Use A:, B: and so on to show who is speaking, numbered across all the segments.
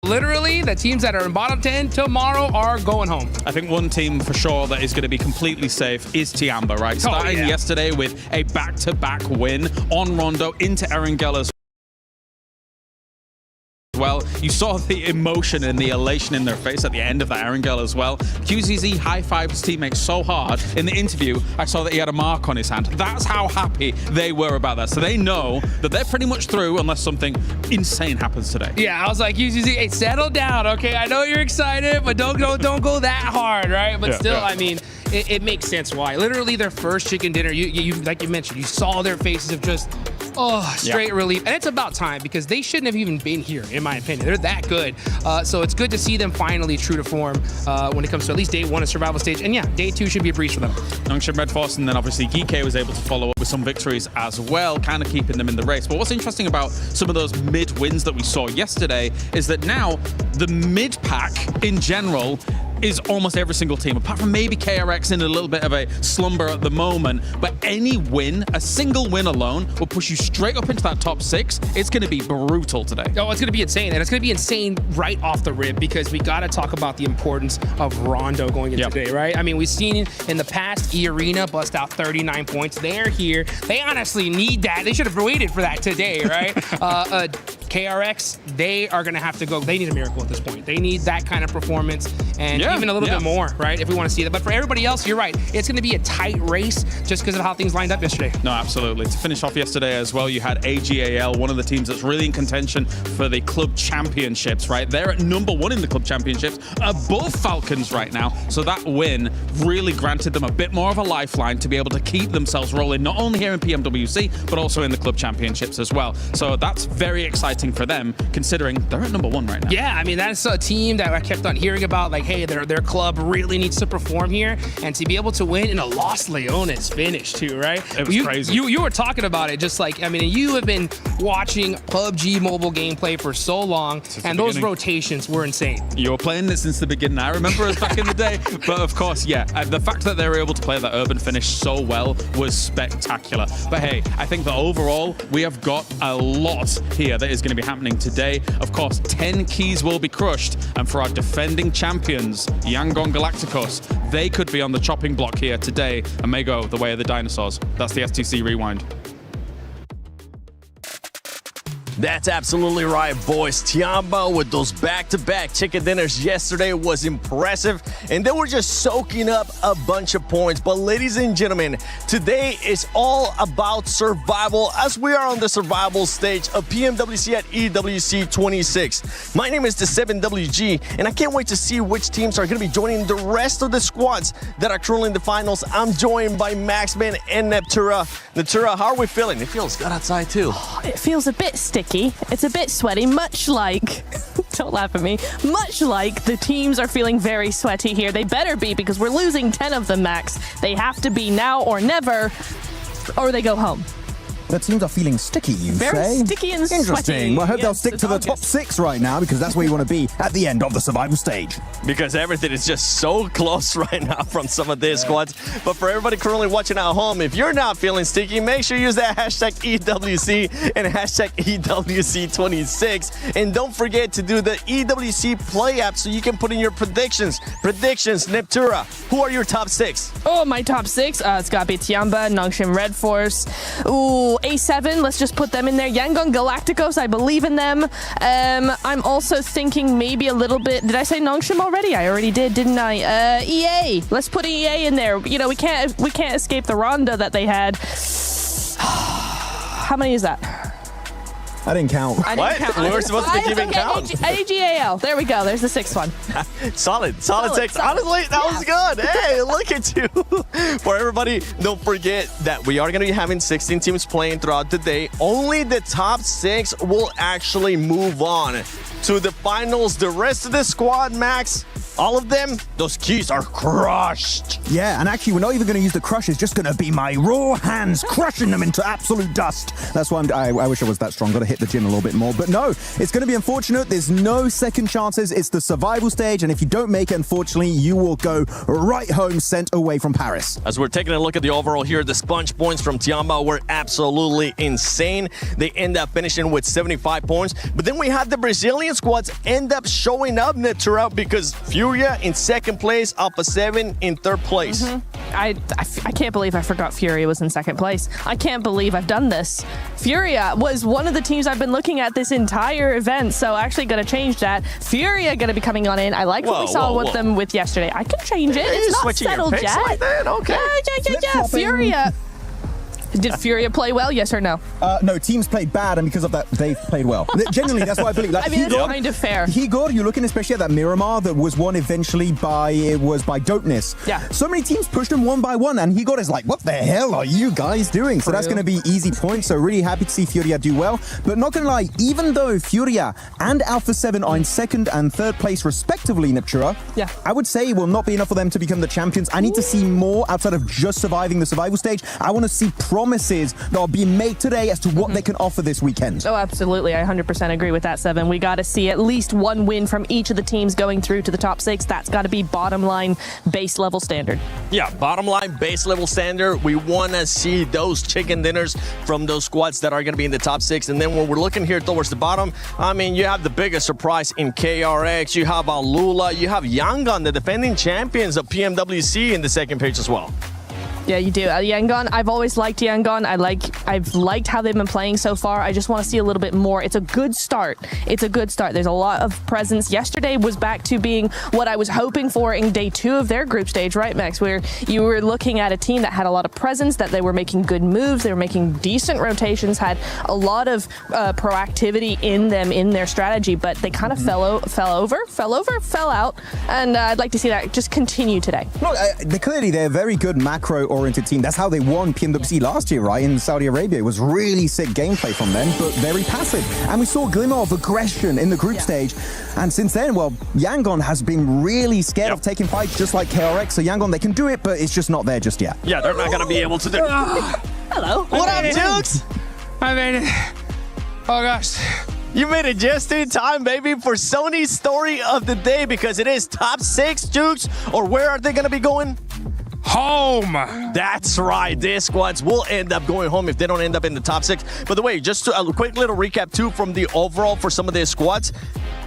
A: Literally, the teams that are in bottom 10 tomorrow are going home.
B: I think one team for sure that is going to be completely safe is Tiamba, right? Starting yesterday with a back-to-back win on Rondo into Erangel. Well, you saw the emotion and the elation in their face at the end of that Erangel as well. QZZ high-fived his teammates so hard. In the interview, I saw that he had a mark on his hand. That's how happy they were about that. So they know that they're pretty much through unless something insane happens today.
A: Yeah, I was like, QZZ, hey, settle down, okay? I know you're excited, but don't go that hard, right? But still, I mean, it makes sense why. Literally, their first chicken dinner, you like you mentioned, you saw their faces of just, straight relief. And it's about time because they shouldn't have even been here, in my opinion. They're that good. So it's good to see them finally true to form when it comes to at least day 1 of survival stage. And yeah, day 2 should be a breeze for them.
B: Nongshim Red Force, and then obviously Geekay was able to follow up with some victories as well, kind of keeping them in the race. But what's interesting about some of those mid wins that we saw yesterday is that now the mid pack in general is almost every single team, apart from maybe KRX in a little bit of a slumber at the moment. But any win, a single win alone, will push you straight up into that top 6. It's going to be brutal today.
A: Oh, it's going to be insane. And it's going to be insane right off the rip because we got to talk about the importance of Rondo going into today, right? I mean, we've seen in the past, E-Arena bust out 39 points. They're here. They honestly need that. They should have waited for that today, right? KRX, they are going to have to go. They need a miracle at this point. They need that kind of performance and even a little bit more, right, if we want to see that. But for everybody else, you're right. It's going to be a tight race just because of how things lined up yesterday.
B: No, absolutely. To finish off yesterday as well, you had AGAL, one of the teams that's really in contention for the club championships, right? They're at #1 in the club championships, above Falcons right now. So that win really granted them a bit more of a lifeline to be able to keep themselves rolling, not only here in PMWC, but also in the club championships as well. So that's very exciting for them, considering they're at #1 right now.
A: Yeah, I mean, that's a team that I kept on hearing about, like, hey, their club really needs to perform here, and to be able to win in a Los Leones finish too, right?
B: It was crazy.
A: You were talking about it, just like, I mean, you have been watching PUBG mobile gameplay for so long, and those rotations were insane.
B: You were playing this since the beginning. I remember it back in the day, but of course, the fact that they were able to play that urban finish so well was spectacular. But hey, I think that overall, we have got a lot here that is going to be happening today. Of course, 10 keys will be crushed, and for our defending champions, Yangon Galacticos, they could be on the chopping block here today and may go the way of the dinosaurs. That's the STC Rewind.
C: That's absolutely right, boys. Tiamba with those back-to-back chicken dinners yesterday was impressive, and they were just soaking up a bunch of points. But ladies and gentlemen, today is all about survival as we are on the survival stage of PMWC at EWC 26. My name is the 7WG, and I can't wait to see which teams are going to be joining the rest of the squads that are currently in the finals. I'm joined by Maxman and Neptura. Neptura, how are we feeling? It feels good outside too.
D: It feels a bit sticky. It's a bit sweaty, much like, don't laugh at me, much like the teams are feeling very sweaty here. They better be because we're losing 10 of them, Max. They have to be now or never, or they go home.
E: The teams are feeling sticky, you say?
D: Very sticky and sweaty.
E: Interesting. Well, I hope they'll stick to the top 6 right now because that's where you want to be at the end of the survival stage.
C: Because everything is just so close right now from some of these squads. But for everybody currently watching at home, if you're not feeling sticky, make sure you use that hashtag EWC and hashtag EWC26. And don't forget to do the EWC play app so you can put in your predictions. Neptura, who are your top 6?
D: Oh, my top 6? It's got to be Tiamba, Nongshim Red Force. Ooh, A7, let's just put them in there. Yangon Galacticos, I believe in them. I'm also thinking maybe a little bit, did I say Nongshim already? I already did, didn't I? EA, let's put EA in there. You know, we can't escape the Ronda that they had. How many is that?
E: I didn't count.
C: What? We were supposed to be keeping count.
D: AGAL. There we go. There's the 6th one.
C: Solid 6. Honestly, that was good. Hey, look at you. For everybody, don't forget that we are going to be having 16 teams playing throughout the day. Only the top 6 will actually move on to the finals. The rest of the squad, Max, all of them, those keys are crushed.
E: Yeah, and actually, we're not even going to use the crush. It's just going to be my raw hands crushing them into absolute dust. That's why I wish I was that strong. Got to hit the gym a little bit more. But no, it's going to be unfortunate. There's no second chances. It's the survival stage. And if you don't make it, unfortunately, you will go right home, sent away from Paris.
C: As we're taking a look at the overall here, the sponge points from Tiamba were absolutely insane. They end up finishing with 75 points. But then we had the Brazilian squads end up showing up, Natura, because Furia in second place, Alpha 7 in third place.
D: I can't believe I forgot Furia was in second place. I can't believe I've done this. Furia was one of the teams I've been looking at this entire event, so actually going to change that. Furia going to be coming on in. I like what we saw with them with yesterday. I can change it. It's not settled yet.
C: Like that? Okay.
D: Yeah. Furia. Did Furia play well, yes or no?
E: No, teams played bad, and because of that, they've played well. Genuinely, that's what I believe. Like,
D: I mean, that's kind of fair.
E: Igor, you're looking especially at that Miramar that was won eventually by Dopeness.
D: Yeah.
E: So many teams pushed him one by one, and Igor is like, what the hell are you guys doing? So that's going to be easy points. So really happy to see Furia do well. But not going to lie, even though Furia and Alpha 7 are in second and third place respectively, Natura,
D: yeah,
E: I would say it will not be enough for them to become the champions. I need to see more outside of just surviving the survival stage. I want to see promises that are being made today as to what they can offer this weekend.
D: Oh, absolutely. I 100% agree with that, Seven. We got to see at least one win from each of the teams going through to the top 6. That's got to be bottom line base level standard.
C: Yeah, bottom line base level standard. We want to see those chicken dinners from those squads that are going to be in the top 6. And then when we're looking here towards the bottom, I mean, you have the biggest surprise in KRX. You have Alula. You have Yangon, the defending champions of PMWC, in the second page as well.
D: Yeah, you do. Yangon, I've always liked Yangon. I've liked how they've been playing so far. I just want to see a little bit more. It's a good start. It's a good start. There's a lot of presence. Yesterday was back to being what I was hoping for in day 2 of their group stage, right, Max? Where you were looking at a team that had a lot of presence, that they were making good moves, they were making decent rotations, had a lot of proactivity in them, in their strategy, but they kind of fell out. And I'd like to see that just continue today.
E: Look, they're a very good macro-oriented team. That's how they won PMWC last year, right? In Saudi Arabia. It was really sick gameplay from them, but very passive. And we saw a glimmer of aggression in the group stage. And since then, well, Yangon has been really scared of taking fights, just like KRX. So Yangon, they can do it, but it's just not there just yet.
C: Yeah, they're not going to be able to do it.
D: Hello.
C: What up, Dukes?
A: I made it. Oh, gosh.
C: You made it just in time, baby, for Sony's story of the day, because it is top 6, Dukes. Or where are they going to be going?
A: Home.
C: That's right. These squads will end up going home if they don't end up in the top 6. By the way, just a quick little recap, too, from the overall for some of these squads.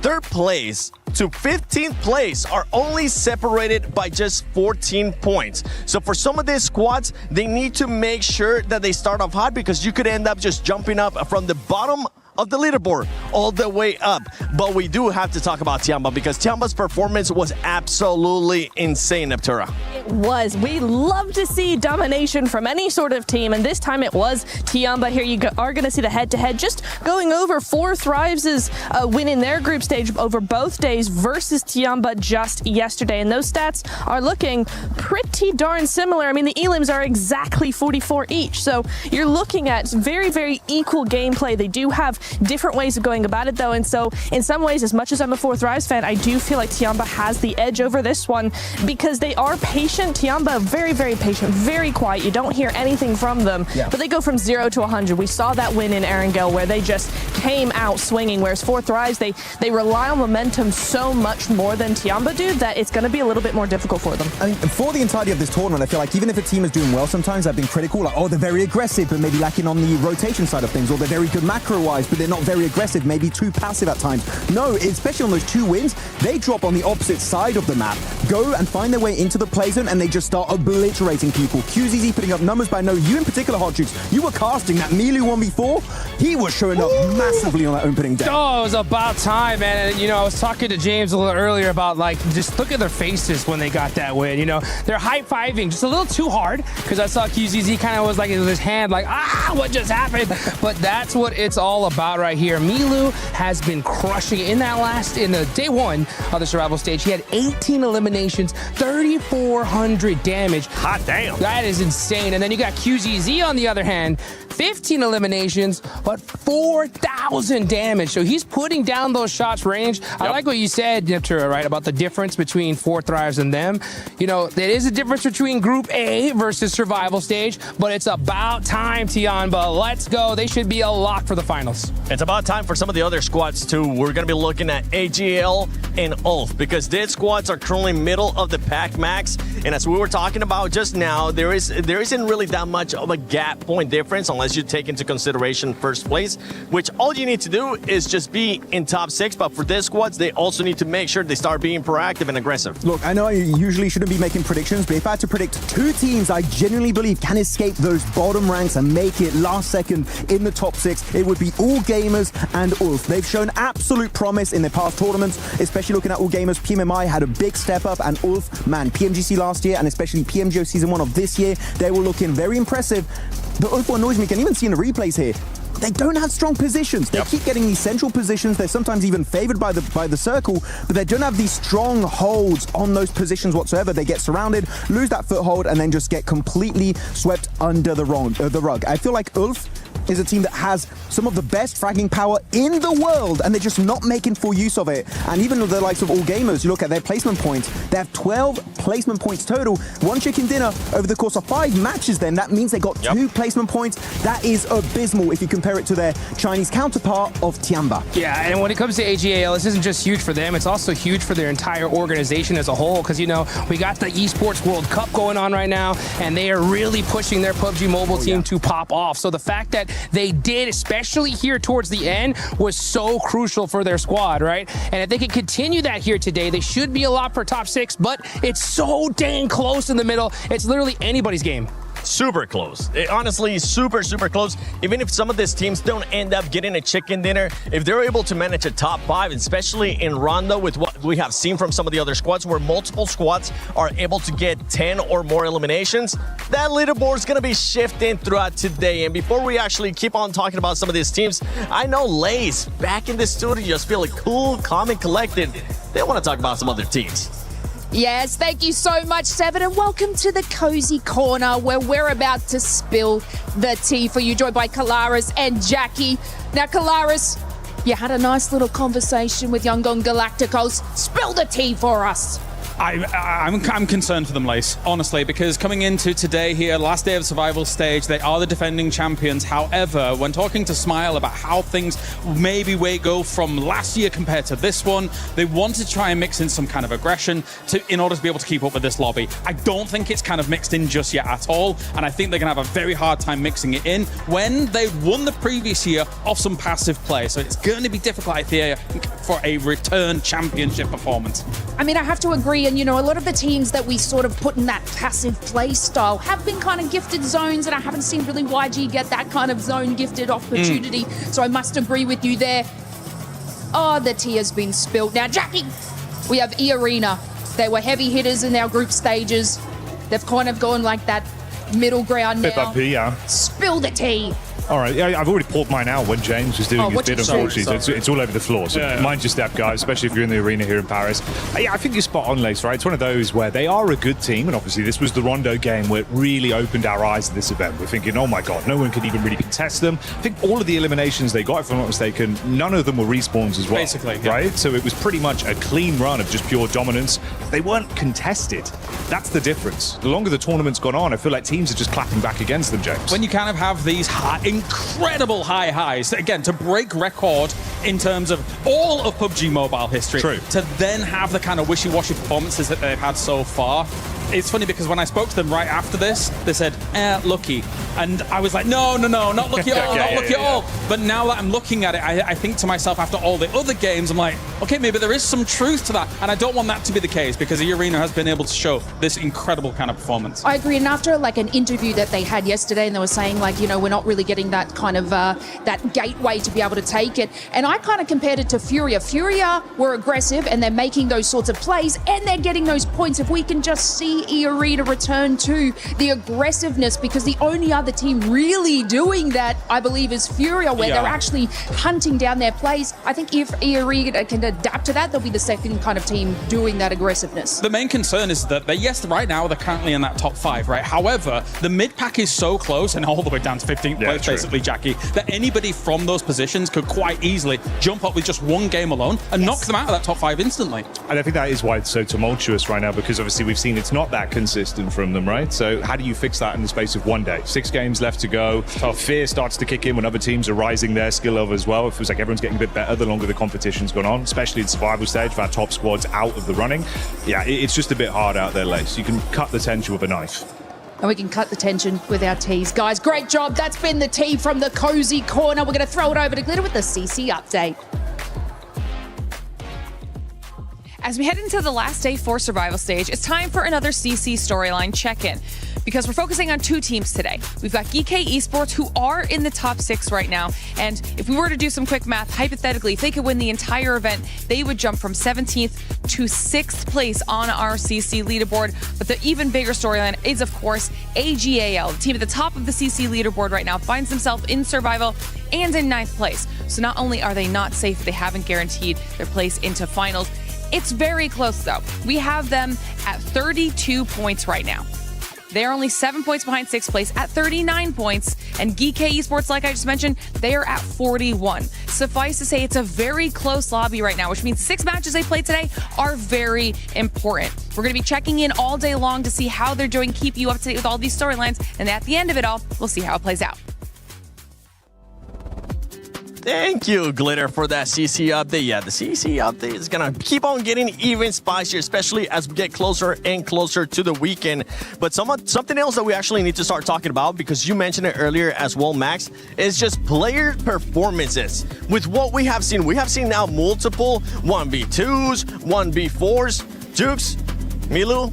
C: 3rd place to 15th place are only separated by just 14 points. So for some of these squads, they need to make sure that they start off hot, because you could end up just jumping up from the bottom of the leaderboard all the way up. But we do have to talk about Tiamba, because Tiamba's performance was absolutely insane, Neptura.
D: It was. We love to see domination from any sort of team, and this time it was Tiamba. Here you are going to see the head-to-head, just going over 4 Thrives' win in their group stage over both days versus Tiamba just yesterday, and those stats are looking pretty darn similar. I mean, the elims are exactly 44 each, so you're looking at very, very equal gameplay. They do have different ways of going about it, though, and so in some ways, as much as I'm a 4 Thrives fan, I do feel like Tiamba has the edge over this one, because they are patient. Tiamba, very, very patient, very quiet. You don't hear anything from them, but they go from 0 to 100. We saw that win in Erangel, where they just came out swinging, whereas 4 Thrives, they rely on momentum so much more than Tiamba do that it's going to be a little bit more difficult for them.
E: I mean, for the entirety of this tournament, I feel like even if a team is doing well, sometimes I've been critical, like, oh, they're very aggressive, but maybe lacking on the rotation side of things, or they're very good macro-wise, but they're not very aggressive, maybe too passive at times. No, especially on those 2 wins, they drop on the opposite side of the map, go and find their way into the play zone, and they just start obliterating people. QZZ putting up numbers, but I know you in particular, Hot Jukes, you were casting that Melee 1v4. He was showing up massively on that opening day.
A: Oh, it was about time, man. And, I was talking to James a little earlier about, like, just look at their faces when they got that win. They're high-fiving just a little too hard, because I saw QZZ kind of was like, in his hand, like, what just happened? But that's what it's all about right here. Milu has been crushing in the day 1 of the survival stage. He had 18 eliminations, 3,400 damage.
C: Hot damn.
A: That is insane. And then you got QZZ on the other hand, 15 eliminations, but 4,000 damage. So he's putting down those shots range. I like what you said, Niptura, right, about the difference between 4 Thrives and them. You know, there is a difference between Group A versus Survival Stage, but it's about time, Tiamba. Let's go. They should be a lock for the finals.
C: It's about time for some of the other squads too. We're going to be looking at AGL and ULF because their squads are currently middle of the pack max. And as we were talking about just now, there isn't really that much of a gap point difference unless you take into consideration first place, which all you need to do is just be in top 6. But for their squads, they also need to make sure they start being proactive and aggressive.
E: Look, I know I usually shouldn't be making predictions, but if I had to predict 2 teams I genuinely believe can escape those bottom ranks and make it last second in the top 6, it would be All Gamers and ULF. They've shown absolute promise in their past tournaments, especially looking at All Gamers. PMMI had a big step up, and ULF, man, PMGC last year and especially PMGO Season 1 of this year, they were looking very impressive. But ULF, what annoys me, you can even see in the replays here, they don't have strong positions. They keep getting these central positions. They're sometimes even favored by the circle, but they don't have these strong holds on those positions whatsoever. They get surrounded, lose that foothold, and then just get completely swept under the rug. I feel like ULF is a team that has some of the best fragging power in the world, and they're just not making full use of it. And even with the likes of All Gamers, you look at their placement points, they have 12 placement points total. 1 chicken dinner over the course of 5 matches then. That means they got 2 placement points. That is abysmal if you compare it to their Chinese counterpart of Tiamba.
A: Yeah, and when it comes to AGAL, this isn't just huge for them, it's also huge for their entire organization as a whole, because, you know, we got the Esports World Cup going on right now, and they are really pushing their PUBG Mobile team to pop off. So the fact that they did, especially here towards the end, was so crucial for their squad, right? And if they can continue that here today, they should be a lot for top 6, but it's so dang close in the middle. It's literally anybody's game.
C: Super close. Honestly, super close. Even if some of these teams don't end up getting a chicken dinner, if they're able to manage a top 5, especially in Rondo with what we have seen from some of the other squads where multiple squads are able to get 10 or more eliminations, that leaderboard is going to be shifting throughout today. And before we actually keep on talking about some of these teams, I know Lace back in the studio just feeling cool, calm, and collected. They want to talk about some other teams.
F: Yes, thank you so much, Seven, and welcome to the Cozy Corner, where we're about to spill the tea for you, joined by Kalaris and Jackie. Now, Kalaris, you had a nice little conversation with Yangon Galacticos. Spill the tea for us.
B: I'm concerned for them, Lace, honestly, because coming into today here, last day of survival stage, they are the defending champions. However, when talking to Smile about how things maybe go from last year compared to this one, they want to try and mix in some kind of aggression in order to be able to keep up with this lobby. I don't think it's kind of mixed in just yet at all, and I think they're going to have a very hard time mixing it in when they won the previous year off some passive play. So it's going to be difficult, I think, for a return championship performance.
F: I mean, I have to agree. And, you know, a lot of the teams that we sort of put in that passive play style have been kind of gifted zones, and I haven't seen really YG get that kind of zone gifted opportunity. So I must agree with you there. Oh, the tea has been spilled. Now, Jackie, we have E-Arena. They were heavy hitters in our group stages. They've kind of gone like that middle ground now. Spill the tea.
G: All right, I've already poured mine out when James was doing his bit, unfortunately. So it's all over the floor. So mind your step, guys, especially if you're in the arena here in Paris. I think you're spot on, Lace, right? It's one of those where they are a good team, and obviously this was the Rondo game where it really opened our eyes to this event. We're thinking, oh my God, no one could even really contest them. I think all of the eliminations they got, if I'm not mistaken, none of them were respawns as well.
B: Basically,
G: right? So it was pretty much a clean run of just pure dominance. They weren't contested. That's the difference. The longer the tournament's gone on, I feel like teams are just clapping back against them, James.
B: When you kind of have these incredible high highs, again, to break record in terms of all of PUBG Mobile history, to then have the kind of wishy-washy performances that they've had so far. It's funny because when I spoke to them right after this, they said, lucky. And I was like, no, not lucky at all, not lucky at all. But now that I'm looking at it, I think to myself after all the other games, I'm like, okay, maybe there is some truth to that. And I don't want that to be the case because the arena has been able to show this incredible kind of performance.
F: I agree. And after like an interview that they had yesterday, and they were saying like, you know, we're not really getting that kind of that gateway to be able to take it. And I kind of compared it to Furia. Furia were aggressive and they're making those sorts of plays and they're getting those points. If we can just see E-Arena return to the aggressiveness, because the only other team really doing that, I believe, is Furia, where they're actually hunting down their plays. I think if E-Arena can adapt to that, they'll be the second kind of team doing that aggressiveness.
B: The main concern is that yes, right now they're currently in that top 5, right? However, the mid pack is so close and all the way down to 15th place, basically, Jackie, that anybody from those positions could quite easily jump up with just one game alone and knock them out of that top 5 instantly.
G: And I think that is why it's so tumultuous right now, because obviously we've seen it's not that consistent from them, right? So how do you fix that in the space of one day? 6 games left to go. Fear starts to kick in when other teams are rising their skill level as well. It feels like everyone's getting a bit better the longer the competition's gone on, especially in survival stage, with our top squads out of the running. Yeah, it's just a bit hard out there, Lace. You can cut the tension with a knife.
F: And we can cut the tension with our teas. Guys, great job. That's been the tea from the Cozy Corner. We're going to throw it over to Glitter with the CC update.
H: As we head into the last day for survival stage, it's time for another CC storyline check-in, because we're focusing on 2 teams today. We've got GK Esports, who are in the top 6 right now, and if we were to do some quick math, hypothetically, if they could win the entire event, they would jump from 17th to 6th place on our CC leaderboard. But the even bigger storyline is, of course, AGAL. The team at the top of the CC leaderboard right now finds themselves in survival and in 9th place. So not only are they not safe, they haven't guaranteed their place into finals. It's very close, though. We have them at 32 points right now. They're only 7 points behind 6th place at 39 points. And GK Esports, like I just mentioned, they are at 41. Suffice to say, it's a very close lobby right now, which means the 6 matches they played today are very important. We're going to be checking in all day long to see how they're doing, keep you up to date with all these storylines. And at the end of it all, we'll see how it plays out.
C: Thank you, Glitter, for that CC update. Yeah, the CC update is going to keep on getting even spicier, especially as we get closer and closer to the weekend. But something else that we actually need to start talking about, because you mentioned it earlier as well, Max, is just player performances. With what we have seen now multiple 1v2s, 1v4s, Dukes, Milu.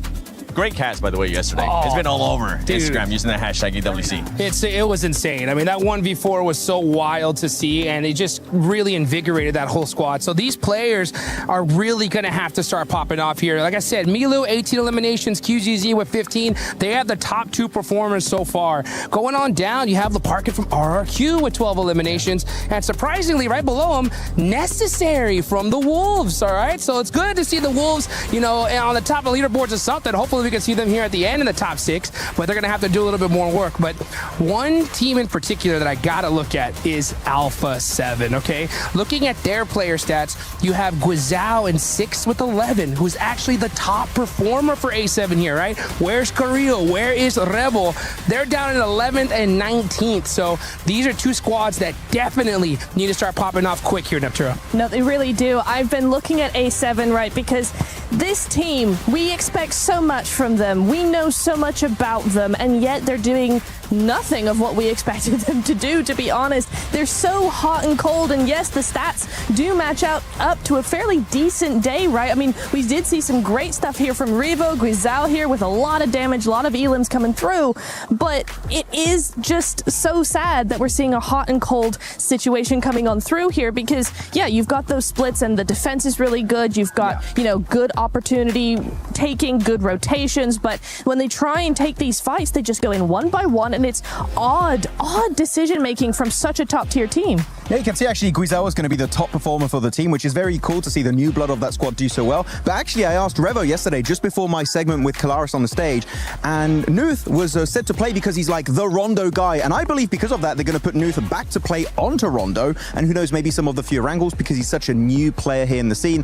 C: Great cast, by the way, yesterday. It's been all over Instagram using the hashtag EWC.
A: It was insane. I mean, that 1v4 was so wild to see, and it just really invigorated that whole squad. So these players are really going to have to start popping off here. Like I said, Milu, 18 eliminations, QZZ with 15. They have the top 2 performers so far. Going on down, you have Leparkin from RRQ with 12 eliminations. And surprisingly, right below him, Necessary from the Wolves, all right? So it's good to see the Wolves, you know, on the top of the leaderboards or something. Hopefully we can see them here at the end in the top 6, but they're going to have to do a little bit more work. But one team in particular that I got to look at is Alpha 7, okay? Looking at their player stats, you have Guizhou in 6th with 11, who's actually the top performer for A7 here, right? Where's Carrillo? Where is Rebel? They're down in 11th and 19th, so these are 2 squads that definitely need to start popping off quick here, Neptura.
D: No, they really do. I've been looking at A7, right, because this team, we expect so much from them. We know so much about them, and yet they're doing nothing of what we expected them to do, to be honest. They're so hot and cold, and yes, the stats do match up to a fairly decent day, right? I mean, we did see some great stuff here from Revo, Guizhou here with a lot of damage, a lot of elims coming through, but it is just so sad that we're seeing a hot and cold situation coming on through here, because, yeah, you've got those splits, and the defense is really good. You've got, you know, good opportunity taking, good rotations, but when they try and take these fights, they just go in one by one, and it's odd decision making from such a top tier team.
E: Yeah, you can see actually Guizhou is going to be the top performer for the team, which is very cool to see the new blood of that squad do so well. But actually, I asked Revo yesterday, just before my segment with Kalaris on the stage, and Nuth was said to play because he's like the Rondo guy. And I believe because of that, they're going to put Nuth back to play onto Rondo. And who knows, maybe some of the fewer angles because he's such a new player here in the scene.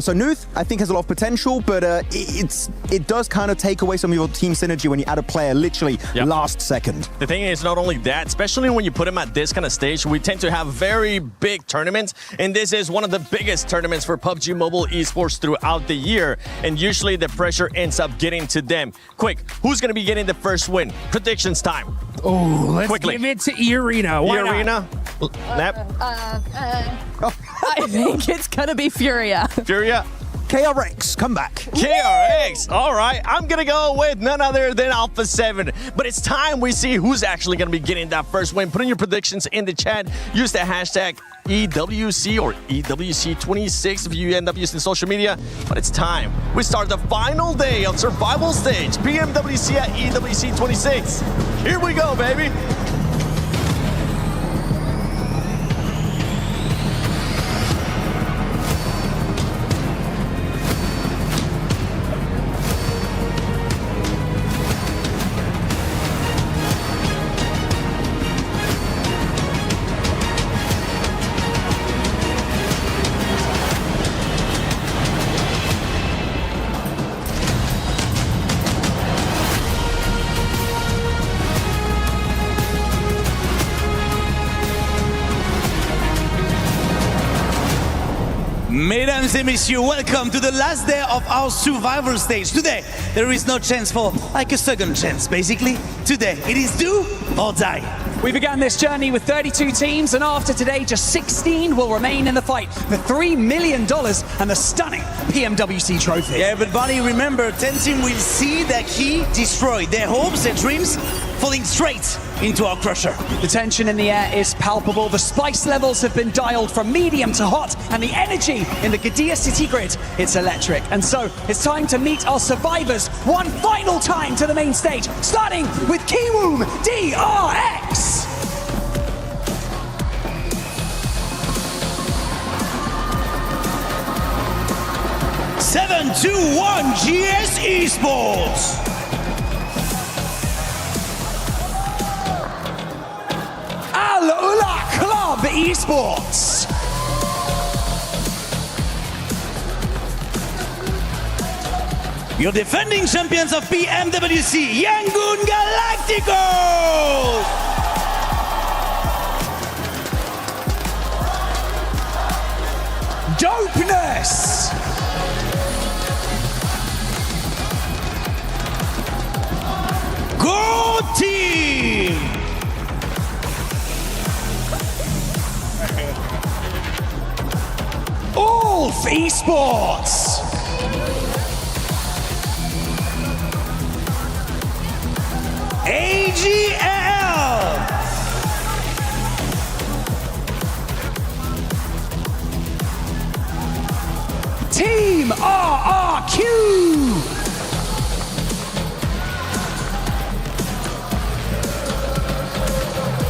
E: So Nuth, I think, has a lot of potential, but it does kind of take away some of your team synergy when you add a player literally last second.
C: The thing is, not only that, especially when you put him at this kind of stage, we tend to have very big tournaments, and this is one of the biggest tournaments for PUBG Mobile esports throughout the year, and usually the pressure ends up getting to them. Quick, who's going to be getting the first win? Predictions time.
A: Oh, let's give it to E-Arena.
C: E-Arena?
D: I think it's gonna be Furia.
C: Furia?
E: KRX, come back.
C: KRX, all right. I'm going to go with none other than Alpha 7. But it's time we see who's actually going to be getting that first win. Put in your predictions in the chat. Use the hashtag EWC or EWC26 if you end up using social media. But it's time. We start the final day of Survival Stage, PMWC at EWC26. Here we go, baby.
I: Mesdames et messieurs, welcome to the last day of our survival stage. Today, there is no chance for like a second chance, basically. Today, it is do or die.
J: We began this journey with 32 teams, and after today, just 16 will remain in the fight for $3 million and the stunning PMWC trophy.
I: Yeah, but Barney, remember, 10 teams will see their key destroyed, their hopes, their dreams falling straight into our crusher.
J: The tension in the air is palpable. The spice levels have been dialed from medium to hot, and the energy in the Gadia city grid, it's electric. And so it's time to meet our survivors one final time to the main stage, starting with Kiwoom DRX.
I: Seven, 2, 1, GS Esports.
J: Al Ula Club Esports.
I: Your defending champions of PMWC, Yangon Galacticos.
J: Dopeness.
I: Go team.
J: Ulf Esports.
I: AGL.
J: Team RRQ.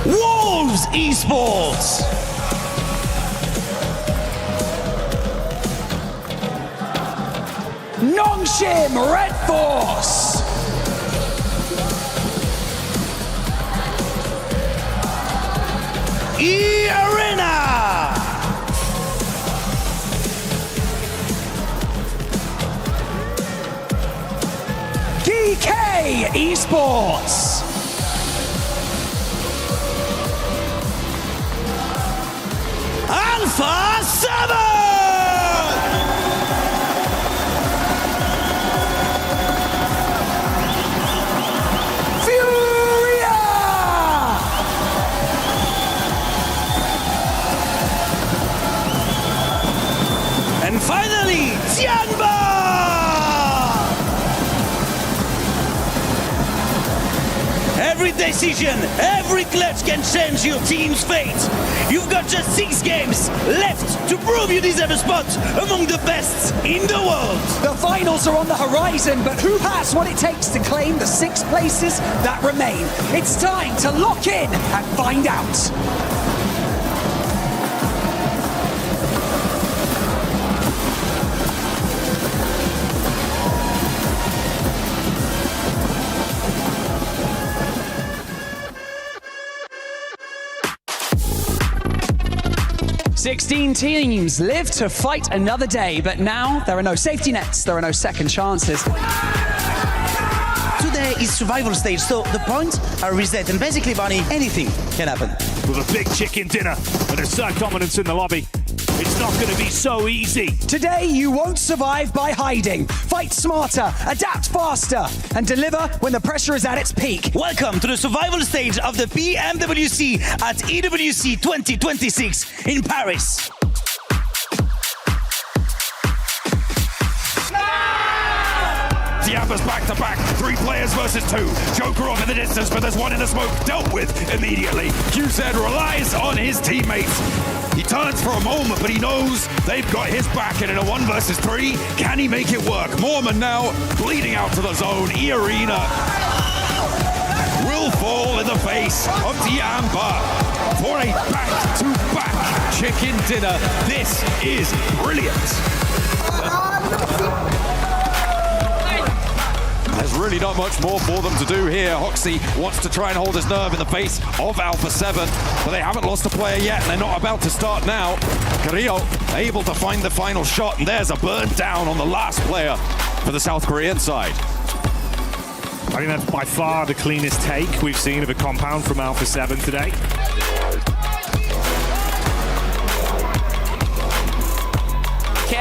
I: Wolves Esports.
J: Nongshim Red Force.
I: E-Arena.
J: GK Esports.
I: Alpha 7. And finally, Tianba! Every decision, every clutch can change your team's fate. You've got just 6 games left to prove you deserve a spot among the best in the world.
J: The finals are on the horizon, but who has what it takes to claim the 6 places that remain? It's time to lock in and find out. Sixteen teams live to fight another day, but now there are no safety nets, there are no second chances.
I: Today is survival stage, so the points are reset, and basically, Barney, anything can happen.
K: With a big chicken dinner and a side dominance in the lobby, it's not going to be so easy.
J: Today, you won't survive by hiding. Fight smarter, adapt faster, and deliver when the pressure is at its peak.
I: Welcome to the survival stage of the PMWC at EWC 2026 in Paris.
K: Diabba's back-to-back, 3 players versus 2. Joker off in the distance, but there's one in the smoke, dealt with immediately. QZ relies on his teammates. He turns for a moment, but he knows they've got his back, and in a 1 versus 3, can he make it work? Mormon now bleeding out to the zone. E-Arena will fall in the face of Diabba for a back-to-back chicken dinner. This is brilliant.
B: There's really not much more for them to do here. Hoxie wants to try and hold his nerve in the face of Alpha 7, but they haven't lost a player yet, and they're not about to start now. Carrillo able to find the final shot, and there's a burn down on the last player for the South Korean side.
K: I think that's by far the cleanest take we've seen of a compound from Alpha 7 today.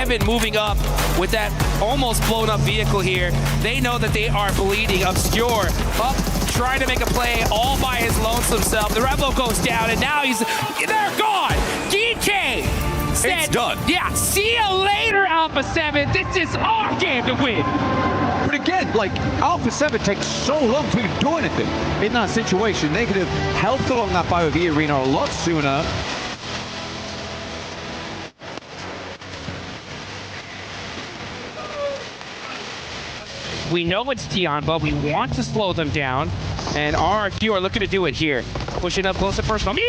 A: 7 moving up with that almost blown up vehicle here. They know that they are bleeding. Obscure up, trying to make a play all by his lonesome self. The Revo goes down, and now they're gone. DK said,
K: it's done.
A: Yeah, see you later, Alpha 7. This is our game to win.
L: But again, like, Alpha 7 takes so long to even do anything in that situation. They could have helped along that bio V arena a lot sooner.
A: We know it's Tiamba. We want to slow them down. And RRQ are looking to do it here. Pushing up close to personal. Mew!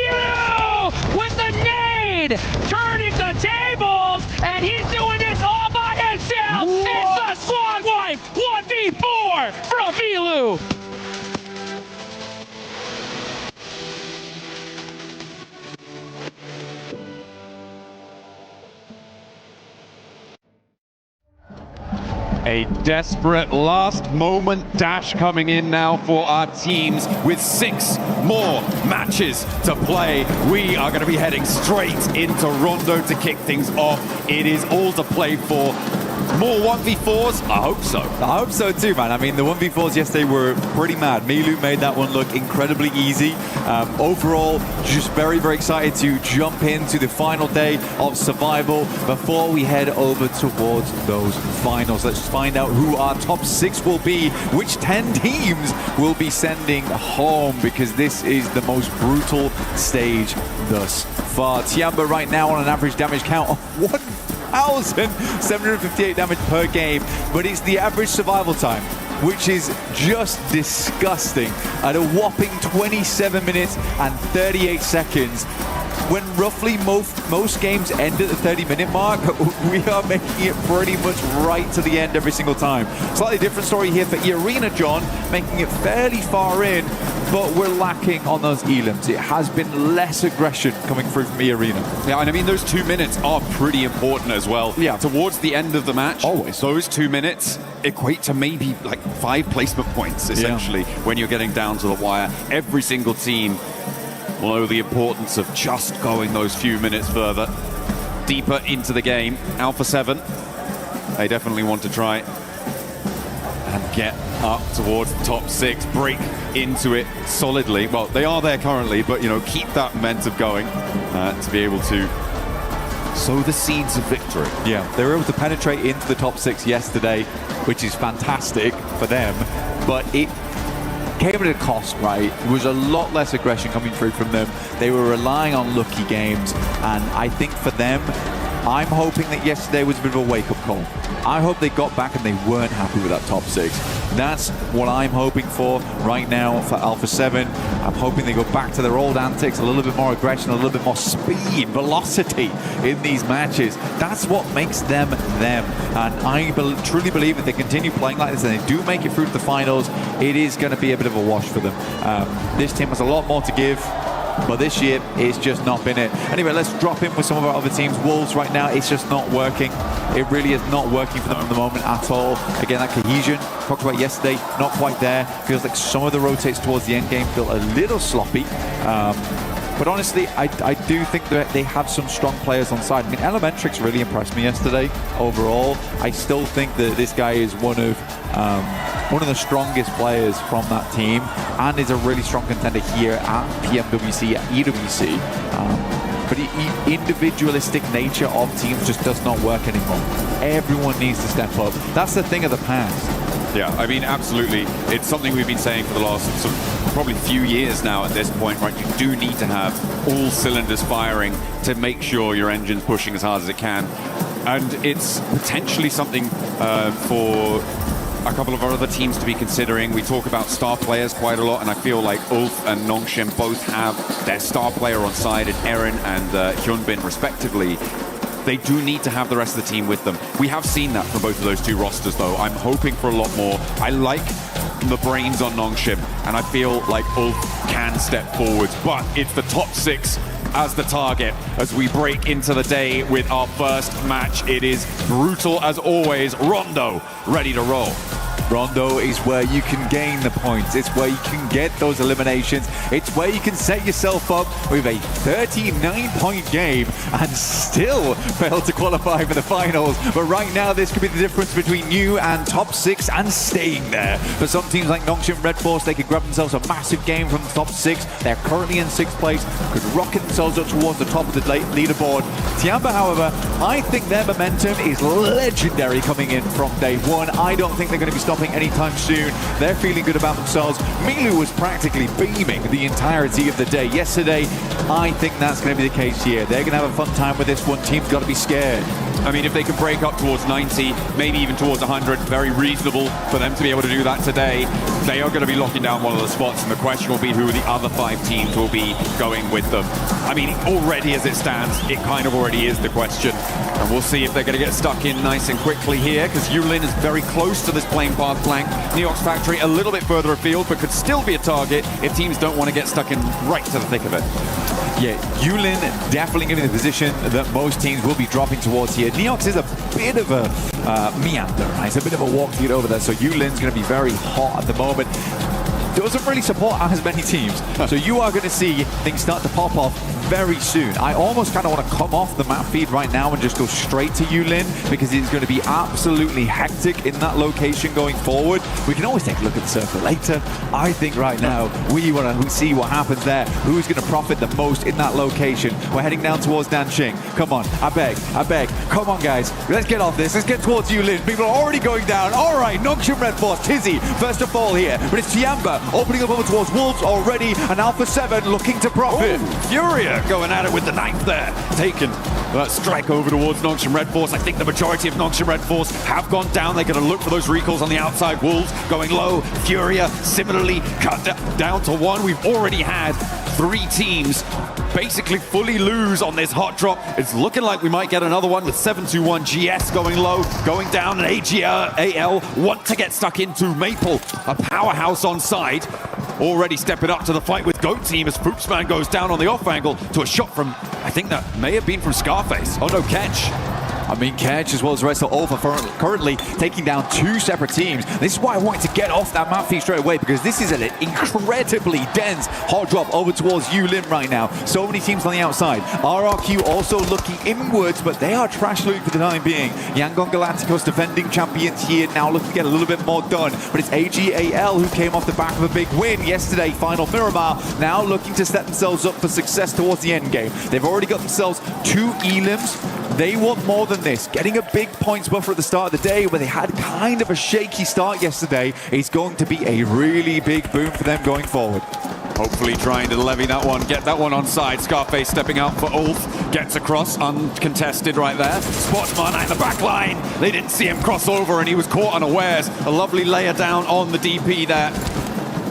A: With the nade! Turning the tables! And he's doing this all by himself! What? It's the Swan Wife! 1v4 from Vilu!
L: A desperate last-moment dash coming in now for our teams.
K: With 6 more matches to play, we are going to be heading straight into Rondo to kick things off. It is all to play for. More 1v4s? I hope so.
M: I hope so too, man. I mean, the 1v4s yesterday were pretty mad. Milu made that one look incredibly easy. Overall, just very, very excited to jump into the final day of Survival before we head over towards those finals. Let's find out who our top 6 will be, which 10 teams will be sending home, because this is the most brutal stage thus far. Tiamba right now on an average damage count of 1,758 damage per game, but it's the average survival time, which is just disgusting, at a whopping 27 minutes and 38 seconds. When roughly most games end at the 30-minute mark, we are making it pretty much right to the end every single time. Slightly different story here for E-Arena, John, making it fairly far in, but we're lacking on those elims. It has been less aggression coming through from E-Arena.
K: Yeah, and I mean, those 2 minutes are pretty important as well.
M: Yeah.
K: Towards the end of the match,
M: always.
K: Those 2 minutes equate to maybe like 5 placement points, essentially, when you're getting down to the wire. Every single team will know the importance of just going those few minutes further, deeper into the game. Alpha 7, they definitely want to try and get up towards the top 6, break into it solidly. Well, they are there currently, but, you know, keep that momentum going to be able to sow the seeds of victory.
M: Yeah, they were able to penetrate into the top 6 yesterday, which is fantastic for them, but it came at a cost, right? There was a lot less aggression coming through from them. They were relying on lucky games, and I think for them, I'm hoping that yesterday was a bit of a wake-up call. I hope they got back and they weren't happy with that top 6. That's what I'm hoping for right now for Alpha 7. I'm hoping they go back to their old antics, a little bit more aggression, a little bit more speed, velocity in these matches. That's what makes them them. And I truly believe if they continue playing like this and they do make it through to the finals, it is going to be a bit of a wash for them. This team has a lot more to give, but this year it's just not been it. Anyway, let's drop in with some of our other teams. Wolves right now, it's just not working. It really is not working for them at the moment at all. Again, that cohesion, talked about yesterday, not quite there. Feels like some of the rotates towards the end game feel a little sloppy. But honestly, I do think that they have some strong players on side. I mean, Elementrix really impressed me yesterday overall. I still think that this guy is one of the strongest players from that team and is a really strong contender here at PMWC, at EWC. But the individualistic nature of teams just does not work anymore. Everyone needs to step up. That's the thing of the past.
K: Yeah, I mean, absolutely. It's something we've been saying for the last sort of probably few years now at this point, right? You do need to have all cylinders firing to make sure your engine's pushing as hard as it can. And it's potentially something for a couple of our other teams to be considering. We talk about star players quite a lot, and I feel like Ulf and Nongshim both have their star player on side, and Eren and Hyunbin respectively. They do need to have the rest of the team with them. We have seen that from both of those 2 rosters, though. I'm hoping for a lot more. I like the brains on Nongshim, and I feel like Ulf can step forwards, but it's the top 6 as the target as we break into the day with our first match. It is brutal as always. Rondo ready to roll.
M: Rondo is where you can gain the points. It's where you can get those eliminations. It's where you can set yourself up with a 39-point game and still fail to qualify for the finals. But right now, this could be the difference between you and top 6 and staying there. For some teams like Nongshim Red Force, they could grab themselves a massive game from the top 6. They're currently in 6th place, could rocket themselves up towards the top of the leaderboard. Tiamba, however, I think their momentum is legendary coming in from day one. I don't think they're going to be stopping anytime soon. They're feeling good about themselves. Milu was practically beaming the entirety of the day yesterday. I think that's going to be the case here. They're going to have a fun time with this one. Team's got to be scared.
N: I mean, if they can break up towards 90, maybe even towards 100, very reasonable for them to be able to do that today. They are going to be locking down one of the spots, and the question will be who the other 5 teams will be going with them. I mean, already as it stands, it kind of already is the question. And we'll see if they're going to get stuck in nice and quickly here, because Yulin is very close to this playing path flank. Neox Factory a little bit further afield, but could still be a target if teams don't want to get stuck in right to the thick of it.
M: Yeah, Yulin definitely in the position that most teams will be dropping towards here. Neox is a bit of a meander, right? It's a bit of a walk to get over there, so Yulin's going to be very hot at the moment. Doesn't really support as many teams. So you are going to see things start to pop off very soon. I almost kind of want to come off the map feed right now and just go straight to Yulin, because it's going to be absolutely hectic in that location going forward. We can always take a look at the circle later. I think right now we want to see what happens there. Who's going to profit the most in that location? We're heading down towards Nanqing. Come on, I beg. Come on, guys. Let's get off this. Let's get towards Yulin. People are already going down. All right, Nongshim Red Force, Tizzy, first of all here. But it's Tiamba opening up over towards Wolves already, and Alpha 7 looking to profit.
N: Furia going at it with the 9th there. Taken. Strike over towards Nongshim Red Force. I think the majority of Nongshim Red Force have gone down. They're going to look for those recalls on the outside. Wolves going low. Furia similarly cut down to 1. We've already had 3 teams basically fully lose on this hot drop. It's looking like we might get another one with 721 GS going low, going down, and AL want to get stuck into Maple, a powerhouse on side. Already stepping up to the fight with Goat Team as Foopsman goes down on the off angle to a shot from, I think that may have been from Scarface. Oh no, Ketch.
M: I mean, Kedge as well as the rest of Alpha currently taking down 2 separate teams. This is why I wanted to get off that map feed straight away, because this is an incredibly dense hot drop over towards Yulin right now. So many teams on the outside. RRQ also looking inwards, but they are trash looting for the time being. Yangon Galacticos defending champions here, now looking to get a little bit more done. But it's AGAL who came off the back of a big win yesterday, final Miramar, now looking to set themselves up for success towards the end game. They've already got themselves 2 elims. They want more than this. Getting a big points buffer at the start of the day, where they had kind of a shaky start yesterday, is going to be a really big boom for them going forward.
N: Hopefully trying to levy that one, get that one on side. Scarface stepping out for Ulf, gets across, uncontested right there. Sportsman at the back line. They didn't see him cross over, and he was caught unawares. A lovely layer down on the DP there,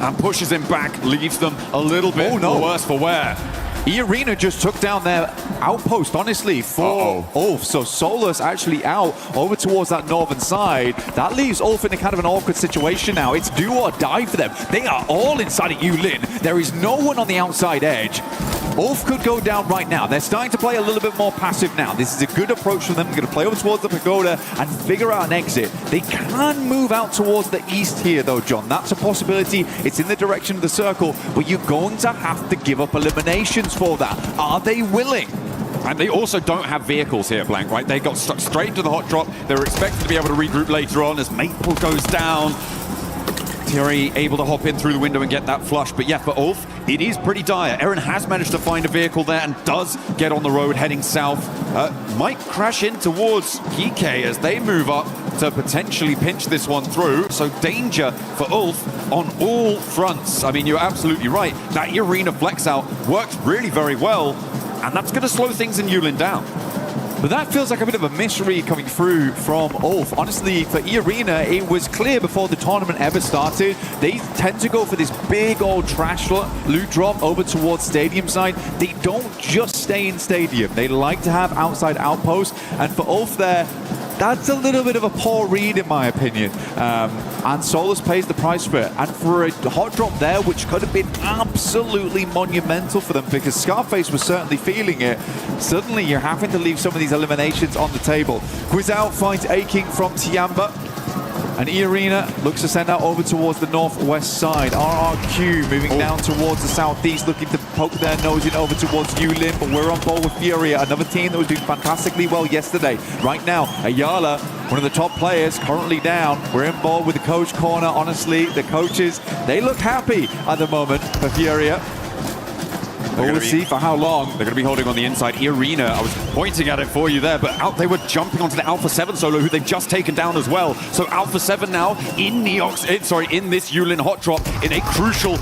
N: and pushes him back, leaves them a little bit worse for wear.
M: E-Arena just took down their outpost, honestly, for Ulf. So Solus actually out over towards that northern side. That leaves Ulf in a kind of an awkward situation now. It's do or die for them. They are all inside of Yulin. There is no one on the outside edge. Ulf could go down right now. They're starting to play a little bit more passive now. This is a good approach for them. They're going to play over towards the pagoda and figure out an exit. They can move out towards the east here, though, John. That's a possibility. It's in the direction of the circle, but you're going to have to give up eliminations for that. Are they willing?
N: And they also don't have vehicles here, Blank, right? They got stuck straight into the hot drop. They were expected to be able to regroup later on as Maple goes down. Thierry able to hop in through the window and get that flush. But yeah, for Ulf, it is pretty dire. Aaron has managed to find a vehicle there and does get on the road heading south. Might crash in towards Kike as they move up to potentially pinch this one through. So danger for Ulf on all fronts. I mean, you're absolutely right. That arena flex out works really very well, and that's going to slow things in Yulin down.
M: But that feels like a bit of a misread coming through from Ulf. Honestly, for E-Arena, it was clear before the tournament ever started. They tend to go for this big old trash loot drop over towards stadium side. They don't just stay in stadium. They like to have outside outposts. And for Ulf there, that's a little bit of a poor read, in my opinion. And Solus pays the price for it. And for a hot drop there, which could have been absolutely monumental for them, because Scarface was certainly feeling it, suddenly you're having to leave some of these eliminations on the table. Quizzout finds A-King from Tiamba. And E-Arena looks to send out over towards the northwest side. RRQ moving down towards the southeast, looking to poke their nose in over towards Yulin, but we're on board with Furia, another team that was doing fantastically well yesterday. Right now, Ayala, one of the top players, currently down. We're in ball with the coach corner. Honestly, the coaches, they look happy at the moment for Furia. But we'll see for how long.
N: They're going to be holding on the inside. E-Arena, I was pointing at it for you there, but out they were jumping onto the Alpha 7 solo, who they've just taken down as well. So Alpha 7 now in in this Yulin hot drop in a crucial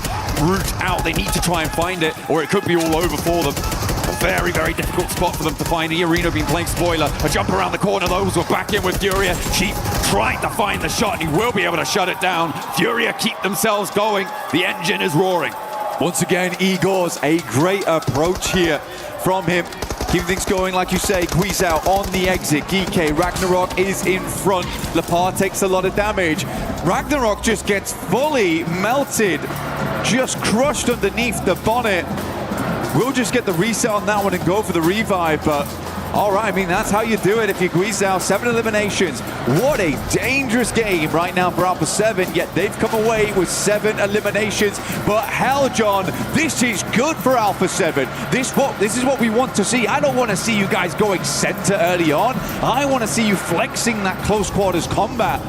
N: route out. They need to try and find it, or it could be all over for them. A very, very difficult spot for them to find. E-Arena been playing spoiler. A jump around the corner, those were back in with Furia. Chief trying to find the shot, and he will be able to shut it down. Furia keep themselves going. The engine is roaring.
M: Once again, Igor's a great approach here from him. Keeping things going, like you say. Guizhou on the exit. GK, Ragnarok is in front. Lepar takes a lot of damage. Ragnarok just gets fully melted. Just crushed underneath the bonnet. We'll just get the reset on that one and go for the revive, but all right, I mean, that's how you do it if you're Guizhou. 7 eliminations. What a dangerous game right now for Alpha 7, yet they've come away with 7 eliminations. But hell, John, this is good for Alpha 7. This is what we want to see. I don't want to see you guys going center early on. I want to see you flexing that close quarters combat.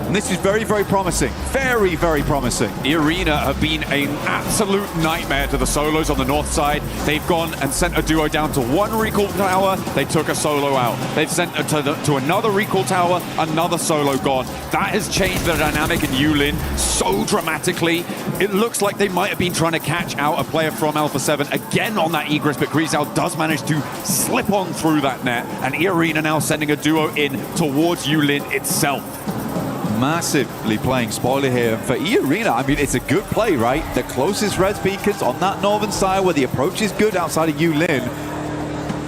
M: And this is very, very promising. Very, very promising.
N: E-Arena have been an absolute nightmare to the solos on the north side. They've gone and sent a duo down to 1 recall tower. They took a solo out. They've sent it to another recall tower, another solo gone. That has changed the dynamic in Yulin so dramatically. It looks like they might have been trying to catch out a player from Alpha 7 again on that egress, but Guizhou does manage to slip on through that net. And E-Arena now sending a duo in towards Yulin itself.
M: Massively playing spoiler here for E-Arena. I mean, it's a good play, right? The closest res beacons on that northern side where the approach is good outside of Yulin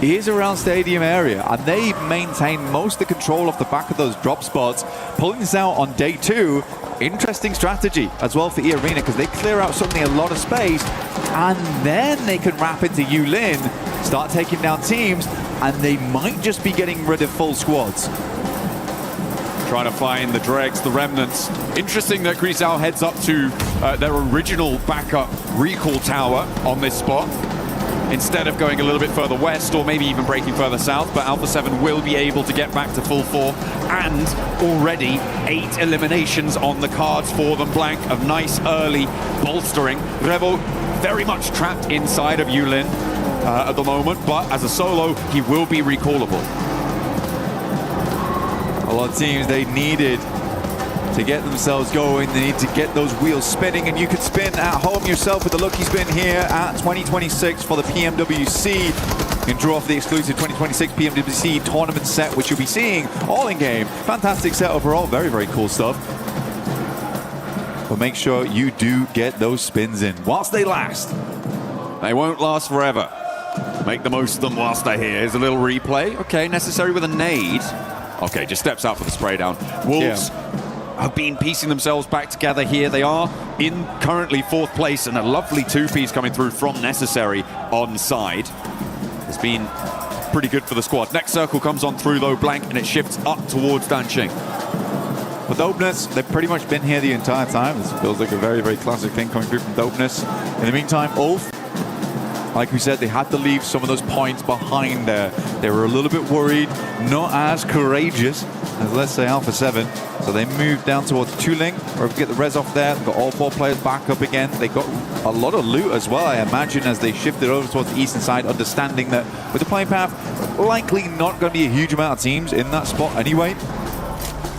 M: is around stadium area, and they maintain most of the control off the back of those drop spots. Pulling this out on day 2, interesting strategy as well for E-Arena, because they clear out suddenly a lot of space, and then they can wrap into Yulin, start taking down teams, and they might just be getting rid of full squads.
N: Trying to find the dregs, the remnants. Interesting that Guizhou heads up to their original backup recall tower on this spot, instead of going a little bit further west or maybe even breaking further south. But Alpha 7 will be able to get back to full 4, and already 8 eliminations on the cards for them. Blank of nice early bolstering. Revo very much trapped inside of Yulin at the moment, but as a solo, he will be recallable.
M: A lot of teams, they needed to get themselves going. They need to get those wheels spinning, and you can spin at home yourself with the Lucky Spin here at 2026 for the PMWC. You can draw off the exclusive 2026 PMWC tournament set, which you'll be seeing all in game. Fantastic set overall. Very, very cool stuff. But make sure you do get those spins in whilst they last.
N: They won't last forever. Make the most of them whilst they're here. Here's a little replay. Okay, necessary with a nade. Okay, just steps out for the spray down. Wolves have been piecing themselves back together here. They are in currently 4th place, and a lovely 2-piece coming through from Necessary on side. It's been pretty good for the squad. Next circle comes on through though, Blank, and it shifts up towards Danqing.
M: For Dopeness, they've pretty much been here the entire time. This feels like a very, very classic thing coming through from Dopeness. In the meantime, Ulf, like we said, they had to leave some of those points behind there. They were a little bit worried, not as courageous as, let's say, Alpha 7. So they moved down towards Tuling, or if we get the res off there, they've got all 4 players back up again. They got a lot of loot as well, I imagine, as they shifted over towards the eastern side, understanding that with the playing path, likely not going to be a huge amount of teams in that spot anyway.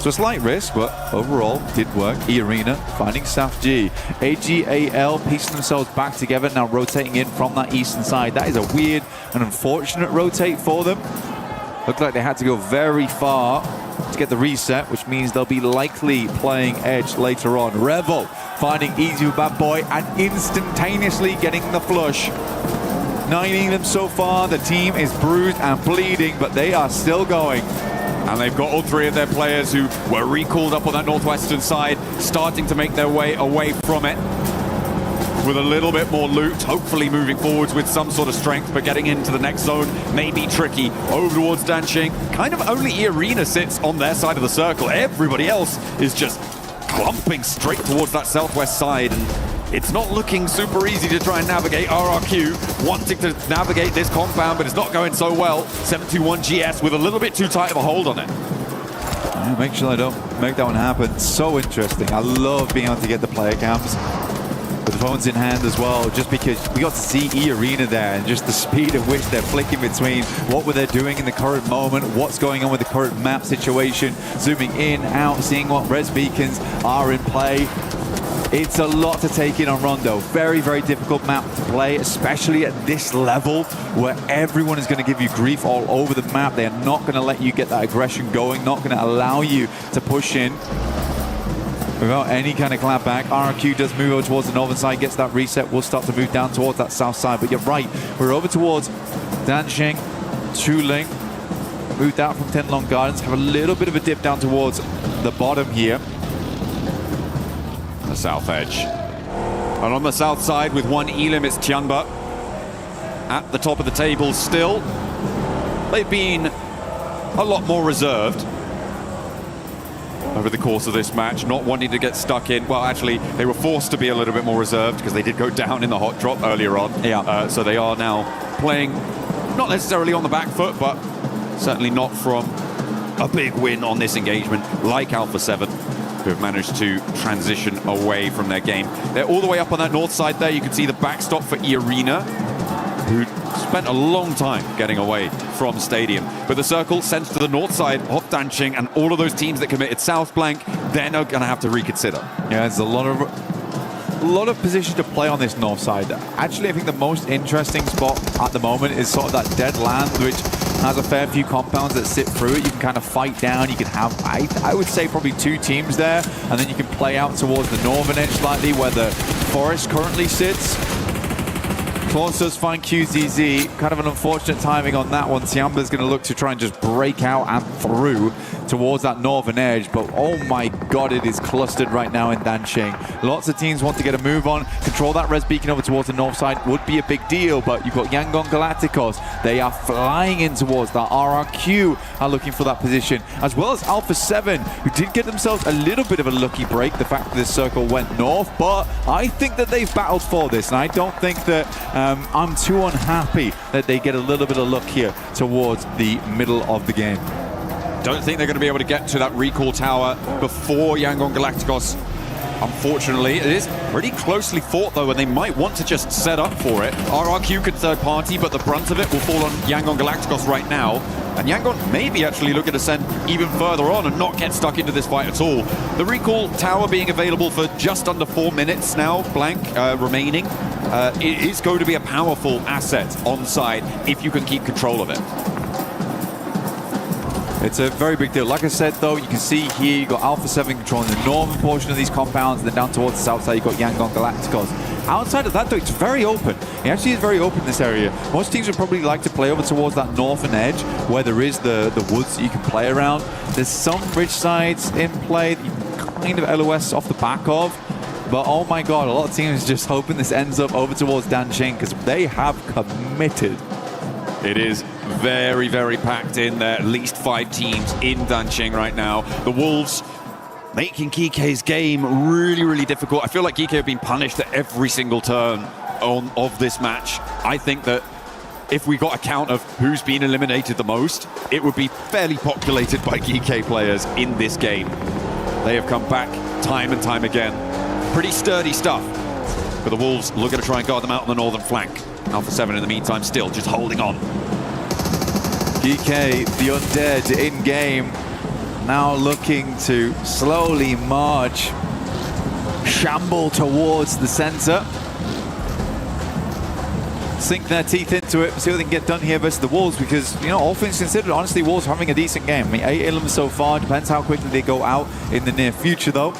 M: So a slight risk, but overall did work. E-Arena finding Saf G. AGAL piecing themselves back together, now rotating in from that eastern side. That is a weird and unfortunate rotate for them. Looked like they had to go very far to get the reset, which means they'll be likely playing edge later on. Revel finding Easy with Bad Boy and instantaneously getting the flush. 9ing them so far. The team is bruised and bleeding, but they are still going.
N: And they've got all 3 of their players who were recalled up on that northwestern side, starting to make their way away from it. with a little bit more loot, hopefully moving forwards with some sort of strength, but getting into the next zone may be tricky. Over towards Danching, kind of only Arena sits on their side of the circle. Everybody else is just clumping straight towards that southwest side, and it's not looking super easy to try and navigate. RRQ wanting to navigate this compound, but it's not going so well. 721 GS with a little bit too tight of a hold on it.
M: Yeah, make sure I don't make that one happen. So interesting. I love being able to get the player cams with the phones in hand as well, just because we got to see E-Arena there and just the speed at which they're flicking between what were they doing in the current moment, what's going on with the current map situation, zooming in, out, seeing what res beacons are in play. It's a lot to take in on Rondo. Very, very difficult map to play, especially at this level where everyone is going to give you grief all over the map. They are not going to let you get that aggression going, not going to allow you to push in without any kind of clap back. RRQ does move over towards the northern side, gets that reset. We'll start to move down towards that south side. But you're right, we're over towards Dansheng, Chuling. Moved out from Tenlong Gardens, have a little bit of a dip down towards the bottom here.
N: The south edge. And on the south side with one Elim, it's Tianba at the top of the table still. They've been a lot more reserved over the course of this match, not wanting to get stuck in. Well, actually, they were forced to be a little bit more reserved because they did go down in the hot drop earlier on.
M: Yeah.
N: So they are now playing, not necessarily on the back foot, but certainly not from a big win on this engagement, like Alpha 7, who have managed to transition away from their game. They're all the way up on that north side there. You can see the backstop for E-Arena, who spent a long time getting away from Stadium. But the circle sends to the north side of Danching, and all of those teams that committed south flank, they're now going to have to reconsider.
M: Yeah, there's a lot of positions to play on this north side. Actually, I think the most interesting spot at the moment is sort of that dead land, which has a fair few compounds that sit through it. You can kind of fight down. You can have, I would say, probably 2 teams there, and then you can play out towards the northern edge slightly, where the forest currently sits. Claus does find QZZ. Kind of an unfortunate timing on that one. Tiamba's going to look to try and just break out and through towards that northern edge. But oh my god, it is clustered right now in Danching. Lots of teams want to get a move on. Control that res beacon over towards the north side would be a big deal. But you've got Yangon Galacticos. They are flying in towards that. RRQ are looking for that position. As well as Alpha 7, who did get themselves a little bit of a lucky break. The fact that this circle went north. But I think that they've battled for this. And I don't think that I'm too unhappy that they get a little bit of luck here towards the middle of the game.
N: Don't think they're going to be able to get to that recall tower before Yangon Galacticos. Unfortunately, it is pretty closely fought though, and they might want to just set up for it. RRQ could third party, but the brunt of it will fall on Yangon Galacticos right now. And Yangon may be actually looking to send even further on and not get stuck into this fight at all. The recall tower being available for just under 4 minutes now, blank remaining. It is going to be a powerful asset on side if you can keep control of it.
M: It's a very big deal. Like I said, though, you can see here you've got Alpha 7 controlling the northern portion of these compounds, and then down towards the south side you've got Yangon Galacticos. Outside of that, though, it's very open. It actually is very open, this area. Most teams would probably like to play over towards that northern edge, where there is the woods that you can play around. There's some ridge sides in play that you can kind of LOS off the back of. But oh my god, a lot of teams just hoping this ends up over towards Danching, because they have committed.
N: It is very, very packed in there. At least 5 teams in Danching right now. The Wolves making GK's game really, really difficult. I feel like GK have been punished at every single turn of this match. I think that if we got a count of who's been eliminated the most, it would be fairly populated by GK players in this game. They have come back time and time again. Pretty sturdy stuff. But the Wolves looking to try and guard them out on the northern flank. Alpha 7 in the meantime still just holding on.
M: GK, the undead in game, now looking to slowly march, shamble towards the center. Sink their teeth into it, see what they can get done here versus the Wolves, because, you know, all things considered, honestly, Wolves are having a decent game. I mean, 8 Ilums so far, depends how quickly they go out in the near future, though.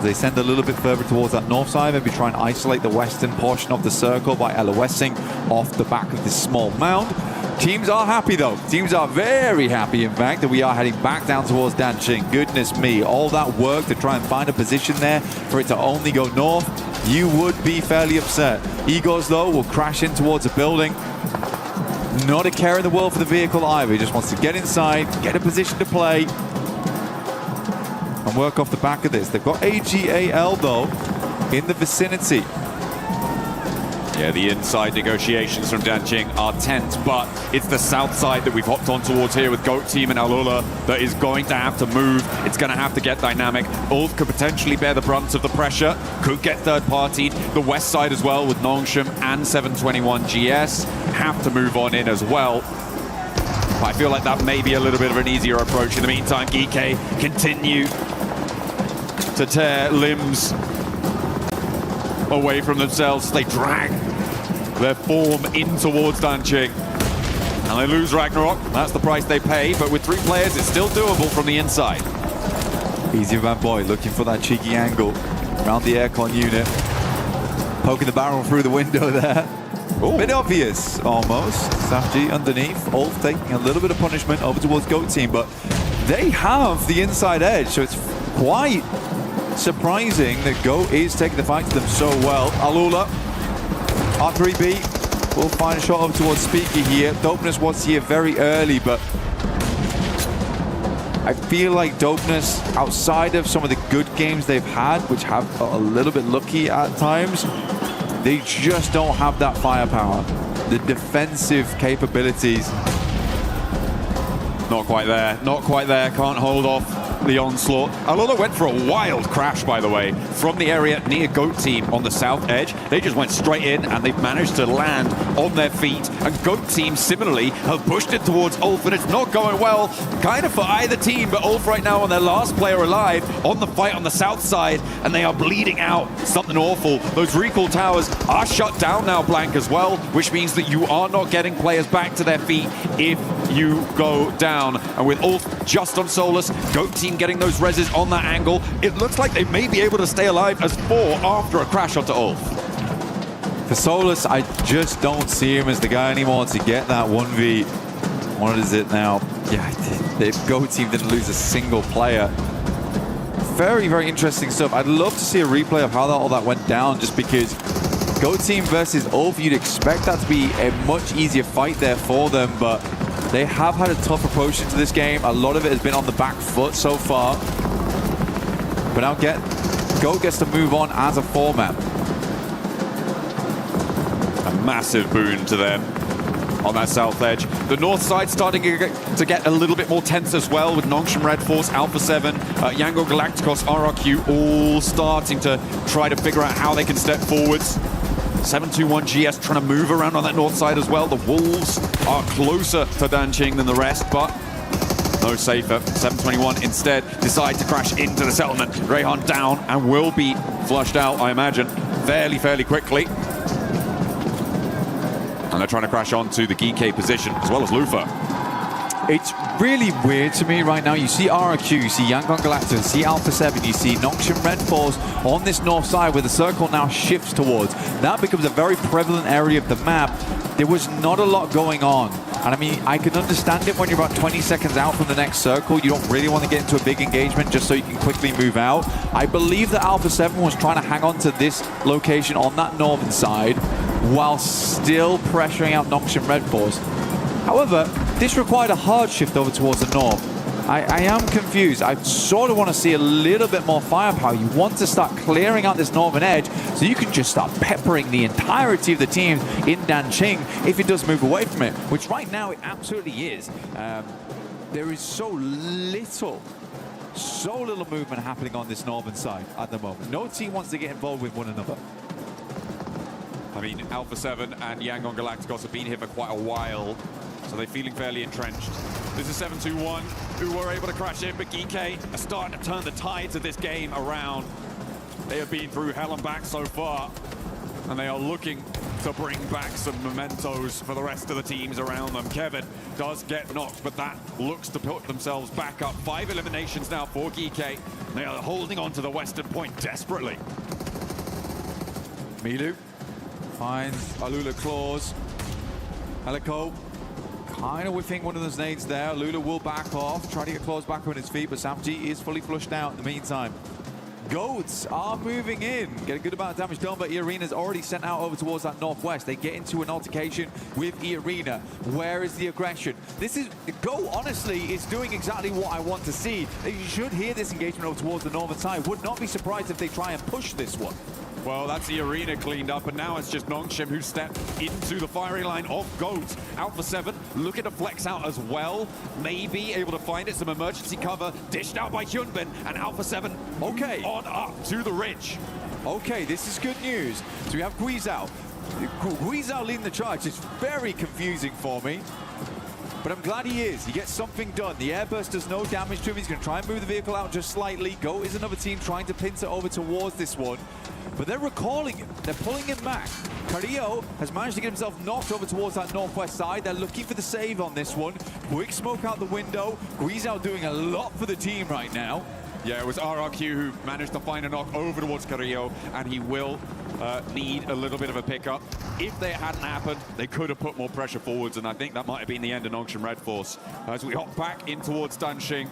M: They send a little bit further towards that north side, maybe try and isolate the western portion of the circle by LOSing off the back of this small mound. Teams are happy, though. Teams are very happy, in fact, that we are heading back down towards Danching. Goodness me, all that work to try and find a position there for it to only go north. you would be fairly upset. Egos, though, will crash in towards a building. Not a care in the world for the vehicle either. He just wants to get inside, get a position to play, and work off the back of this. They've got AGAL, though, in the vicinity.
N: Yeah, the inside negotiations from Danqing are tense, but it's the south side that we've hopped on towards here with Goat Team and Alula that is going to have to move. It's going to have to get dynamic. Ulf could potentially bear the brunt of the pressure, could get third-partied. The west side as well with Nongshim and 721 GS have to move on in as well. But I feel like that may be a little bit of an easier approach. In the meantime, GK continue to tear limbs away from themselves. They drag their form in towards Danqing. And they lose Ragnarok. That's the price they pay. But with 3 players, it's still doable from the inside.
M: Easy Van Boy looking for that cheeky angle around the aircon unit. Poking the barrel through the window there. Ooh. Bit obvious, almost. Safji underneath. Ulf taking a little bit of punishment over towards Goat Team. But they have the inside edge. So it's quite surprising that Goat is taking the fight to them so well. Alula, R3B will find a shot over towards Speaky here. Dopeness was here very early, but I feel like Dopeness, outside of some of the good games they've had, which have got a little bit lucky at times, they just don't have that firepower. The defensive capabilities.
N: Not quite there. Not quite there. Can't hold off the onslaught. Alula went for a wild crash, by the way, from the area near Goat Team on the south edge. They just went straight in and they've managed to land on their feet. And Goat Team similarly have pushed it towards Ulf, and it's not going well kind of for either team, but Ulf right now on their last player alive on the fight on the south side, and they are bleeding out. Something awful. Those recall towers are shut down now, Blank, as well, which means that you are not getting players back to their feet if you go down. And with Ulf just on Solus, Goat Team getting those reses on that angle, it looks like they may be able to stay alive as 4 after a crash onto Ulf.
M: For Solus, I just don't see him as the guy anymore to get that 1v. What is it now? Yeah, the Goat Team didn't lose a single player. Very, very interesting stuff. I'd love to see a replay of how all that went down, just because Goat Team versus Ulf, you'd expect that to be a much easier fight there for them, but they have had a tough approach into this game. A lot of it has been on the back foot so far. But now Goat gets to move on as a 4-man.
N: A massive boon to them on that south edge. The north side starting to get a little bit more tense as well, with Nongshim Red Force, Alpha 7, Yango Galacticos, RRQ all starting to try to figure out how they can step forwards. 721 GS trying to move around on that north side as well. The Wolves are closer to Danqing than the rest, but no safer. 721 instead decide to crash into the settlement. Rayhan down and will be flushed out, I imagine, fairly quickly. And they're trying to crash onto the GK position as well as Lufa.
M: It's really weird to me right now. You see RRQ, you see Yangon Galactus, you see Alpha 7, you see Nongshim Red Force on this north side where the circle now shifts towards. That becomes a very prevalent area of the map. There was not a lot going on. And I mean, I can understand it when you're about 20 seconds out from the next circle. You don't really want to get into a big engagement just so you can quickly move out. I believe that Alpha 7 was trying to hang on to this location on that northern side while still pressuring out Nongshim Red Force. However, this required a hard shift over towards the north. I am confused. I sort of want to see a little bit more firepower. You want to start clearing out this northern edge so you can just start peppering the entirety of the teams in Danqing if it does move away from it, which right now it absolutely is. There is so little movement happening on this northern side at the moment. No team wants to get involved with one another.
N: I mean, Alpha 7 and Yangon Galacticos have been here for quite a while, so they're feeling fairly entrenched. This is 721, who were able to crash in, but GK are starting to turn the tides of this game around. They have been through hell and back so far, and they are looking to bring back some mementos for the rest of the teams around them. Kevin does get knocked, but that looks to put themselves back up. 5 eliminations now for GK. They are holding on to the western point desperately.
M: Milu finds Alula Claws. Helico kind of whiffing one of those nades there. Alula will back off, try to get Claws back on his feet, but Safji is fully flushed out in the meantime. Goats are moving in. Get a good amount of damage done, but E-Arena's already sent out over towards that northwest. They get into an altercation with E-Arena. Where is the aggression? This is... Go, honestly, is doing exactly what I want to see. You should hear this engagement over towards the northern side. Would not be surprised if they try and push this one.
N: Well, that's the arena cleaned up, and now it's just Nongshim who stepped into the firing line of Goat. Alpha 7 looking to flex out as well. Maybe able to find it. Some emergency cover dished out by Hyunbin, and Alpha 7 on up to the ridge.
M: Okay, this is good news. So we have Guizhao. Guizhao leading the charge. It's very confusing for me. But I'm glad he is. He gets something done. The airburst does no damage to him. He's going to try and move the vehicle out just slightly. Goat is another team trying to pincer over towards this one. But they're recalling him. They're pulling him back. Carrillo has managed to get himself knocked over towards that northwest side. They're looking for the save on this one. Quick smoke out the window. Guizhao doing a lot for the team right now.
N: Yeah, it was RRQ who managed to find a knock over towards Carrillo, and he will need a little bit of a pickup. If that hadn't happened, they could have put more pressure forwards, and I think that might have been the end of Nongshim Red Force. As we hop back in towards Danxing,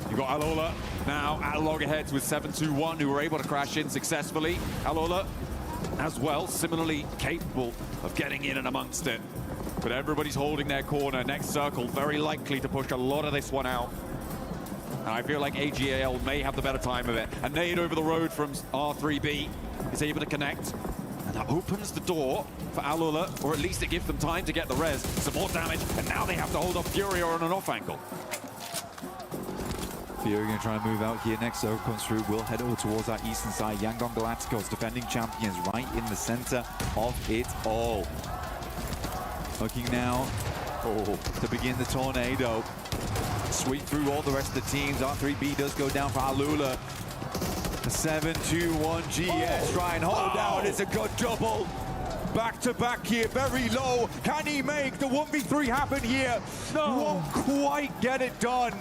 N: you've got Alola now at loggerheads with 7-2-1, who were able to crash in successfully. Alola, as well, similarly capable of getting in and amongst it. But everybody's holding their corner. Next circle, very likely to push a lot of this one out. And I feel like AGAL may have the better time of it. A nade over the road from R3B is able to connect. And that opens the door for Alola, or at least it gives them time to get the res. Some more damage, and now they have to hold off Furia on an off angle.
M: Fury going to try and move out here. Next circle comes through. We'll head over towards that eastern side. Yangon Galacticos, defending champions, right in the center of it all. Looking now to begin the tornado. Sweep through all the rest of the teams. R3B does go down for Alula. The 7-2-1 GS try and hold down. It's a good double. Back to back here, very low. Can he make the 1v3 happen here? No. Won't quite get it done.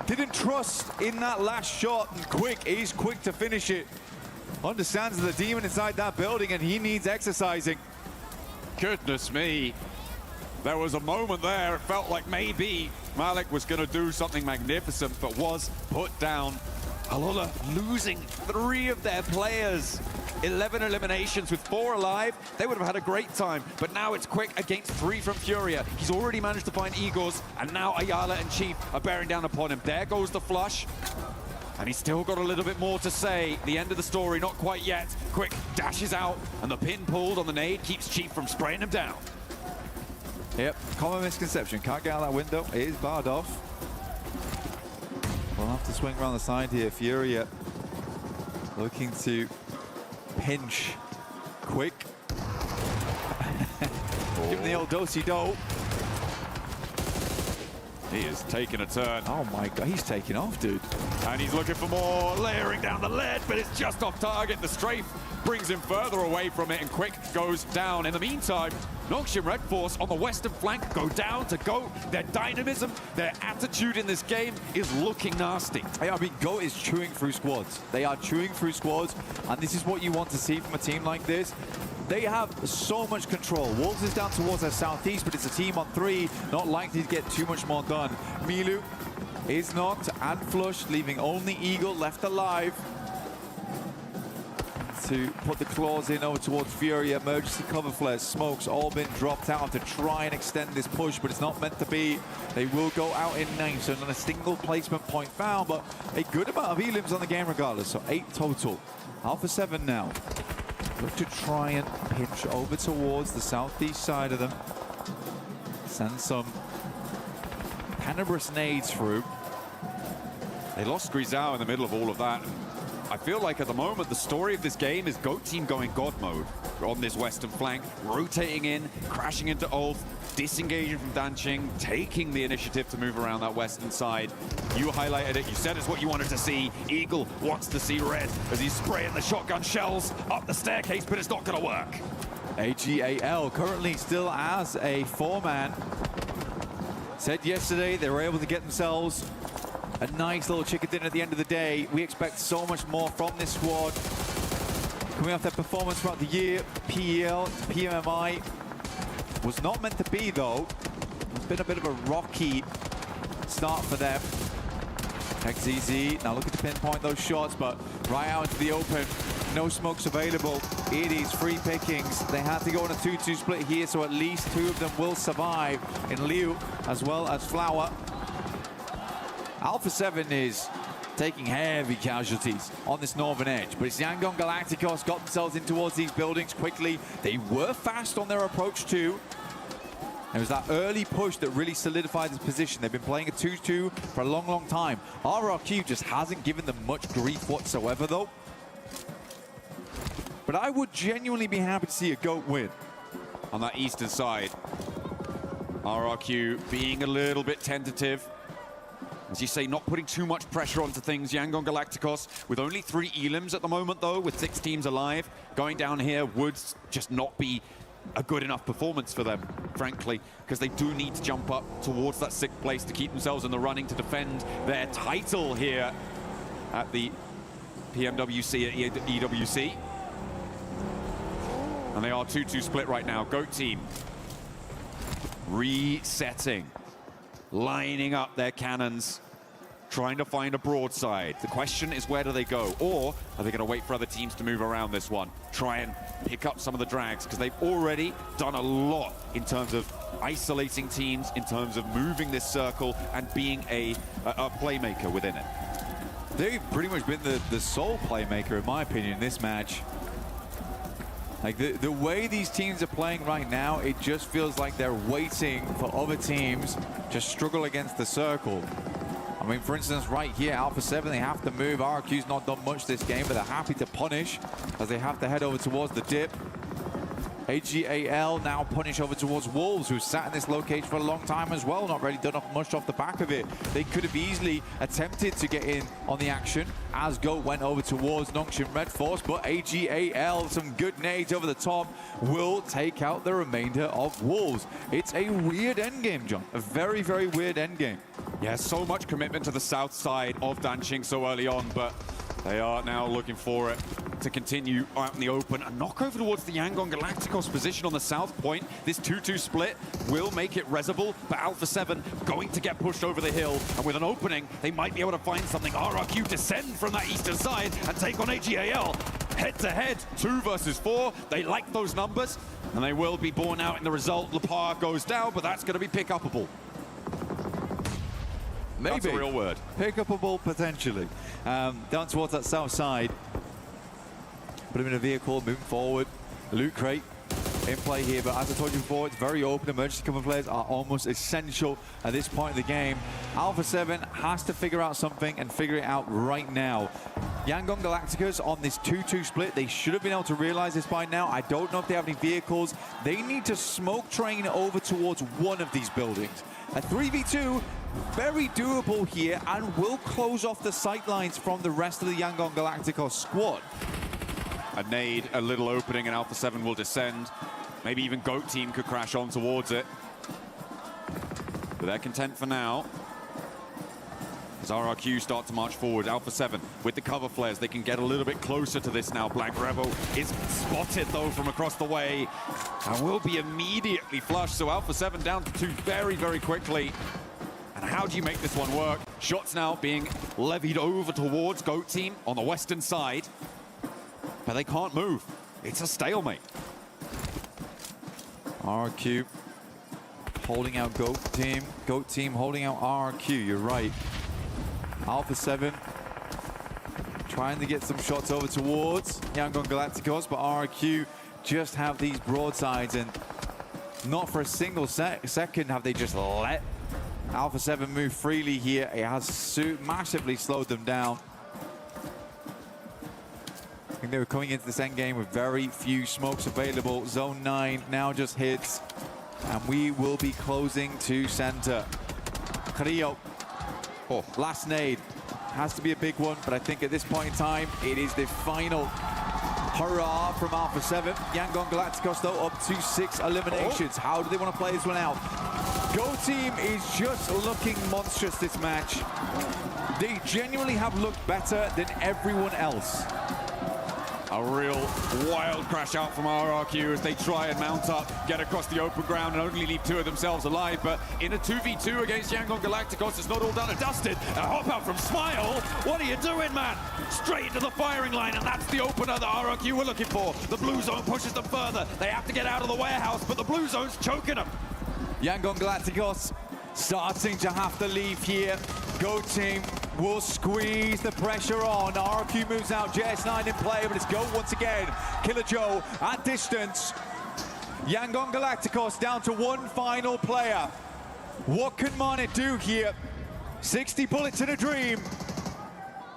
M: Didn't trust in that last shot, and Quick is quick to finish it. Understands the demon inside that building, and he needs exercising.
N: Goodness me. There was a moment there, it felt like maybe Malik was going to do something magnificent, but was put down. Alola losing 3 of their players. 11 eliminations with 4 alive. They would have had a great time, but now it's Quick against 3 from Furia. He's already managed to find Igors, and now Ayala and Chief are bearing down upon him. There goes the flush, and he's still got a little bit more to say. The end of the story, not quite yet. Quick dashes out, and the pin pulled on the nade keeps Chief from spraying him down.
M: Yep, common misconception. Can't get out that window. It is barred off. We'll have to swing around the side here. Furia looking to pinch Quick. Give him the old do-si-do.
N: He is taking a turn.
M: Oh my god, he's taking off, dude.
N: And he's looking for more, layering down the lead, but it's just off target. The strafe brings him further away from it, and Quick goes down. In the meantime, Nongshim Red Force on the western flank go down to Goat. Their dynamism, their attitude in this game is looking nasty.
M: I mean, Goat is chewing through squads. They are chewing through squads, and this is what you want to see from a team like this. They have so much control. Wolves is down towards their southeast, but it's a team on 3, not likely to get too much more done. Milu is knocked and flushed, leaving only Eagle left alive to put the claws in over towards Fury. Emergency cover flares, smokes, all been dropped out to try and extend this push, but it's not meant to be. They will go out in 9, so not a single placement point found, but a good amount of elims on the game regardless, so 8 total. Alpha 7 now. Look to try and pinch over towards the southeast side of them. Send some Panabris nades through.
N: They lost Guizhao in the middle of all of that. I feel like at the moment the story of this game is Goat Team going God mode on this western flank, rotating in, crashing into Ulf, disengaging from Danxing, taking the initiative to move around that western side. You highlighted it, you said it's what you wanted to see. Eagle wants to see red as he's spraying the shotgun shells up the staircase, but it's not going to work.
M: AGAL currently still as a 4-man. Said yesterday they were able to get themselves a nice little chicken dinner at the end of the day. We expect so much more from this squad. Coming off their performance throughout the year, PEL, PMMI was not meant to be though. It's been a bit of a rocky start for them. XZZ, now looking to pinpoint those shots, but right out into the open. No smokes available. It is free pickings. They had to go on a 2-2 split here, so at least 2 of them will survive in Liu as well as Flower. Alpha 7 is taking heavy casualties on this northern edge, but it's Yangon Galacticos got themselves in towards these buildings quickly. They were fast on their approach too. It was that early push that really solidified this position. They've been playing a 2-2 for a long, long time. RRQ just hasn't given them much grief whatsoever though. But I would genuinely be happy to see a GOAT win
N: on that eastern side. RRQ being a little bit tentative. As you say, not putting too much pressure onto things. Yangon Galacticos with only 3 elims at the moment though, with 6 teams alive. Going down here would just not be a good enough performance for them, frankly, because they do need to jump up towards that 6th place to keep themselves in the running to defend their title here at the PMWC at EWC. And they are 2-2 split right now. GOAT team resetting, lining up their cannons, trying to find a broadside. The question is, where do they go? Or are they going to wait for other teams to move around this one? Try and pick up some of the drags, because they've already done a lot in terms of isolating teams, in terms of moving this circle and being a playmaker within it.
M: They've pretty much been the sole playmaker, in my opinion, in this match. Like the way these teams are playing right now, it just feels like they're waiting for other teams to struggle against the circle. I mean, for instance, right here, Alpha 7, they have to move. RQ's not done much this game, but they're happy to punish as they have to head over towards the dip. AGAL now punish over towards Wolves, who sat in this location for a long time as well, not really done much off the back of it. They could have easily attempted to get in on the action as GOAT went over towards Nongshim Red Force, but AGAL, some good nades over the top, will take out the remainder of Wolves. It's a weird endgame, John. A very, very weird endgame.
N: Yeah, so much commitment to the south side of Danqing so early on, but they are now looking for it to continue out in the open and knock over towards the Yangon Galacticos position on the south point. This 2-2 split will make it reasable, but Alpha 7 going to get pushed over the hill, and with an opening, they might be able to find something. RRQ descend from that eastern side and take on AGAL. Head-to-head, 2 versus 4. They like those numbers, and they will be borne out in the result. Lepar goes down, but that's going to be pick-upable.
M: Maybe.
N: That's a real word.
M: Pick-upable, potentially. Down towards that south side. Put him in a vehicle, moving forward. Loot crate in play here, but as I told you before, it's very open. Emergency cover players are almost essential at this point in the game. Alpha 7 has to figure out something and figure it out right now. Yangon Galacticos on this 2-2 split, they should have been able to realize this by now. I don't know if they have any vehicles. They need to smoke train over towards one of these buildings. A 3v2, very doable here, and will close off the sightlines from the rest of the Yangon Galacticos squad.
N: A nade, a little opening, and Alpha 7 will descend. Maybe even GOAT team could crash on towards it. But they're content for now. As RRQ start to march forward, Alpha 7 with the cover flares, they can get a little bit closer to this now. Black Revo is spotted though from across the way and will be immediately flushed. So Alpha 7 down to 2 very, very quickly. And how do you make this one work? Shots now being levied over towards GOAT team on the western side. But they can't move. It's a stalemate.
M: RRQ holding out GOAT team. GOAT team holding out RRQ, you're right. Alpha 7 trying to get some shots over towards Yangon Galacticos, but RRQ just have these broadsides, and not for a single second have they just let Alpha 7 move freely here. It has massively slowed them down. I think they were coming into this endgame with very few smokes available. Zone 9 now just hits, and we will be closing to center. Carrillo, last nade. Has to be a big one, but I think at this point in time, it is the final hurrah from Alpha 7. Yangon Galacticos, though, up to 6 eliminations. How do they want to play this one out? GOAT team is just looking monstrous this match. They genuinely have looked better than everyone else.
N: A real wild crash out from RRQ as they try and mount up, get across the open ground and only leave 2 of themselves alive. But in a 2v2 against Yangon Galacticos, it's not all done and dusted. A hop out from Smile. What are you doing, man? Straight into the firing line, and that's the opener that RRQ were looking for. The blue zone pushes them further. They have to get out of the warehouse, but the blue zone's choking them.
M: Yangon Galacticos starting to have to leave here. Go team will squeeze the pressure on. RQ moves out, JS9 in play, but it's Go once again. Killer Joe at distance. Yangon Galacticos down to 1 final player. What can Marnet do here? 60 bullets in a dream.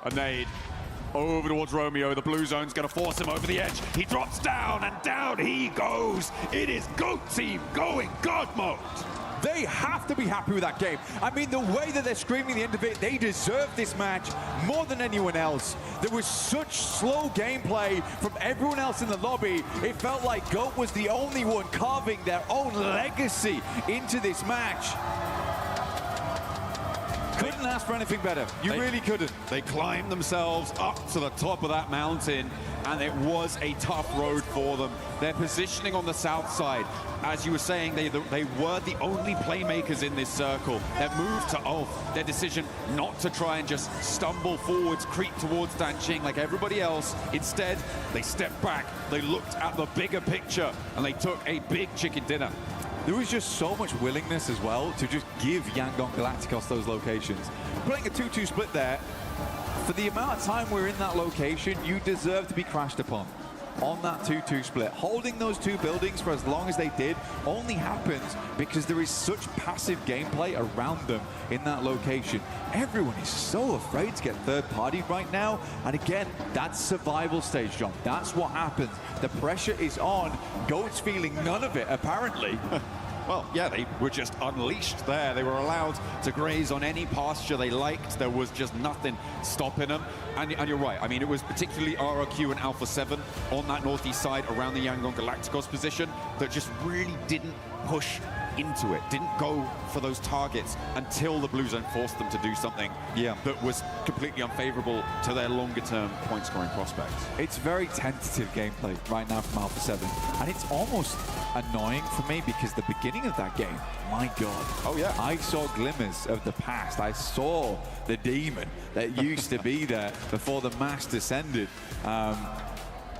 N: A nade over towards Romeo. The blue zone's going to force him over the edge. He drops down, and down he goes. It is GOAT team going God mode.
M: They have to be happy with that game. I mean, the way that they're screaming the end of it, they deserve this match more than anyone else. There was such slow gameplay from everyone else in the lobby. It felt like GOAT was the only one carving their own legacy into this match. Couldn't ask for anything better. You really couldn't.
N: They climbed themselves up to the top of that mountain, and it was a tough road for them. Their positioning on the south side, as you were saying, they were the only playmakers in this circle. Their move to Ulf, their decision not to try and just stumble forwards, creep towards Danqing like everybody else. Instead, they stepped back, they looked at the bigger picture, and they took a big chicken dinner.
M: There was just so much willingness as well to just give Yangon Galacticos those locations. Playing a 2-2 split there, for the amount of time we're in that location, you deserve to be crashed upon on that 2-2 split. Holding those 2 buildings for as long as they did only happens because there is such passive gameplay around them in that location. Everyone is so afraid to get third party right now, and again, that's survival stage, John. That's what happens. The pressure is on. GOAT's feeling none of it, apparently.
N: Well, yeah, they were just unleashed there. They were allowed to graze on any pasture they liked. There was just nothing stopping them. And you're right. I mean, it was particularly RRQ and Alpha 7 on that northeast side around the Yangon Galacticos position that just really didn't push into it, didn't go for those targets until the blue zone forced them to do something that was completely unfavorable to their longer-term point-scoring prospects.
M: It's very tentative gameplay right now from Alpha 7, and it's almost annoying for me because the beginning of that game, my God.
N: Oh yeah.
M: I saw glimmers of the past. I saw the demon that used to be there before the mass descended.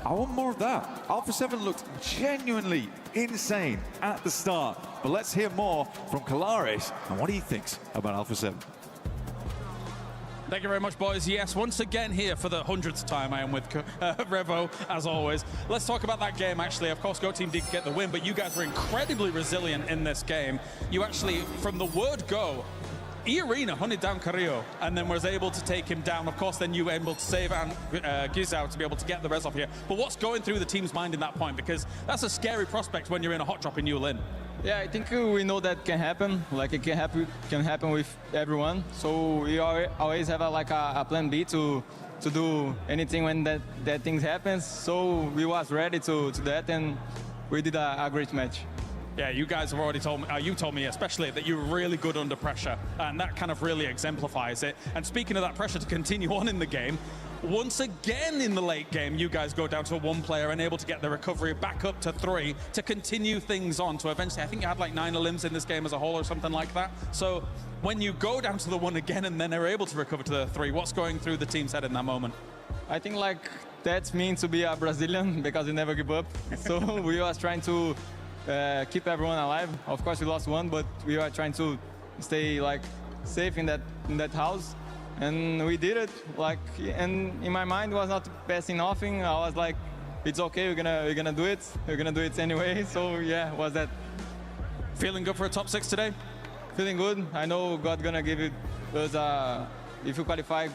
M: I want more of that. Alpha 7 looked genuinely insane at the start, but let's hear more from Kalaris and what he thinks about Alpha 7.
B: Thank you very much, boys. Yes, once again here for the 100th time I am with Revo, as always. Let's talk about that game, actually. Of course, Go Team did get the win, but you guys were incredibly resilient in this game. You actually, from the word go, E-Arena hunted down Carrillo and then was able to take him down. Of course, then you were able to save Gizao to be able to get the res off here. But what's going through the team's mind in that point? Because that's a scary prospect when you're in a hot drop in Yulin.
O: Yeah, I think we know that can happen. Like, it can happen with everyone. So we always have a plan B to do anything when that thing happens. So we was ready to that, and we did a great match.
B: Yeah, you guys have already told me, you told me especially, that you're really good under pressure, and that kind of really exemplifies it. And speaking of that pressure to continue on in the game, once again in the late game, you guys go down to 1 player and able to get the recovery back up to 3 to continue things on to eventually, I think you had like 9 elims in this game as a whole or something like that. So when you go down to the 1 again and then are able to recover to the 3, what's going through the team's head in that moment?
O: I think like that's means to be a Brazilian because we never give up. So we was trying to keep everyone alive. Of course, we lost 1, but we are trying to stay like safe in that house, and we did it. Like, and in my mind, it was not passing nothing. I was like, it's okay. We're gonna do it. We're gonna do it anyway. So yeah, was that.
B: Feeling good for a top 6 today?
O: Feeling good. I know God gonna give it us. If you qualify,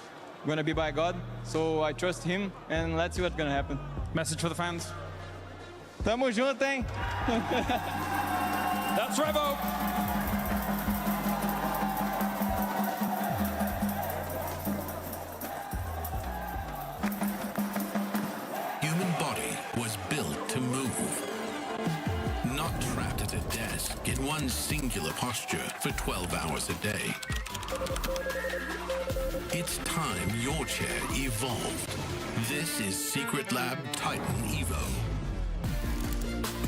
O: gonna be by God. So I trust Him, and let's see what's gonna happen.
B: Message for the fans.
O: Tamo junto, hein?
B: That's Revo.
P: Human body was built to move, not trapped at a desk in one singular posture for 12 hours a day. It's time your chair evolved. This is Secret Lab Titan Evo.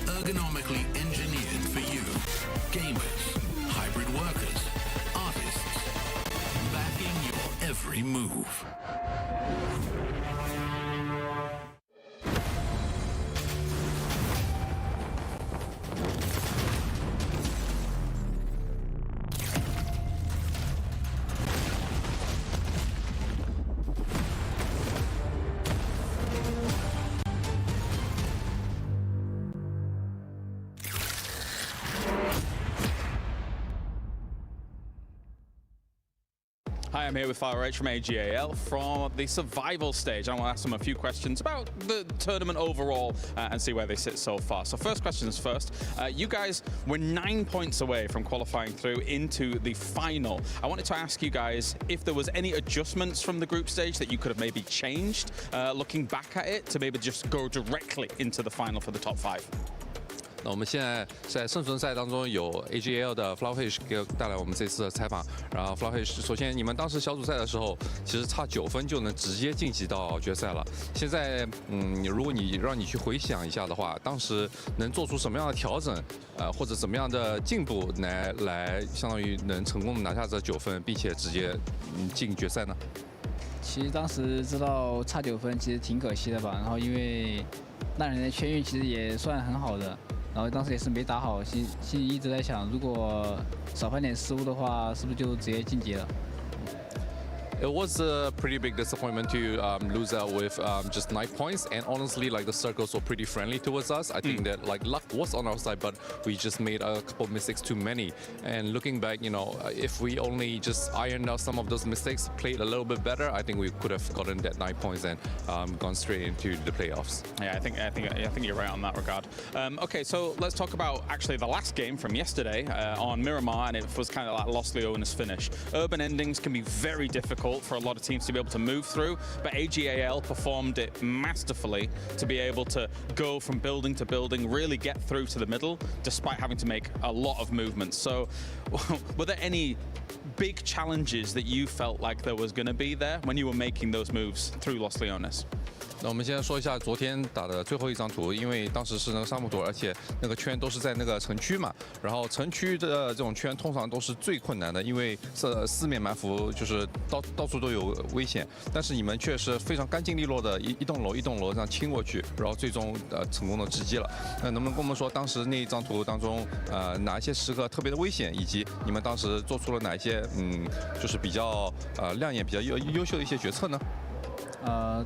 P: Ergonomically engineered for you. Gamers, hybrid workers, artists. Backing your every move.
B: Hi, I'm here with FireH from AGAL from the survival stage. I want to ask them a few questions about the tournament overall and see where they sit so far. So first questions first. You guys were 9 points away from qualifying through into the final. I wanted to ask you guys if there was any adjustments from the group stage that you could have maybe changed looking back at it to maybe just go directly into the final for the top 5.
Q: 那我们现在在生存赛当中有 AGL 的 Flowfish 给带来我们这次的采访。然后 Flowfish， 首先你们当时小组赛的时候，其实差9分就能直接晋级到决赛了。现在，如果让你去回想一下的话，当时能做出什么样的调整，或者怎么样的进步来相当于能成功的拿下这9分，并且直接进决赛呢？
R: 其实当时知道差9分，其实挺可惜的吧。然后因为那人的圈运其实也算很好的。 然后当时也是没打好，心里一直在想，如果少犯点失误的话，是不是就直接晋级了？
Q: It was a pretty big disappointment to lose out with just 9 points, and honestly, like the circles were pretty friendly towards us. I think that like luck was on our side, but we just made a couple of mistakes too many. And looking back, you know, if we only just ironed out some of those mistakes, played a little bit better, I think we could have gotten that 9 points and gone straight into the playoffs.
B: Yeah, I think you're right on that regard. Okay, so let's talk about actually the last game from yesterday on Miramar, and it was kind of like Lost Leona's finish. Urban endings can be very difficult for a lot of teams to be able to move through, but AGAL performed it masterfully to be able to go from building to building, really get through to the middle, despite having to make a lot of movements. So, were there any big challenges that you felt like there was going to be there when you were making those moves through Los Leones?
Q: 那我们先说一下昨天打的最后一张图，因为当时是那个沙漠图，而且那个圈都是在那个城区嘛。然后城区的这种圈通常都是最困难的，因为四面埋伏，就是到处都有危险。但是你们却是非常干净利落的一栋楼一栋楼这样清过去，然后最终成功的直击了。那能不能跟我们说当时那一张图当中哪一些时刻特别的危险，以及你们当时做出了哪一些就是比较亮眼、比较优秀的一些决策呢？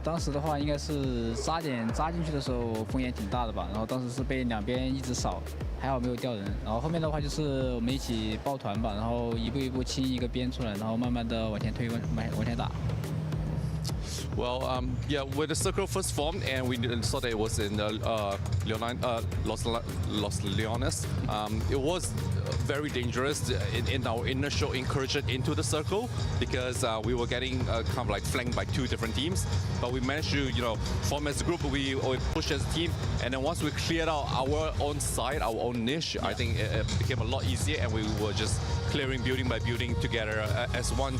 R: 当时的话应该是扎进去的时候风险挺大的吧，然后当时是被两边一直扫，还好没有掉人。然后后面的话就是我们一起抱团吧，然后一步一步清一个边出来，然后慢慢的往前推，往前打。
Q: Well, yeah, when the circle first formed and we saw that it was in Los Leones, it was very dangerous in our initial incursion into the circle because we were getting kind of like flanked by 2 different teams. But we managed to, you know, form as a group. We pushed as a team, and then once we cleared out our own side, our own niche, I think it became a lot easier, and we were just clearing building by building together as one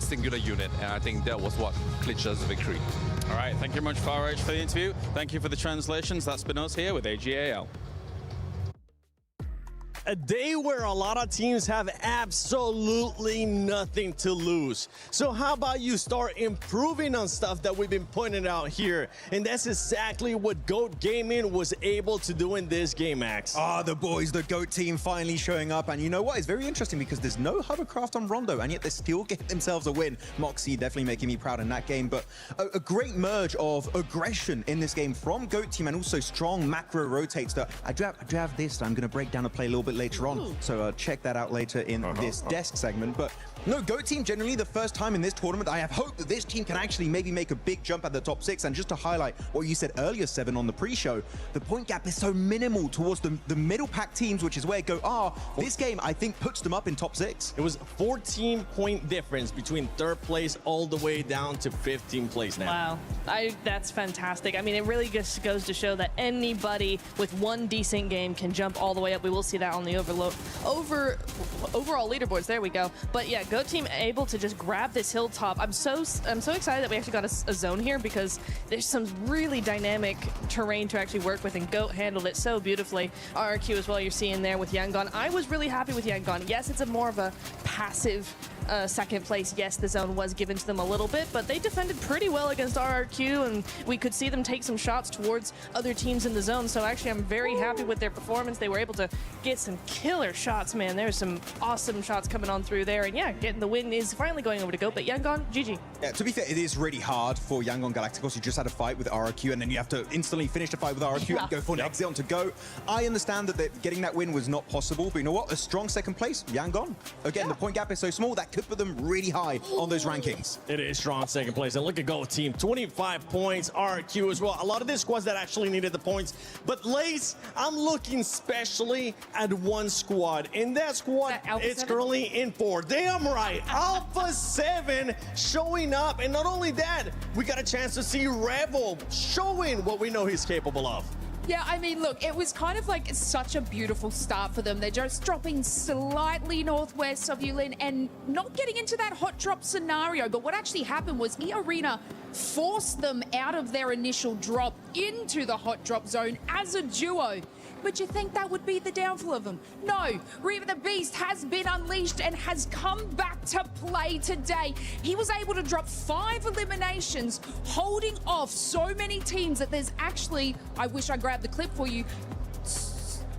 Q: singular unit, and I think that was what clinched us the victory.
B: All right, thank you very much, FireH, for the interview. Thank you for the translations. That's been us here with AGAL.
C: A day where a lot of teams have absolutely nothing to lose. So how about you start improving on stuff that we've been pointing out here? And that's exactly what GOAT Gaming was able to do in this game, Max.
E: Ah, the boys, the GOAT team finally showing up. And you know what? It's very interesting because there's no hovercraft on Rondo, and yet they still get themselves a win. Moxie definitely making me proud in that game. But a great merge of aggression in this game from GOAT team and also strong macro rotates that I do have this that I'm going to break down and play a little bit later on. So check that out later in this desk segment. But no, GOAT team generally the first time in this tournament. I have hope that this team can actually maybe make a big jump at the top 6. And just to highlight what you said earlier, Seven, on the pre-show, the point gap is so minimal towards the middle pack teams, which is where GOAT are. This game, I think, puts them up in top 6.
C: It was a 14-point difference between 3rd place all the way down to 15th place now.
D: Wow, that's fantastic. I mean, it really just goes to show that anybody with one decent game can jump all the way up. We will see that on the the overall leaderboards. There we go. But yeah, Goat Team able to just grab this hilltop. I'm so excited that we actually got a zone here because there's some really dynamic terrain to actually work with, and Goat handled it so beautifully. RRQ as well, you're seeing there with Yangon. I was really happy with Yangon. Yes, it's a more of a passive second place. Yes, the zone was given to them a little bit, but they defended pretty well against RRQ, and we could see them take some shots towards other teams in the zone. So actually, I'm very happy with their performance. They were able to get some killer shots, man. There's some awesome shots coming on through there, and yeah, getting the win is finally going over to Goat. But Yangon, GG.
E: Yeah, to be fair, it is really hard for Yangon Galacticos. You just had a fight with RRQ, and then you have to instantly finish the fight with RRQ and go for an exit onto Goat. I understand that getting that win was not possible, but you know what? A strong second place, Yangon. Again, the point gap is so small that could put them really high on those rankings.
C: It is strong second place. And look at Goat Team, 25 points, RQ as well. A lot of the squads that actually needed the points. But Lace, I'm looking especially at one squad. And that squad, it's currently in 4. Damn right, Alpha 7 showing up. And not only that, we got a chance to see Rebel showing what we know he's capable of.
F: Yeah, I mean, look, it was kind of like such a beautiful start for them. They're just dropping slightly northwest of Yulin and not getting into that hot drop scenario. But what actually happened was E-Arena forced them out of their initial drop into the hot drop zone as a duo. But you think that would be the downfall of them? No, Reaver the Beast has been unleashed and has come back to play today. He was able to drop 5 eliminations, holding off so many teams that there's actually, I wish I grabbed the clip for you,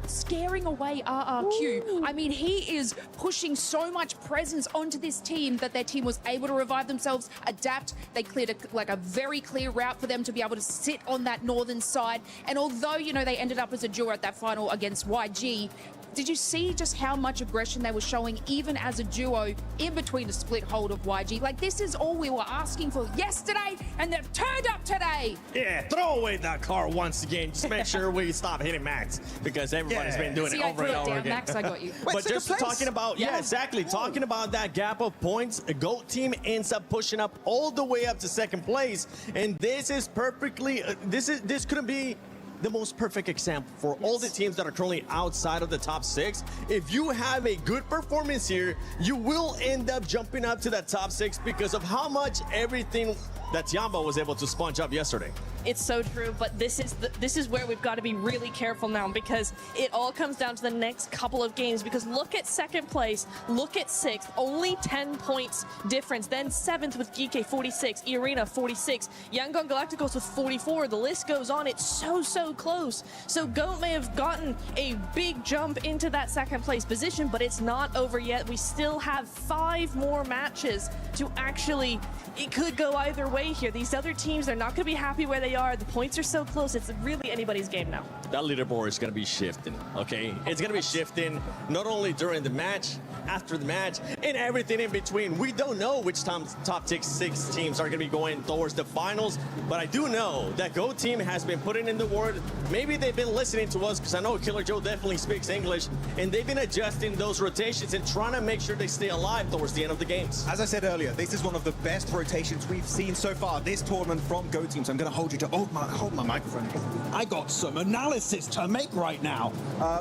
F: scaring away RRQ. Ooh. I mean, he is pushing so much presence onto this team that their team was able to revive themselves, adapt. They cleared a very clear route for them to be able to sit on that northern side. And although, you know, they ended up as a duo at that final against YG, did you see just how much aggression they were showing even as a duo in between a split hold of YG? Like, this is all we were asking for yesterday, and they've turned up today.
C: Yeah, throw away that car once again. Just make sure we stop hitting Max, because everybody's been doing it over and over again.
F: Max, I got you.
C: But just talking about, exactly. Talking about that gap of points, a Goat Team ends up pushing up all the way up to second place, and this is perfectly, this couldn't be the most perfect example for all the teams that are currently outside of the top 6. If you have a good performance here, you will end up jumping up to that top 6 because of how much everything that Tiamba was able to sponge up yesterday.
D: It's so true, but this is where we've got to be really careful now, because it all comes down to the next couple of games. Because look at second place, look at 6th, only 10 points difference. Then 7th with GK 46, E-Arena 46, Yangon Galacticos with 44. The list goes on. It's so close. So Goat may have gotten a big jump into that second place position, but it's not over yet. We still have 5 more matches to actually, it could go either way here. These other teams, they're not going to be happy where they are. The points are so close. It's really anybody's game now.
C: That leaderboard is going to be shifting, okay? It's going to be shifting not only during the match, after the match, and everything in between. We don't know which top 6 teams are going to be going towards the finals, but I do know that Goat Team has been putting in the word. Maybe they've been listening to us, because I know Killer Joe definitely speaks English, and they've been adjusting those rotations and trying to make sure they stay alive towards the end of the games.
E: As I said earlier, this is one of the best rotations we've seen so far this tournament from Goat Team, so I'm going to hold you to hold my microphone. I got some analysis to make right now.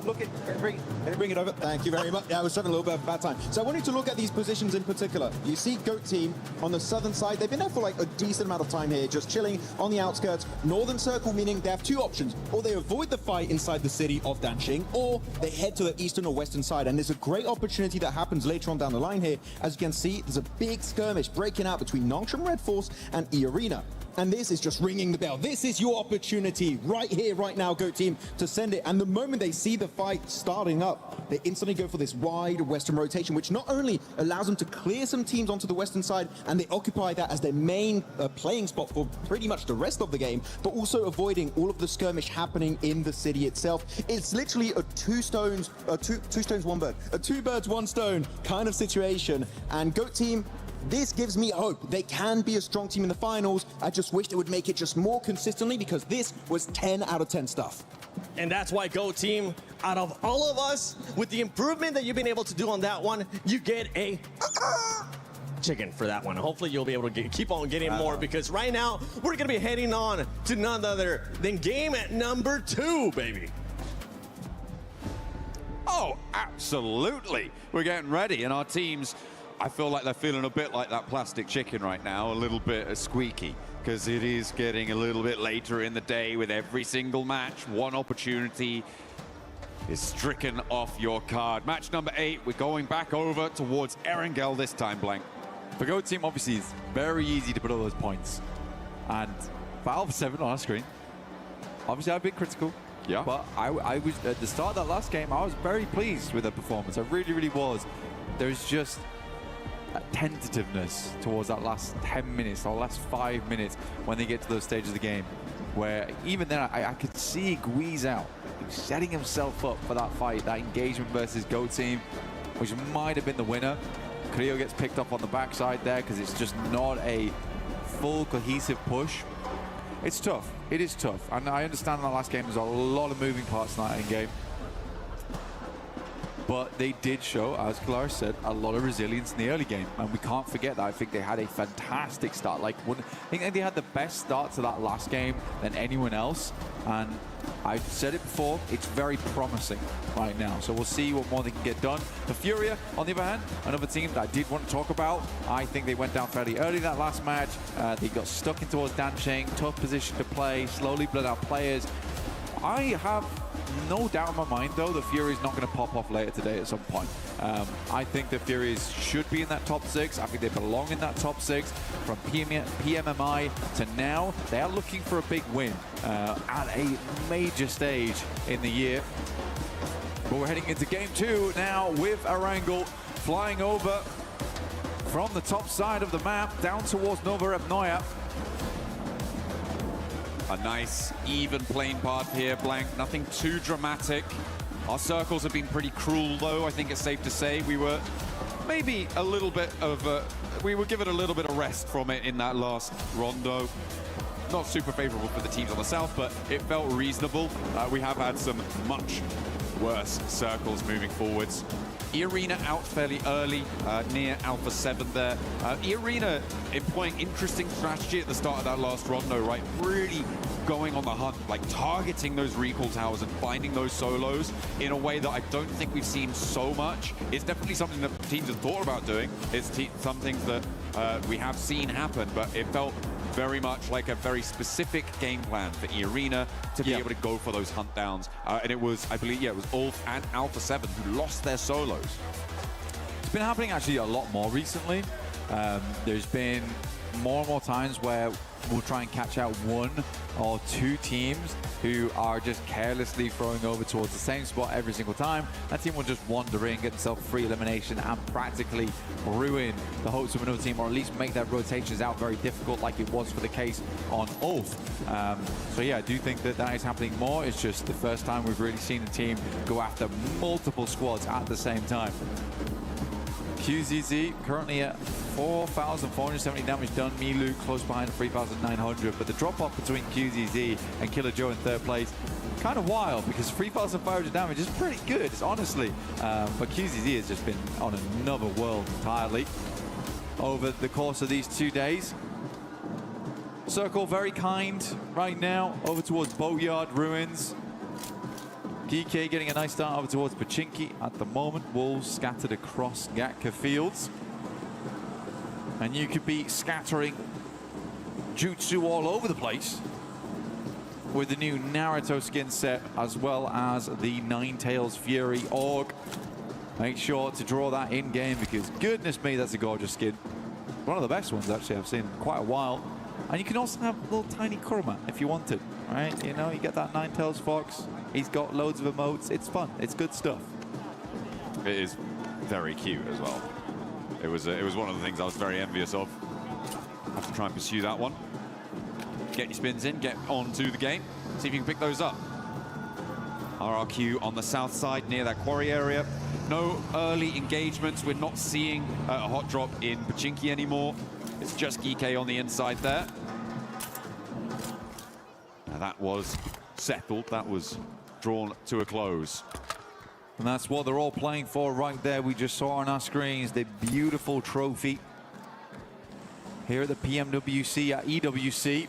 E: Look at bring it over. Thank you very much. Yeah, I was having a little bit of a bad time. So I want you to look at these positions in particular. You see Goat Team on the southern side. They've been there for like a decent amount of time here, just chilling on the outskirts. Northern circle, meaning they have 2 options. Or they avoid the fight inside the city of Danxing, or they head to the eastern or western side. And there's a great opportunity that happens later on down the line here. As you can see, there's a big skirmish breaking out between Nongshim Red Force and E-Arena. And this is just ringing the bell. This is your opportunity right here, right now, Goat Team, to send it. And the moment they see the fight starting up, they instantly go for this wide western rotation, which not only allows them to clear some teams onto the western side, and they occupy that as their main playing spot for pretty much the rest of the game, but also avoiding all of the skirmish happening in the city itself. It's literally a two birds, one stone kind of situation. And Goat Team, this gives me hope. They can be a strong team in the finals. I just wish they would make it just more consistently, because this was 10 out of 10 stuff.
C: And that's why Goat Team, out of all of us, with the improvement that you've been able to do on that one, you get a chicken for that one. Hopefully you'll be able to keep on getting more, because right now we're going to be heading on to none other than game number 2, baby.
N: Oh, absolutely. We're getting ready, and our teams, I feel like they're feeling a bit like that plastic chicken right now, a little bit squeaky, because it is getting a little bit later in the day with every single match. One opportunity is stricken off your card. Match number 8, we're going back over towards Erangel this time, Blank.
M: For Go Team, obviously, it's very easy to put all those points. And for Alpha 7 on our screen, obviously I've been critical.
N: Yeah.
M: But I was, at the start of that last game, I was very pleased with their performance. I really, really was. There's just a tentativeness towards that last 10 minutes or last 5 minutes when they get to those stages of the game, where even then I could see Guiz out, setting himself up for that fight, that engagement versus Go Team, which might have been the winner. Creo gets picked up on the backside there because it's just not a full cohesive push. It's tough. It is tough. And I understand in that last game there's a lot of moving parts in that game. But they did show, as Kalaris said, a lot of resilience in the early game. And we can't forget that. I think they had a fantastic start. I think they had the best start to that last game than anyone else. And I've said it before, it's very promising right now. So we'll see what more they can get done. The Furia, on the other hand, another team that I did want to talk about. I think they went down fairly early in that last match. They got stuck in towards Dancheng, tough position to play, slowly bled out players. I have no doubt in my mind, though, the Fury's not going to pop off later today at some point. I think the Furies should be in that top 6. I think they belong in that top 6. From PMMI to now, they are looking for a big win at a major stage in the year. But we're heading into game 2 now with Erangel flying over from the top side of the map down towards Nova Repnoya.
N: A nice, even playing path here, Blank. Nothing too dramatic. Our circles have been pretty cruel, though. I think it's safe to say we were maybe a little bit of we were given a little bit of rest from it in that last rondo. Not super favorable for the teams on the south, but it felt reasonable. We have had some much worse circles moving forwards. E-Arena out fairly early, near Alpha 7 there. E-Arena employing interesting strategy at the start of that last rondo, right? Really going on the hunt, like targeting those recall towers and finding those solos in a way that I don't think we've seen so much. It's definitely something that teams have thought about doing. It's some things that we have seen happen, but it felt very much like a very specific game plan for E-Arena to be able to go for those hunt downs. And it was, I believe, it was Ulf and Alpha 7 who lost their solos.
M: It's been happening actually a lot more recently. There's been more and more times where we'll try and catch out 1 or 2 teams who are just carelessly throwing over towards the same spot every single time. That team will just wander in, get themselves free elimination, and practically ruin the hopes of another team, or at least make their rotations out very difficult, like it was for the case on Ulf. So yeah, I do think that that is happening more. It's just the first time we've really seen the team go after multiple squads at the same time. QZZ currently at 4,470 damage done. Milu close behind 3,900, but the drop-off between QZZ and Killer Joe in 3rd place, kind of wild, because 3,500 damage is pretty good, honestly. But QZZ has just been on another world entirely over the course of these 2 days. Circle very kind right now over towards Boatyard Ruins. GK getting a nice start over towards Pachinki at the moment. Wolves scattered across Gatka Fields. And you could be scattering Jutsu all over the place with the new Naruto skin set, as well as the Ninetales Fury Org. Make sure to draw that in-game, because goodness me, that's a gorgeous skin. One of the best ones, actually, I've seen in quite a while. And you can also have a little tiny Kurama if you wanted, right? You know, you get that Ninetales Fox. He's got loads of emotes. It's fun. It's good stuff.
N: It is very cute as well. It was one of the things I was very envious of. Have to try and pursue that one. Get your spins in, get on to the game. See if you can pick those up. RRQ on the south side near that quarry area. No early engagements. We're not seeing a hot drop in Pachinki anymore. It's just GK on the inside there. Now that was settled. That was drawn to a close.
M: And that's what they're all playing for right there. We just saw on our screens the beautiful trophy here at the PMWC at EWC.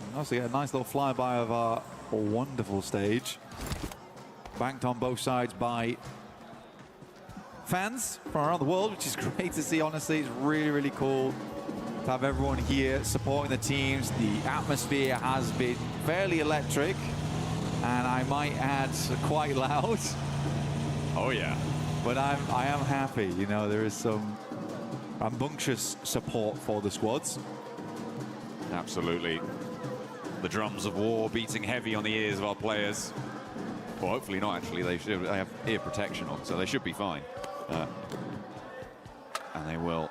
M: And also get a nice little flyby of our wonderful stage. banked on both sides by fans from around the world, which is great to see, honestly. It's really, really cool to have everyone here supporting the teams. The atmosphere has been fairly electric, and I might add quite loud.
N: Oh yeah.
M: But I am happy, you know, there is some rambunctious support for the squads.
N: Absolutely. The drums of war beating heavy on the ears of our players. Well, hopefully not, actually. They have ear protection on, so they should be fine. And they will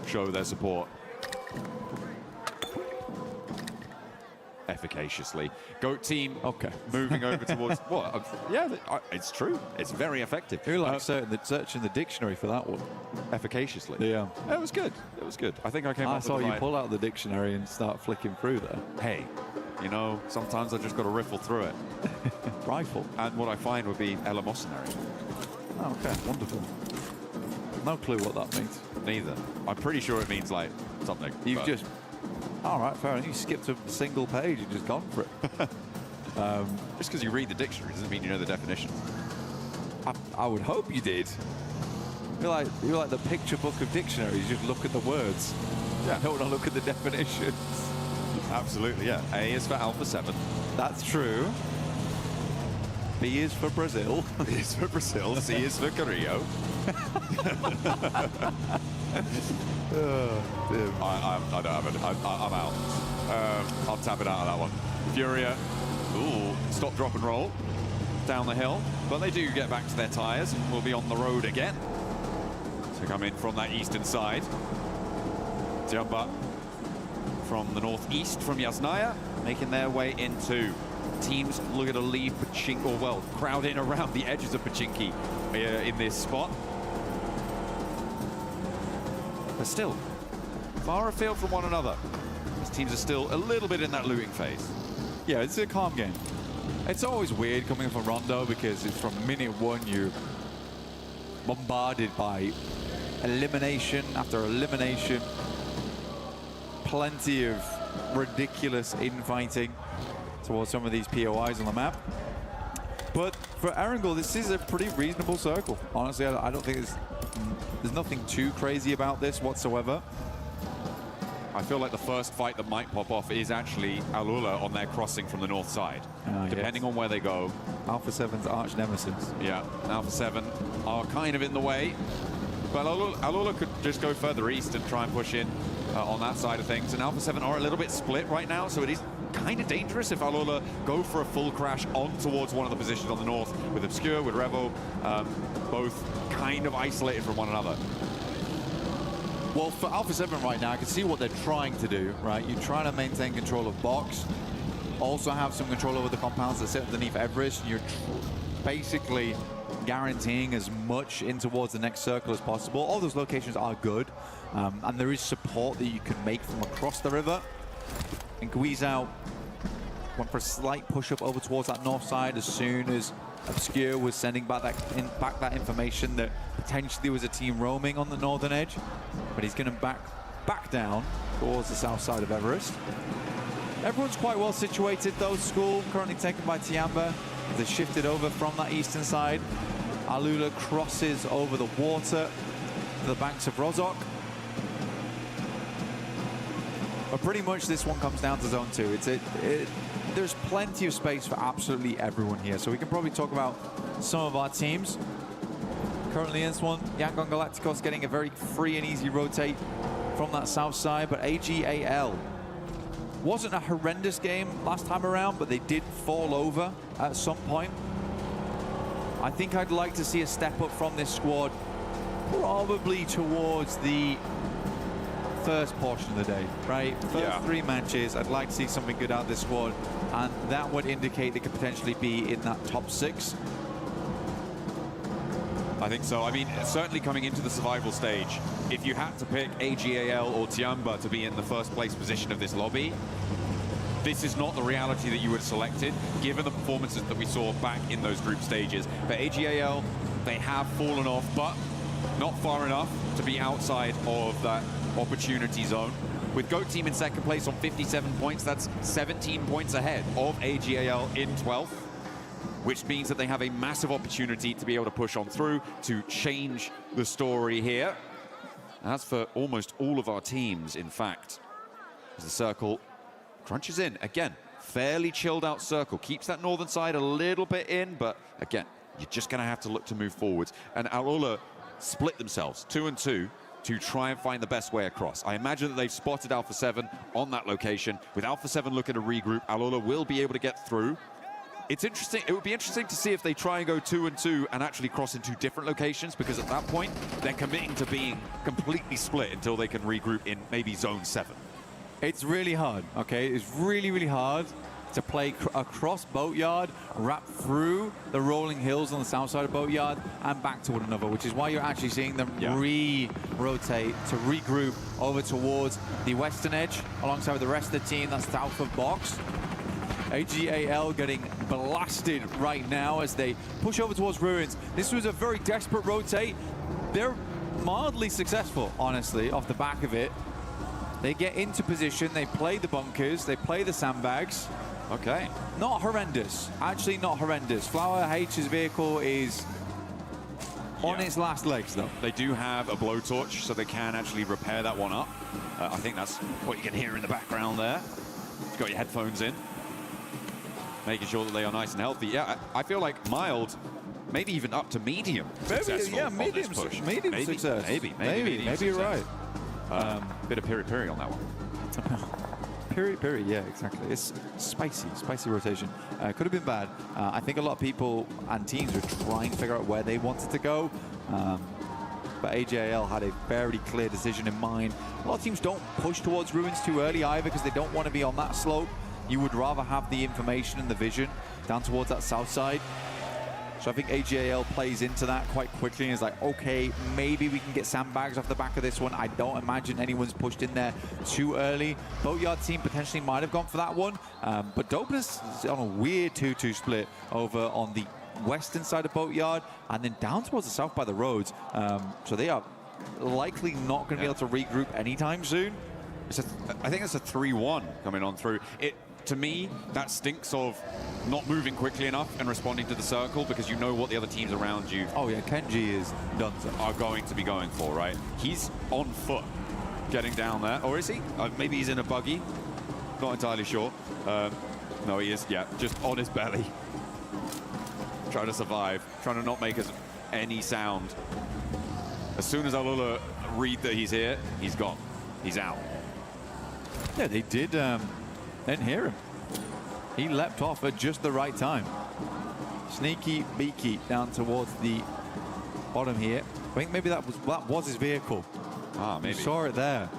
N: show their support efficaciously. Goat team, okay, moving over towards what? Yeah, it's true. It's very effective.
M: Who likes searching the dictionary for that one?
N: Efficaciously.
M: Yeah,
N: it was good. It was good. I think I came.
M: I
N: up
M: saw
N: with
M: you pull out the dictionary and start flicking through there.
N: Hey, you know, sometimes I just got to riffle through it.
M: Rifle.
N: And what I find would be eleemosynary.
M: Oh, okay, wonderful. No clue what that means.
N: Neither. I'm pretty sure it means like something.
M: You've just. All right, fair enough. You skipped a single page and just gone for it.
N: Just because you read the dictionary doesn't mean you know the definition.
M: I would hope you did. You're like the picture book of dictionaries. You just look at the words.
N: Yeah.
M: Don't want to look at the definitions.
N: Absolutely, yeah. A is for Alpha 7.
M: That's true. B is for Brazil.
N: B is for Brazil. C is for Carrillo. I don't have it. I'm out. I'll tap it out of that one. Furia. Ooh, stop, drop and roll. Down the hill. But they do get back to their tyres and will be on the road again. To come in from that eastern side. Tiamba from the northeast from Yasnaya, making their way into teams looking to leave Pachinki, or well, crowd in around the edges of Pachinki in this spot. But still, far afield from one another. These teams are still a little bit in that looting phase.
M: Yeah, it's a calm game. It's always weird coming from Rondo because it's from minute one you're bombarded by elimination after elimination. Plenty of ridiculous infighting towards some of these POIs on the map. But for Erangel, this is a pretty reasonable circle. Honestly, I don't think there's nothing too crazy about this whatsoever.
N: I feel like the first fight that might pop off is actually Alula on their crossing from the north side. Depending on where they go.
M: Alpha 7's arch nemesis.
N: Yeah, Alpha 7 are kind of in the way. But Alula could just go further east and try and push in on that side of things. And Alpha 7 are a little bit split right now, so it is kind of dangerous if Alula go for a full crash on towards one of the positions on the north with Obscure, with Revo, both kind of isolated from one another.
M: Well, for Alpha 7 right now, I can see what they're trying to do, right? You're trying to maintain control of box, also have some control over the compounds that sit underneath Everest, and you're basically guaranteeing as much in towards the next circle as possible. All those locations are good, and there is support that you can make from across the river. And Guizhou went for a slight push-up over towards that north side as soon as Obscure was sending back that information that potentially was a team roaming on the northern edge. But he's going to back down towards the south side of Everest. Everyone's quite well situated though. School currently taken by Tiamba. They shifted over from that eastern side. Alula crosses over the water to the banks of Rozok. But pretty much this one comes down to zone 2. There's plenty of space for absolutely everyone here. So we can probably talk about some of our teams. Currently in this one, Yangon Galacticos getting a very free and easy rotate from that south side. But AGAL wasn't a horrendous game last time around, but they did fall over at some point. I think I'd like to see a step up from this squad, probably towards the first portion of the day, right? First 3 matches, I'd like to see something good out of this squad, and that would indicate they could potentially be in that top 6.
N: I think so. I mean, certainly coming into the survival stage, if you had to pick AGAL or Tiamba to be in the first place position of this lobby, this is not the reality that you would have selected, given the performances that we saw back in those group stages. But AGAL, they have fallen off, but not far enough to be outside of that opportunity zone. With Goat Team in second place on 57 points, that's 17 points ahead of AGAL in 12th. which means that they have a massive opportunity to be able to push on through, to change the story here. As for almost all of our teams, in fact, as the circle crunches in, again, fairly chilled out circle, keeps that northern side a little bit in, but again, you're just going to have to look to move forwards. And Alula split themselves 2 and 2 to try and find the best way across. I imagine that they've spotted Alpha 7 on that location. With Alpha 7 looking to regroup, Alula will be able to get through. It's interesting. It would be interesting to see if they try and go 2 and 2 and actually cross into different locations, because at that point, they're committing to being completely split until they can regroup in maybe zone 7.
M: It's really hard, okay? It's really, really hard to play across Boatyard, wrap through the rolling hills on the south side of Boatyard and back to one another, which is why you're actually seeing them re-rotate to regroup over towards the western edge alongside with the rest of the team that's south of box. AGAL getting blasted right now as they push over towards ruins. This was a very desperate rotate. They're mildly successful, honestly, off the back of it. They get into position, they play the bunkers, they play the sandbags.
N: Okay.
M: Not horrendous. Actually not horrendous. Flower H's vehicle is on its last legs, though.
N: They do have a blowtorch, so they can actually repair that one up. I think that's what you can hear in the background there. You've got your headphones in, making sure that they are nice and healthy. Yeah, I feel like mild, maybe even up to medium successful.
M: Yeah,
N: on
M: medium,
N: this push.
M: medium success.
N: Maybe
M: you're right.
N: Bit of piri-piri on that one.
M: Piri, yeah, exactly. It's spicy rotation. Could have been bad. I think a lot of people and teams were trying to figure out where they wanted to go. But AJL had a very clear decision in mind. A lot of teams don't push towards ruins too early either because they don't want to be on that slope. You would rather have the information and the vision down towards that south side. So I think AGAL plays into that quite quickly and is like, okay, maybe we can get sandbags off the back of this one. I don't imagine anyone's pushed in there too early. Boatyard team potentially might have gone for that one, but Dopeness is on a weird 2-2 split over on the western side of Boatyard and then down towards the south by the roads. So they are likely not going to be able to regroup anytime soon.
N: I think it's a 3-1 coming on through. To me, that stinks of not moving quickly enough and responding to the circle, because you know what the other teams around you
M: Kenji is done
N: are going to be going for, right? He's on foot getting down there. Or is he? Maybe he's in a buggy. Not entirely sure. No, he is, just on his belly. Trying to survive. Trying to not make any sound. As soon as Alula read that he's here, he's gone. He's out.
M: Yeah, they did. Didn't hear him. He leapt off at just the right time. Sneaky beaky down towards the bottom here. I think maybe that was his vehicle.
N: Maybe.
M: You saw it there.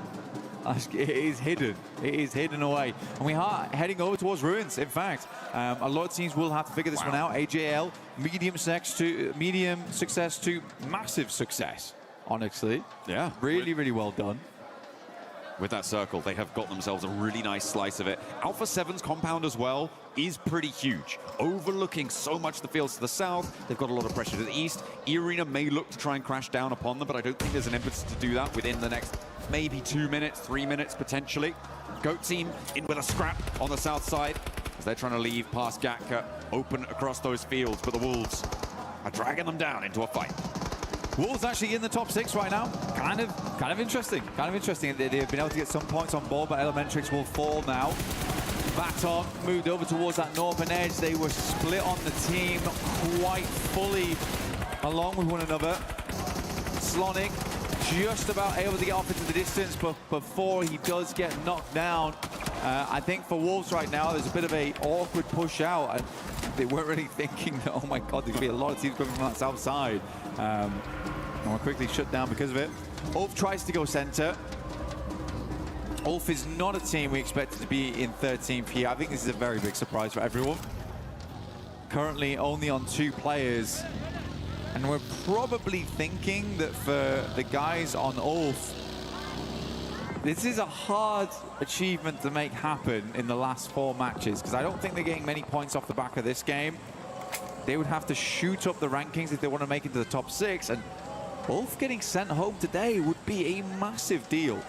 M: It is hidden. It is hidden away. And we are heading over towards ruins, in fact. A lot of teams will have to figure this one out. AJL, medium success to massive success, honestly.
N: Yeah.
M: Really, really well done.
N: With that circle, they have got themselves a really nice slice of it. Alpha 7's compound as well is pretty huge, overlooking so much of the fields to the south. They've got a lot of pressure to the east. E-Arena may look to try and crash down upon them, but I don't think there's an impetus to do that within the next maybe 2 minutes, 3 minutes potentially. Goat team in with a scrap on the south side as they're trying to leave past Gatka open across those fields, but the Wolves are dragging them down into a fight.
M: Wolves actually in the top 6 right now. Kind of interesting. They've been able to get some points on board, but Elementrix will fall now. Baton moved over towards that northern edge. They were split on the team quite fully along with one another. Slonic just about able to get off into the distance, but before he does get knocked down, I think for Wolves right now, there's a bit of a awkward push out. And they weren't really thinking that, oh my God, there's going to be a lot of teams coming from that south side. And we're quickly shut down because of it. Ulf tries to go center. Ulf is not a team we expected to be in 13th here. I think this is a very big surprise for everyone. Currently only on 2 players. And we're probably thinking that for the guys on Ulf, this is a hard achievement to make happen in the last 4 matches, because I don't think they're getting many points off the back of this game. They would have to shoot up the rankings if they want to make it to the top 6, and Ulf getting sent home today would be a massive deal.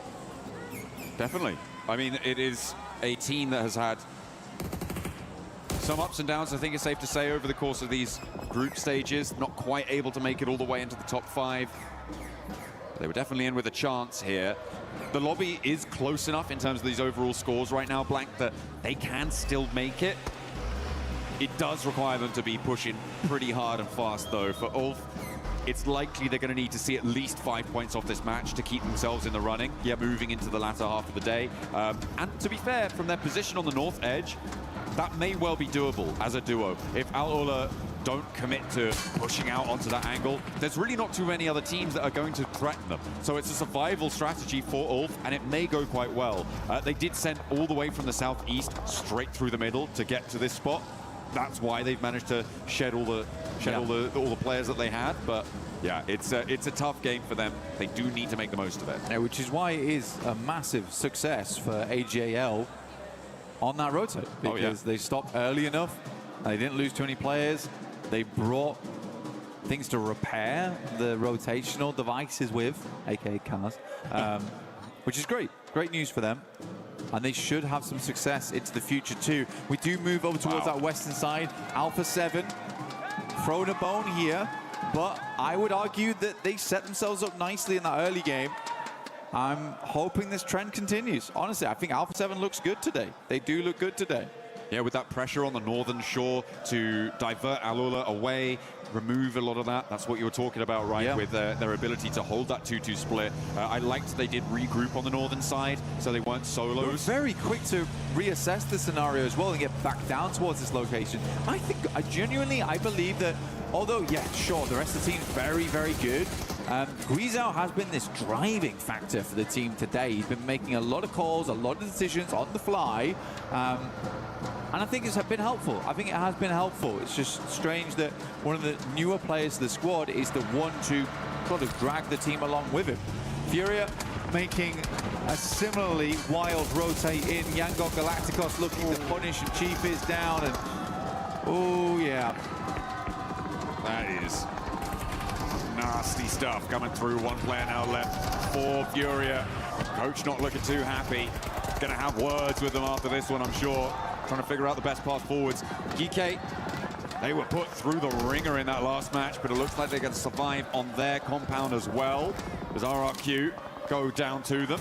N: Definitely. I mean, it is a team that has had Some ups and downs, I think it's safe to say, over the course of these group stages. Not quite able to make it all the way into the top 5. They were definitely in with a chance here. The lobby is close enough in terms of these overall scores right now, Blank, that they can still make it. It does require them to be pushing pretty hard and fast, though. For Ulf, it's likely they're going to need to see at least 5 points off this match to keep themselves in the running, moving into the latter half of the day. And to be fair, from their position on the north edge, that may well be doable as a duo. If Al-Ula don't commit to pushing out onto that angle, there's really not too many other teams that are going to threaten them. So it's a survival strategy for Ulf, and it may go quite well. They did send all the way from the southeast straight through the middle to get to this spot. That's why they've managed to shed all the players that they had. But yeah, it's a tough game for them. They do need to make the most of it.
M: Yeah, which is why it is a massive success for AGAL on that rotate, because they stopped early enough. They didn't lose too many players. They brought things to repair the rotational devices with, aka cars, which is great. Great news for them. And they should have some success into the future too. We do move over towards that western side. Alpha 7 throwing a bone here, but I would argue that they set themselves up nicely in that early game. I'm hoping this trend continues. Honestly, I think Alpha 7 looks good today. They do look good today.
N: Yeah, with that pressure on the northern shore to divert Al-Ula away, remove a lot of that. That's what you were talking about, right? With their ability to hold that 2-2 split. I liked they did regroup on the northern side, so they weren't solos.
M: They were very quick to reassess the scenario as well and get back down towards this location. I believe that, although, sure, the rest of the team's very, very good, Guizhou has been this driving factor for the team today. He's been making a lot of calls, a lot of decisions on the fly. And I think it's been helpful. I think it has been helpful. It's just strange that one of the newer players of the squad is the one to sort of drag the team along with him. Furia making a similarly wild rotate in. Yangon Galacticos looking to punish, and Chief is down. And oh, yeah.
N: That is nasty stuff coming through. One player now left for Furia. Coach not looking too happy. Gonna have words with them after this one, I'm sure. Trying to figure out the best path forwards. GK, they were put through the ringer in that last match, but it looks like they're going to survive on their compound as well, as RRQ go down to them.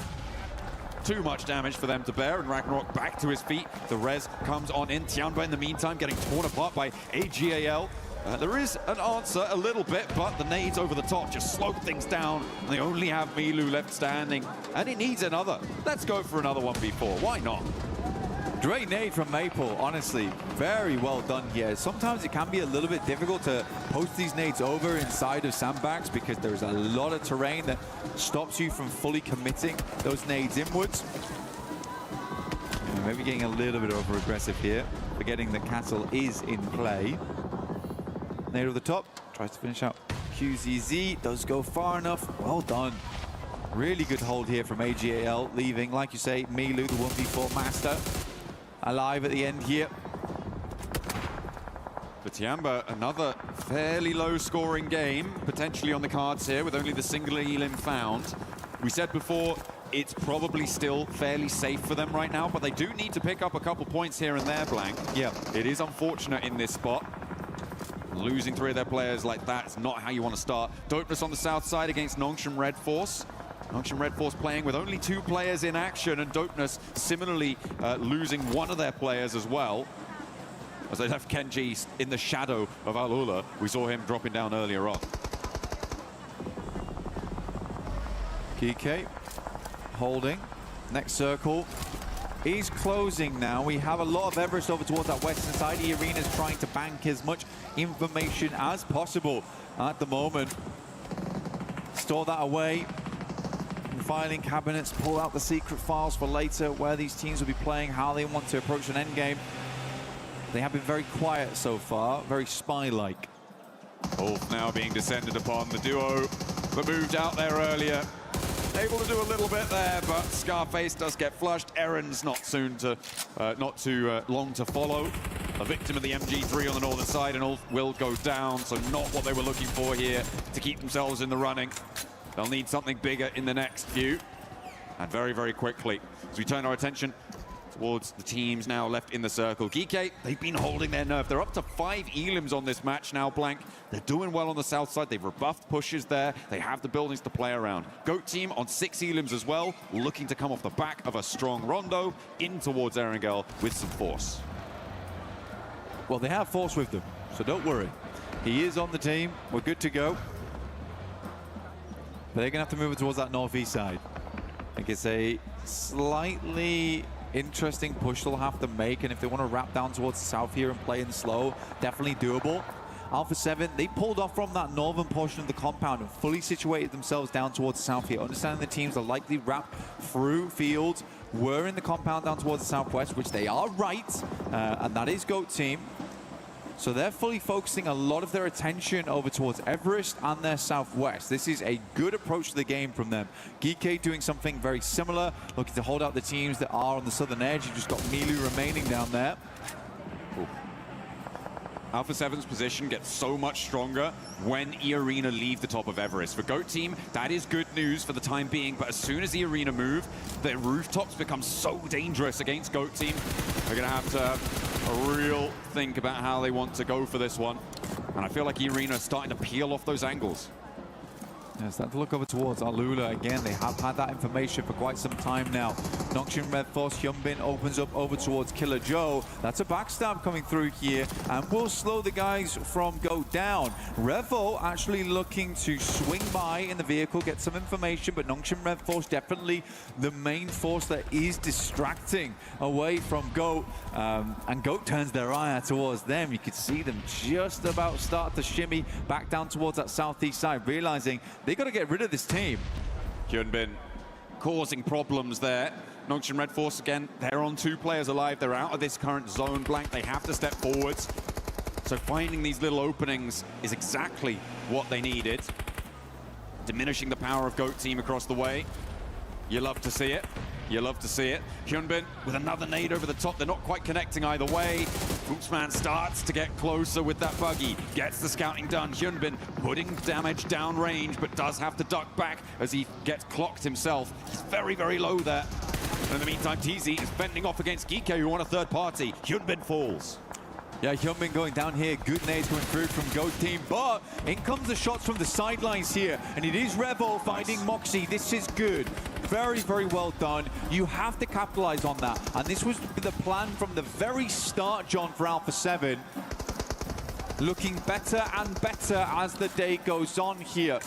N: Too much damage for them to bear, and Ragnarok back to his feet. The res comes on in. Tianba in the meantime getting torn apart by AGAL. There is an answer a little bit, but the nades over the top just slow things down, and they only have Milu left standing, and it needs another. Let's go for another 1v4. Why not?
M: Great nade from Maple, honestly. Very well done here. Sometimes it can be a little bit difficult to post these nades over inside of sandbags because there's a lot of terrain that stops you from fully committing those nades inwards. And maybe getting a little bit over-aggressive here, forgetting that Castle is in play. Nade over the top, tries to finish out QZZ, does go far enough. Well done. Really good hold here from AGAL, leaving, like you say, Milu, the 1v4 master, alive at the end here.
N: For Tianba, another fairly low-scoring game, potentially on the cards here, with only the single elim found. We said before, it's probably still fairly safe for them right now, but they do need to pick up a couple points here and there, Blank.
M: Yeah.
N: It is unfortunate in this spot. Losing 3 of their players like that is not how you want to start. Dopeness on the south side against Nongshim Red Force. Nongshim Red Force playing with only 2 players in action, and Dopeness similarly losing 1 of their players as well, as they left Kenji in the shadow of Al-Ula. We saw him dropping down earlier on.
M: GK holding. Next circle is closing now. We have a lot of Everest over towards that western side. The arena's trying to bank as much information as possible at the moment. Store that away. Filing cabinets, pull out the secret files for later, where these teams will be playing, how they want to approach an endgame. They have been very quiet so far, very spy-like.
N: Ulf now being descended upon. The duo that moved out there earlier, able to do a little bit there, but Scarface does get flushed. Aaron's not too long to follow. A victim of the MG3 on the northern side, and Ulf will go down, so not what they were looking for here to keep themselves in the running. They'll need something bigger in the next few. And very, very quickly, as we turn our attention towards the teams now left in the circle. GK, they've been holding their nerve. They're up to 5 elims on this match now, Blank. They're doing well on the south side. They've rebuffed pushes there. They have the buildings to play around. GOAT team on 6 elims as well, looking to come off the back of a strong Rondo in towards Erangel with some force.
M: Well, they have force with them, so don't worry. He is on the team. We're good to go. But they're going to have to move it towards that northeast side. I think it's a slightly interesting push they'll have to make, and if they want to wrap down towards the south here and play in slow, definitely doable. Alpha 7, they pulled off from that northern portion of the compound and fully situated themselves down towards the south here, understanding the teams are likely wrapped through fields, were in the compound down towards the southwest, which they are right, and that is GOAT team. So they're fully focusing a lot of their attention over towards Everest and their southwest. This is a good approach to the game from them. GK doing something very similar, looking to hold out the teams that are on the southern edge. You just got Milu remaining down there.
N: Ooh. Alpha 7's position gets so much stronger when E-Arena leave the top of Everest. For GOAT team, that is good news for the time being, but as soon as E-Arena move, their rooftops become so dangerous against GOAT team. They're going to have to a real think about how they want to go for this one. And I feel like E-Arena is starting to peel off those angles.
M: Yeah, start to look over towards Alula again. They have had that information for quite some time now. Noxian Red Force, Hyunbin opens up over towards Killer Joe. That's a backstab coming through here and will slow the guys from go down. Revo actually looking to swing by in the vehicle, get some information, but Noxian Red Force definitely the main force that is distracting away from GOAT. And GOAT turns their eye towards them. You could see them just about start to shimmy back down towards that southeast side, realizing they got to get rid of this team.
N: Hyunbin causing problems there. Noxian Red Force again, they're on 2 players alive. They're out of this current zone, Blank. They have to step forwards. So finding these little openings is exactly what they needed. Diminishing the power of GOAT team across the way. You love to see it. You love to see it. Hyunbin with another nade over the top. They're not quite connecting either way. Fuchsman starts to get closer with that buggy. Gets the scouting done. Hyunbin putting damage down range, but does have to duck back as he gets clocked himself. He's very, very low there. And in the meantime, TZ is fending off against Geeko, who won a third party. Hyunbin falls.
M: Yeah, Hyunbin going down here. Good nades coming through from GOAT team, but in comes the shots from the sidelines here, and it is Revo finding Moxie. This is good. Very, very well done. You have to capitalize on that, and this was the plan from the very start, John, for Alpha 7. Looking better and better as the day goes on here.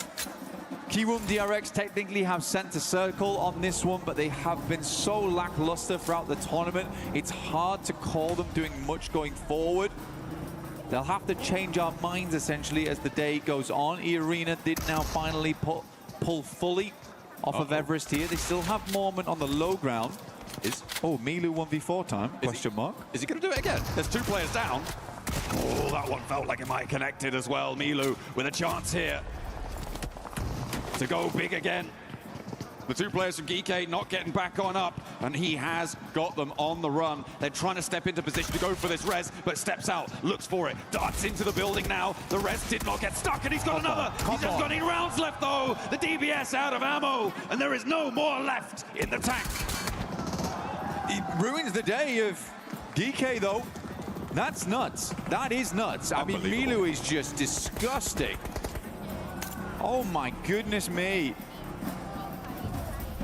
M: Kiwoom DRX technically have center circle on this one, but they have been so lackluster throughout the tournament. It's hard to call them doing much going forward. They'll have to change our minds essentially as the day goes on. E-Arena did now finally pull fully off of Everest here. They still have Mormon on the low ground. Milu 1v4 time, question mark.
N: Is he going to do it again? There's 2 players down. Oh, that one felt like it might have connected as well. Milu with a chance here to go big again. The 2 players from GK not getting back on up, and he has got them on the run. They're trying to step into position to go for this res, but steps out, looks for it, darts into the building now. The res did not get stuck, and he's got another. He's just got 8 rounds left, though. The DBS out of ammo, and there is no more left in the tank.
M: It ruins the day of GK, though. That's nuts. That is nuts. I mean, Milu is just disgusting. Oh my goodness me.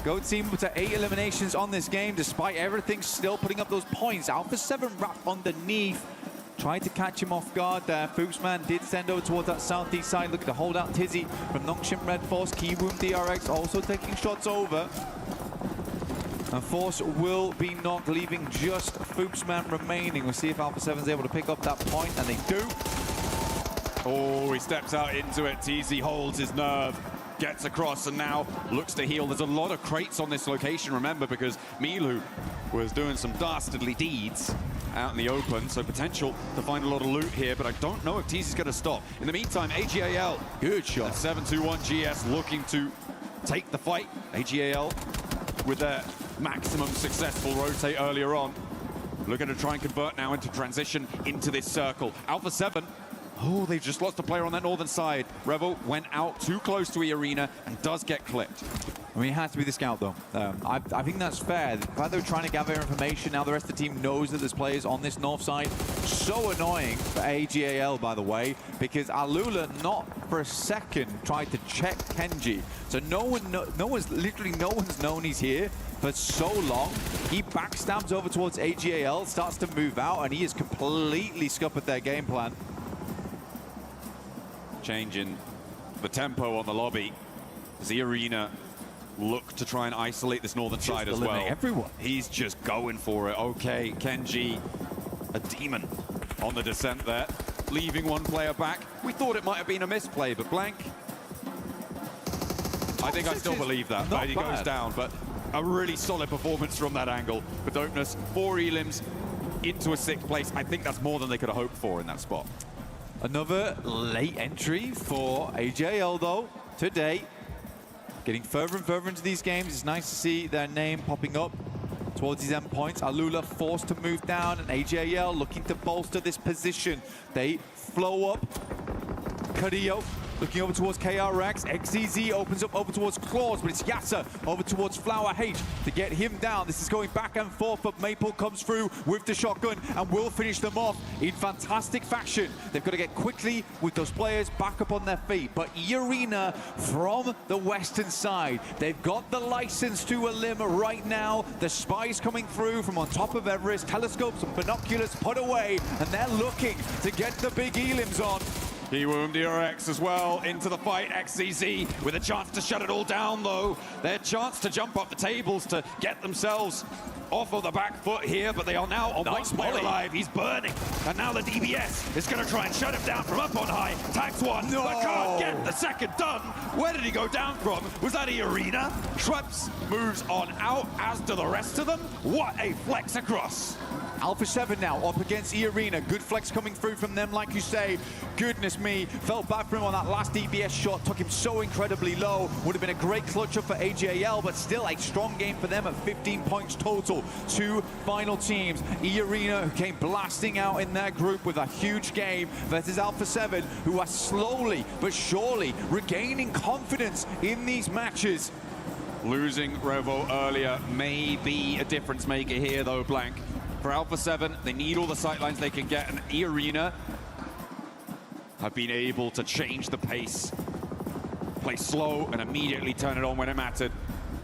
M: GOAT team to 8 eliminations on this game, despite everything still putting up those points. Alpha 7 wrapped underneath. Tried to catch him off guard there. Fuchsman did send over towards that southeast side, looking to hold out Tizzy from Noxian Red Force. Kiwoom DRX also taking shots over. And Force will be knocked, leaving just Fuchsman remaining. We'll see if Alpha 7 is able to pick up that point, and they do.
N: Oh, he steps out into it. TZ holds his nerve, gets across, and now looks to heal. There's a lot of crates on this location, remember, because Milu was doing some dastardly deeds out in the open, so potential to find a lot of loot here, but I don't know if TZ's going to stop. In the meantime, AGAL, good shot. 721 GS looking to take the fight. AGAL with their maximum successful rotate earlier on. Looking to try and convert now into transition into this circle. Alpha 7. Oh, they've just lost a player on that northern side. Revel went out too close to E-Arena and does get clipped.
M: I mean, it has to be the scout, though. I think that's fair. The fact they're trying to gather information, now the rest of the team knows that there's players on this north side. So annoying for AGAL, by the way, because Alula not for a second tried to check Kenji. So no one's known he's here for so long. He backstabs over towards AGAL, starts to move out, and he has completely scuppered their game plan.
N: Changing the tempo on the lobby. The arena look to try and isolate this northern side as well.
M: Everyone.
N: He's just going for it. Okay, Kenji, a demon on the descent there, leaving one player back. We thought it might have been a misplay, but Blank. I think I still believe that. But he goes down, but a really solid performance from that angle. But Dopeness, 4 elims into a 6th place. I think that's more than they could have hoped for in that spot.
M: Another late entry for AJL, though, today. Getting further and further into these games. It's nice to see their name popping up towards these endpoints. Alula forced to move down, and AJL looking to bolster this position. They flow up. Carrillo looking over towards KRX. XEZ opens up over towards Claws, but it's Yasa over towards Flower H to get him down. This is going back and forth, but Maple comes through with the shotgun and will finish them off in fantastic fashion. They've got to get quickly with those players back up on their feet. But E-Arena from the western side, they've got the license to elim right now. The spies coming through from on top of Everest. Telescopes and binoculars put away, and they're looking to get the big elims on.
N: He wound DRX as well into the fight. XCZ with a chance to shut it all down, though. Their chance to jump up the tables to get themselves off of the back foot here, but they are now on one player alive. He's burning, and now the DBS is going to try and shut him down from up on high. Tags one, but can't get the second done. Where did he go down from? Was that E-Arena? Schweppes moves on out, as do the rest of them. What a flex across.
M: Alpha 7 now up against E-Arena. Good flex coming through from them, like you say. Goodness me, felt bad for him on that last DBS shot. Took him so incredibly low. Would have been a great clutch up for AJL, but still a strong game for them at 15 points total. 2 final teams. E-Arena, who came blasting out in their group with a huge game, versus Alpha 7, who are slowly but surely regaining confidence in these matches.
N: Losing Revo earlier may be a difference maker here, though, Blank. For Alpha 7, they need all the sightlines they can get, and E-Arena have been able to change the pace. Play slow and immediately turn it on when it mattered.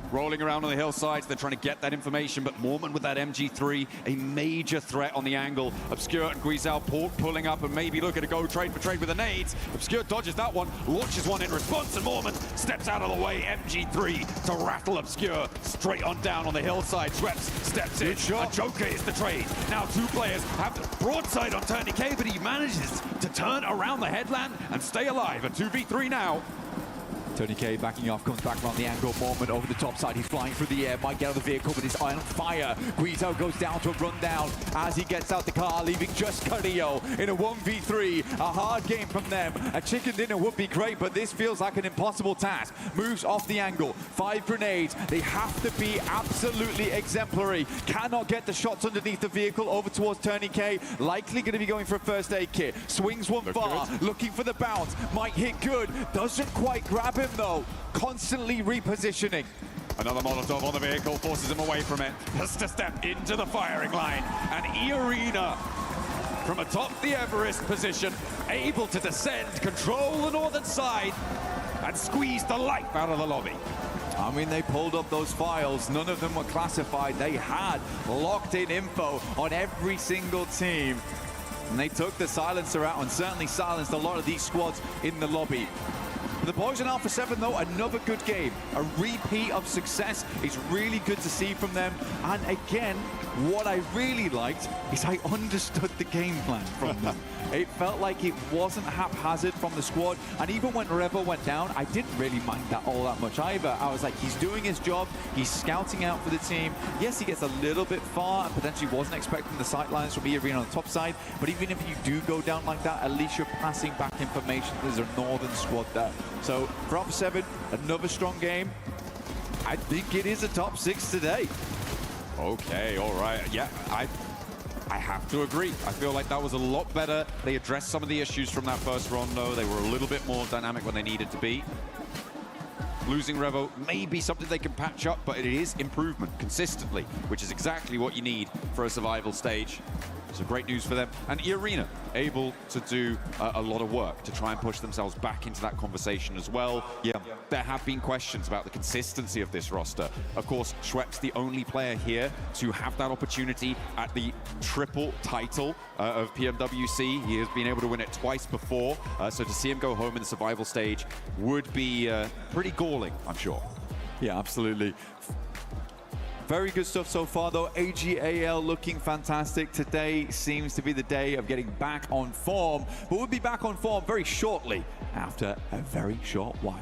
N: Rolling around on the hillsides, they're trying to get that information, but Mormon with that MG3, a major threat on the angle. Obscure and Guizao pulling up and maybe looking to go trade for trade with the nades. Obscure dodges that one, launches one in response, and Mormon steps out of the way. MG3 to rattle Obscure straight on down on the hillside. Schweppes steps in, and Joker is the trade. Now 2 players have the broadside on Turney K, but he manages to turn around the headland and stay alive. A 2v3 now.
M: Tony K backing off, comes back around the angle. Moment over the top side. He's flying through the air, might get out of the vehicle, but his eye on fire. Guizao goes down to a rundown as he gets out the car, leaving just Carrillo in a 1v3. A hard game from them. A chicken dinner would be great, but this feels like an impossible task. Moves off the angle. 5 grenades. They have to be absolutely exemplary. Cannot get the shots underneath the vehicle over towards Tony K. Likely going to be going for a first aid kit. Swings one far, looking for the bounce. Might hit good. Doesn't quite grab him, though. Constantly repositioning.
N: Another Molotov on the vehicle forces him away from it. Has to step into the firing line. And E-Arena, from atop the Everest position, able to descend, control the northern side, and squeeze the life out of the lobby.
M: I mean, they pulled up those files. None of them were classified. They had locked-in info on every single team. And they took the silencer out and certainly silenced a lot of these squads in the lobby. The boys in Alpha 7, though, another good game. A repeat of success. It's really good to see from them. And again, what I really liked is I understood the game plan from them. It felt like it wasn't haphazard from the squad. And even when Revo went down, I didn't really mind that all that much either. I was like, he's doing his job. He's scouting out for the team. Yes, he gets a little bit far and potentially wasn't expecting the sightlines from E-Arena on the top side. But even if you do go down like that, at least you're passing back information. There's a northern squad there. So for Alpha 7, another strong game. I think it is a top 6 today.
N: Okay, all right. Yeah, I have to agree. I feel like that was a lot better. They addressed some of the issues from that first round, though. They were a little bit more dynamic when they needed to be. Losing Revo may be something they can patch up, but it is improvement consistently, which is exactly what you need for a survival stage. So great news for them. And E-Arena able to do a lot of work to try and push themselves back into that conversation as well. Yeah, there have been questions about the consistency of this roster. Of course, Schwepp's the only player here to have that opportunity at the triple title of PMWC. He has been able to win it twice before. So to see him go home in the survival stage would be pretty galling, I'm sure.
M: Yeah, absolutely. Very good stuff so far, though. AGAL looking fantastic. Today seems to be the day of getting back on form, but we'll be back on form very shortly after a very short while.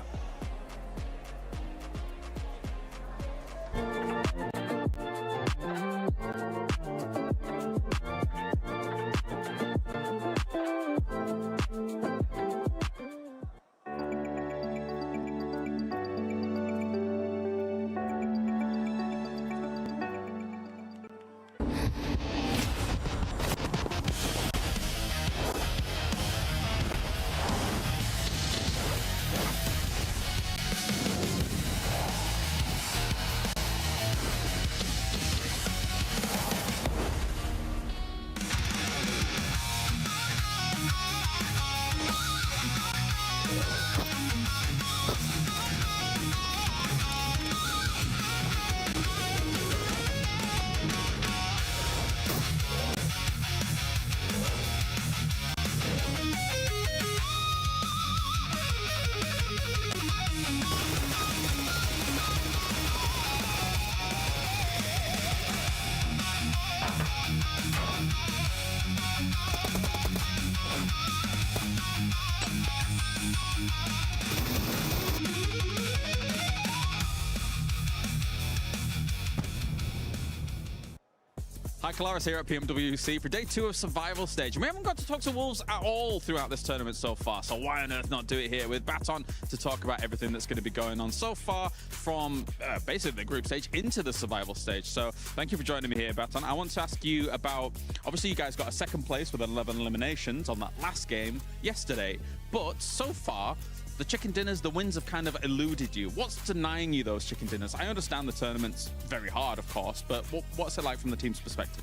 B: Hi, Kalaris here at PMWC for day 2 of Survival Stage. And we haven't got to talk to Wolves at all throughout this tournament so far, so why on earth not do it here with Baton to talk about everything that's going to be going on so far from basically the group stage into the Survival Stage. So thank you for joining me here, Baton. I want to ask you about, obviously you guys got a second place with 11 eliminations on that last game yesterday, but so far, the chicken dinners, the wins have kind of eluded you. What's denying you those chicken dinners? I understand the tournament's very hard, of course, but what's it like from the team's perspective?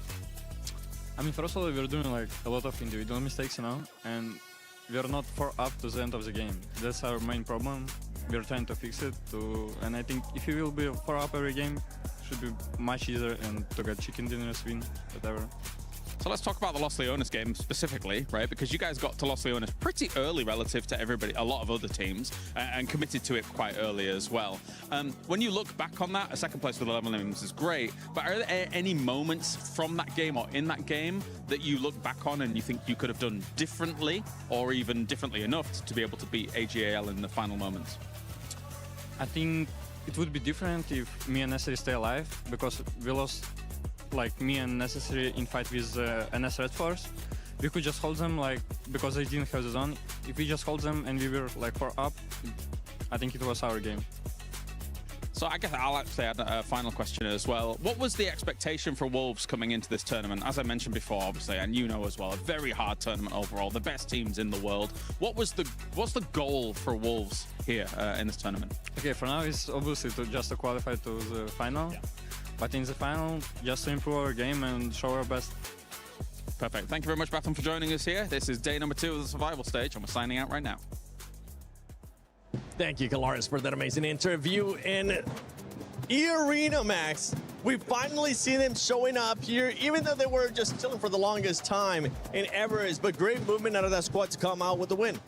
O: I mean, first of all, we're doing like a lot of individual mistakes, you know, and we're not far up to the end of the game. That's our main problem. We're trying to fix it, and I think if you will be far up every game, it should be much easier and to get chicken dinners, win, whatever.
B: So let's talk about the Los Leones game specifically, right? Because you guys got to Los Leones pretty early relative to everybody, a lot of other teams, and committed to it quite early as well. When you look back on that, a second place with 11 eliminations is great, but are there any moments from that game or in that game that you look back on and you think you could have done differently or even differently enough to be able to beat AGAL in the final moments?
O: I think it would be different if me and Necessary stay alive, because we lost like me and Necessary in fight with NS Red Force. We could just hold them like because they didn't have the zone. If we just hold them and we were like 4 up, I think it was our game.
B: So I guess I'll actually add a final question as well. What was the expectation for Wolves coming into this tournament? As I mentioned before, obviously, and you know as well, a very hard tournament overall, the best teams in the world. What's the goal for Wolves here in this tournament?
O: Okay, for now it's obviously to qualify to the final. Yeah. But in the final, just to improve our game and show our best.
B: Perfect. Thank you very much, Baton, for joining us here. This is day number 2 of the Survival Stage, and we're signing out right now.
C: Thank you, Kalaris, for that amazing interview. And E-Arena, Max, we've finally seen them showing up here, even though they were just chilling for the longest time in Everest. But great movement out of that squad to come out with the win.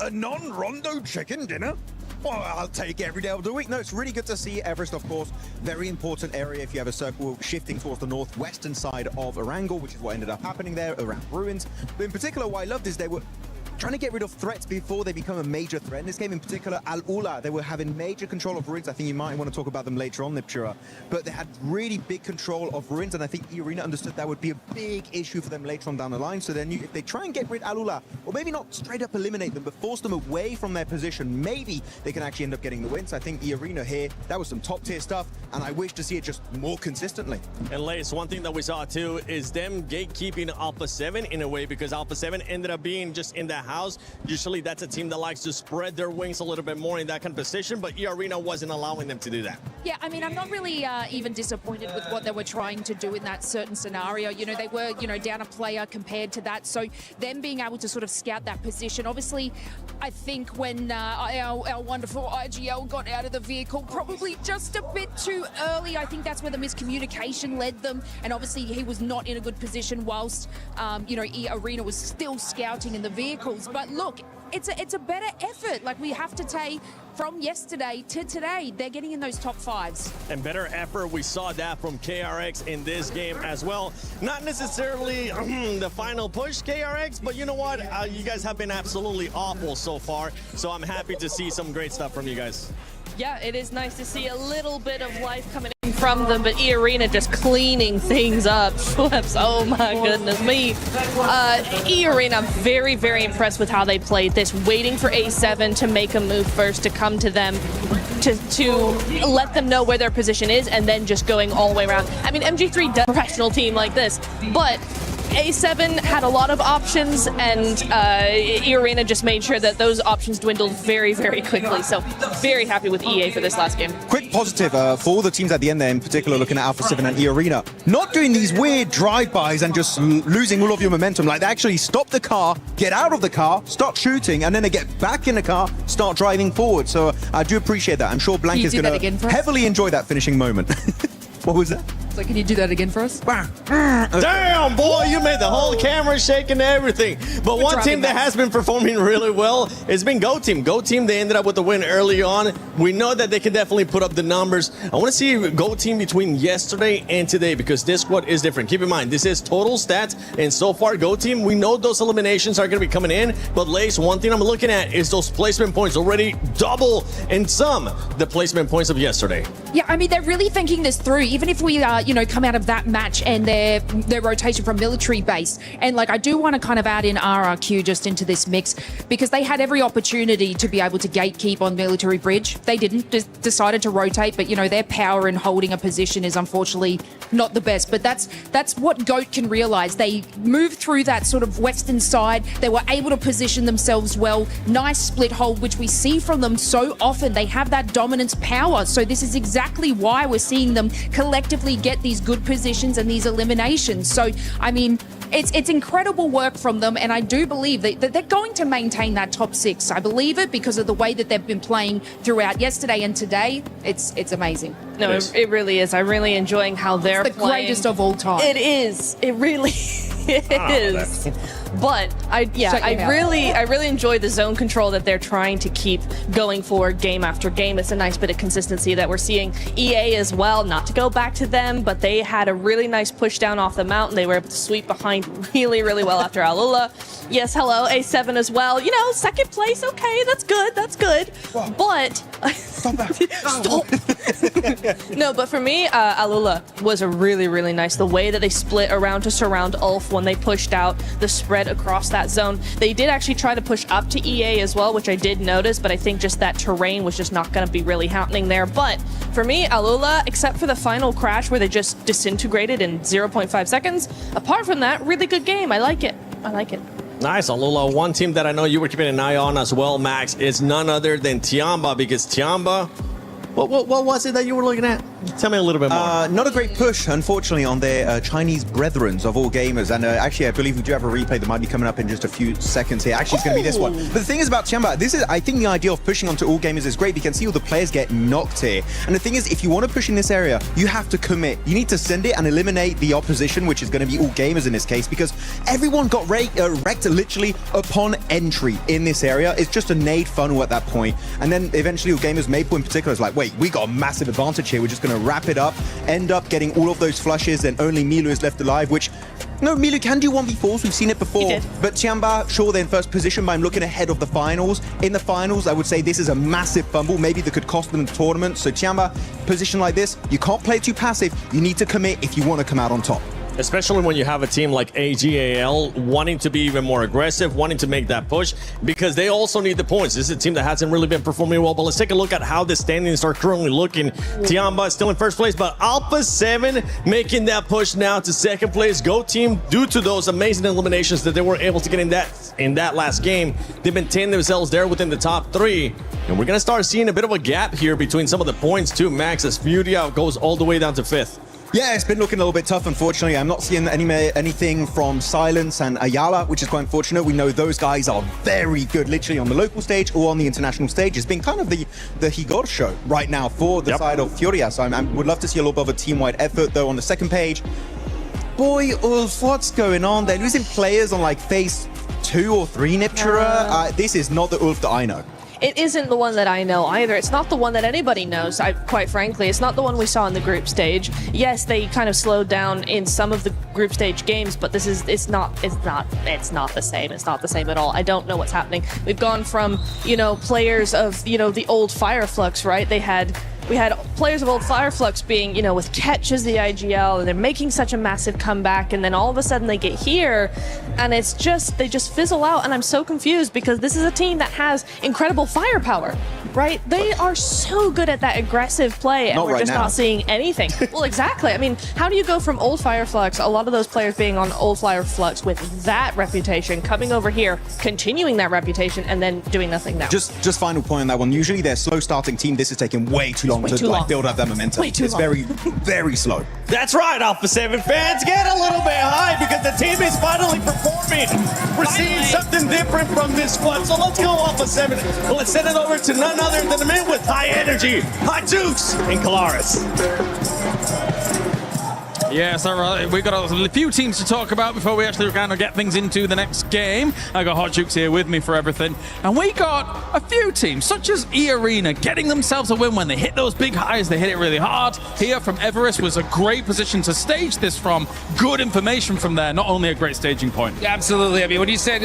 S: A non-rondo chicken dinner? Well, I'll take it every day of the week. No, it's really good to see Everest, of course. Very important area if you have a circle shifting towards the northwestern side of Erangel, which is what ended up happening there around Ruins. But in particular, what I loved is they were trying to get rid of threats before they become a major threat. In this game in particular, Al-Ula, they were having major control of Ruins. I think you might want to talk about them later on, Nipchura. But they had really big control of Ruins, and I think E-Arena understood that would be a big issue for them later on down the line. So they knew if they try and get rid of Al-Ula, or maybe not straight up eliminate them, but force them away from their position, maybe they can actually end up getting the win. So I think E-Arena here, that was some top tier stuff, and I wish to see it just more consistently.
C: And Lace, one thing that we saw too is them gatekeeping Alpha 7 in a way, because Alpha 7 ended up being just in that house. Usually that's a team that likes to spread their wings a little bit more in that kind of position, but E-Arena wasn't allowing them to do that.
F: Yeah, I mean, I'm not really even disappointed with what they were trying to do in that certain scenario. You know, they were, down a player compared to that. So them being able to sort of scout that position. Obviously, I think when our wonderful IGL got out of the vehicle, probably just a bit too early. I think that's where the miscommunication led them. And obviously, he was not in a good position whilst, E-Arena was still scouting in the vehicles. But look, it's a better effort. Like, we have to take from yesterday to today, they're getting in those top fives.
C: And better effort, we saw that from KRX in this game as well. Not necessarily the final push, KRX, but you know what? You guys have been absolutely awful so far, so I'm happy to see some great stuff from you guys.
D: Yeah, it is nice to see a little bit of life coming in from them, but E-Arena just cleaning things up. Flips, oh my goodness me. E-Arena, I'm very, very impressed with how they played this, waiting for A7 to make a move first, to come to them, to let them know where their position is, and then just going all the way around. I mean, MG3 does a professional team like this, but A7 had a lot of options, and E-Arena just made sure that those options dwindled very, very quickly. So very happy with EA for this last game.
E: Quick positive for all the teams at the end there, in particular looking at Alpha 7 and E-Arena. Not doing these weird drive-bys and just losing all of your momentum. Like, they actually stop the car, get out of the car, start shooting, and then they get back in the car, start driving forward. So I do appreciate that. I'm sure Blank is going to heavily enjoy that finishing moment. What was that?
F: So can you do that again for us?
C: Damn, boy, you made the whole camera shake and everything. But one team that has been performing really well has been Go Team. Go Team, they ended up with the win early on. We know that they can definitely put up the numbers. I want to see Go Team between yesterday and today, because this squad is different. Keep in mind, this is total stats, and so far, Go Team, we know those eliminations are going to be coming in, but Lace, one thing I'm looking at is those placement points already double in some the placement points of yesterday.
F: Yeah, I mean, they're really thinking this through. Even if we, come out of that match and their rotation from military base. And, like, I do want to kind of add in RRQ just into this mix, because they had every opportunity to be able to gatekeep on military bridge. They didn't, just decided to rotate, but, their power in holding a position is unfortunately not the best. But that's what GOAT can realize. They moved through that sort of western side. They were able to position themselves well. Nice split hold, which we see from them so often. They have that dominance power. So this is exactly why we're seeing them collectively get these good positions and these eliminations. So, I mean, it's incredible work from them, and I do believe that they're going to maintain that top six. I believe it because of the way that they've been playing throughout yesterday and today. It's amazing.
D: No, it really is. I'm really enjoying how they're
F: the
D: playing.
F: Greatest of all time.
D: It is. It really is. But I really enjoy the zone control that they're trying to keep going forward game after game. It's a nice bit of consistency that we're seeing. EA as well, not to go back to them, but they had a really nice push down off the mountain. They were able to sweep behind really, really well after Alula. Yes, hello, A7 as well. Second place, okay, that's good. Whoa. But stop. No, but for me, Alula was a really, really nice. The way that they split around to surround Ulf when they pushed out the spread across that zone. They did actually try to push up to EA as well, which I did notice, but I think just that terrain was just not going to be really happening there. But for me, Alula, except for the final crash where they just disintegrated in 0.5 seconds, apart from that, really good game. I like it.
C: Nice, Alula. One team that I know you were keeping an eye on as well, Max, is none other than Tiamba, because Tiamba, what was it that you were looking at? Tell me a little bit more.
E: Not a great push, unfortunately, on their Chinese brethrens of all gamers. And actually, I believe we do have a replay that might be coming up in just a few seconds here. Actually, it's going to be this one. But the thing is about Tiamba, I think the idea of pushing onto all gamers is great. You can see all the players get knocked here. And the thing is, if you want to push in this area, you have to commit. You need to send it and eliminate the opposition, which is going to be all gamers in this case, because everyone got wrecked literally upon entry in this area. It's just a nade funnel at that point. And then eventually all gamers, Maple in particular, is like, wait, we got a massive advantage here. We're just going to wrap it up, end up getting all of those flushes, and only Milu is left alive, which, no, Milu can do 1v4s, we've seen it before. But Tiamba, sure, they're in first position, but I'm looking ahead of the finals. In the finals, I would say this is a massive fumble, maybe that could cost them the tournament. So Tiamba, position like this, you can't play too passive, you need to commit if you want to come out on top.
C: Especially when you have a team like AGAL wanting to be even more aggressive, wanting to make that push, because they also need the points. This is a team that hasn't really been performing well, but let's take a look at how the standings are currently looking. Tiamba is still in first place, but Alpha 7 making that push now to second place. Go team, due to those amazing eliminations that they were able to get in that last game, they've maintained themselves there within the top 3. And we're going to start seeing a bit of a gap here between some of the points too, Max, as Furia goes all the way down to 5th.
S: Yeah, it's been looking a little bit tough, unfortunately. I'm not seeing anything from Silence and Ayala, which is quite unfortunate. We know those guys are very good, literally on the local stage or on the international stage. It's been kind of the Higor show right now for the side of Furia. So I would love to see a little bit of a team-wide effort, though, on the second page. Boy, Ulf, what's going on? They're losing players on like phase 2 or 3 Niptura. This is not the Ulf that I know.
D: It isn't the one that I know either. It's not the one that anybody knows, quite frankly. It's not the one we saw in the group stage. Yes, they kind of slowed down in some of the group stage games, but it's not the same. It's not the same at all. I don't know what's happening. We've gone from, players of, the old Fireflux, right? We had players of old Fireflux being, with Ketch as the IGL, and they're making such a massive comeback, and then all of a sudden they get here, and they just fizzle out, and I'm so confused because this is a team that has incredible firepower, right? They are so good at that aggressive play, and we're just not seeing anything. Well, exactly. I mean, how do you go from old Fireflux, a lot of those players being on old Fireflux with that reputation, coming over here, continuing that reputation, and then doing nothing now?
S: Just final point on that one. Usually they're slow starting team. This is taking way too long to build up that momentum. It's very, very slow.
C: That's right, Alpha 7 fans. Get a little bit high because the team is finally performing. We're seeing something different from this squad. So let's go, Alpha 7. Let's send it over to none other than the man with high energy, High Dukes, and Kalaris.
B: Yes, all right. We've got a few teams to talk about before we actually kind of get things into the next game. I got Hot Jukes here with me for everything. And we got a few teams, such as E-Arena, getting themselves a win when they hit those big highs. They hit it really hard. Here from Everest was a great position to stage this from. Good information from there, not only a great staging point.
A: Yeah, absolutely. I mean, when you said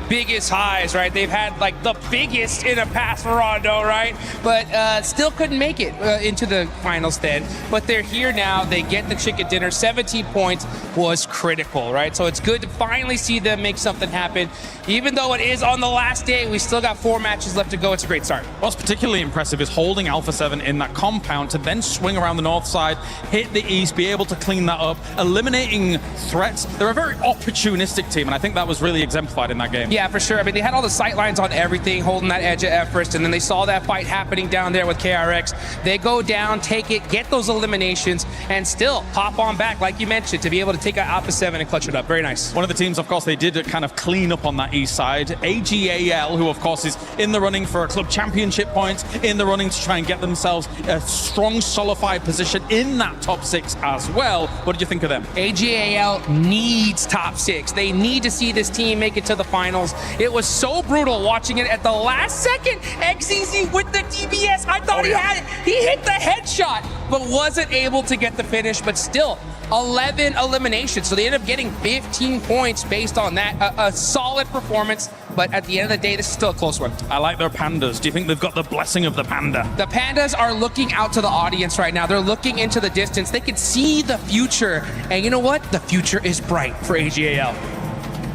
A: biggest highs, right, they've had like the biggest in a past for Rondo, right? But still couldn't make it into the final stand. But they're here now. They get the chicken dinner. 17 points was critical, right? So it's good to finally see them make something happen. Even though it is on the last day, we still got 4 matches left to go. It's a great start.
B: What's particularly impressive is holding Alpha 7 in that compound to then swing around the north side, hit the east, be able to clean that up, eliminating threats. They're a very opportunistic team, and I think that was really exemplified in that game.
A: Yeah, for sure. I mean, they had all the sight lines on everything, holding that edge at first, and then they saw that fight happening down there with KRX. They go down, take it, get those eliminations, and still hop on back, like you mentioned, to be able to take out Alpha 7 and clutch it up. Very nice.
B: One of the teams, of course, they did kind of clean up on that east side. AGAL, who, of course, is in the running for a club championship point, in the running to try and get themselves a strong, solidified position in that top 6 as well. What did you think of them?
A: AGAL needs top 6. They need to see this team make it to the finals. It was so brutal watching it at the last second. XZZ with the DBS. I thought he had it. He hit the headshot, but wasn't able to get the finish, but still 11 eliminations. So they ended up getting 15 points based on that. A solid performance, but at the end of the day, this is still a close one.
B: I like their pandas. Do you think they've got the blessing of the panda?
A: The pandas are looking out to the audience right now. They're looking into the distance. They can see the future. And you know what? The future is bright for AGAL.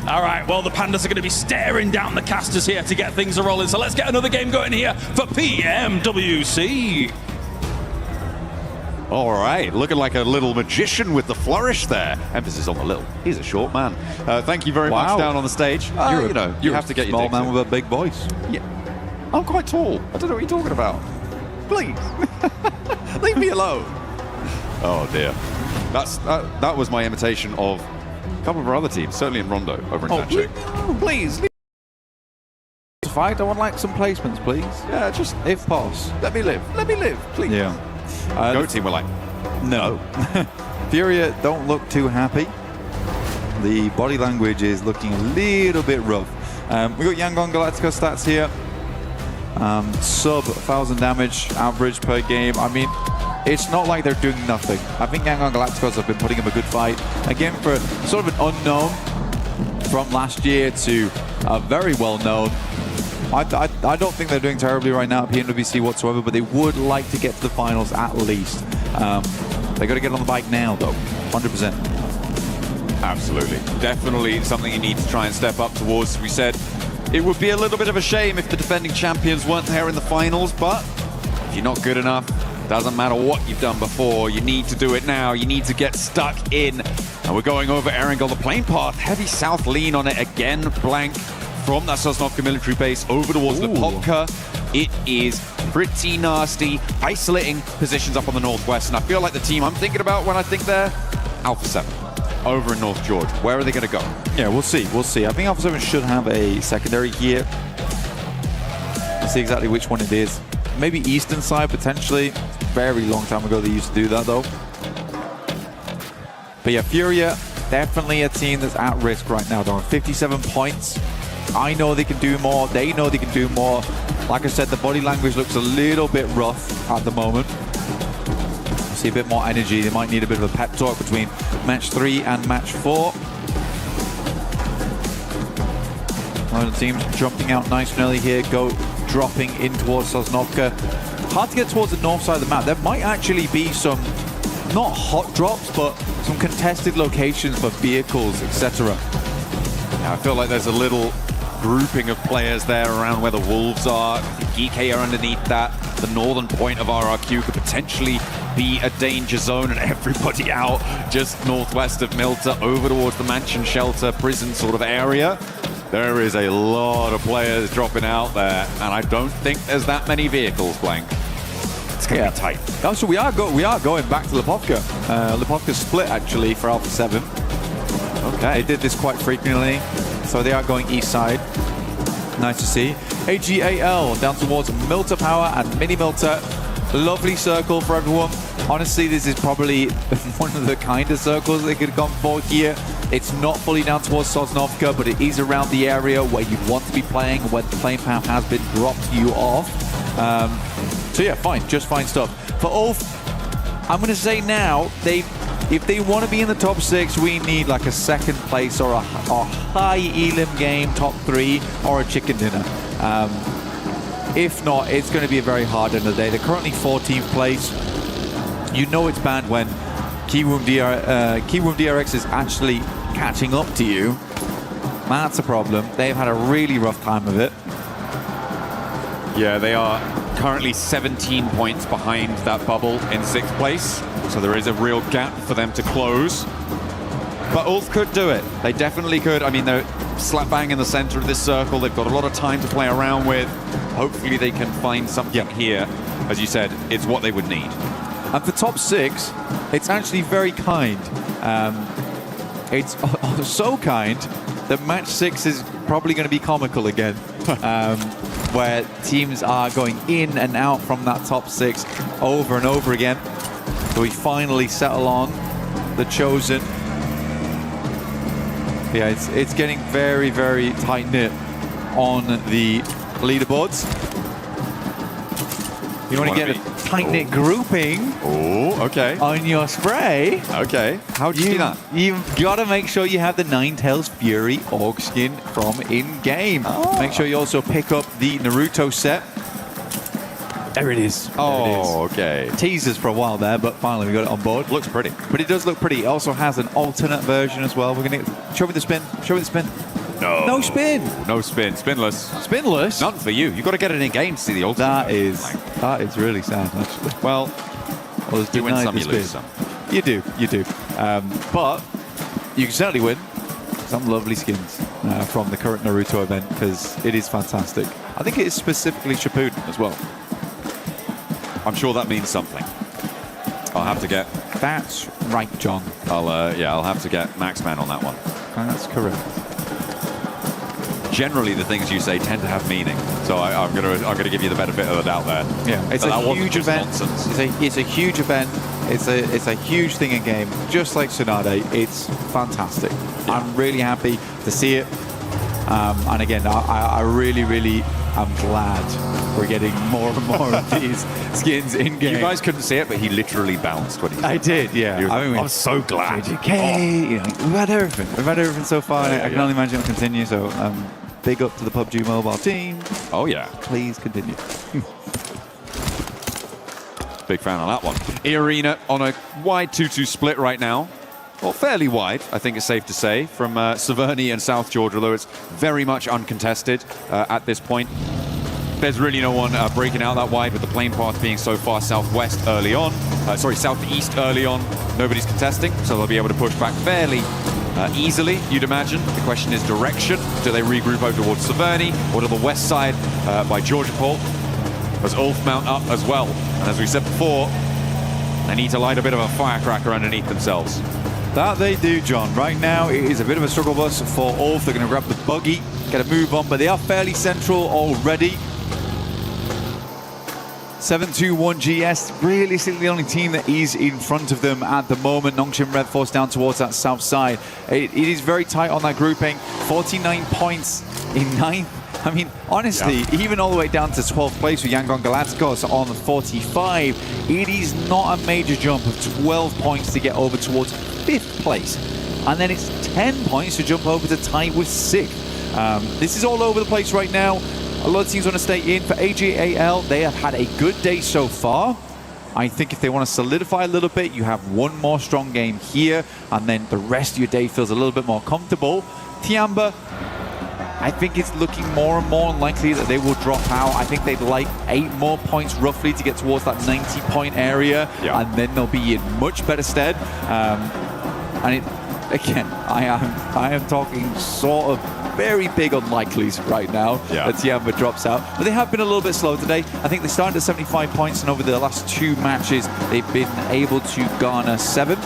B: All right, well, the Pandas are going to be staring down the casters here to get things rolling. So let's get another game going here for PMWC.
N: All right, looking like a little magician with the flourish there. Emphasis on the little. He's a short man. Thank you very much down on the stage. You have to get your
M: small man with a big voice.
N: Yeah, I'm quite tall. I don't know what you're talking about. Please, leave me alone. Oh dear, that was my imitation of a couple of our other teams, certainly in Rondo over in Tanchik.
M: Please. Fight. I want like some placements, please.
N: Yeah, just
M: if possible.
N: Let me live, please.
M: Yeah.
N: Go team were like,
M: no. Furia don't look too happy. The body language is looking a little bit rough. We got Yangon Galactica stats here. Sub 1,000 damage average per game. I mean, it's not like they're doing nothing. I think Yangon Galacticos have been putting up a good fight. Again, for sort of an unknown from last year to a very well known. I don't think they're doing terribly right now at PMWC whatsoever, but they would like to get to the finals at least. They got to get on the bike now, though, 100%.
N: Absolutely. Definitely something you need to try and step up towards. We said it would be a little bit of a shame if the defending champions weren't there in the finals, but if you're not good enough, doesn't matter what you've done before, you need to do it now. You need to get stuck in. And we're going over Erangel, the plane path. Heavy south lean on it again. Blank from that Sosnovka military base over towards Lipovka. It is pretty nasty. Isolating positions up on the northwest. And I feel like the team I'm thinking about when I think they're Alpha 7 over in North Georgia. Where are they going to go?
M: Yeah, we'll see. We'll see. I think Alpha 7 should have a secondary here. We'll see exactly which one it is. Maybe eastern side, potentially. Very long time ago they used to do that, though. But yeah, Furia, definitely a team that's at risk right now. They're on 57 points. I know they can do more. They know they can do more. Like I said, the body language looks a little bit rough at the moment. See a bit more energy. They might need a bit of a pep talk between match 3 and match 4. One of the teams jumping out nice and early here, dropping in towards Sosnovka. Hard to get towards the north side of the map. There might actually be some, not hot drops, but some contested locations for vehicles, etc.
N: I feel like there's a little grouping of players there around where the Wolves are. GK are underneath that. The northern point of RRQ could potentially be a danger zone, and everybody out just northwest of Milta over towards the mansion shelter prison sort of area. There is a lot of players dropping out there, and I don't think there's that many vehicles, Blank. It's going to be tight.
M: Oh, so we are going back to Lipovka. Lipovka split, actually, for Alpha 7. Okay. They did this quite frequently, so they are going east side. Nice to see. AGAL down towards Milta Power and Mini Milta. Lovely circle for everyone. Honestly, this is probably one of the kinder circles they could have gone for here. It's not fully down towards Sosnovka, but it is around the area where you'd want to be playing, where the plane path has been dropped to you off. So yeah, fine, just fine stuff. For Ulf, I'm going to say now, if they want to be in the top 6, we need like a second place or a high elim game, top 3, or a chicken dinner. If not, it's going to be a very hard end of the day. They're currently 14th place. You know it's bad when Keywoom DRX is actually catching up to you. That's a problem. They've had a really rough time of it.
N: Yeah, they are currently 17 points behind that bubble in 6th place. So there is a real gap for them to close. But Ulf could do it. They definitely could. I mean, they're slap bang in the center of this circle. They've got a lot of time to play around with. Hopefully they can find something here. As you said, it's what they would need.
M: And for top 6, it's actually very kind. It's so kind that match 6 is probably going to be comical again. Where teams are going in and out from that top 6 over and over again. So we finally settle on the Chosen. Yeah, it's getting very, very tight-knit on the leaderboards. You want to get a tight-knit grouping
N: okay.
M: on your spray.
N: Okay. How do you do that?
M: You've got to make sure you have the Ninetales Fury Orc skin from in-game. Oh. Make sure you also pick up the Naruto set. There it is.
N: Oh, okay.
M: Teasers for a while there, but finally we got it on board.
N: Looks pretty.
M: But it does look pretty. It also has an alternate version as well. We're going to show me the spin. Show me the spin.
N: No.
M: No spin.
N: No spin. Spinless.
M: Spinless?
N: None for you. You've got to get it in game to see the ultimate.
M: That is really sad, actually.
N: Well, you win some, you lose some.
M: You do. But you can certainly win some lovely skins from the current Naruto event, because it is fantastic. I think it is specifically Shippuden as well.
N: I'm sure that means something. I'll have to get...
M: That's right, John.
N: I'll have to get Maxman on that one.
M: That's correct.
N: Generally, the things you say tend to have meaning, so I'm gonna give you the benefit of the doubt there.
M: Yeah, it's a huge event.
N: Nonsense.
M: It's a huge event. It's a huge thing in game, just like Tsunade. It's fantastic. Yeah. I'm really happy to see it. And again, I really, really am glad we're getting more and more of these skins in game.
N: You guys couldn't see it, but he literally bounced when he said
M: I did, yeah.
N: I'm so glad.
M: JJK, you know, we've had everything. We've had everything so far. I can only imagine it'll continue. So big up to the PUBG Mobile team.
N: Oh yeah.
M: Please continue.
N: Big fan on that one. E-Arena on a wide 2-2 split right now. well, fairly wide, I think it's safe to say, from Severny and South Georgia, although it's very much uncontested at this point. There's really no one breaking out that wide, with the plane path being so far southwest early on. Southeast early on. Nobody's contesting, so they'll be able to push back fairly easily, you'd imagine. The question is direction. Do they regroup over towards Severny or to the west side by Georgia Pole? As Ulf mount up as well. And as we said before, they need to light a bit of a firecracker underneath themselves.
M: That they do, John. Right now, it is a bit of a struggle bus for Ulf. They're going to grab the buggy, get a move on, but they are fairly central already. 721 GS, realistically the only team that is in front of them at the moment. Nongshim Red Force down towards that south side. It is very tight on that grouping. 49 points in 9th. I mean, honestly, even all the way down to 12th place with Yangon Galacticos on 45, it is not a major jump of 12 points to get over towards 5th place. And then it's 10 points to jump over to tie with 6th. This is all over the place right now. A lot of teams want to stay in. For AGAL, they have had a good day so far. I think if they want to solidify a little bit, you have one more strong game here, and then the rest of your day feels a little bit more comfortable. Tiamba, I think it's looking more and more unlikely that they will drop out. I think they'd like 8 more points roughly to get towards that 90-point area, and then they'll be in much better stead. Again, I am talking sort of very big unlikelies right now that Tiamba drops out. But they have been a little bit slow today. I think they started at 75 points, and over the last 2 matches, they've been able to garner 7.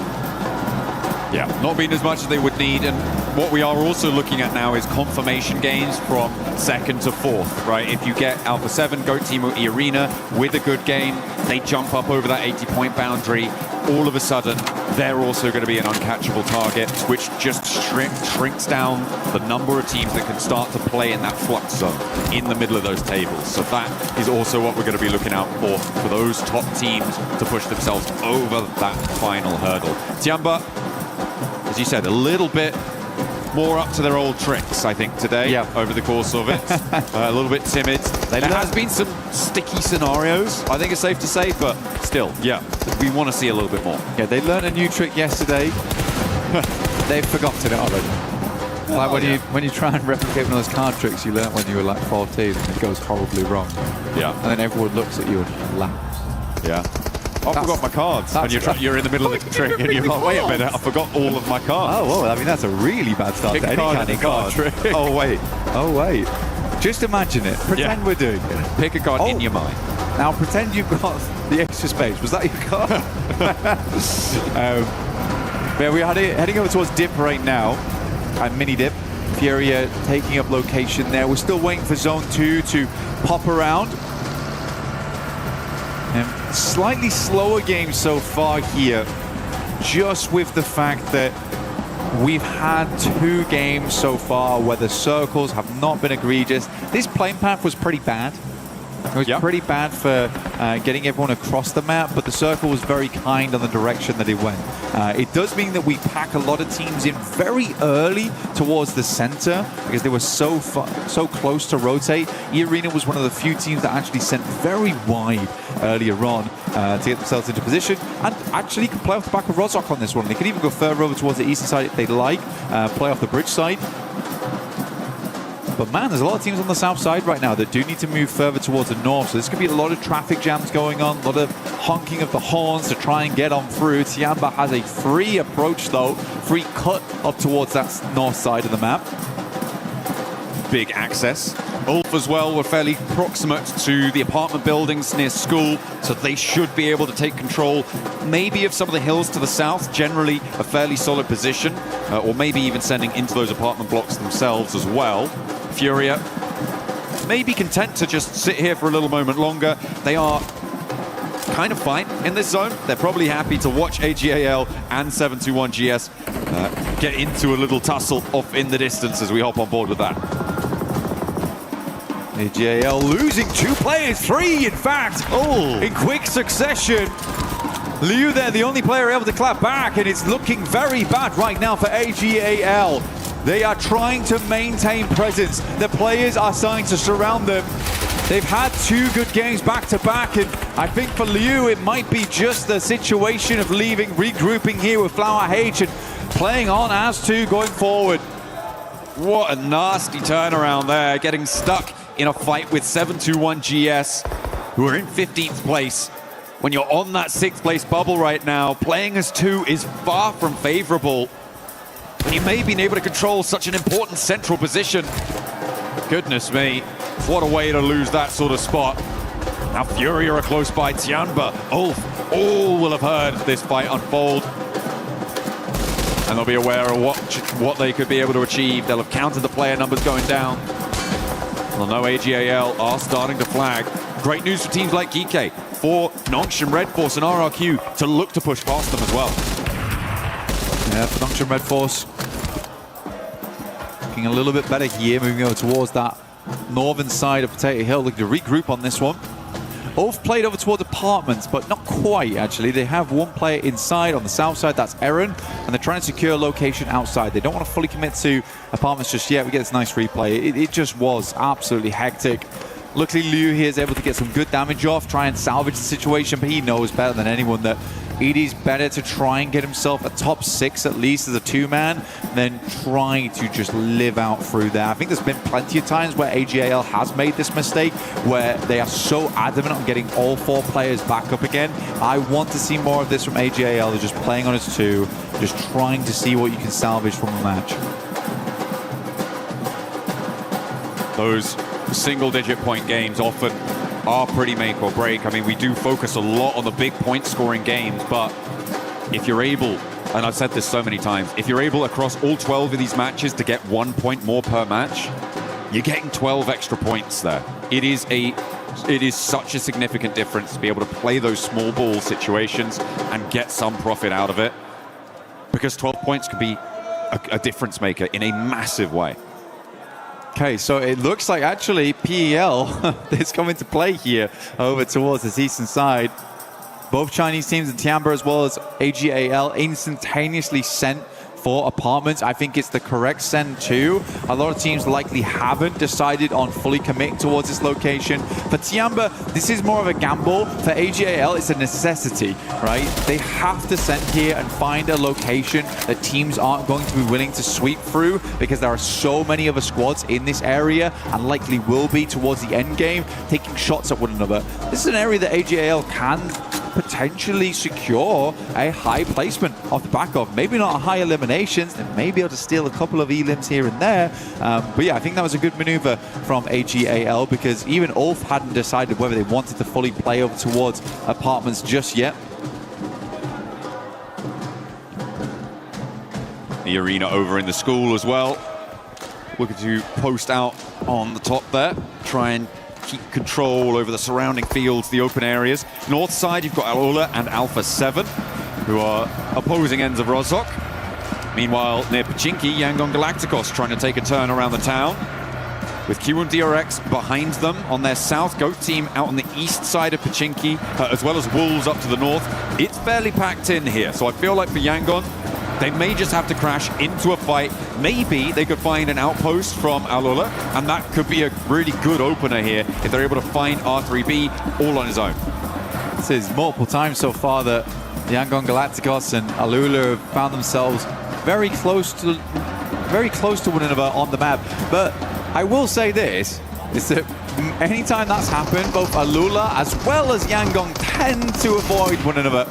N: Yeah, not being as much as they would need. And what we are also looking at now is confirmation gains from 2nd to 4th, right? If you get Alpha 7, Goat Team or E-Arena with a good game, they jump up over that 80-point boundary. All of a sudden, they're also going to be an uncatchable target, which just shrinks down the number of teams that can start to play in that flux zone in the middle of those tables. So that is also what we're going to be looking out for those top teams to push themselves over that final hurdle. Tiamba, as you said, a little bit more up to their old tricks, I think, today, over the course of it. A little bit timid. There has been some sticky scenarios, I think it's safe to say, but still, we want to see a little bit more.
M: Yeah, they learned a new trick yesterday. They've forgotten it already. Like when you try and replicate one of those card tricks you learned when you were like 14 and it goes horribly wrong.
N: Yeah.
M: And then everyone looks at you and laughs.
N: Yeah. I forgot my cards. When you're in the middle of the trick and you're like, wait a minute, I forgot all of my cards.
M: Oh, well, I mean, that's a really bad start to any kind of card trick.
N: Oh, wait.
M: Oh, wait. Just imagine it. Pretend we're doing it.
N: Pick a card in your mind.
M: Now, pretend you've got the extra space. Was that your card? Yeah, we're heading over towards Dip right now. And Mini Dip. Furia taking up location there. We're still waiting for Zone 2 to pop around. And slightly slower game so far here, just with the fact that we've had 2 games so far where the circles have not been egregious. This plane path was pretty bad. It was pretty bad for getting everyone across the map, but the circle was very kind on the direction that it went. It does mean that we pack a lot of teams in very early towards the center because they were so close to rotate. E-Arena was one of the few teams that actually sent very wide earlier on to get themselves into position, and actually can play off the back of Rozhok on this one. They can even go further over towards the eastern side if they'd like, play off the bridge side. But man, there's a lot of teams on the south side right now that do need to move further towards the north. So there's going to be a lot of traffic jams going on, a lot of honking of the horns to try and get on through. Tiamba has a free approach though, free cut up towards that north side of the map.
N: Big access. Ulf as well were fairly proximate to the apartment buildings near school, so they should be able to take control maybe of some of the hills to the south, generally a fairly solid position, or maybe even sending into those apartment blocks themselves as well. Furia may be content to just sit here for a little moment longer. They are kind of fine in this zone. They're probably happy to watch AGAL and 721 GS get into a little tussle off in the distance as we hop on board with that.
M: AGAL losing 2 players, 3 in fact, in quick succession. Liu there, the only player able to clap back, and it's looking very bad right now for AGAL. They are trying to maintain presence. The players are starting to surround them. They've had 2 good games back to back, and I think for Liu it might be just the situation of leaving, regrouping here with Flower H, and playing on as two going forward.
N: What a nasty turnaround there, getting stuck in a fight with 721 GS, who are in 15th place. When you're on that 6th place bubble right now, playing as two is far from favorable. But you may have been able to control such an important central position. Goodness me, what a way to lose that sort of spot. Now Fury are close by, Tianba, Ulf, all will have heard this fight unfold. And they'll be aware of what they could be able to achieve. They'll have counted the player numbers going down. They'll know AGAL are starting to flag. Great news for teams like Geeky, for Nongshim Red Force and RRQ to look to push past them as well.
M: Yeah, for Nongshim Red Force, looking a little bit better here, moving over towards that northern side of Potato Hill, looking to regroup on this one. Both played over towards apartments, but not quite, actually. They have one player inside on the south side, that's Eren, and they're trying to secure a location outside. They don't want to fully commit to apartments just yet. We get this nice replay. It just was absolutely hectic. Luckily, Liu here is able to get some good damage off, try and salvage the situation, but he knows better than anyone that it is better to try and get himself a top 6 at least as a two-man than trying to just live out through there. I think there's been plenty of times where AGAL has made this mistake, where they are so adamant on getting all 4 players back up again. I want to see more of this from AGAL. They're just playing on as two, just trying to see what you can salvage from a match.
N: Those single-digit point games often are pretty make or break. I mean, we do focus a lot on the big point-scoring games, but if you're able, and I've said this so many times, if you're able across all 12 of these matches to get 1 point more per match, you're getting 12 extra points there. It is such a significant difference to be able to play those small ball situations and get some profit out of it, because 12 points could be a difference maker in a massive way.
M: Okay, so it looks like actually PEL is coming to play here over towards this eastern side. Both Chinese teams, and Tianba as well as AGAL, instantaneously sent for apartments. I think it's the correct send too. A lot of teams likely haven't decided on fully committing towards this location. For Tianba, this is more of a gamble. For AGAL, it's a necessity, right? They have to send here and find a location that teams aren't going to be willing to sweep through, because there are so many other squads in this area, and likely will be towards the end game, taking shots at one another. This is an area that AGAL can potentially secure a high placement off the back of. Maybe not a high eliminations, they may be able to steal a couple of elims here and there. But yeah, I think that was a good maneuver from AGAL, because even Ulf hadn't decided whether they wanted to fully play over towards apartments just yet.
N: The arena over in the school as well. Looking to post out on the top there, try and keep control over the surrounding fields, the open areas. North side, you've got Alola and Alpha 7, who are opposing ends of Rozhok. Meanwhile, near Pachinki, Yangon Galacticos trying to take a turn around the town, with Q1DRX behind them on their south. Goat team out on the east side of Pachinki, as well as Wolves up to the north. It's fairly packed in here, so I feel like for Yangon, they may just have to crash into a fight. Maybe they could find an outpost from Alola, and that could be a really good opener here if they're able to find R3B all on his own.
M: This is multiple times so far that Yangon Galacticos and Alola have found themselves very close to one another on the map. But I will say this, is that anytime that's happened, both Alola as well as Yangon tend to avoid one another.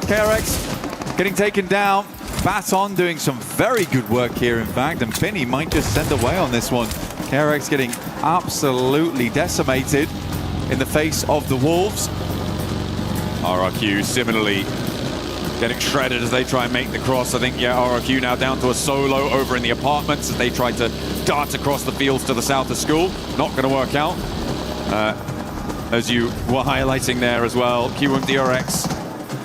M: KRX getting taken down. Baton doing some very good work here, in fact, and Finny might just send away on this one. KRX getting absolutely decimated in the face of the Wolves.
N: RRQ similarly getting shredded as they try and make the cross. I think, yeah, RRQ now down to a solo over in the apartments as they try to dart across the fields to the south of school. Not going to work out. As you were highlighting there as well, Q1DRX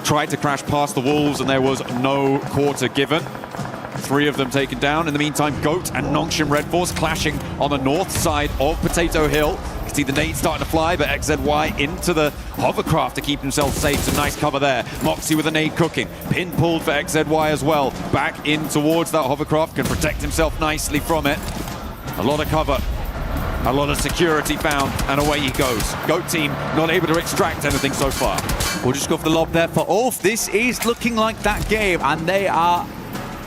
N: tried to crash past the Wolves and there was no quarter given. 3 of them taken down. In the meantime, Goat and Nongshim Red Force clashing on the north side of Potato Hill. You can see the nades starting to fly, but XZY into the hovercraft to keep himself safe. Some nice cover there. Moxie with a nade cooking. Pin pulled for XZY as well. Back in towards that hovercraft. Can protect himself nicely from it. A lot of cover. A lot of security found, and away he goes. Goat team not able to extract anything so far.
M: We'll just go for the lob there for Ulf. This is looking like that game, and they are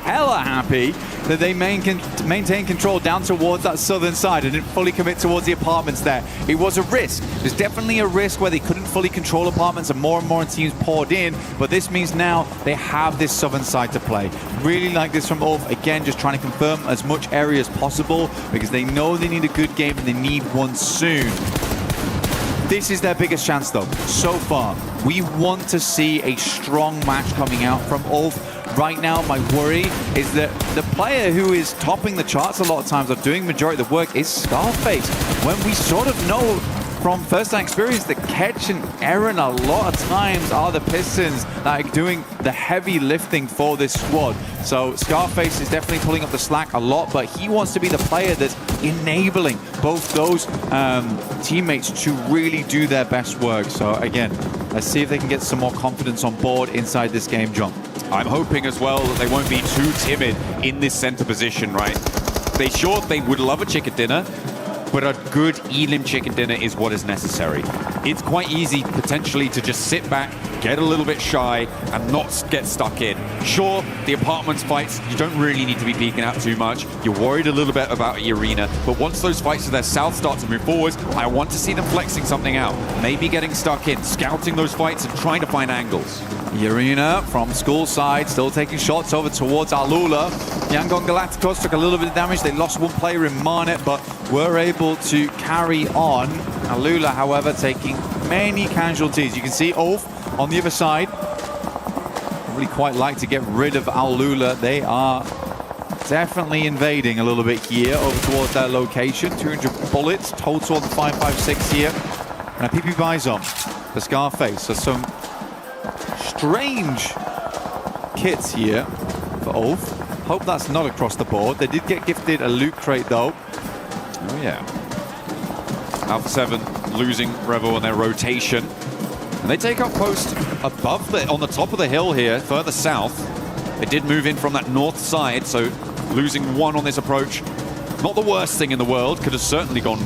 M: hella happy that they maintain control down towards that southern side and didn't fully commit towards the apartments there. It was a risk. There's definitely a risk where they couldn't fully control apartments and more teams poured in, but this means now they have this southern side to play. Really like this from Ulf. Again, just trying to confirm as much area as possible because they know they need a good game and they need one soon. This is their biggest chance though, so far. We want to see a strong match coming out from Ulf. Right now, my worry is that the player who is topping the charts a lot of times or doing majority of the work is Scarface. When we sort of know from first-hand experience that Ketch and Eren a lot of times are the Pistons that are doing the heavy lifting for this squad. So Scarface is definitely pulling up the slack a lot, but he wants to be the player that's enabling both those teammates to really do their best work. So again, let's see if they can get some more confidence on board inside this game, John.
N: I'm hoping as well that they won't be too timid in this center position, right? They would love a chicken dinner, but a good Elim chicken dinner is what is necessary. It's quite easy potentially to just sit back, get a little bit shy, and not get stuck in. Sure, the apartments fights, you don't really need to be peeking out too much. You're worried a little bit about the arena, but once those fights to their south start to move forwards, I want to see them flexing something out. Maybe getting stuck in, scouting those fights and trying to find angles.
M: The arena from school side, still taking shots over towards Alula. Yangon Galacticos took a little bit of damage. They lost one player in Marnet, but were able to carry on. Alula, however, taking many casualties. You can see Ulf on the other side. Really quite like to get rid of Alula. They are definitely invading a little bit here over towards their location. 200 bullets total on the 5.56 here. And a PP Bison for Scarface. So some strange kits here for Ulf. Hope that's not across the board. They did get gifted a loot crate though.
N: Oh yeah. Alpha 7 losing Revel on their rotation. And they take up post above on the top of the hill here, further south. They did move in from that north side, so losing one on this approach. Not the worst thing in the world. Could have certainly gone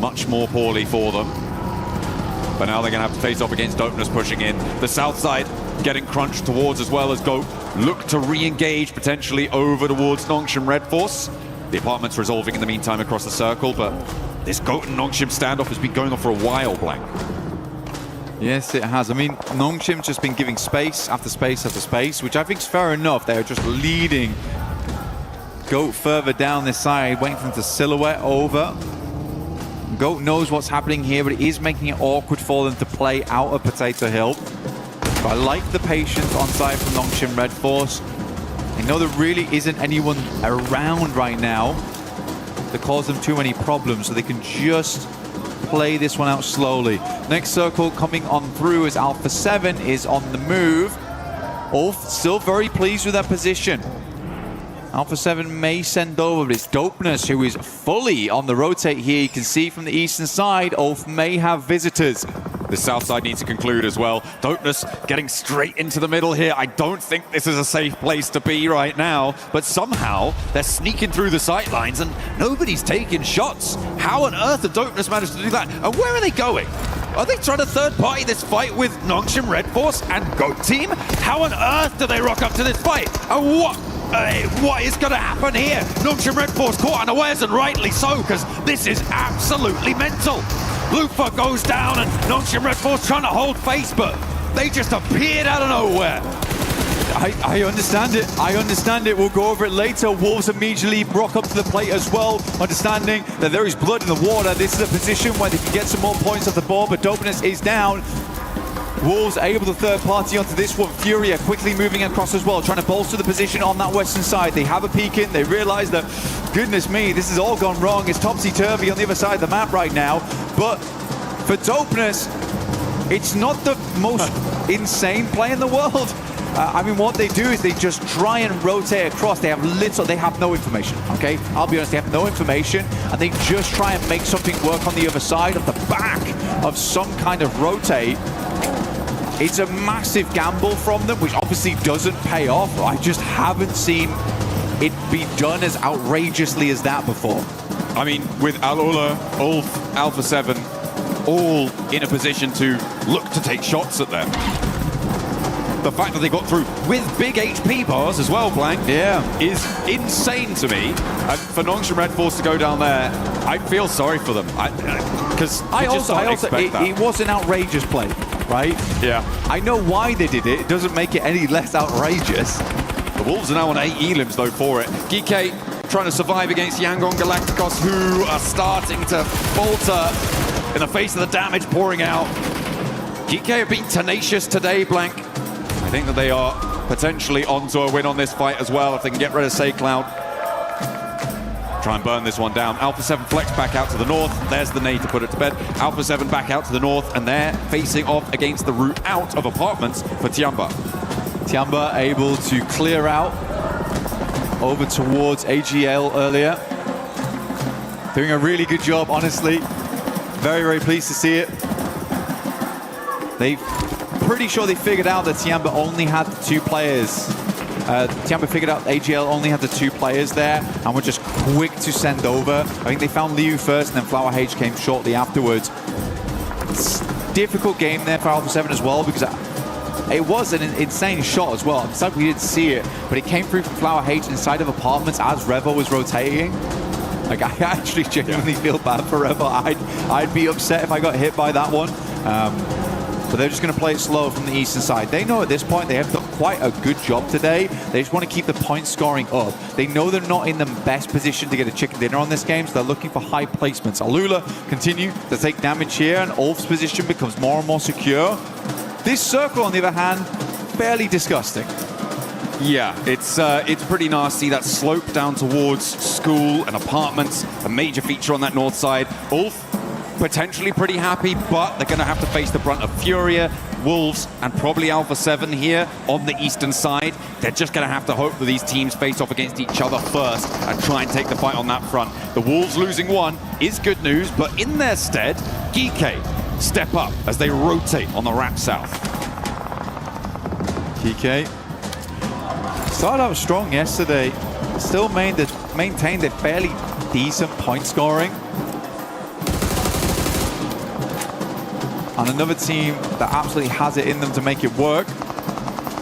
N: much more poorly for them. But now they're going to have to face off against Dopeness pushing in. The south side getting crunched towards as well as Goat look to re-engage potentially over towards Nongshim Red Force. The apartment's resolving in the meantime across the circle, but this Goat and Nongshim standoff has been going on for a while, Blank.
M: Yes, it has. I mean, Nongshim's just been giving space after space after space, which I think is fair enough. They are just leading Goat further down this side, waiting for them to silhouette over. Goat knows what's happening here, but it is making it awkward for them to play out of Potato Hill. But I like the patience on side from Nongshim Red Force. I know there really isn't anyone around right now to cause them too many problems, so they can just play this one out slowly. Next circle coming on through as Alpha 7 is on the move. Ulf still very pleased with their position. Alpha 7 may send over, but it's Dopeness who is fully on the rotate here. You can see from the eastern side, Ulf may have visitors.
N: The south side needs to conclude as well. Dopeness getting straight into the middle here. I don't think this is a safe place to be right now, but somehow they're sneaking through the sight lines and nobody's taking shots. How on earth did Dopeness manage to do that? And where are they going? Are they trying to third-party this fight with Nongshim Red Force and Goat Team? How on earth do they rock up to this fight? And what is going to happen here? Nongshim Red Force caught unawares, and rightly so, because this is absolutely mental. Lufa goes down and Nongshim Red Force trying to hold face, but they just appeared out of nowhere.
M: I understand it. I understand it. We'll go over it later. Wolves immediately rock up to the plate as well, understanding that there is blood in the water. This is a position where they can get some more points off the board, but Dopeness is down. Wolves able to third party onto this one. Furia quickly moving across as well, trying to bolster the position on that western side. They have a peek in. They realize that, goodness me, this has all gone wrong. It's topsy-turvy on the other side of the map right now. But for Dopeness, it's not the most insane play in the world. I mean, what they do is they just try and rotate across. They have no information, okay? I'll be honest, they have no information, and they just try and make something work on the other side of the back of some kind of rotate. It's a massive gamble from them, which obviously doesn't pay off. I just haven't seen it be done as outrageously as that before.
N: I mean, with Alula, Ulf, Alpha 7, all in a position to look to take shots at them. the fact that they got through with big HP bars as well, Blank, is insane to me. And for Nongshim Red Force to go down there, I feel sorry for them. Because I also
M: it was an outrageous play, right?
N: Yeah.
M: I know why they did it. It doesn't make it any less outrageous.
N: The Wolves are now on 8 elims, though, for it. GK trying to survive against Yangon Galacticos, who are starting to falter in the face of the damage pouring out. GK have been tenacious today, Blank. I think that they are potentially onto a win on this fight as well if they can get rid of SayCloud. Try and burn this one down. Alpha 7 flex back out to the north. There's the nade to put it to bed. Alpha 7 back out to the north, and they're facing off against the route out of apartments for Tiamba.
M: Tiamba able to clear out over towards AGL earlier. Doing a really good job, honestly. Very, very pleased to see it. Pretty sure they figured out that Tiamba only had 2 players. Tiamba figured out AGL only had the 2 players there and were just quick to send over. I think they found Liu first and then Flower H came shortly afterwards. It's a difficult game there for Alpha 7 as well because it was an insane shot as well. I'm sorry we didn't see it, but it came through from Flower H inside of apartments as Revo was rotating. Like, I actually genuinely feel bad for Revo. I'd be upset if I got hit by that one. But they're just going to play it slow from the eastern side. They know at this point they have done quite a good job today. They just want to keep the point scoring up. They know they're not in the best position to get a chicken dinner on this game, so they're looking for high placements. Alula continue to take damage here, and Ulf's position becomes more and more secure. This circle, on the other hand, fairly disgusting.
N: Yeah, it's pretty nasty. That slope down towards school and apartments, a major feature on that north side. Ulf potentially pretty happy, but they're going to have to face the brunt of Furia, Wolves, and probably Alpha 7 here on the eastern side. They're just going to have to hope that these teams face off against each other first and try and take the fight on that front. The Wolves losing one is good news, but in their stead, GK step up as they rotate on the Rap South.
M: GK started out strong yesterday, still maintained a fairly decent point scoring. And another team that absolutely has it in them to make it work.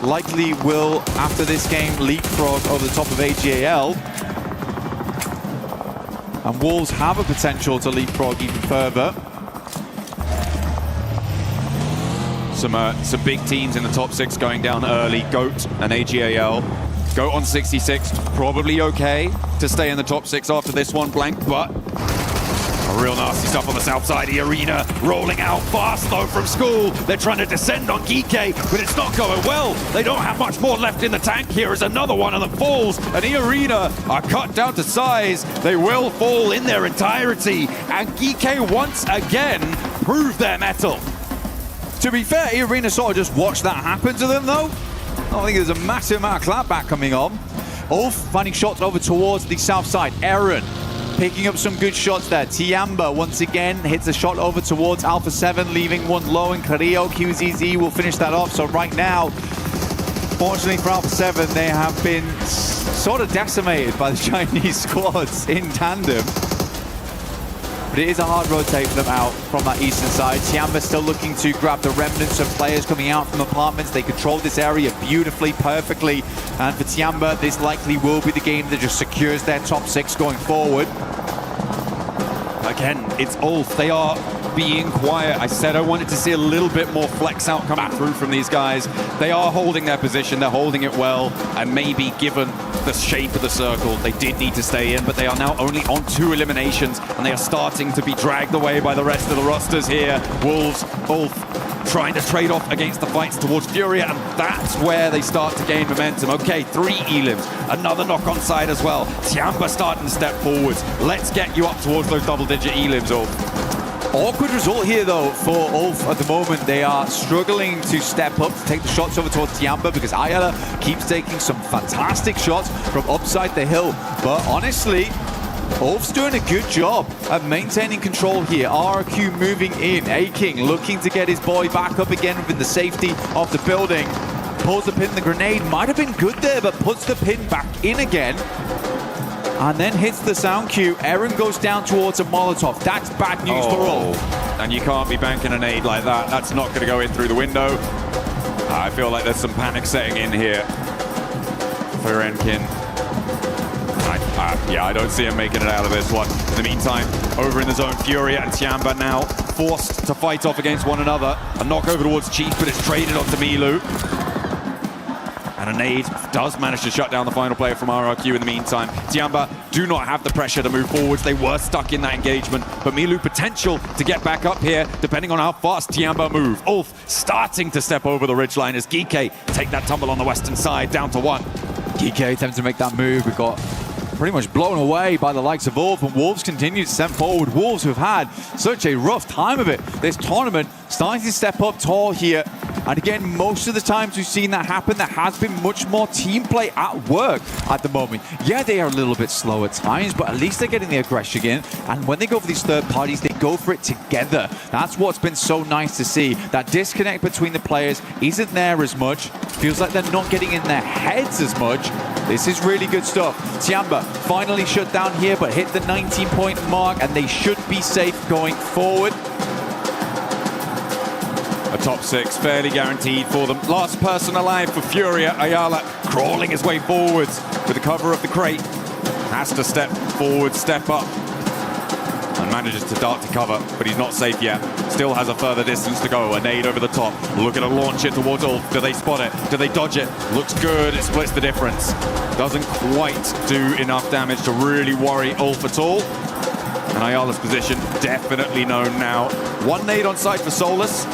M: Likely will, after this game, leapfrog over the top of AGAL. And Wolves have a potential to leapfrog even further.
N: Some big teams in the top 6 going down early. GOAT and AGAL. GOAT on 66, probably okay to stay in the top 6 after this one, Blank, but real nasty stuff on the south side. The Arena rolling out fast though from school. They're trying to descend on GK, but it's not going well. They don't have much more left in the tank. Here is another one of them falls, and the Arena are cut down to size. They will fall in their entirety, and GK once again prove their mettle.
M: To be fair, Arena sort of just watched that happen to them though. I think there's a massive amount of clapback coming on. Ulf finding shots over towards the south side. Aaron picking up some good shots there. Tiamba once again hits a shot over towards Alpha 7, leaving one low, and Carrillo QZZ will finish that off. So right now, fortunately for Alpha 7, they have been sort of decimated by the Chinese squads in tandem. But it is a hard rotate for them out from that eastern side. Tiamba still looking to grab the remnants of players coming out from apartments. They control this area beautifully, perfectly. And for Tiamba, this likely will be the game that just secures their top 6 going forward.
N: Again, it's Ulf. They are being quiet. I said I wanted to see a little bit more flex out coming through from these guys. They are holding their position. They're holding it well. And maybe given the shape of the circle, they did need to stay in, but they are now only on 2 eliminations, and they are starting to be dragged away by the rest of the rosters here. Wolves, Ulf, trying to trade off against the fights towards Furia, and that's where they start to gain momentum. Okay, 3 elims, another knock on side as well. Tiamba starting to step forwards. Let's get you up towards those double-digit elims, Ulf.
M: Awkward result here though for Ulf at the moment. They are struggling to step up to take the shots over towards Tiamba because Ayala keeps taking some fantastic shots from upside the hill. But honestly, Ulf's doing a good job at maintaining control here. RQ moving in. A-King looking to get his boy back up again within the safety of the building. Pulls the pin. The grenade might have been good there, but puts the pin back in again. And then hits the sound cue. Aaron goes down towards a Molotov. That's bad news for Ulf.
N: And you can't be banking an aid like that. That's not going to go in through the window. I feel like there's some panic setting in here for Enkin. I don't see him making it out of this one. In the meantime, over in the zone, Furia and Tiamba now forced to fight off against one another. A knock over towards Chief, but it's traded onto Milu. And a nade does manage to shut down the final player from RRQ in the meantime. Tiamba do not have the pressure to move forwards. They were stuck in that engagement, but Milu potential to get back up here, depending on how fast Tiamba move. Ulf starting to step over the ridgeline as Geeke take that tumble on the western side, down to 1.
M: Geeke attempting to make that move. We got pretty much blown away by the likes of Wolves, and Wolves continue to step forward. Wolves who've had such a rough time of it this tournament, starting to step up tall here. And again, most of the times we've seen that happen, there has been much more team play at work at the moment. Yeah, they are a little bit slow at times, but at least they're getting the aggression in. And when they go for these third parties, they go for it together. That's what's been so nice to see. That disconnect between the players isn't there as much. Feels like they're not getting in their heads as much. This is really good stuff. Tiamba finally shut down here, but hit the 19-point mark, and they should be safe going forward.
N: A top 6 fairly guaranteed for them. Last person alive for Furia. Ayala crawling his way forwards with the cover of the crate. Has to step forward, step up, and manages to dart to cover, but he's not safe yet. Still has a further distance to go. A nade over the top. Looking to launch it towards Ulf. Do they spot it? Do they dodge it? Looks good. It splits the difference. Doesn't quite do enough damage to really worry Ulf at all. And Ayala's position definitely known now. One nade on site for Solus.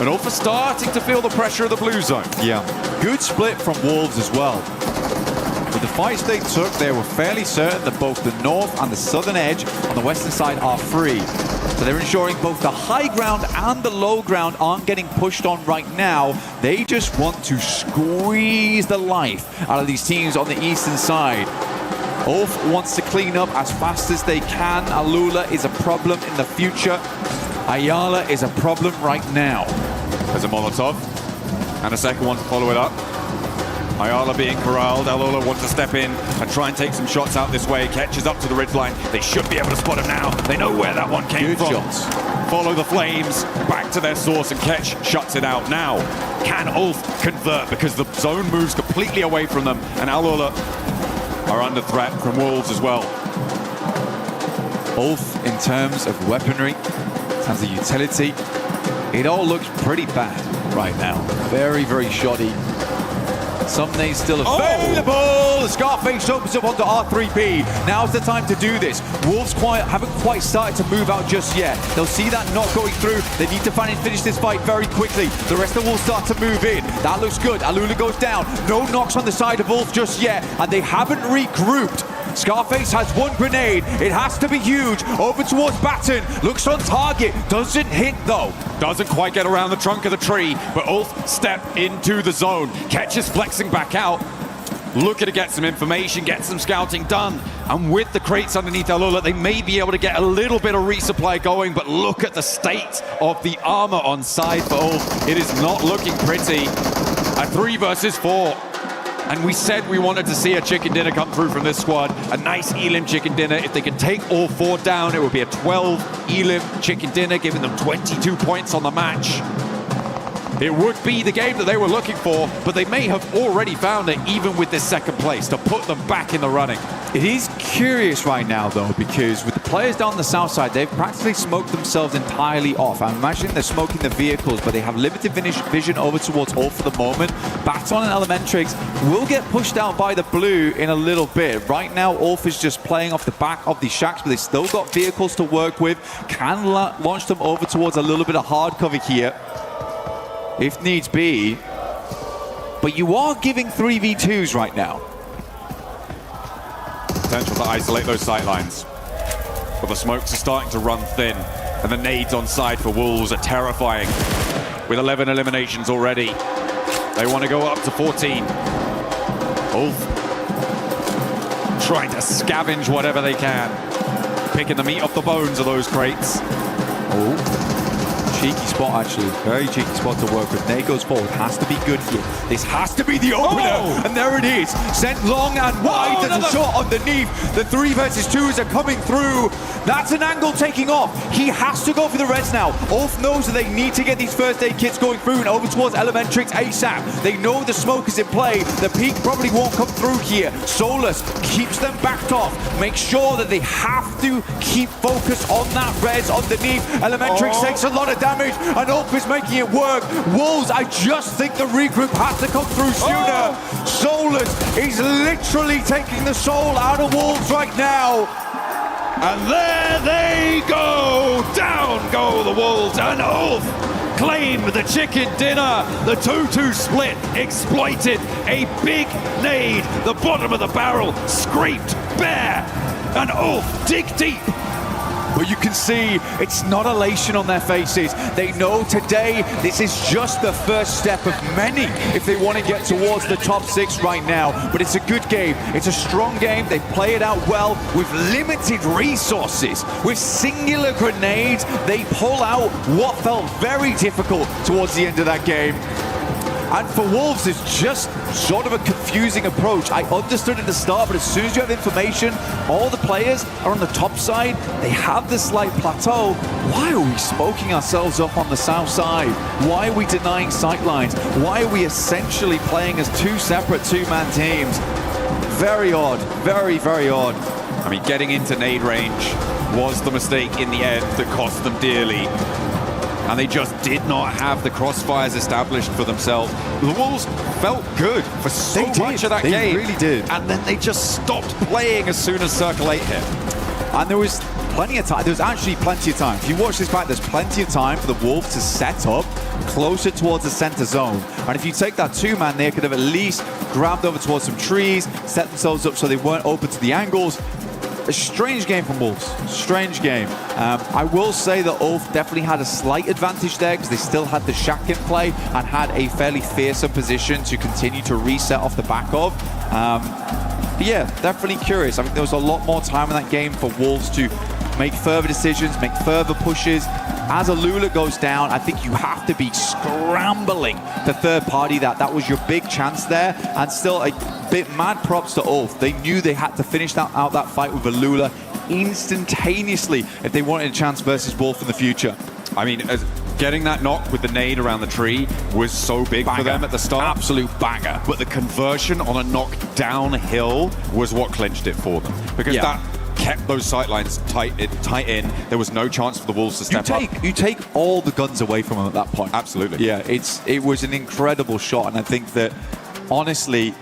N: And Ulf are starting to feel the pressure of the blue zone.
M: Yeah, good split from Wolves as well. With the fights they took, they were fairly certain that both the north and the southern edge on the western side are free. So they're ensuring both the high ground and the low ground aren't getting pushed on right now. They just want to squeeze the life out of these teams on the eastern side. Ulf wants to clean up as fast as they can. Alula is a problem in the future. Ayala is a problem right now.
N: There's a Molotov, and a second one to follow it up. Ayala being corralled. Alula wants to step in and try and take some shots out this way. Catches up to the ridgeline. They should be able to spot him now. They know where that one came from.
M: Shots.
N: Follow the flames back to their source, and Ketch shuts it out now. Can Ulf convert, because the zone moves completely away from them, and Alula are under threat from Wolves as well.
M: Ulf, in terms of weaponry, in terms of utility, it all looks pretty bad right now. Very, very shoddy. Some nades still available. Scarface opens up onto R3B. Now's the time to do this. Wolves haven't quite started to move out just yet. They'll see that not going through. They need to finish this fight very quickly. The rest of Wolves start to move in. That looks good. Alula goes down. No knocks on the side of Wolf just yet, and they haven't regrouped. Scarface has one grenade. It has to be huge. Over towards Batten. Looks on target. Doesn't hit though.
N: Doesn't quite get around the trunk of the tree, but Ulf step into the zone. Ketch is flexing back out. Looking to get some information, get some scouting done. And with the crates underneath Alula, they may be able to get a little bit of resupply going, but look at the state of the armor on side for Ulf. It is not looking pretty. A 3 versus 4. And we said we wanted to see a chicken dinner come through from this squad. A nice Elim chicken dinner. If they could take all 4 down, it would be a 12 Elim chicken dinner, giving them 22 points on the match. It would be the game that they were looking for, but they may have already found it, even with this second place, to put them back in the running.
M: It is curious right now, though, because with the players down the south side, they've practically smoked themselves entirely off. I'm imagining they're smoking the vehicles, but they have limited vision over towards Ulf for the moment. Baton and Elementrix will get pushed out by the blue in a little bit. Right now, Ulf is just playing off the back of the shacks, but they've still got vehicles to work with. Can launch them over towards a little bit of hard cover here, if needs be. But you are giving 3v2s right now.
N: Potential to isolate those sightlines. But the smokes are starting to run thin, and the nades on side for Wolves are terrifying. With 11 eliminations already, they want to go up to 14. Ulf trying to scavenge whatever they can, picking the meat off the bones of those crates.
M: Oh, cheeky spot, actually. Very cheeky spot to work with. Nate goes forward. Has to be good here. This has to be the opener. And there it is. Sent long and wide. There's a shot underneath. The 3 versus 2s are coming through. That's an angle taking off. He has to go for the reds now. Ulf knows that they need to get these first aid kits going through and over towards Elementrix ASAP. They know the smoke is in play. The peak probably won't come through here. Solus keeps them backed off. Make sure that they have to keep focus on that res underneath. Elementrix takes a lot of damage and Ulf is making it work. Wolves, I just think the regroup has to come through sooner. Solus is literally taking the soul out of Wolves right now.
K: And there they go! Down go the Wolves, and Ulf claimed the chicken dinner. The 2-2 split exploited a big nade. The bottom of the barrel scraped bare, and Ulf dig deep.
M: But you can see it's not elation on their faces. They know today this is just the first step of many if they want to get towards the top 6 right now. But it's a good game. It's a strong game. They play it out well with limited resources. With singular grenades, they pull out what felt very difficult towards the end of that game. And for Wolves, it's just sort of a confusing approach. I understood at the start, but as soon as you have information, all the players are on the top side. They have this slight plateau. Why are we smoking ourselves up on the south side? Why are we denying sightlines? Why are we essentially playing as 2 separate 2-man teams? Very odd. Very, very odd.
N: I mean, getting into nade range was the mistake in the end that cost them dearly. And they just did not have the crossfires established for themselves. The Wolves felt good for so much of that game.
M: They really did.
N: And then they just stopped playing as soon as Circle 8 hit.
M: And there was plenty of time. There was actually plenty of time. If you watch this back, there's plenty of time for the Wolves to set up closer towards the center zone. And if you take that 2-man, they could have at least grabbed over towards some trees, set themselves up so they weren't open to the angles. A strange game from Wolves. Strange game. I will say that Ulf definitely had a slight advantage there because they still had the Shack in play and had a fairly fearsome position to continue to reset off the back of. But yeah, definitely curious. I mean, there was a lot more time in that game for Wolves to make further decisions, make further pushes. As Alula goes down, I think you have to be scrambling for third party that. That was your big chance there. And still a bit mad props to Ulf. They knew they had to finish out that fight with Alula instantaneously if they wanted a chance versus Wolf in the future.
N: I mean, getting that knock with the nade around the tree was so big for them at the start.
M: Absolute banger.
N: But the conversion on a knock downhill was what clinched it for them. Because that kept those sightlines tight in. There was no chance for the Wolves to step up.
M: You take all the guns away from them at that point.
N: Absolutely.
M: Yeah, it was an incredible shot. And I think that, honestly,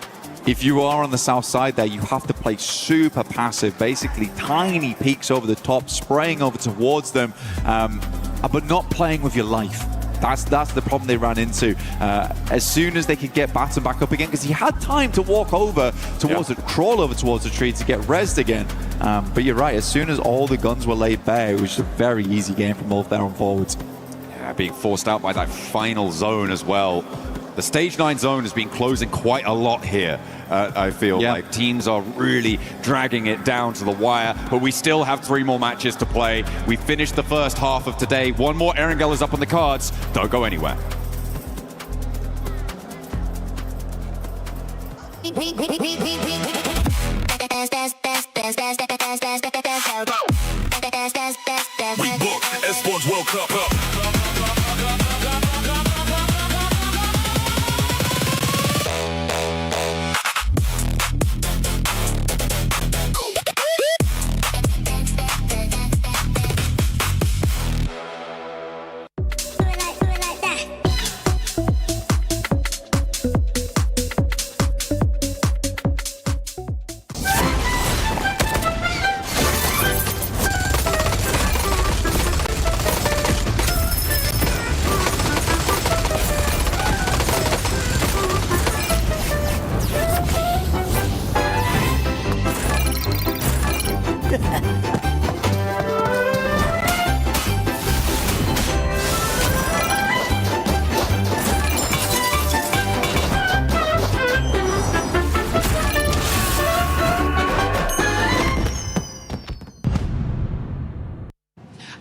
M: if you are on the south side there, you have to play super passive, basically tiny peaks over the top, spraying over towards them, but not playing with your life. That's the problem they ran into. As soon as they could get Batten back up again, because he had time to walk over towards crawl over towards the tree to get rezzed again. But you're right, as soon as all the guns were laid bare, it was a very easy game from Wolf there on forwards.
N: Yeah, being forced out by that final zone as well. The stage 9 zone has been closing quite a lot here. I feel like teams are really dragging it down to the wire, but we still have 3 more matches to play. We finished the first half of today. 1 more Erangel is up on the cards. Don't go anywhere.
P: We book Esports World Cup.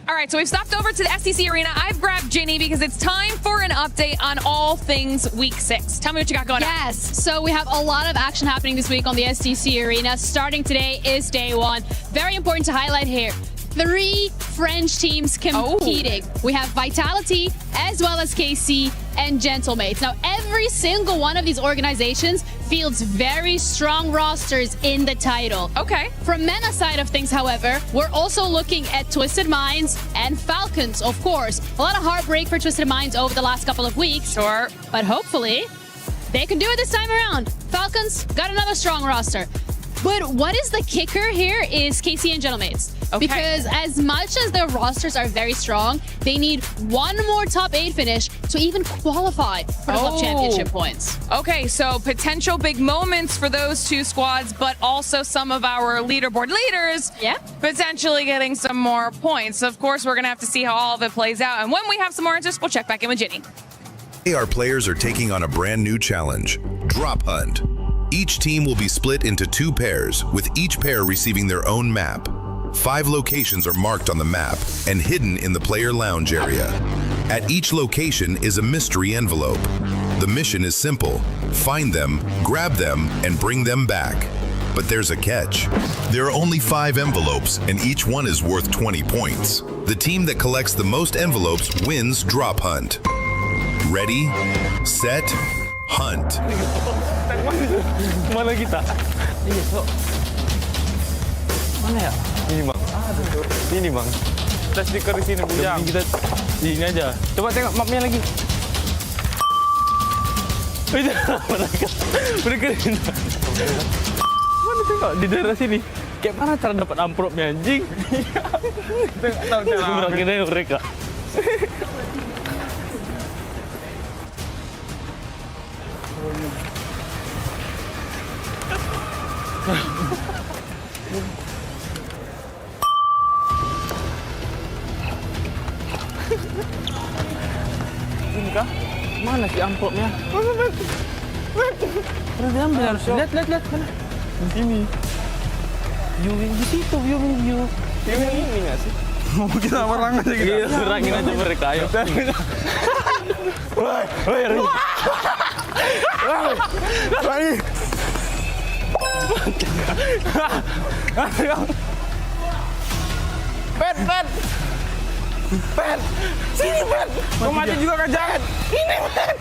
H: All right, so we've stopped over to the STC Arena. I've grabbed Ginny because it's time for an update on all things Week 6. Tell me what you got going on.
T: Yes, so we have a lot of action happening this week on the STC Arena. Starting today is day 1. Very important to highlight here. 3 French teams competing. We have Vitality, as well as KC and Gentlemates. Now, every single one of these organizations fields very strong rosters in the title.
H: Okay.
T: From MENA side of things, however, we're also looking at Twisted Minds and Falcons, of course. A lot of heartbreak for Twisted Minds over the last couple of weeks.
H: Sure.
T: But hopefully, they can do it this time around. Falcons got another strong roster. But what is the kicker here is KC and Gentlemates.
H: Okay.
T: Because as much as their rosters are very strong, they need one more top 8 finish to even qualify for the Club Championship points.
H: Okay, so potential big moments for those 2 squads, but also some of our leaderboard leaders potentially getting some more points. Of course, we're going to have to see how all of it plays out. And when we have some more answers, we'll check back in with Ginny.
U: Our players are taking on a brand new challenge, Drop Hunt. Each team will be split into 2 pairs, with each pair receiving their own map. 5 locations are marked on the map and hidden in the player lounge area. At each location is a mystery envelope. The mission is simple: find them, grab them, and bring them back. But there's a catch. There are only 5 envelopes, and each one is worth 20 points. The team that collects the most envelopes wins Drop Hunt. Ready, set, hunt.
V: Mana kita? Mana ya? Ini bang. Ini bang. Kita stiker di sini bujang. Kita di sini aja. Coba tengok mapnya lagi. Itu mereka ini. Mana tengok di daerah sini? Kayak mana cara dapat amplopnya anjing? Tengok tahu cara mereka. Ini kah? Mana sih amplopnya? Udah diambil harus. Lihat mana? Di sini. Viewing di situ, viewing. Viewing ini nggak sih? Mau kita orang aja gitu. Iya, serangin aja mereka, ayo. Woi, Rani. Pen. Sini, Pen. Kau mati juga kan jangan. Ini, Pen.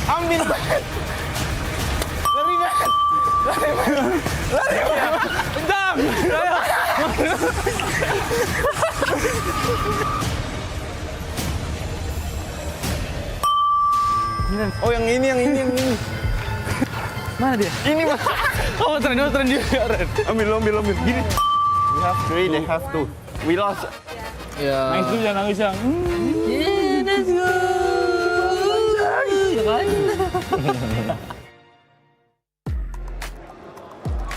V: Ambil, Pen. Lari, Pen. Lari, Pen. Bentar. Ayo. Oh, yang ini. Mana dia? Ini, Mas. Oh, tren juga, Ren. Ambil. Gini. We have 3, they have 2. We lost. Ya. Nangis dulu, jangan nangis, Yang.
T: Yeah, let's go.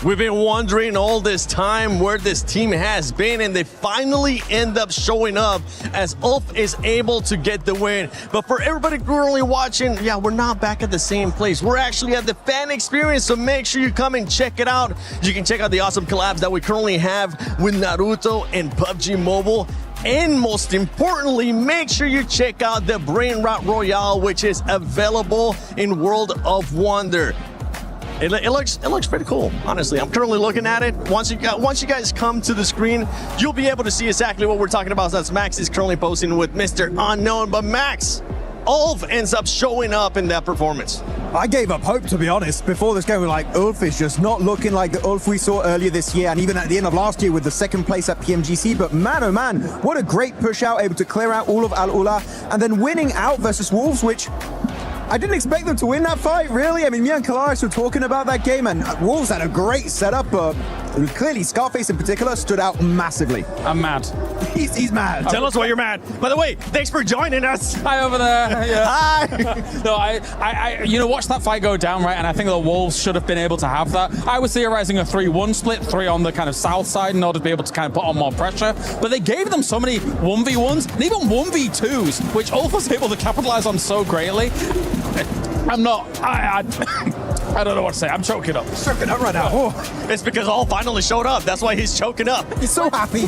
C: We've been wondering all this time where this team has been, and they finally end up showing up as Ulf is able to get the win. But for everybody currently watching, yeah, we're not back at the same place. We're actually at the fan experience, so make sure you come and check it out. You can check out the awesome collabs that we currently have with Naruto and PUBG Mobile. And most importantly, make sure you check out the Brain Rot Royale, which is available in World of Wonder. It looks pretty cool, honestly. I'm currently looking at it. Once you guys come to the screen, you'll be able to see exactly what we're talking about. That's Max is currently posting with Mr. Unknown, but Max, Ulf ends up showing up in that performance.
E: I gave up hope, to be honest. Before this game, we were like, Ulf is just not looking like the Ulf we saw earlier this year, and even at the end of last year with the 2nd place at PMGC. But man, oh man, what a great push out, able to clear out all of Al Ula, and then winning out versus Wolves, which I didn't expect them to win that fight, really. I mean, me and Kalaris were talking about that game, and Wolves had a great setup, but clearly Scarface in particular stood out massively.
B: I'm mad.
E: He's mad.
C: Tell us why you're mad. By the way, thanks for joining us.
B: Hi over there. Yeah.
C: Hi.
B: No, I watched that fight go down, right? And I think the Wolves should have been able to have that. I was theorizing a 3-1 split, 3 on the kind of south side in order to be able to kind of put on more pressure. But they gave them so many 1v1s and even 1v2s, which Ulf was able to capitalize on so greatly. I'm not.
G: I don't know what to say. I'm choking up.
C: Choking up right now. Oh. It's because all finally showed up. That's why he's choking up.
E: He's so happy.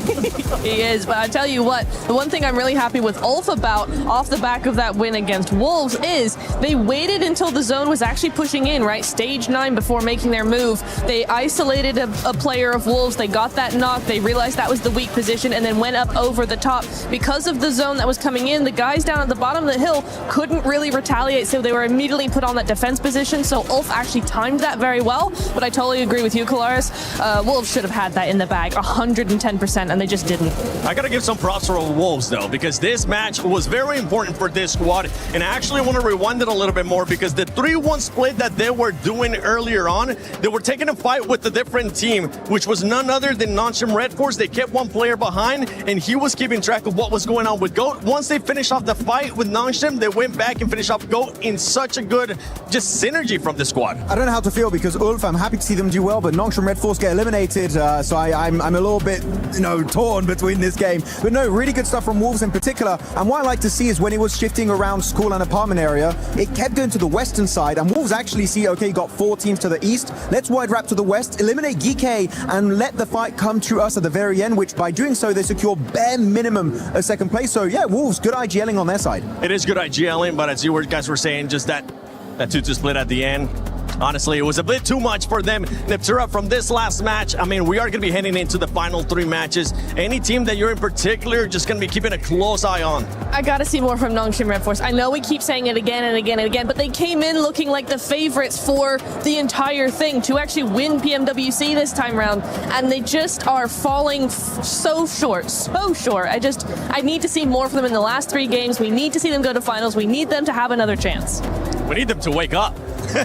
D: He is, but I tell you what, the one thing I'm really happy with Ulf about off the back of that win against Wolves is they waited until the zone was actually pushing in, right? Stage 9 before making their move. They isolated a player of Wolves. They got that knock. They realized that was the weak position and then went up over the top. Because of the zone that was coming in, the guys down at the bottom of the hill couldn't really retaliate, so they were immediately put on that defense position. So Ulf actually timed that very well, but I totally agree with you, Kalaris. Wolves should have had that in the bag 110%, and they just didn't.
C: I gotta give some props for the Wolves, though, because this match was very important for this squad, and I actually want to rewind it a little bit more because the 3-1 split that they were doing earlier on, they were taking a fight with a different team, which was none other than Nongshim Red Force. They kept one player behind, and he was keeping track of what was going on with GOAT. Once they finished off the fight with Nongshim, they went back and finished off GOAT in such a good just synergy from the squad.
E: I don't know how to feel because Ulf, I'm happy to see them do well, but Nongshim Red Force get eliminated, so I'm a little bit, torn between this game. But no, really good stuff from Wolves in particular. And what I like to see is when it was shifting around school and apartment area, it kept going to the western side, and Wolves actually see, okay, got 4 teams to the east. Let's wide wrap to the west, eliminate GK, and let the fight come to us at the very end, which by doing so, they secure bare minimum a second place. So yeah, Wolves, good IGLing on their side.
C: It is good IGLing, but as you guys were saying, just that 2-2 split at the end, honestly, it was a bit too much for them. Neptura, from this last match, I mean, we are going to be heading into the final 3 matches. Any team that you're in particular just going to be keeping a close eye on?
D: I got to see more from Nongshim Red Force. I know we keep saying it again and again and again, but they came in looking like the favorites for the entire thing to actually win PMWC this time around, and they just are falling so short, so short. I need to see more from them in the last 3 games. We need to see them go to finals. We need them to have another chance.
C: We need them to wake up.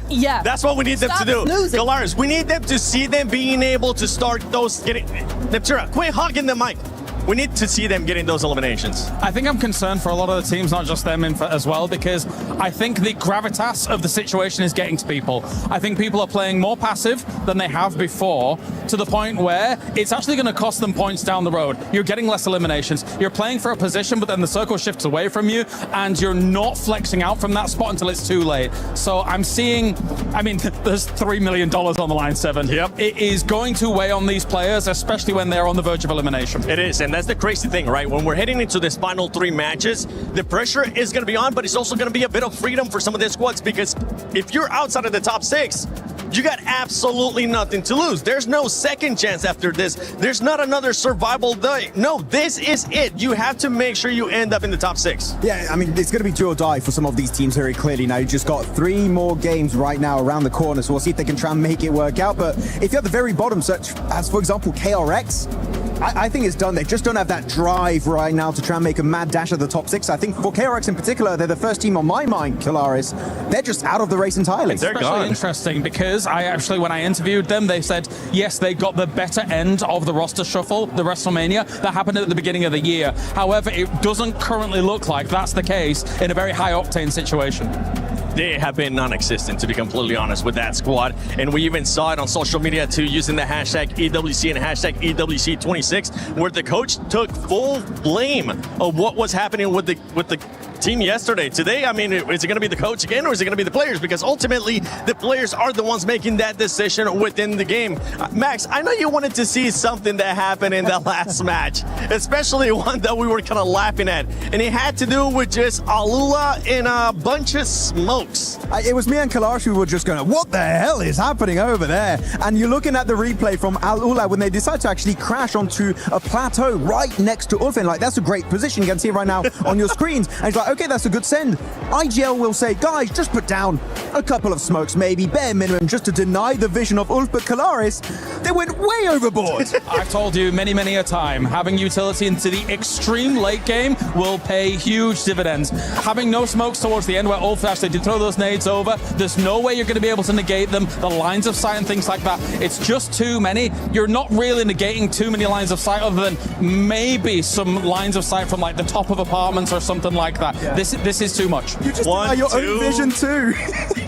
D: Yeah.
C: That's what we need them to do. Galaris, we need them to see them being able to start those Neptura, quit hogging the mic. We need to see them getting those eliminations.
G: I think I'm concerned for a lot of the teams, not just them as well, because I think the gravitas of the situation is getting to people. I think people are playing more passive than they have before, to the point where it's actually going to cost them points down the road. You're getting less eliminations. You're playing for a position, but then the circle shifts away from you, and you're not flexing out from that spot until it's too late. So I'm seeing, I mean, there's $3 million on the line, 7.
C: Yep.
G: It is going to weigh on these players, especially when they're on the verge of elimination.
C: It is, and that's the crazy thing, right? When we're heading into this final 3 matches, the pressure is going to be on, but it's also going to be a bit of freedom for some of these squads, because if you're outside of the top 6, you got absolutely nothing to lose. There's no second chance after this. There's not another survival day. No, this is it. You have to make sure you end up in the top 6.
E: Yeah, I mean, it's going to be do or die for some of these teams very clearly. Now, you just got 3 more games right now around the corner, so we'll see if they can try and make it work out. But if you're at the very bottom, such as, for example, KRX, I think it's done. They just don't have that drive right now to try and make a mad dash at the top 6. I think for KRX in particular, they're the first team on my mind, Kalaris. They're just out of the race entirely.
G: It's especially interesting because when I interviewed them, they said, yes, they got the better end of the roster shuffle, the WrestleMania, that happened at the beginning of the year. However, it doesn't currently look like that's the case in a very high-octane situation.
C: They have been non-existent, to be completely honest, with that squad. And we even saw it on social media too, using the hashtag EWC and hashtag EWC26, where the coach took full blame of what was happening with the team yesterday. Today, I mean, is it going to be the coach again, or is it going to be the players? Because ultimately, the players are the ones making that decision within the game. Max, I know you wanted to see something that happened in the last match, especially one that we were kind of laughing at. And it had to do with just Alula and a bunch of smokes.
E: It was me and Kalash who were just going, what the hell is happening over there? And you're looking at the replay from Alula when they decide to actually crash onto a plateau right next to Ulfin. Like, that's a great position. You can see it right now on your screens. And he's like, okay, that's a good send. IGL will say, guys, just put down a couple of smokes, maybe, bare minimum, just to deny the vision of Ulf. But Kalaris, they went way overboard.
G: I've told you many, many a time, having utility into the extreme late game will pay huge dividends. Having no smokes towards the end where Ulf actually did throw those nades over, there's no way you're going to be able to negate them. The lines of sight and things like that, it's just too many. You're not really negating too many lines of sight other than maybe some lines of sight from like the top of apartments or something like that. Yeah. This is too much.
E: You just deny your own vision too.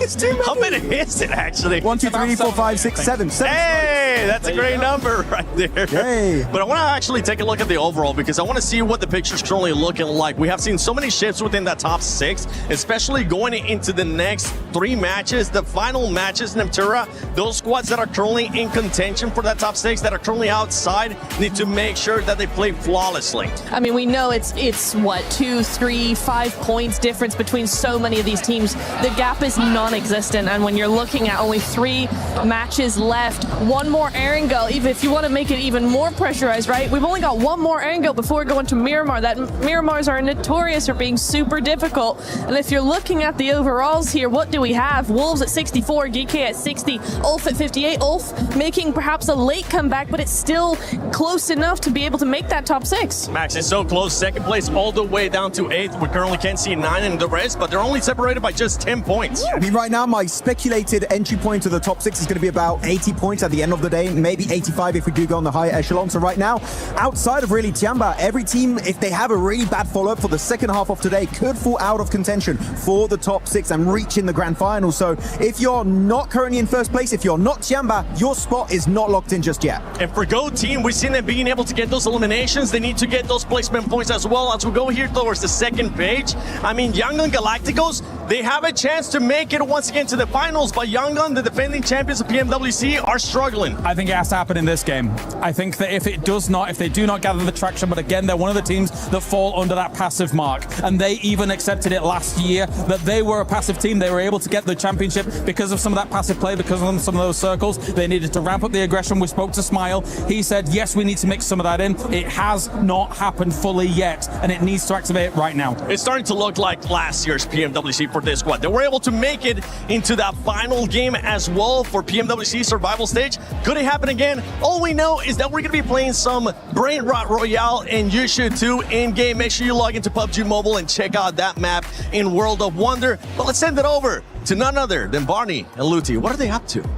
E: It's too many.
C: How many is it actually?
E: 1, 2, 3, 4, 5, 6, 7.
C: Hey! Hey, that's a great number right there.
E: Yay.
C: But I want to actually take a look at the overall because I want to see what the picture's currently looking like. We have seen so many shifts within that top 6, especially going into the next 3 matches, the final matches in Natura. Those squads that are currently in contention for that top 6, that are currently outside, need to make sure that they play flawlessly.
D: I mean, we know it's what, 2, 3, 5 points difference between so many of these teams. The gap is non-existent, and when you're looking at only 3 matches left, 1 more Erangel, even if you want to make it even more pressurized, right? We've only got 1 more Erangel before going to Miramar. That Miramars are notorious for being super difficult. And if you're looking at the overalls here, what do we have? Wolves at 64, GK at 60, Ulf at 58. Ulf making perhaps a late comeback, but it's still close enough to be able to make that top 6.
C: Max is so close, second place all the way down to 8th. We currently can't see 9 in the rest, but they're only separated by just 10 points.
E: I mean, right now, my speculated entry point to the top 6 is going to be about 80 points at the end of the day, maybe 85 if we do go on the higher echelon. So right now, outside of really Tiamba, every team, if they have a really bad follow-up for the second half of today, could fall out of contention for the top 6 and reach in the grand final. So if you're not currently in first place, if you're not Tiamba, your spot is not locked in just yet.
C: And for Go Team, we've seen them being able to get those eliminations. They need to get those placement points as well. As we go here towards the second page, I mean, Yangon Galacticos, they have a chance to make it once again to the finals, but Yangon, the defending champions of PMWC, are struggling.
G: I think it has to happen in this game. I think that if they do not gather the traction, but again, they're one of the teams that fall under that passive mark. And they even accepted it last year that they were a passive team. They were able to get the championship because of some of that passive play, because of some of those circles. They needed to ramp up the aggression. We spoke to Smile. He said, yes, we need to mix some of that in. It has not happened fully yet, and it needs to activate right now.
C: It's starting to look like last year's PMWC for this squad. They were able to make it into that final game as well for PMWC survival stage. Could it happen again? All we know is that we're going to be playing some Brain Rot Royale, and you should too in game. Make sure you log into PUBG Mobile and check out that map in World of Wonder. But let's send it over to none other than Barney and Luti. What are they up to?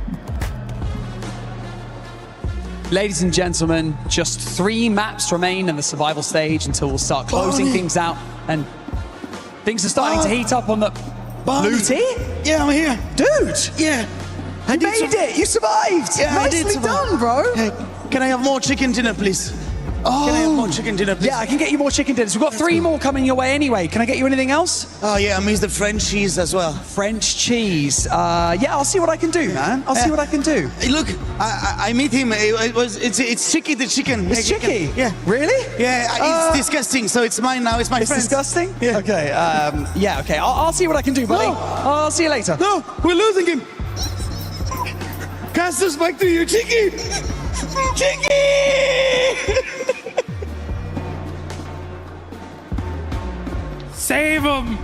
I: Ladies and gentlemen, just 3 maps remain in the survival stage until we'll start closing things out, and things are starting to heat up on the... Luti?
V: Yeah, I'm here.
I: Dude!
V: Yeah.
I: You made it! You survived!
V: Yeah,
I: Nicely
V: I did survive.
I: done, bro!
V: Hey, can I have more chicken dinner, please?
I: Oh.
V: Can I have more chicken dinner, please?
I: Yeah, I can get you more chicken dinners. We've got 3 more coming your way anyway. Can I get you anything else?
V: Oh, yeah, I miss the French cheese as well.
I: French cheese. Yeah, I'll see what I can do, man. I'll see what I can do.
V: Hey, look, I meet him. It's Chicky the chicken.
I: It's Chicky?
V: Yeah.
I: Really?
V: Yeah, it's disgusting, so it's mine now. It's my friend.
I: It's disgusting?
V: Yeah.
I: Okay, yeah, okay. I'll see what I can do, buddy.
V: No.
I: I'll see you later.
V: No, we're losing him. Cast us back to you, Chicky. Chicky!
A: Save him!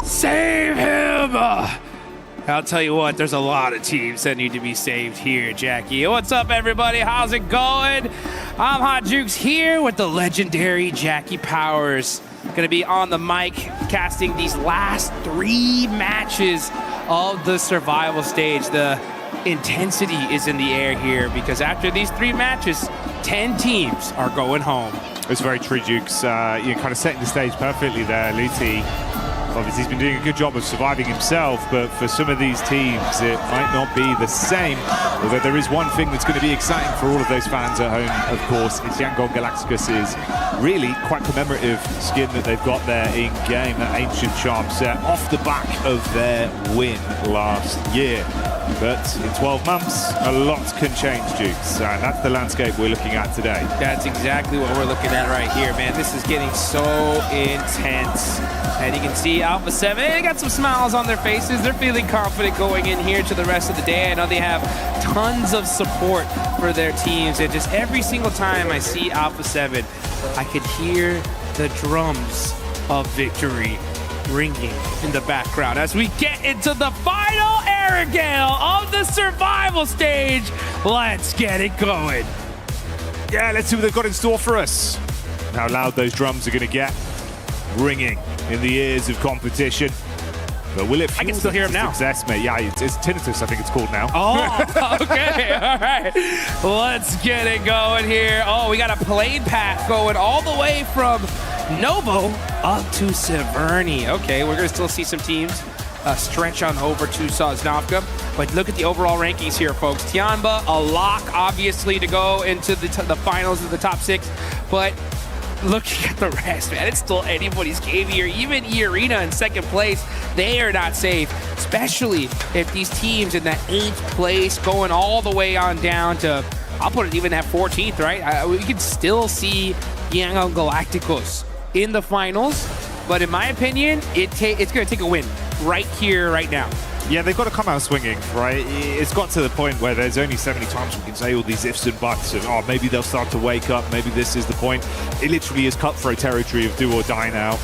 A: Save him! I'll tell you what, there's a lot of teams that need to be saved here, Jackie. What's up, everybody? How's it going? I'm Hot Jukes here with the legendary Jackie Powers. Gonna be on the mic casting these last 3 matches of the survival stage. The intensity is in the air here because after these 3 matches, 10 teams are going home.
J: It's very true, Jukes. You're kind of setting the stage perfectly there. Luti, obviously, he's been doing a good job of surviving himself, but for some of these teams, it might not be the same. Although there is one thing that's going to be exciting for all of those fans at home, of course, it's Yangon Galacticus' really quite commemorative skin that they've got there in game, that ancient charm set off the back of their win last year. But in 12 months, a lot can change, Jukes. That's the landscape we're looking at today.
A: That's exactly what we're looking at right here, man. This is getting so intense. And you can see Alpha 7, they got some smiles on their faces. They're feeling confident going in here to the rest of the day. I know they have tons of support for their teams. And just every single time I see Alpha 7, I could hear the drums of victory ringing in the background as we get into the final Aerogale of the survival stage. Let's get it going.
J: Yeah, let's see what they've got in store for us. How loud those drums are going to get, ringing in the ears of competition. But will it fuel
A: I can still hear him now.
J: Success, mate. Yeah, it's tinnitus, I think it's called now.
A: Oh, okay, all right. Let's get it going here. Oh, we got a plane path going all the way from Novo up to Severny. Okay, we're going to still see some teams stretch on over to Sosnovka. But look at the overall rankings here, folks. Tiamba, a lock, obviously, to go into the finals of the top 6. But looking at the rest, man, it's still anybody's game here. Even E-Arena in 2nd place, they are not safe, especially if these teams in that 8th place going all the way on down to, I'll put it even at 14th, right? We can still see Yangon Galacticos in the finals, but in my opinion, it's going to take a win right here, right now.
J: Yeah, they've got to come out swinging, right? It's got to the point where there's only so many times we can say all these ifs and buts of, oh, maybe they'll start to wake up, maybe this is the point. It literally is cutthroat territory of do or die now.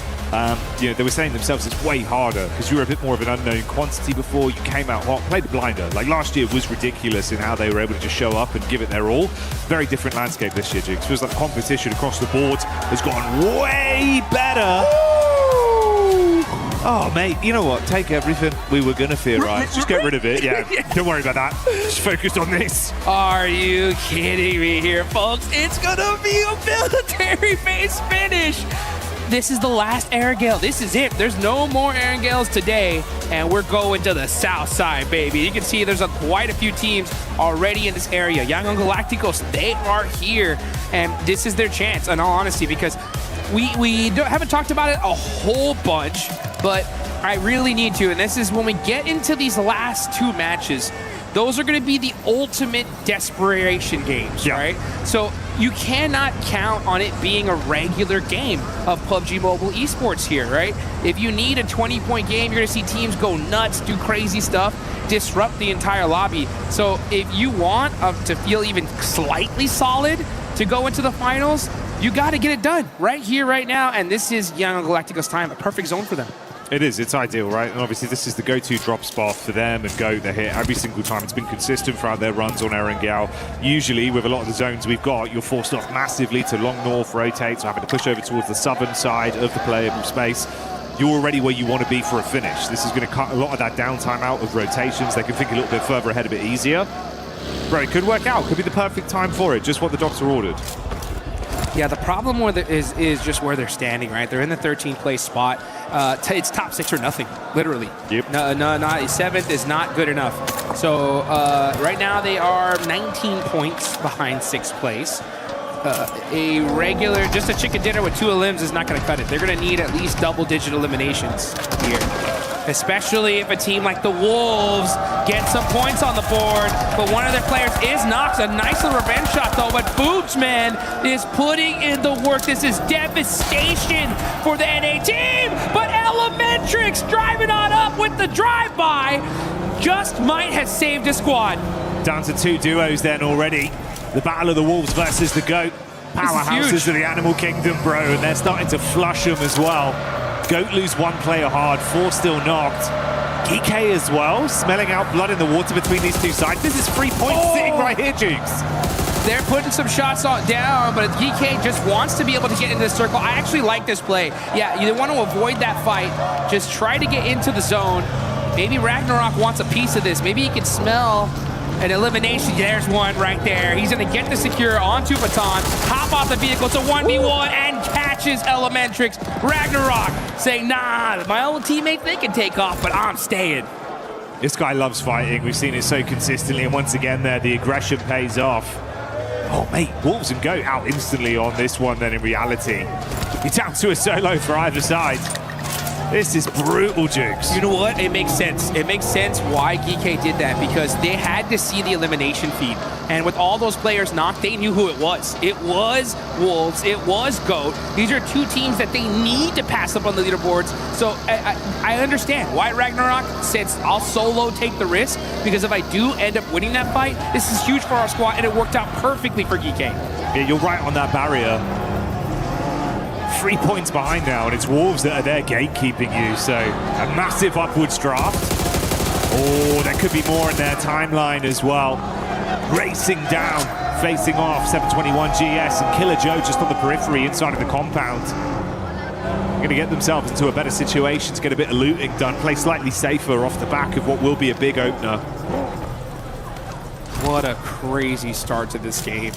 J: You know, they were saying themselves it's way harder because you were a bit more of an unknown quantity before. You came out hot, played a blinder. Like last year was ridiculous in how they were able to just show up and give it their all. Very different landscape this year, Jigs. Feels like the competition across the board has gone way better. Oh, mate, you know what? Take everything we were going to theorize. Just get rid of it. Yeah, don't worry about that. Just focus on this.
A: Are you kidding me here, folks? It's going to be a military-based finish. This is the last Erangel. This is it. There's no more Erangels today, and we're going to the south side, baby. You can see there's quite a few teams already in this area. Yangon Galacticos, they are here, and this is their chance, in all honesty, because we haven't talked about it a whole bunch, but I really need to, and this is when we get into these last 2 matches, those are going to be the ultimate desperation games, right? So you cannot count on it being a regular game of PUBG Mobile Esports here, right? If you need a 20-point game, you're going to see teams go nuts, do crazy stuff, disrupt the entire lobby. So if you want to feel even slightly solid to go into the finals, you got to get it done right here, right now, and this is Yangon Galacticos' time, a perfect zone for them.
J: It is. It's ideal, right? And obviously this is the go-to drop spot for them, and Goat, they hit every single time. It's been consistent throughout their runs on Erangel. Usually with a lot of the zones we've got, you're forced off massively to long north rotate, so having to push over towards the southern side of the playable space. You're already where you want to be for a finish. This is going to cut a lot of that downtime out of rotations. They can think a little bit further ahead, a bit easier. Bro, it could work out. Could be the perfect time for it. Just what the doctor ordered.
A: Yeah, the problem with it is just where they're standing, right? They're in the 13th place spot. It's top 6 or nothing, literally. Yep. No, not 7th is not good enough. So right now they are 19 points behind 6th place. A regular, just a chicken dinner with 2 elims is not going to cut it. They're going to need at least double-digit eliminations here. Especially if a team like the Wolves gets some points on the board, but one of their players is knocked. A nice little revenge shot though, but Boots, man, is putting in the work. This is devastation for the NA team, but Elementrix driving on up with the drive-by just might have saved a squad.
J: Down to 2 duos then already. The battle of the Wolves versus the Goat. Powerhouses of the Animal Kingdom, bro, and they're starting to flush them as well. Goat lose 1 player hard, 4 still knocked. GK as well, smelling out blood in the water between these 2 sides. This is 3 points sitting right here, Jukes.
A: They're putting some shots down, but GK just wants to be able to get into the circle. I actually like this play. Yeah, you want to avoid that fight. Just try to get into the zone. Maybe Ragnarok wants a piece of this. Maybe he can smell an elimination. There's one right there. He's going to get the secure onto Baton, hop off the vehicle. It's a 1v1 and catches Elementrix. Ragnarok saying, nah, my old teammates, they can take off, but I'm staying.
J: This guy loves fighting. We've seen it so consistently, and once again there, the aggression pays off. Oh, mate, Wolves and Goat out instantly on this one then in reality. You're down to a solo for either side. This is brutal, Jukes.
A: You know what? It makes sense. It makes sense why GK did that, because they had to see the elimination feed. And with all those players knocked, they knew who it was. It was Wolves. It was GOAT. These are 2 teams that they need to pass up on the leaderboards. So I understand why Ragnarok says, I'll solo take the risk, because if I do end up winning that fight, this is huge for our squad, and it worked out perfectly for GK.
J: Yeah, you're right on that barrier. 3 points behind now, and it's Wolves that are there gatekeeping you, so a massive upwards draft. Oh, there could be more in their timeline as well. Racing down, facing off 721 GS and Killer Joe just on the periphery inside of the compound. Going to get themselves into a better situation to get a bit of looting done, play slightly safer off the back of what will be a big opener.
A: What a crazy start to this game.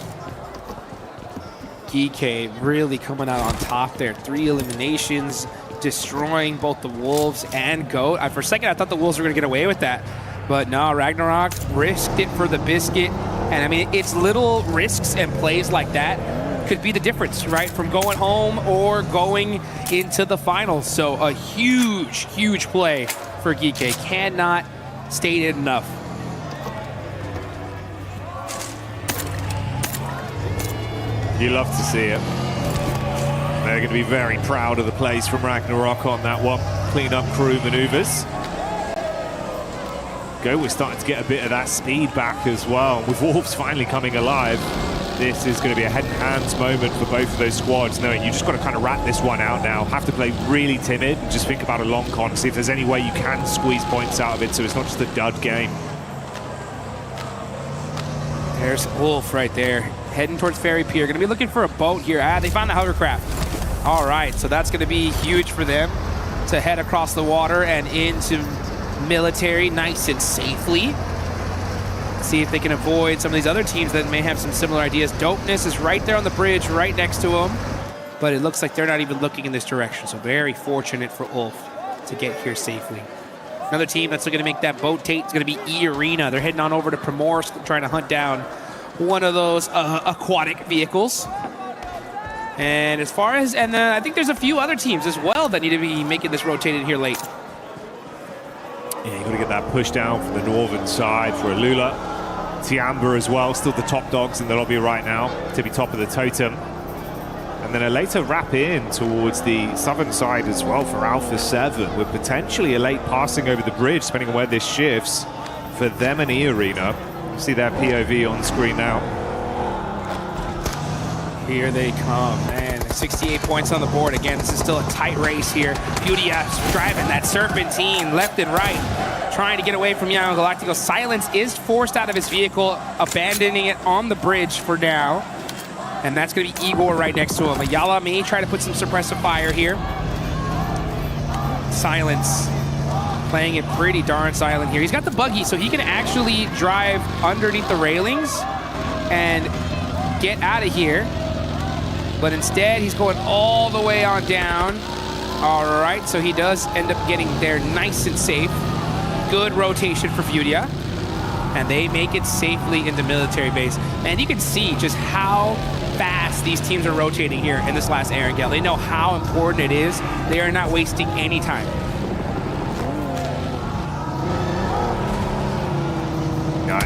A: GK really coming out on top there. 3 eliminations, destroying both the Wolves and GOAT. For a second, I thought the Wolves were going to get away with that. But no, Ragnarok risked it for the biscuit. And I mean, it's little risks and plays like that could be the difference, right? From going home or going into the finals. So a huge, huge play for Geeky. Cannot state it enough.
J: You love to see it. They're going to be very proud of the plays from Ragnarok on that one. Clean up crew maneuvers. We're starting to get a bit of that speed back as well. With Wolves finally coming alive, this is going to be a head and hands moment for both of those squads, knowing you just got to kind of wrap this one out now. Have to play really timid and just think about a long con, see if there's any way you can squeeze points out of it so it's not just a dud game.
A: There's Wolf right there, heading towards Ferry Pier. Going to be looking for a boat here. They found the hovercraft. All right, so that's going to be huge for them to head across the water and into military nice and safely. See if they can avoid some of these other teams that may have some similar ideas. Dopeness is right there on the bridge, right next to them. But it looks like they're not even looking in this direction. So very fortunate for Ulf to get here safely. Another team that's going to make that boat Tate is going to be E-Arena. They're heading on over to Primorsk, trying to hunt down one of those aquatic vehicles. And as far as, I think there's a few other teams as well that need to be making this rotated here late.
J: Yeah, you got to get that push down from the northern side for Alula. Tiamba as well, still the top dogs in the lobby right now to be top of the totem. And then a later wrap in towards the southern side as well for Alpha 7, with potentially a late passing over the bridge, depending on where this shifts for them and E-Arena. You see their POV on screen now.
A: Here they come, man. 68 points on the board. Again, this is still a tight race here. Fudia's driving that serpentine left and right, trying to get away from Young Galactico. Silence is forced out of his vehicle, abandoning it on the bridge for now. And that's going to be Igor right next to him. Ayala may try to put some suppressive fire here. Silence playing it pretty darn silent here. He's got the buggy, so he can actually drive underneath the railings and get out of here. But instead, he's going all the way on down. All right, so he does end up getting there nice and safe. Good rotation for Fudia. And they make it safely into military base. And you can see just how fast these teams are rotating here in this last Erangel. They know how important it is. They are not wasting any time.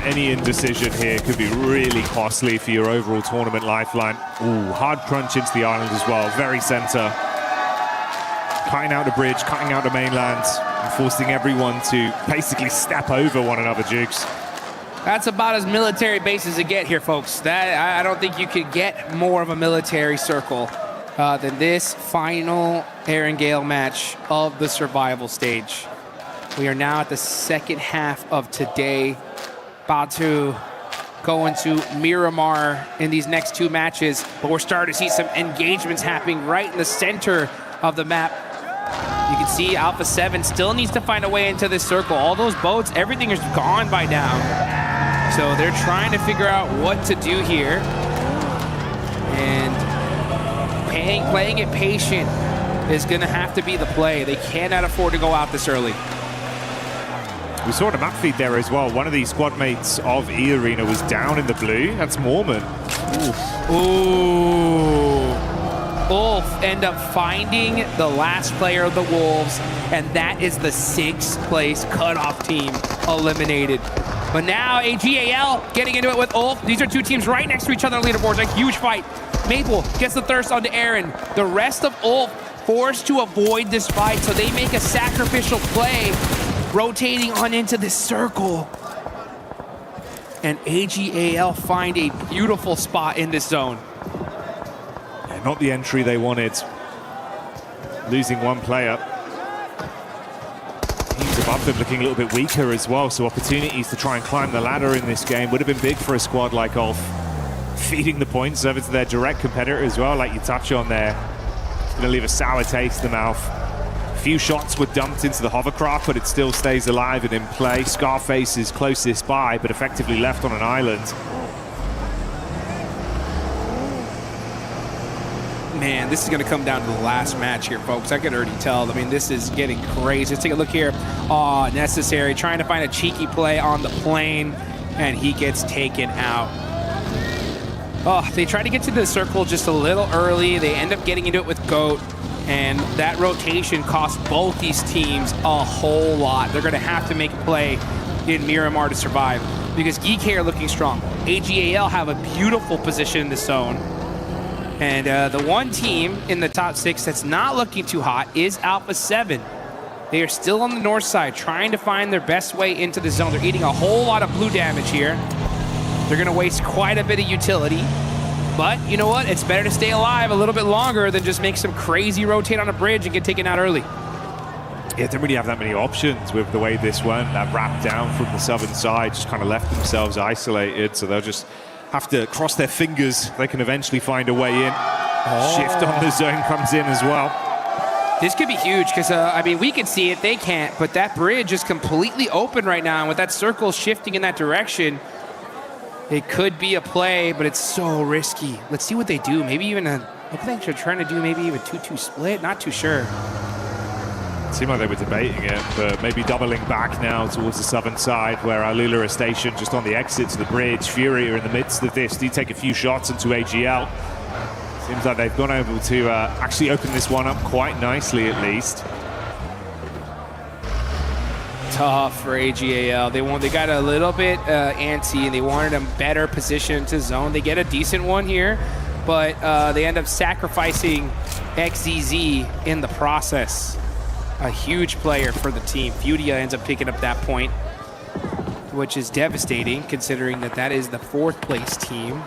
J: Any indecision here could be really costly for your overall tournament lifeline. Ooh, hard crunch into the island as well, very center. Cutting out the bridge, cutting out the mainland, and forcing everyone to basically step over one another, Jukes.
A: That's about as military base as it get here, folks. I don't think you could get more of a military circle than this final Erangel match of the survival stage. We are now at the second half of today. About to go into Miramar in these next two matches, but we're starting to see some engagements happening right in the center of the map. You can see Alpha 7 still needs to find a way into this circle. All those boats, everything is gone by now. So they're trying to figure out what to do here. And playing it patient is going to have to be the play. They cannot afford to go out this early.
J: We saw the map feed there as well. One of these squad mates of E-Arena was down in the blue. That's Mormon.
A: Ooh. Ulf end up finding the last player of the Wolves, and that is the 6th place cutoff team eliminated. But now AGAL getting into it with Ulf. These are two teams right next to each other on leaderboards. A huge fight. Maple gets the thirst onto Aaron. The rest of Ulf forced to avoid this fight, so they make a sacrificial play, rotating on into this circle. And AGAL find a beautiful spot in this zone.
J: Yeah, not the entry they wanted. Losing one player. Teams above them looking a little bit weaker as well, so opportunities to try and climb the ladder in this game would have been big for a squad like Ulf. Feeding the points over to their direct competitor as well, like you touch on there. It's going to leave a sour taste in the mouth. Few shots were dumped into the hovercraft, but it still stays alive and in play. Scarface is closest by, but effectively left on an island.
A: Man, this is going to come down to the last match here, folks. I can already tell. I mean, this is getting crazy. Let's take a look here. Oh, necessary. Trying to find a cheeky play on the plane, and he gets taken out. Oh, they try to get to the circle just a little early. They end up getting into it with GOAT, and that rotation costs both these teams a whole lot. They're going to have to make a play in Miramar to survive because GK are looking strong. AGAL have a beautiful position in the zone. And the one team in the top 6 that's not looking too hot is Alpha 7. They are still on the north side trying to find their best way into the zone. They're eating a whole lot of blue damage here. They're going to waste quite a bit of utility. But you know what? It's better to stay alive a little bit longer than just make some crazy rotate on a bridge and get taken out early.
J: Yeah, they don't really have that many options with the way this went. That wrap down from the southern side just kind of left themselves isolated, so they'll just have to cross their fingers. They can eventually find a way in. Shift on the zone comes in as well.
A: This could be huge because, I mean, we can see it, they can't, but that bridge is completely open right now, and with that circle shifting in that direction, it could be a play, but it's so risky. Let's see what they do. Maybe even I think they're trying to do maybe even 2-2 split. Not too sure.
J: It seemed like they were debating it, but maybe doubling back now towards the southern side where Alula are stationed just on the exit to the bridge. Fury are in the midst of this. Do take a few shots into AGL. Seems like they've gone able to actually open this one up quite nicely at least.
A: Tough for AGAL. They got a little bit antsy and they wanted a better position to zone. They get a decent one here, but they end up sacrificing XZZ in the process. A huge player for the team. Furia ends up picking up that point, which is devastating considering that that is the 4th place team.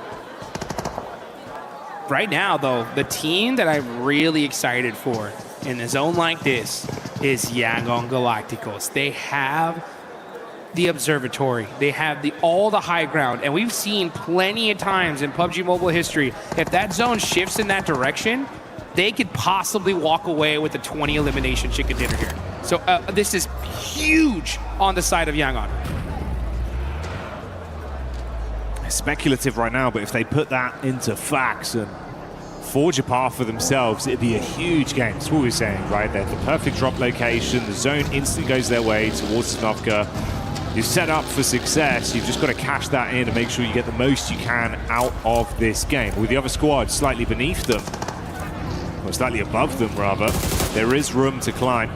A: Right now, though, the team that I'm really excited for in a zone like this is Yangon Galacticos. They have the observatory. They have all the high ground. And we've seen plenty of times in PUBG Mobile history, if that zone shifts in that direction, they could possibly walk away with a 20 elimination chicken dinner here. So this is huge on the side of Yangon.
J: Speculative right now, but if they put that into facts and forge a path for themselves, it'd be a huge game. That's what we're saying, right? They're the perfect drop location. The zone instantly goes their way towards Snovka. You're set up for success. You've just got to cash that in and make sure you get the most you can out of this game. With the other squad slightly beneath them, or slightly above them rather, there is room to climb.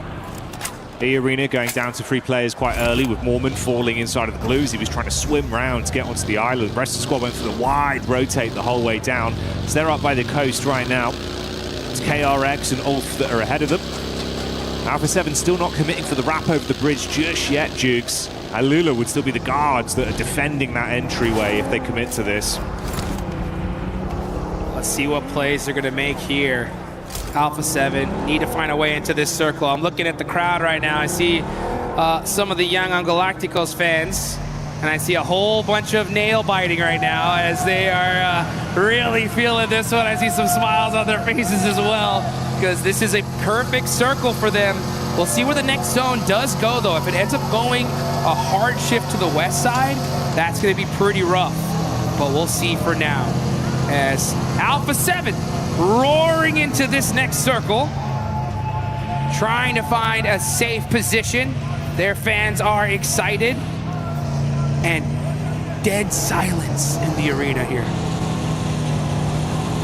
J: The arena going down to 3 players quite early with Mormon falling inside of the blues. He was trying to swim round to get onto the island. The rest of the squad went for the wide rotate the whole way down. So they're up by the coast right now. It's KRX and Ulf that are ahead of them. Alpha 7 still not committing for the wrap over the bridge just yet, Jukes. Alula would still be the guards that are defending that entryway if they commit to this.
A: Let's see what plays they're going to make here. Alpha 7 need to find a way into this circle. I'm looking at the crowd right now. I see some of the Yangon Galacticos fans, and I see a whole bunch of nail biting right now as they are really feeling this one. I see some smiles on their faces as well because this is a perfect circle for them. We'll see where the next zone does go, though. If it ends up going a hard shift to the west side, that's going to be pretty rough. But we'll see for now as Alpha 7 roaring into this next circle, trying to find a safe position. Their fans are excited, and dead silence in the arena here.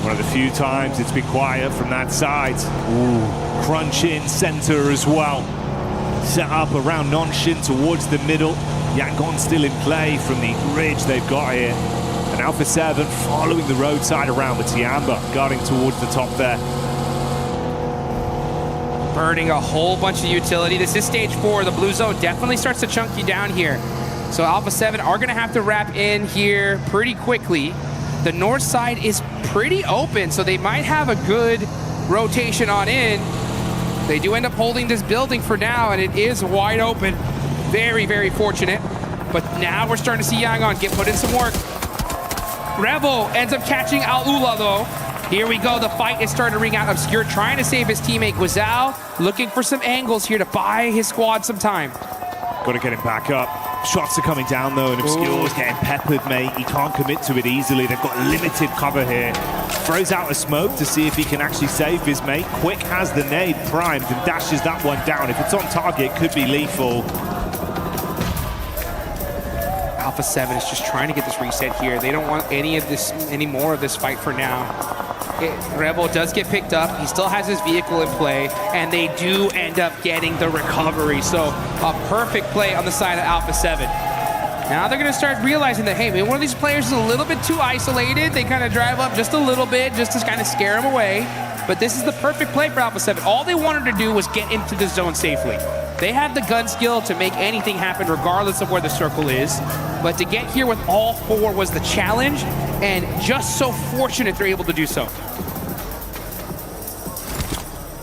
J: One of the few times it's been quiet from that side. Ooh, crunch in center as well. Set up around Nonshin towards the middle. Yangon still in play from the ridge they've got here. And Alpha 7 following the roadside around with Tiamba guarding towards the top there.
A: Burning a whole bunch of utility. This is stage 4. The blue zone definitely starts to chunk you down here. So Alpha 7 are going to have to wrap in here pretty quickly. The north side is pretty open, so they might have a good rotation on in. They do end up holding this building for now, and it is wide open. Very, very fortunate. But now we're starting to see Yangon get put in some work. Revo ends up catching Alula, though. Here we go. The fight is starting to ring out. Obscure trying to save his teammate Guizal, looking for some angles here to buy his squad some time.
J: Got to get him back up. Shots are coming down though, and Obscure's getting peppered, mate. He can't commit to it easily. They've got limited cover here. Throws out a smoke to see if he can actually save his mate. Quick has the nade primed and dashes that one down. If it's on target, it could be lethal.
A: Alpha 7 is just trying to get this reset here. They don't want any more of this fight for now. Rebel does get picked up. He still has his vehicle in play, and they do end up getting the recovery. So a perfect play on the side of Alpha 7. Now they're going to start realizing that, hey, maybe one of these players is a little bit too isolated. They kind of drive up just a little bit just to kind of scare him away. But this is the perfect play for Alpha 7. All they wanted to do was get into the zone safely. They have the gun skill to make anything happen regardless of where the circle is. But to get here with all four was the challenge, and just so fortunate they're able to do so.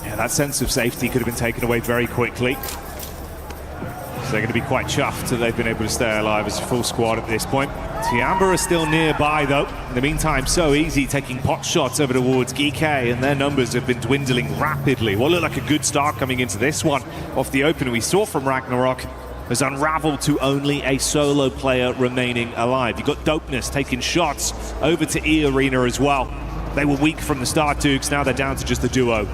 J: Yeah, that sense of safety could have been taken away very quickly. So they're going to be quite chuffed that they've been able to stay alive as a full squad at this point. Tiamba are still nearby though. In the meantime, so easy taking pot shots over towards Geek, and their numbers have been dwindling rapidly. What looked like a good start coming into this one off the opener we saw from Ragnarok has unraveled to only a solo player remaining alive. You've got Dopeness taking shots over to E Arena as well. They were weak from the start, Dukes. Now they're down to just the duo.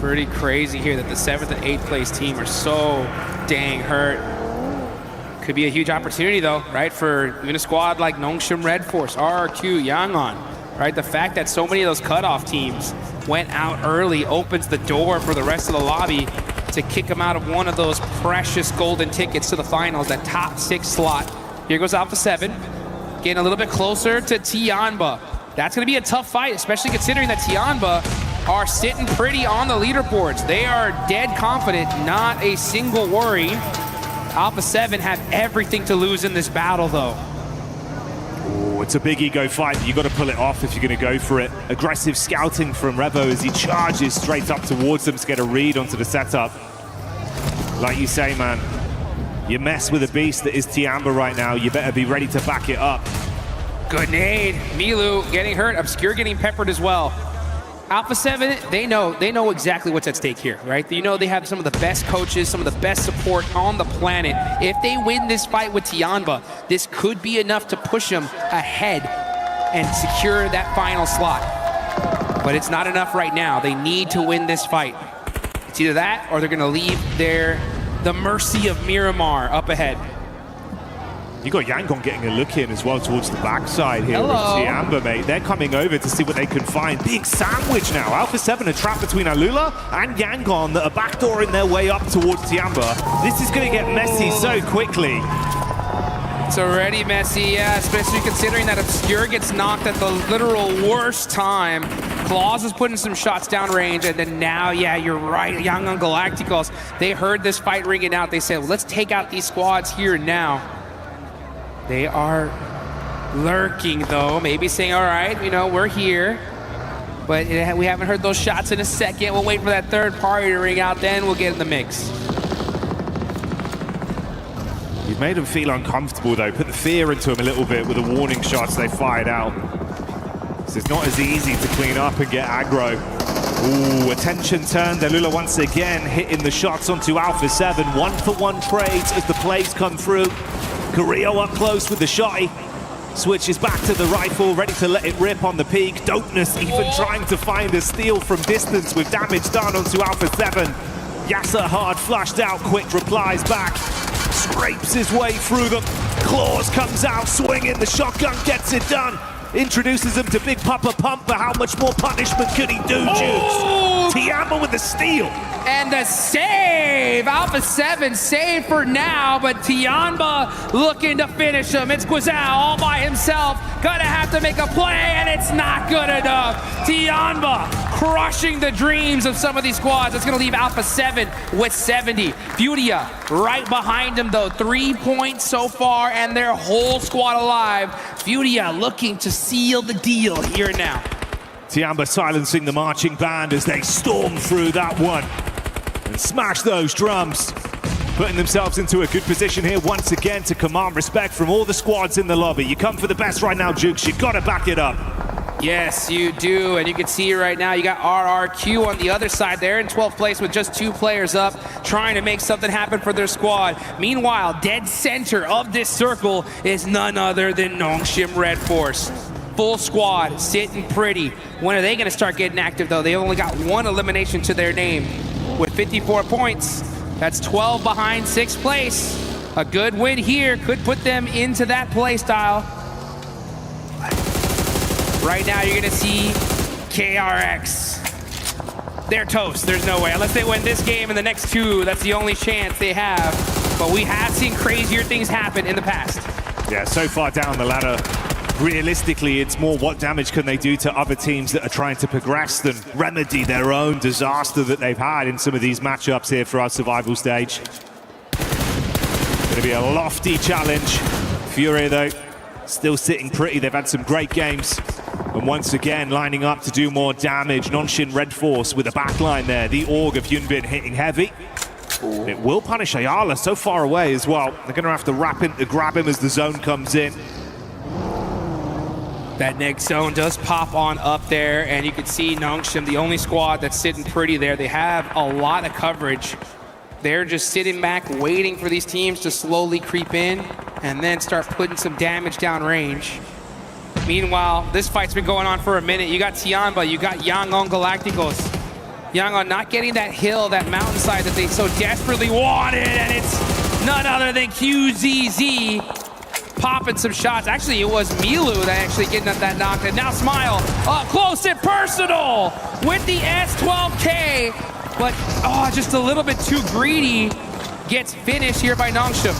A: Pretty crazy here that the 7th and 8th place team are so dang hurt. Could be a huge opportunity though, right? For even a squad like Nongshim Red Force, RRQ, Yangon, right? The fact that so many of those cutoff teams went out early opens the door for the rest of the lobby to kick them out of one of those precious golden tickets to the finals, that top 6 slot. Here goes Alpha 7, getting a little bit closer to Tiamba. That's gonna be a tough fight, especially considering that Tiamba are sitting pretty on the leaderboards. They are dead confident, not a single worry. Alpha 7 have everything to lose in this battle though.
J: Oh, it's a big ego fight. You got to pull it off if you're going to go for it. Aggressive scouting from Revo as he charges straight up towards them to get a read onto the setup. Like you say, man, you mess with a beast that is Tiamba right now, you better be ready to back it up.
A: Good nade. Milu getting hurt, Obscure getting peppered as well. Alpha 7, they know exactly what's at stake here, right? You know they have some of the best coaches, some of the best support on the planet. If they win this fight with Tiamba, this could be enough to push them ahead and secure that final slot. But it's not enough right now. They need to win this fight. It's either that or they're gonna leave the mercy of Miramar up ahead.
J: You got Yangon getting a look in as well towards the backside here.
A: Hello.
J: With Tiamba, mate. They're coming over to see what they can find. Being sandwiched now. Alpha 7 are trapped between Alula and Yangon that are backdooring their way up towards Tiamba. This is going to get messy so quickly.
A: It's already messy, yeah, especially considering that Obscure gets knocked at the literal worst time. Claus is putting some shots downrange, and then now, yeah, you're right, Yangon Galacticos, they heard this fight ringing out. They said, well, let's take out these squads here and now. They are lurking though, maybe saying, all right, you know, we're here. But we haven't heard those shots in a second. We'll wait for that third party to ring out, then we'll get in the mix.
J: You've made them feel uncomfortable though. Put the fear into them a little bit with the warning shots they fired out. So it's not as easy to clean up and get aggro. Ooh, attention turned. Alula once again hitting the shots onto Alpha 7. 1-for-1 trades as the plays come through. Carrillo up close with the shotty. Switches back to the rifle, ready to let it rip on the peak. Dopeness even trying to find a steal from distance with damage done onto Alpha 7. Yasser hard flushed out, quick replies back. Scrapes his way through them. Claws comes out swinging, the shotgun gets it done. Introduces him to Big Papa Pump, but how much more punishment could he do, Juice? Tiamba with the steal.
A: And the save! Alpha 7 save for now, but Tiamba looking to finish him. It's Guizao all by himself. Gonna have to make a play, and it's not good enough. Tiamba crushing the dreams of some of these squads. It's gonna leave Alpha 7 with 70. Furia right behind him though. 3 points so far, and their whole squad alive. Furia looking to seal the deal here now.
J: Tiamba silencing the marching band as they storm through that one and smash those drums, putting themselves into a good position here once again to command respect from all the squads in the lobby. You come for the best right now, Jukes. You gotta back it up.
A: Yes, you do, and you can see right now you got RRQ on the other side. They're in 12th place with just 2 players up, trying to make something happen for their squad. Meanwhile, dead center of this circle is none other than Nongshim Red Force. Full squad, sitting pretty. When are they going to start getting active, though? They only got 1 elimination to their name with 54 points. That's 12 behind 6th place. A good win here could put them into that play style. Right now, you're going to see KRX. They're toast. There's no way. Unless they win this game and the next 2, that's the only chance they have. But we have seen crazier things happen in the past.
J: Yeah, so far down the ladder, realistically, it's more what damage can they do to other teams that are trying to progress than remedy their own disaster that they've had in some of these matchups here for our survival stage. Going to be a lofty challenge. Furia, though, still sitting pretty. They've had some great games. And once again, lining up to do more damage. Nongshim Red Force with a backline there. The Org of Hyunbin hitting heavy. It will punish Ayala so far away as well. They're going to have to grab him as the zone comes in.
A: That next zone does pop on up there, and you can see Nongshim, the only squad that's sitting pretty there. They have a lot of coverage. They're just sitting back, waiting for these teams to slowly creep in and then start putting some damage down range. Meanwhile, this fight's been going on for a minute. You got Tianba, you got Yangon Galacticos. Yangon not getting that hill, that mountainside that they so desperately wanted, and it's none other than QZZ popping some shots. Actually, it was Milu that actually getting at that knock, and now Smile up close and personal with the S12K, but just a little bit too greedy. Gets finished here by Nongshim.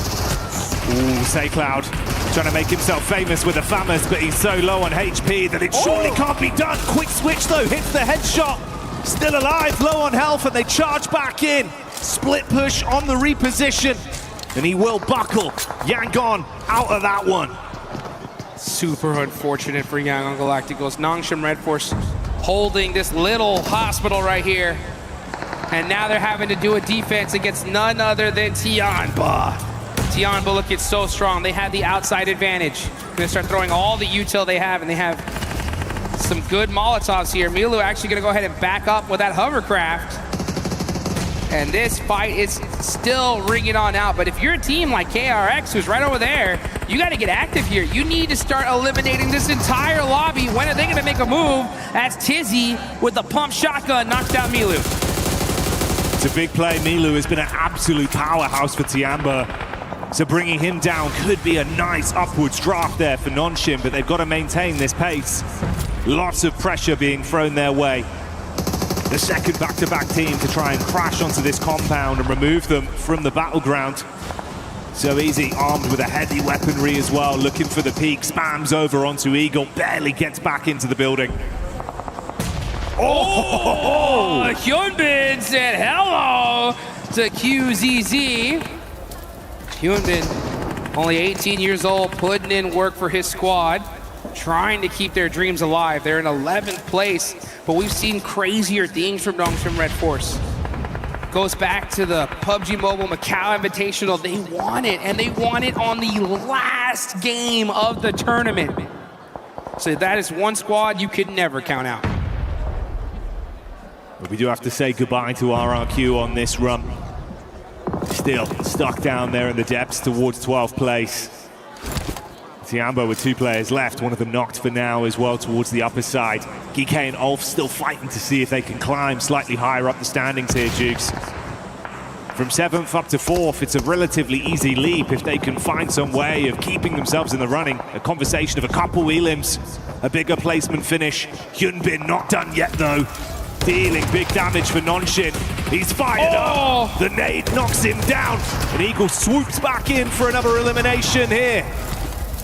J: Ooh, SayCloud trying to make himself famous with the FAMAS, but he's so low on HP that it surely can't be done. Quick switch though, hits the headshot. Still alive, low on health, and they charge back in. Split push on the reposition, and he will buckle. Yangon out of that one.
A: Super unfortunate for Yangon Galacticos. Nongshim Red Force holding this little hospital right here. And now they're having to do a defense against none other than Tianba. Tianba looking so strong. They have the outside advantage. They're gonna start throwing all the util they have, and they have some good Molotovs here. Milu actually gonna go ahead and back up with that hovercraft. And this fight is still ringing on out. But if you're a team like KRX, who's right over there, you gotta get active here. You need to start eliminating this entire lobby. When are they gonna make a move? As Tizzy with the pump shotgun knocks down Milu.
J: It's a big play. Milu has been an absolute powerhouse for Tianba. So bringing him down could be a nice upwards draft there for Nongshim, but they've got to maintain this pace. Lots of pressure being thrown their way. The second back-to-back team to try and crash onto this compound and remove them from the battleground. So easy, armed with a heavy weaponry as well, looking for the peak, spams over onto Eagle, barely gets back into the building.
A: Hyunbin said hello to QZZ. Hyunbin, only 18 years old, putting in work for his squad, trying to keep their dreams alive. They're in 11th place, but we've seen crazier things from Nongshim Red Force. Goes back to the PUBG Mobile Macau Invitational. They won it, and they won it on the last game of the tournament. So that is one squad you could never count out.
J: But we do have to say goodbye to RRQ on this run. Still stuck down there in the depths towards 12th place. Tianba with 2 players left, one of them knocked for now as well towards the upper side. Geek and Ulf still fighting to see if they can climb slightly higher up the standings here, Jukes. From 7th up to 4th, it's a relatively easy leap if they can find some way of keeping themselves in the running. A conversation of a couple elims, a bigger placement finish. Hyunbin not done yet though. Dealing big damage for Nongshim. He's fired up. The nade knocks him down. And Eagle swoops back in for another elimination here.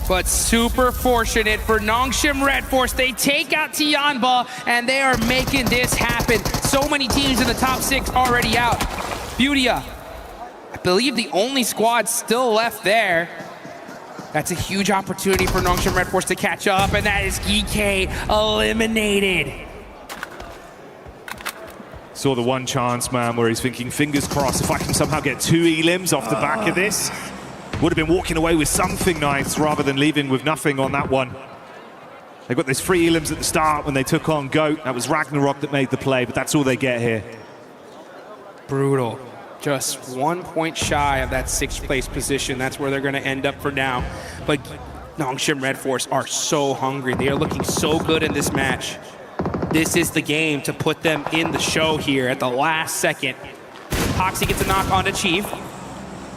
A: But super fortunate for Nongshim Red Force. They take out Tianba, and they are making this happen. So many teams in the top 6 already out. Beautia, I believe the only squad still left there. That's a huge opportunity for Nongshim Red Force to catch up, and that is EK eliminated.
J: Saw the one chance, man, where he's thinking, fingers crossed, if I can somehow get 2 elims off the back of this. Would have been walking away with something nice rather than leaving with nothing on that one. They got those 3 elims at the start when they took on GOAT. That was Ragnarok that made the play, but that's all they get here.
A: Brutal. Just 1 point shy of that 6th place position. That's where they're going to end up for now. But Nongshim Red Force are so hungry. They are looking so good in this match. This is the game to put them in the show here at the last second. Hoxie gets a knock onto Chief.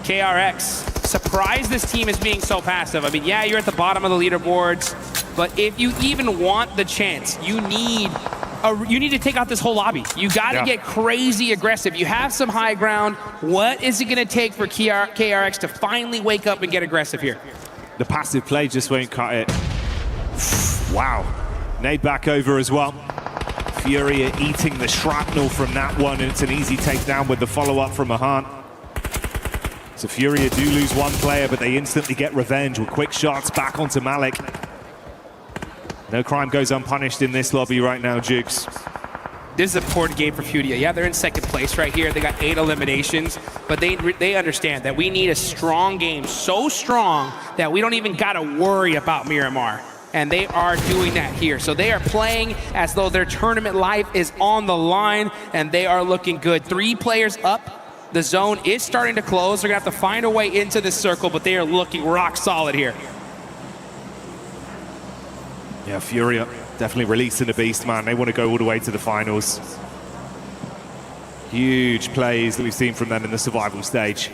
A: KRX, surprised this team is being so passive. I mean, yeah, you're at the bottom of the leaderboards, but if you even want the chance, you need to take out this whole lobby. You got to get crazy aggressive. You have some high ground. What is it going to take for KRX to finally wake up and get aggressive here?
J: The passive play just won't cut it. Wow. Nade back over as well. Furia eating the shrapnel from that one, and it's an easy takedown with the follow-up from Mahan. So Furia do lose 1 player, but they instantly get revenge with quick shots back onto Malik. No crime goes unpunished in this lobby right now, Jukes.
A: This is an important game for Furia. Yeah, they're in 2nd place right here. They got 8 eliminations, but they understand that we need a strong game, so strong that we don't even got to worry about Miramar. And they are doing that here. So they are playing as though their tournament life is on the line, and they are looking good. 3 players up. The zone is starting to close. They're going to have to find a way into this circle, but they are looking rock solid here.
J: Yeah, Furia definitely releasing the beast, man. They want to go all the way to the finals. Huge plays that we've seen from them in the survival stage.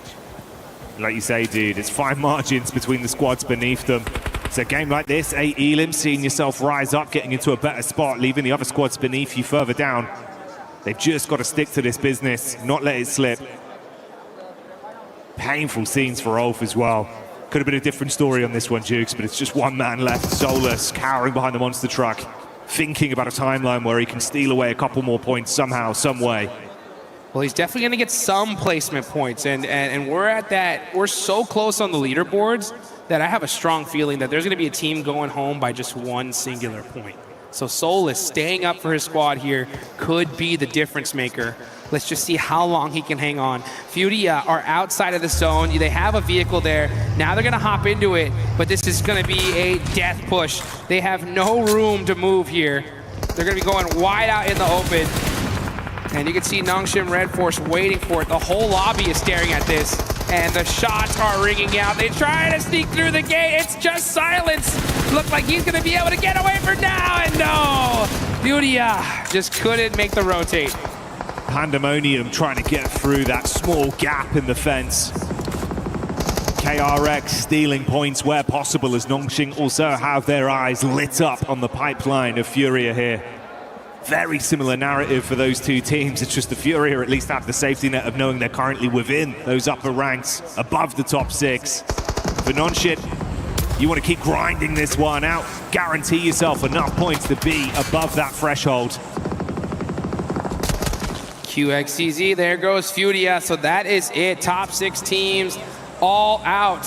J: Like you say, dude, it's fine margins between the squads beneath them. It's a game like this, 8 elims, seeing yourself rise up, getting into a better spot, leaving the other squads beneath you further down. They've just got to stick to this business, not let it slip. Painful scenes for Ulf as well. Could have been a different story on this one, Jukes, but it's just 1 man left, Solus, cowering behind the monster truck, thinking about a timeline where he can steal away a couple more points somehow, some way.
A: Well, he's definitely going to get some placement points, and we're at that. We're so close on the leaderboards that I have a strong feeling that there's going to be a team going home by just 1 singular point. So Solus staying up for his squad here could be the difference maker. Let's just see how long he can hang on. Furia are outside of the zone. They have a vehicle there. Now they're going to hop into it, but this is going to be a death push. They have no room to move here. They're going to be going wide out in the open. And you can see Nongshim Red Force waiting for it. The whole lobby is staring at this, and the shots are ringing out. They try to sneak through the gate. It's just silence. Look like he's going to be able to get away for now, and no! Furia just couldn't make the rotate.
J: Pandemonium trying to get through that small gap in the fence. KRX stealing points where possible, as Nongshim also have their eyes lit up on the pipeline of Furia here. Very similar narrative for those 2 teams. It's just the Furia at least have the safety net of knowing they're currently within those upper ranks, above the top 6. For Nongshim, you want to keep grinding this one out. Guarantee yourself enough points to be above that threshold.
A: QXCZ, there goes Furia. So that is it. Top 6 teams all out.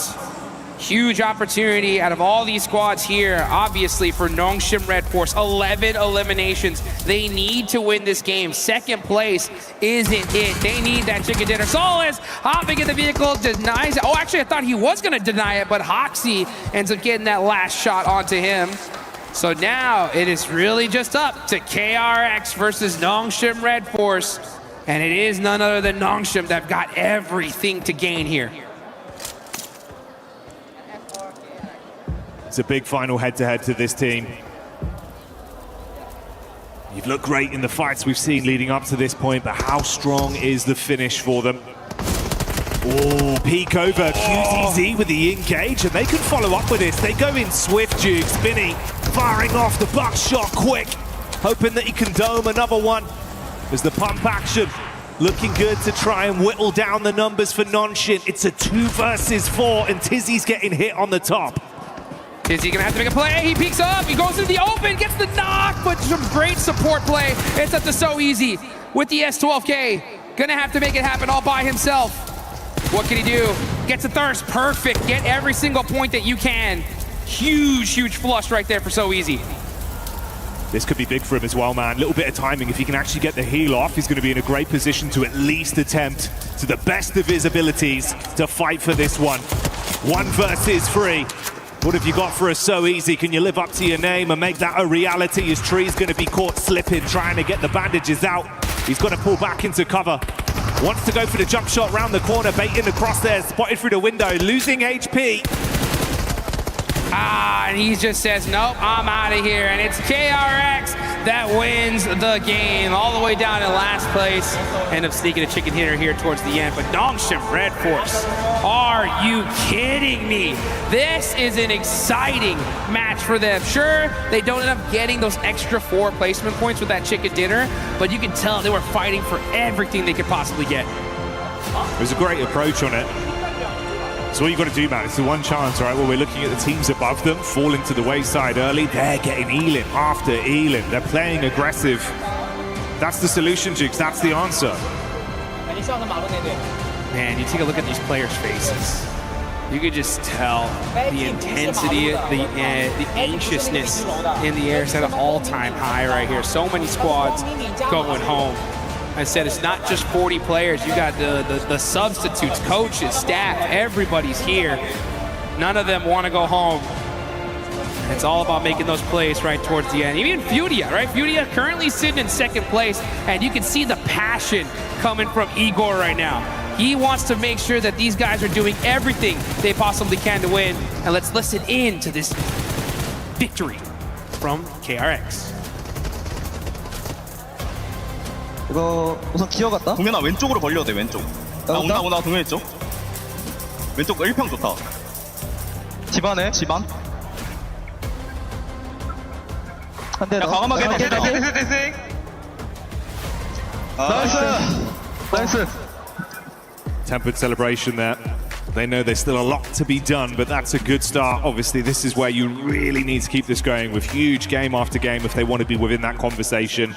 A: Huge opportunity out of all these squads here, obviously, for Nongshim Red Force. 11 eliminations. They need to win this game. 2nd place isn't it. They need that chicken dinner. Solus hopping in the vehicle, denies it. Oh, actually, I thought he was going to deny it, but Hoxie ends up getting that last shot onto him. So now it is really just up to KRX versus Nongshim Red Force. And it is none other than Nongshim that got everything to gain here.
J: It's a big final head-to-head to this team. You've looked great in the fights we've seen leading up to this point, but how strong is the finish for them? Oh, peek over, QTZ with the engage, and they can follow up with this. They go in swift, Jukes. Spinny firing off the buckshot quick, hoping that he can dome another one. As the pump action looking good to try and whittle down the numbers for Nongshim. It's a 2 versus 4, and Tizzy's getting hit on the top.
A: Tizzy gonna have to make a play. He peeks up, he goes into the open, gets the knock, but some great support play. It's up to So Easy with the S12K. Gonna have to make it happen all by himself. What can he do? Gets a thirst, perfect. Get every single point that you can. Huge, huge flush right there for So Easy.
J: This could be big for him as well, man. Little bit of timing. If he can actually get the heal off, he's going to be in a great position to at least attempt, to the best of his abilities, to fight for this one. 1 versus 3. What have you got for us so easy? Can you live up to your name and make that a reality? His tree's going to be caught slipping, trying to get the bandages out. He's got to pull back into cover. Wants to go for the jump shot round the corner, baiting the crosshairs, spotted through the window, losing HP.
A: And he just says, nope, I'm out of here. And it's KRX that wins the game all the way down in last place. End up sneaking a chicken hitter here towards the end. But Nongshim Red Force, are you kidding me? This is an exciting match for them. Sure, they don't end up getting those extra 4 placement points with that chicken dinner, but you can tell they were fighting for everything they could possibly get.
J: It was a great approach on it. So all you've got to do, man, it's the one chance, right, where we're looking at the teams above them, falling to the wayside early. They're getting Elim after Elim. They're playing aggressive. That's the solution, Jukes. That's the answer.
A: Man, you take a look at these players' faces. You could just tell the intensity, the anxiousness in the air is at an all-time high right here. So many squads going home. I said it's not just 40 players. You got the substitutes, coaches, staff, everybody's here. None of them want to go home. It's all about making those plays right towards the end. Even Fudia, right? Fudia currently sitting in second place, and you can see the passion coming from Igor right now. He wants to make sure that these guys are doing everything they possibly can to win. And let's listen in to this victory from KRX.
L: 이거 우선 기어갔다. 동현아 왼쪽으로 벌려도 돼. 왼쪽. 온다 동현 쪽. 왼쪽 1평 좋다. 집안에 집안. 한대 더. 과감하게 나이스.
J: Tempered celebration there. They know there's still a lot to be done, but that's a good start. Obviously, this is where you really need to keep this going with huge game after game if they want to be within that conversation.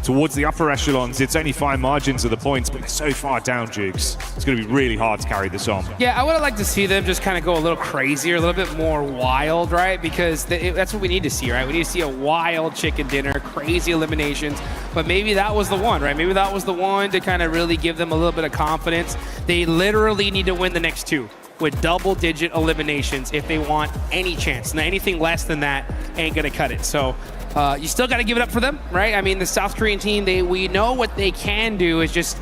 J: Towards the upper echelons, it's only fine margins of the points, but it's so far down, Jukes. It's going to be really hard to carry this on.
A: Yeah, I would have liked to see them just kind of go a little crazier, a little bit more wild, right? Because that's what we need to see, right? We need to see a wild chicken dinner, crazy eliminations. But maybe that was the one, right? Maybe that was the one to kind of really give them a little bit of confidence. They literally need to win the next 2 with double-digit eliminations if they want any chance. Now, anything less than that ain't going to cut it. So you still got to give it up for them, right? I mean, the South Korean team, we know what they can do. Is just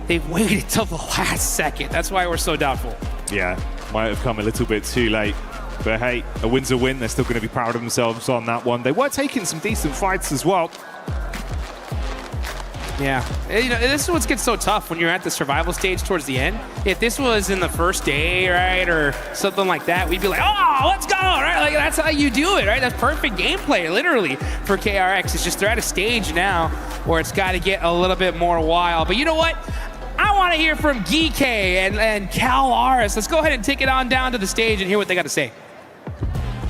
A: they've waited till the last second. That's why we're so doubtful.
J: Yeah, might have come a little bit too late. But hey, a win's a win. They're still going to be proud of themselves on that one. They were taking some decent fights as well.
A: Yeah, you know, this is what gets so tough when you're at the survival stage towards the end. If this was in the first day, right, or something like that, we'd be like, oh, let's go, right? Like, that's how you do it, right? That's perfect gameplay, literally, for KRX. It's just they're at a stage now where it's got to get a little bit more wild. But you know what? I want to hear from Geek and Cal Aris. Let's go ahead and take it on down to the stage and hear what they got to say.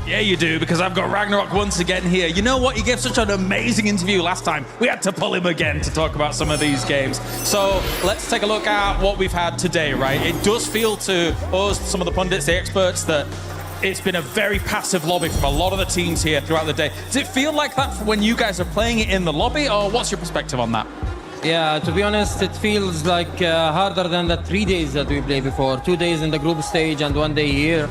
G: Yeah, you do, because I've got Ragnarok once again here. You know what? He gave such an amazing interview last time. We had to pull him again to talk about some of these games. So let's take a look at what we've had today, right? It does feel to us, some of the pundits, the experts, that it's been a very passive lobby from a lot of the teams here throughout the day. Does it feel like that when you guys are playing it in the lobby, or what's your perspective on that?
R: Yeah, to be honest, it feels like harder than the 3 days that we played before. 2 days in the group stage and 1 day here.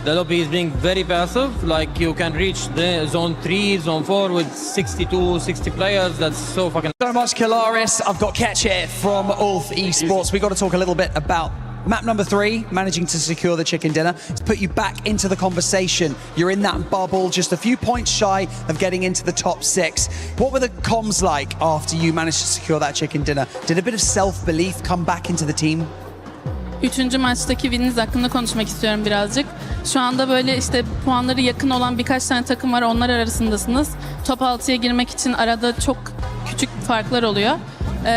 R: The lobby is being very passive, like you can reach the zone 3, zone 4 with 62, 60 players. That's so fucking...
I: So much, Kilaris. I've got Ketch here from Ulf Esports. We've got to talk a little bit about map number 3, managing to secure the chicken dinner. To put you back into the conversation. You're in that bubble, just a few points shy of getting into the top 6. What were the comms like after you managed to secure that chicken dinner? Did a bit of self-belief come back into the team?
W: Üçüncü maçtaki wininiz hakkında konuşmak istiyorum birazcık. Şu anda böyle işte puanları yakın olan birkaç tane takım var, onlar arasındasınız. Top 6'ya girmek için arada çok küçük farklar oluyor.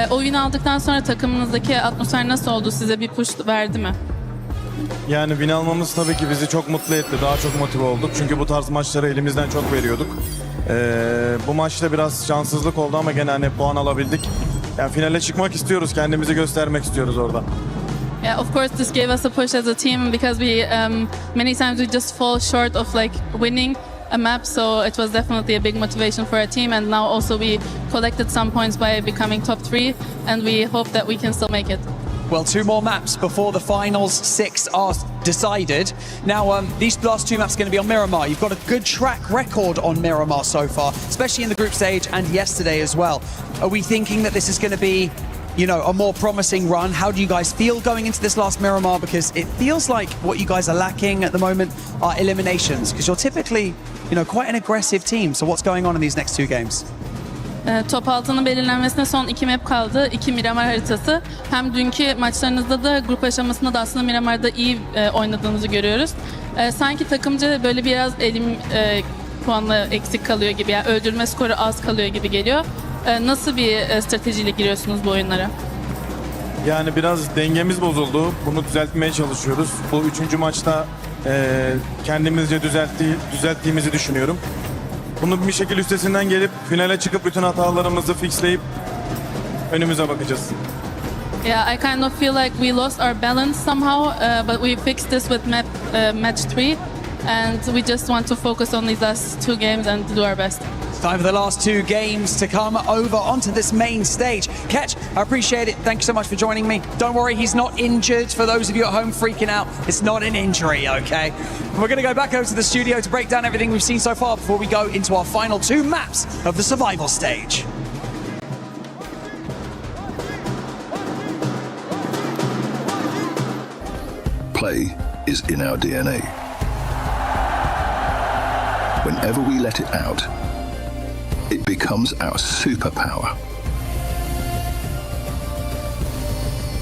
W: O win aldıktan sonra takımınızdaki atmosfer nasıl oldu? Size bir push verdi mi?
X: Yani win almamız tabii ki bizi çok mutlu etti. Daha çok motive olduk. Çünkü bu tarz maçları elimizden çok veriyorduk. Bu maçta biraz şanssızlık oldu ama gene hani puan alabildik. Yani finale çıkmak istiyoruz. Kendimizi göstermek istiyoruz orada.
W: Yeah, of course, this gave us a push as a team because we many times we just fall short of like winning a map. So it was definitely a big motivation for our team. And now also we collected some points by becoming top 3, and we hope that we can still make it.
I: Well, 2 more maps before the finals 6 are decided. Now, these last 2 maps are going to be on Miramar. You've got a good track record on Miramar so far, especially in the group stage and yesterday as well. Are we thinking that this is going to be, you know, a more promising run? How do you guys feel going into this last Miramar? Because it feels like what you guys are lacking at the moment are eliminations, because you're typically, you know, quite an aggressive team. So what's going on in these next 2 games?
W: Top 6'nın belirlenmesine son 2 map kaldı. 2 Miramar haritası. Hem dünkü maçlarınızda da grup aşamasında da aslında Miramar'da iyi oynadığınızı görüyoruz. Sanki takımca böyle biraz elim puanla eksik kalıyor gibi, yani öldürme skoru az kalıyor gibi geliyor. Nasıl bir stratejiyle giriyorsunuz bu oyunlara?
X: Yani biraz dengemiz bozuldu. Bunu düzeltmeye çalışıyoruz. Bu 3. maçta kendimizce düzelttiğimizi düşünüyorum. Bunu bir şekilde üstesinden gelip finale çıkıp bütün hatalarımızı fixleyip önümüze bakacağız.
W: Yeah, I kind of feel like we lost our balance somehow, but we fixed this with match 3, and we just want to focus on these last 2 games and do our best.
I: Time for the last 2 games to come over onto this main stage. Ketch, I appreciate it. Thank you so much for joining me. Don't worry, he's not injured. For those of you at home freaking out, it's not an injury, okay? We're going to go back over to the studio to break down everything we've seen so far before we go into our final 2 maps of the survival stage.
U: Play is in our DNA. Whenever we let it out, it becomes our superpower.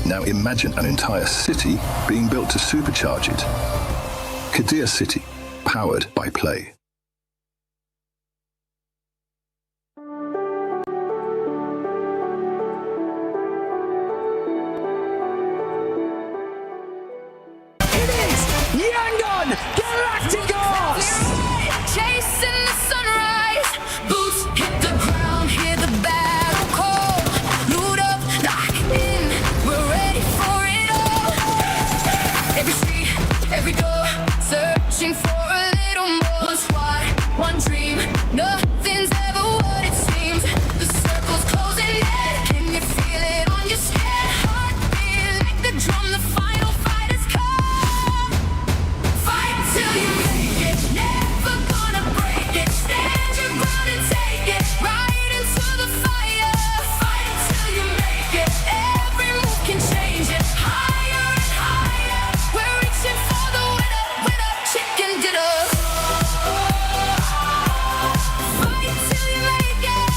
U: Now imagine an entire city being built to supercharge it. Kadir City, powered by Play.
F: It is Yangon Galacticos! Chasing the sunrise, boots hit the ground, hear the battle call. Loot up, lock in, we're ready for it all. Every street, every door, searching for a little more. One squad, one dream, nothing's ever what it seems. The circle's closing in, can you feel it on your skin? Heartbeat like the drum, the final fight has come. Fight till you make it, never gonna break it. Stand your ground and take it, right into the fire. Fight till you make it, every move can change it. Higher and higher, we're reaching for the winner, winner, chicken dinner. Fight till you make it,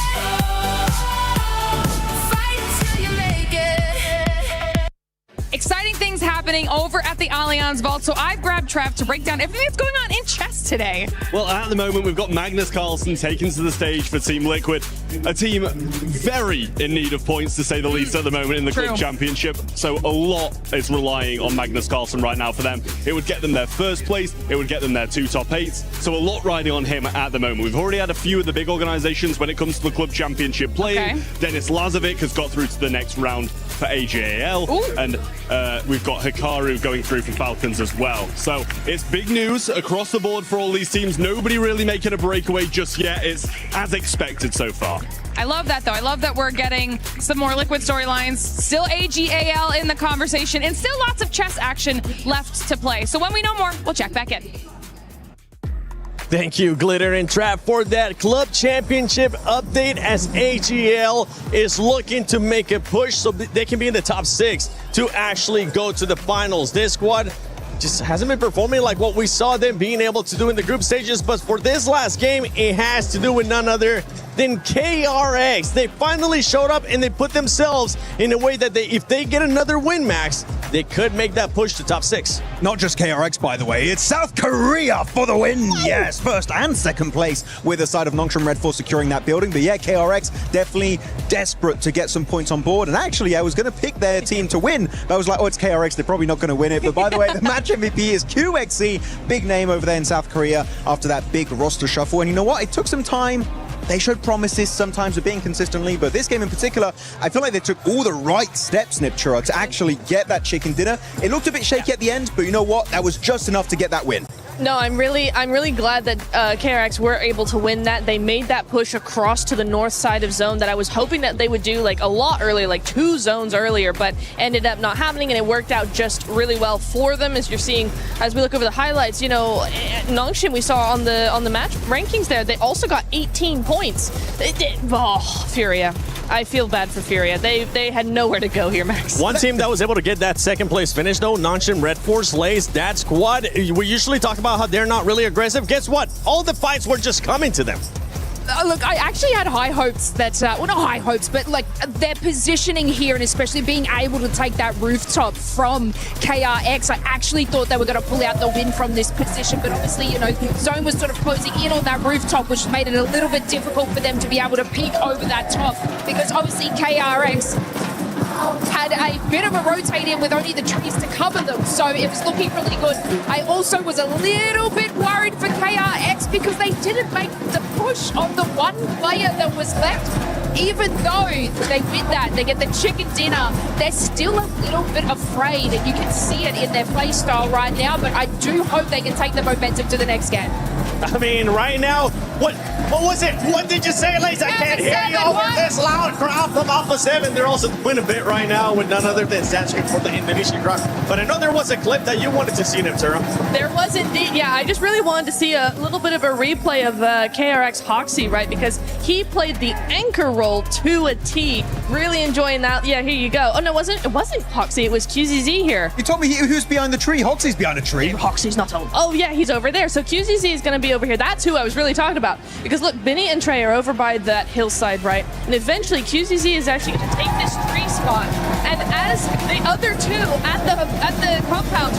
F: fight till you make it.
H: Exciting things happening over at the Allianz Vault. So I've grabbed Trev to break down everything that's going on in chess today.
O: Well, at the moment, we've got Magnus Carlsen taken to the stage for Team Liquid, a team very in need of points, to say the least, at the moment in the Club Championship. So a lot is relying on Magnus Carlsen right now for them. It would get them their first place. It would get them their 2 top 8s. So a lot riding on him at the moment. We've already had a few of the big organizations when it comes to the Club Championship playing.
H: Okay.
O: Denis Lazovic has got through to the next round for AJAL. And we've got Hikaru going through for Falcons as well. So it's big news across the board for all these teams. Nobody really making a breakaway just yet. It's as expected so far.
H: I love that, though. I love that we're getting some more Liquid storylines. Still AGAL in the conversation, and still lots of chess action left to play. So when we know more, we'll check back in.
C: Thank you, Glitter and Trap, for that Club Championship update, as AGL is looking to make a push so they can be in the top 6 to actually go to the finals. This squad just hasn't been performing like what we saw them being able to do in the group stages, but for this last game, it has to do with none other than KRX. They finally showed up and they put themselves in a way that if they get another win, Max, they could make that push to top 6.
E: Not just KRX, by the way. It's South Korea for the win. Yes, first and second place with the side of Nongshim Red Force securing that building. But yeah, KRX definitely desperate to get some points on board. And actually, I was going to pick their team to win. But I was like, oh, it's KRX. They're probably not going to win it. But by the way, the match MVP is QXC. Big name over there in South Korea after that big roster shuffle. And you know what? It took some time. They showed promises sometimes of being consistently, but this game in particular, I feel like they took all the right steps, Nipchura, to actually get that chicken dinner. It looked a bit shaky at the end, but you know what? That was just enough to get that win.
D: No, I'm really glad that KRX were able to win that. They made that push across to the north side of zone that I was hoping that they would do like a lot earlier, like 2 zones earlier, but ended up not happening, and it worked out just really well for them. As you're seeing, as we look over the highlights, you know, Nongshim we saw on the match rankings there, they also got 18 points. Furia. I feel bad for Furia. They had nowhere to go here, Max.
C: One team that was able to get that second place finish, though, Nongshim Red Force lays that squad. We usually talk about how they're not really aggressive. Guess what? All the fights were just coming to them.
K: Look, I actually had high hopes that, well, not high hopes, but like their positioning here and especially being able to take that rooftop from KRX, I actually thought they were going to pull out the win from this position, but obviously, you know, Zone was sort of closing in on that rooftop, which made it a little bit difficult for them to be able to peek over that top, because obviously KRX had a bit of a rotate in with only the trees to cover them, so it was looking really good. I also was a little bit worried for KRX because they didn't make the push on the one player that was left. Even though they win that, they get the chicken dinner, they're still a little bit afraid, and you can see it in their play style right now, but I do hope they can take the momentum to the next game.
C: I mean, right now, what was it? What did you say, ladies? I can't hear you over this loud crowd from Alpha 7. They're also winning a bit right now with none other than Zatching for the Indonesian crowd. But I know there was a clip that you wanted to see, Neptura.
D: There was indeed, yeah. I just really wanted to see a little bit of a replay of KRX Hoxie, right? Because he played the anchor role to a T. Really enjoying that. Yeah, here you go. Oh, no, it wasn't Hoxie. It was QZZ here.
M: You told me who's behind the tree. Hoxie's behind the tree.
D: Hoxie's not over. Oh, yeah, he's over there. So QZZ is going to be over here. That's who I was really talking about. Because look, Benny and Trey are over by that hillside, right? And eventually QZZ is actually going to take this tree spot. And as the other two at the compound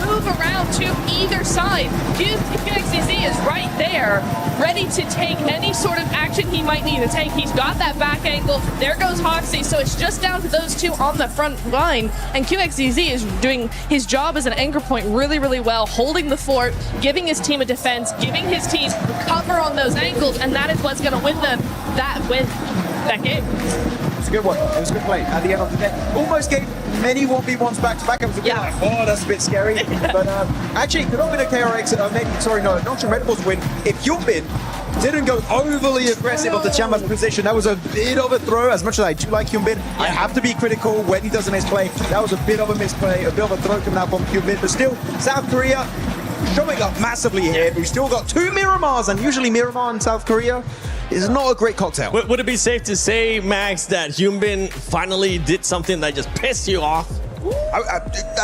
D: move around to either side, QZZ is right there, ready to take any sort of action he might need to take. He's got that back angle. There goes Hoxie. So it's just down to those two on the front line. And QXZZ is doing his job as an anchor point really, really well, holding the fort, giving his team a defense, giving his team cover on those angles, and that is what's going to win them that game.
M: It's a good one. It was a good play at the end of the day. Almost gave many 1v1s back to back. I was like, oh, that's a bit scary. But actually, could not win a KRX. Nongshim Red Force win. If Hyunbin didn't go overly aggressive of the Chamber's position, that was a bit of a throw. As much as I do like Hyunbin, I have to be critical when he does a misplay. That was a bit of a misplay, a bit of a throw coming out from Hyunbin. But still, South Korea showing up massively here. We've still got 2 Miramars, and usually Miramar in South Korea is not a great cocktail.
C: Would it be safe to say, Max, that Hyunbin finally did something that just pissed you off?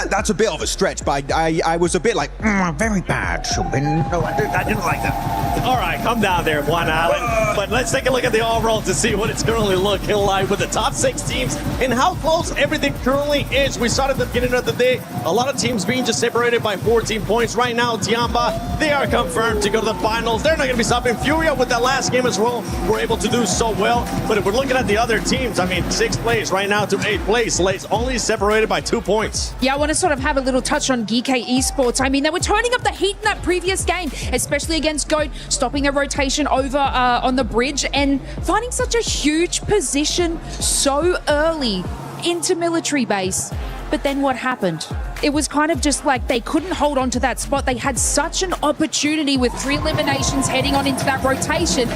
M: That's a bit of a stretch, but I was a bit like, very bad, Hyunbin. No, I didn't like that.
C: All right, come down there, One Island. But let's take a look at the overall to see what it's currently looking like with the top 6 teams and how close everything currently is. We started at the beginning of the day, a lot of teams being just separated by 14 points. Right now, Tiamba, they are confirmed to go to the finals. They're not going to be stopping. Furia with that last game as well were able to do so well. But if we're looking at the other teams, I mean, 6th place right now to 8th place. Lays only separated by 2 points.
K: Yeah, I want to sort of have a little touch on GK Esports. I mean, they were turning up the heat in that previous game, especially against GOAT, stopping a rotation over on the bridge and finding such a huge position so early into military base. But then what happened? It was kind of just like they couldn't hold on to that spot. They had such an opportunity with 3 eliminations heading on into that rotation,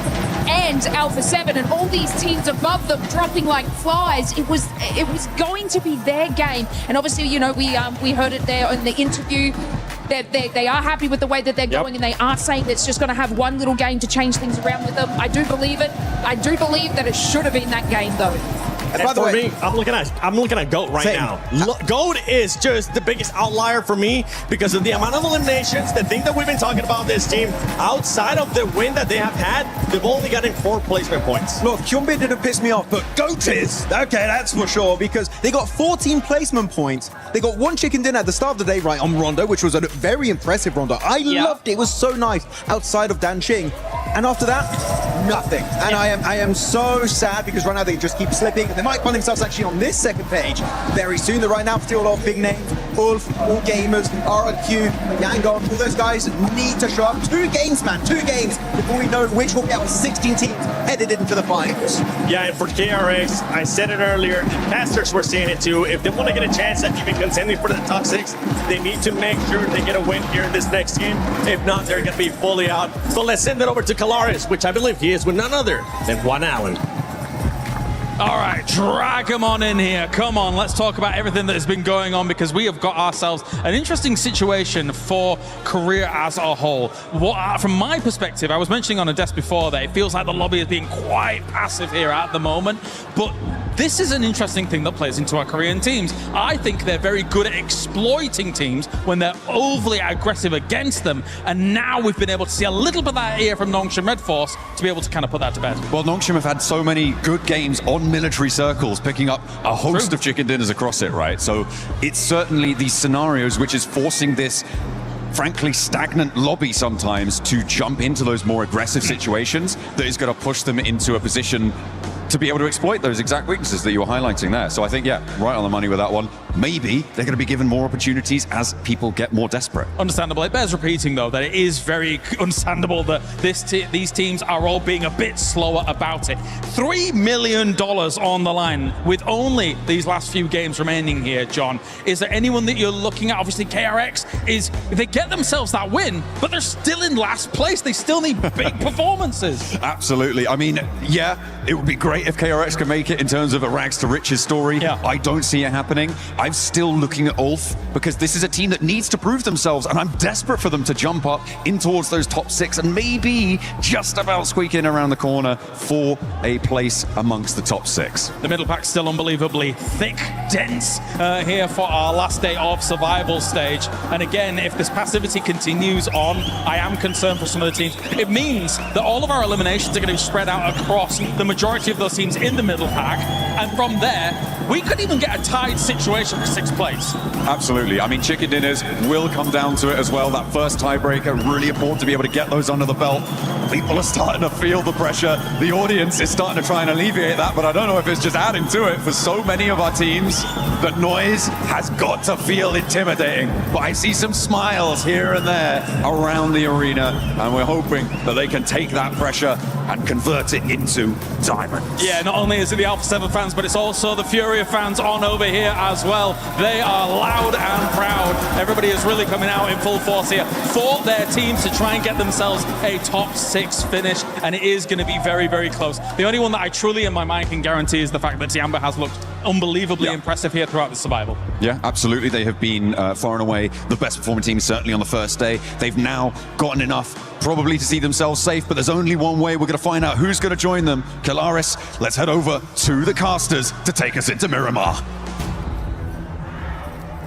K: and Alpha 7 and all these teams above them dropping like flies. It was going to be their game. And obviously, you know, we heard it there in the interview. They are happy with the way that they're going, and they aren't saying it's just going to have one little game to change things around with them. I do believe it. I do believe that it should have been that game, though.
C: And by the way, I'm looking at GOAT right now. GOAT is just the biggest outlier for me because of the amount of eliminations, the thing that we've been talking about this team. Outside of the win that they have had, they've only gotten 4 placement points.
M: Look, Hyunbin didn't piss me off, but GOAT is. Okay, that's for sure, because they got 14 placement points. They got 1 chicken dinner at the start of the day, right, on Rondo, which was a very impressive Rondo. I loved it. It was so nice outside of Danqing. And after that, nothing. And I am so sad because right now they just keep slipping. They might find themselves actually on this second page very soon. They're right now still a lot of big names. Ulf, All Gamers, RQ, Yangon, all those guys need to show up. 2 games, man, 2 games before we know which will be out of 16 teams headed into the finals.
N: Yeah, and for KRX, I said it earlier, casters were saying it too. If they want to get a chance at even contending for the top 6, they need to make sure they get a win here in this next game. If not, they're going to be fully out. So let's send it over to Kalaris, which I believe he is with none other than Juan Allen.
B: All right, drag him on in here. Come on, let's talk about everything that has been going on, because we have got ourselves an interesting situation for Korea as a whole. From my perspective, I was mentioning on a desk before that it feels like the lobby is being quite passive here at the moment, but this is an interesting thing that plays into our Korean teams. I think they're very good at exploiting teams when they're overly aggressive against them, and now we've been able to see a little bit of that here from Nongshim Red Force to be able to kind of put that to bed.
P: Well, Nongshim have had so many good games on military circles, picking up a host of chicken dinners across it, right? So it's certainly these scenarios which is forcing this frankly stagnant lobby sometimes to jump into those more aggressive situations that is going to push them into a position to be able to exploit those exact weaknesses that you were highlighting there. So I think, yeah, right on the money with that one. Maybe they're going to be given more opportunities as people get more desperate.
B: Understandable. It bears repeating, though, that it is very understandable that these teams are all being a bit slower about it. $3 million on the line with only these last few games remaining here, John. Is there anyone that you're looking at? Obviously, KRX is, if they get themselves that win, but they're still in last place. They still need big performances.
P: Absolutely. I mean, yeah, it would be great if KRX could make it in terms of a rags to riches story. Yeah. I don't see it happening. I'm still looking at Ulf because this is a team that needs to prove themselves, and I'm desperate for them to jump up in towards those top 6 and maybe just about squeak in around the corner for a place amongst the top 6.
B: The middle pack's still unbelievably thick, dense here for our last day of survival stage. And again, if this passivity continues on, I am concerned for some of the teams. It means that all of our eliminations are going to be spread out across the majority of those teams in the middle pack, and from there we could even get a tied situation for 6th place.
P: Absolutely. I mean, chicken dinners will come down to it as well. That first tiebreaker, really important to be able to get those under the belt. People are starting to feel the pressure. The audience is starting to try and alleviate that, but I don't know if it's just adding to it for so many of our teams. The noise has got to feel intimidating, but I see some smiles here and there around the arena, and we're hoping that they can take that pressure and convert it into diamonds.
B: Yeah, not only is it the Alpha 7 fans, but it's also the Furia fans on over here as well. They are loud and proud. Everybody is really coming out in full force here for their teams to try and get themselves a top 6 finish, and it is going to be very, very close. The only one that I truly in my mind can guarantee is the fact that Tiamba has looked unbelievably impressive here throughout the survival.
P: Yeah, absolutely. They have been far and away the best performing team, certainly on the first day. They've now gotten enough probably to see themselves safe, but there's only one way we're going to find out who's going to join them. Kalaris, let's head over to the casters to take us into Miramar.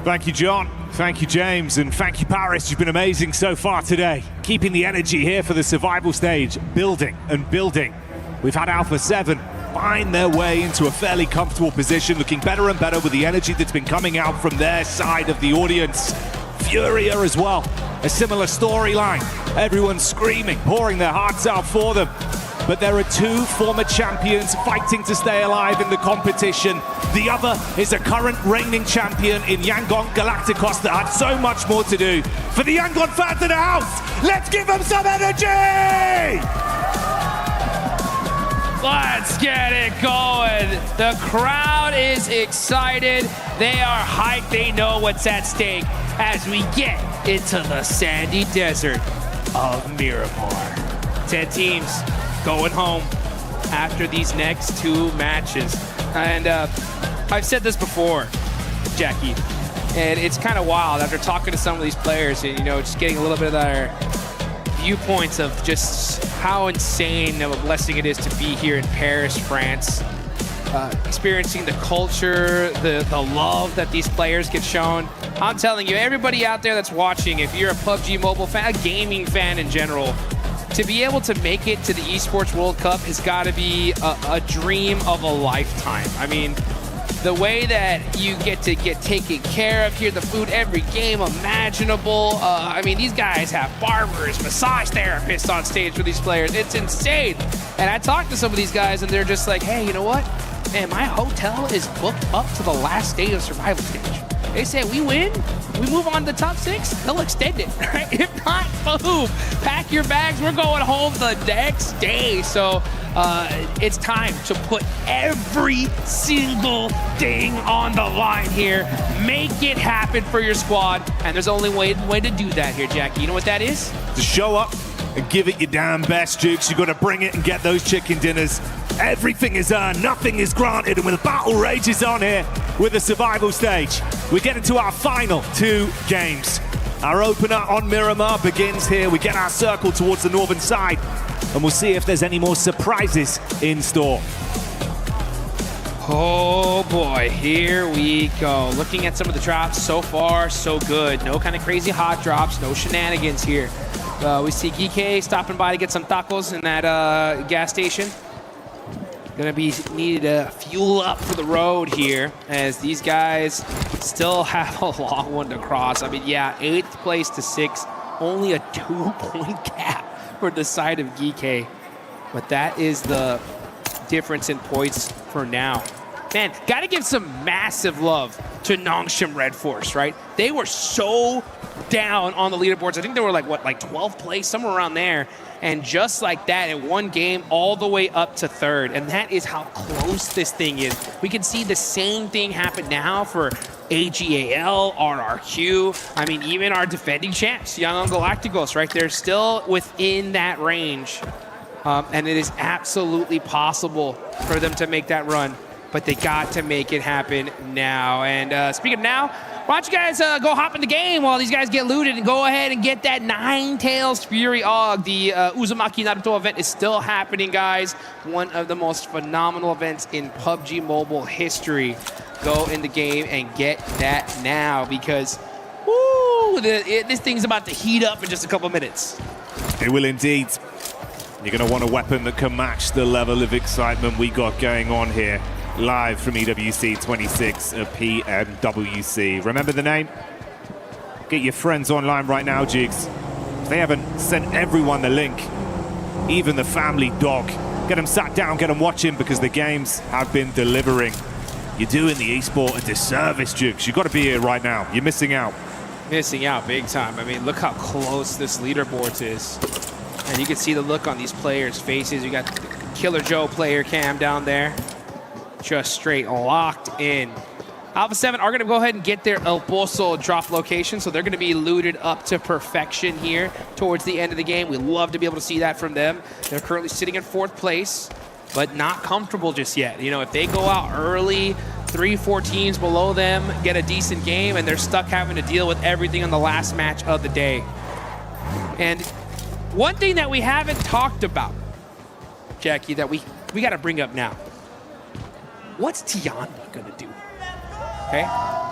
J: Thank you, John. Thank you, James. And thank you, Paris. You've been amazing so far today. Keeping the energy here for the survival stage. Building and building. We've had Alpha 7 find their way into a fairly comfortable position, looking better and better with the energy that's been coming out from their side of the audience. Furia as well. A similar storyline. Everyone's screaming, pouring their hearts out for them. But there are 2 former champions fighting to stay alive in the competition. The other is a current reigning champion in Yangon Galacticos that had so much more to do. For the Yangon fans in the house, let's give them some energy!
A: Let's get it going. The crowd is excited. They are hyped. They know what's at stake as we get into the sandy desert of Miramar. 10 teams going home after these next 2 matches. And I've said this before, Jackie, and it's kind of wild after talking to some of these players and, just getting a little bit of their viewpoints of just how insane of a blessing it is to be here in Paris, France. Experiencing the culture, the love that these players get shown. I'm telling you, everybody out there that's watching, if you're a PUBG Mobile fan, a gaming fan in general, to be able to make it to the Esports World Cup has got to be a dream of a lifetime. I mean, the way that you get to get taken care of here, the food, every game imaginable. I mean, these guys have barbers, massage therapists on stage for these players. It's insane. And I talked to some of these guys and they're just like, hey, you know what? Man, my hotel is booked up to the last day of survival stage. They say we win, we move on to the top 6, they'll extend it, right? If not, boom, pack your bags, we're going home the next day. So It's time to put every single thing on the line here. Make it happen for your squad. And there's only one way to do that here, Jackie. You know what that is?
J: To show up and give it your damn best, Jukes. You got to bring it and get those chicken dinners. Everything is earned, nothing is granted, and when the battle rages on here with the survival stage, we get into our final 2 games. Our opener on Miramar begins here. We get our circle towards the northern side, and we'll see if there's any more surprises in store.
A: Oh boy, here we go. Looking at some of the drops, so far, so good. No kind of crazy hot drops, no shenanigans here. We see Geeky stopping by to get some tacos in that gas station. Gonna be needed to fuel up for the road here, as these guys still have a long one to cross. I mean, yeah, 8th place to 6th, only a 2-point gap for the side of Geeky. But that is the difference in points for now. Man, gotta give some massive love to Nongshim Red Force, right? They were so down on the leaderboards. I think they were like 12th place, somewhere around there. And just like that, in one game, all the way up to 3rd. And that is how close this thing is. We can see the same thing happen now for AGAL, RRQ. I mean, even our defending champs, Young Galacticos, right? They're still within that range. And it is absolutely possible for them to make that run. But they got to make it happen now. And speaking of now, why don't you guys go hop in the game while these guys get looted and go ahead and get that Ninetales Fury AUG. The Uzumaki Naruto event is still happening, guys. One of the most phenomenal events in PUBG Mobile history. Go in the game and get that now, because woo, this thing's about to heat up in just a couple minutes.
J: It will indeed. You're going to want a weapon that can match the level of excitement we got going on here. Live from EWC 26 at PMWC. Remember the name? Get your friends online right now, Jigs. If they haven't sent everyone the link, even the family dog, get them sat down, get them watching, because the games have been delivering. You're doing the esport a disservice, Jigs. You've got to be here right now. You're missing out.
A: Missing out big time. I mean, look how close this leaderboard is. And you can see the look on these players' faces. You got the Killer Joe player cam down there. Just straight locked in. Alpha 7 are going to go ahead and get their El Pozo drop location, so they're going to be looted up to perfection here towards the end of the game. We love to be able to see that from them. They're currently sitting in 4th place, but not comfortable just yet. You know, if they go out early, 3-4 teams below them get a decent game, and they're stuck having to deal with everything on the last match of the day. And one thing that we haven't talked about, Jackie, that we got to bring up now. What's Tianba gonna do? Okay,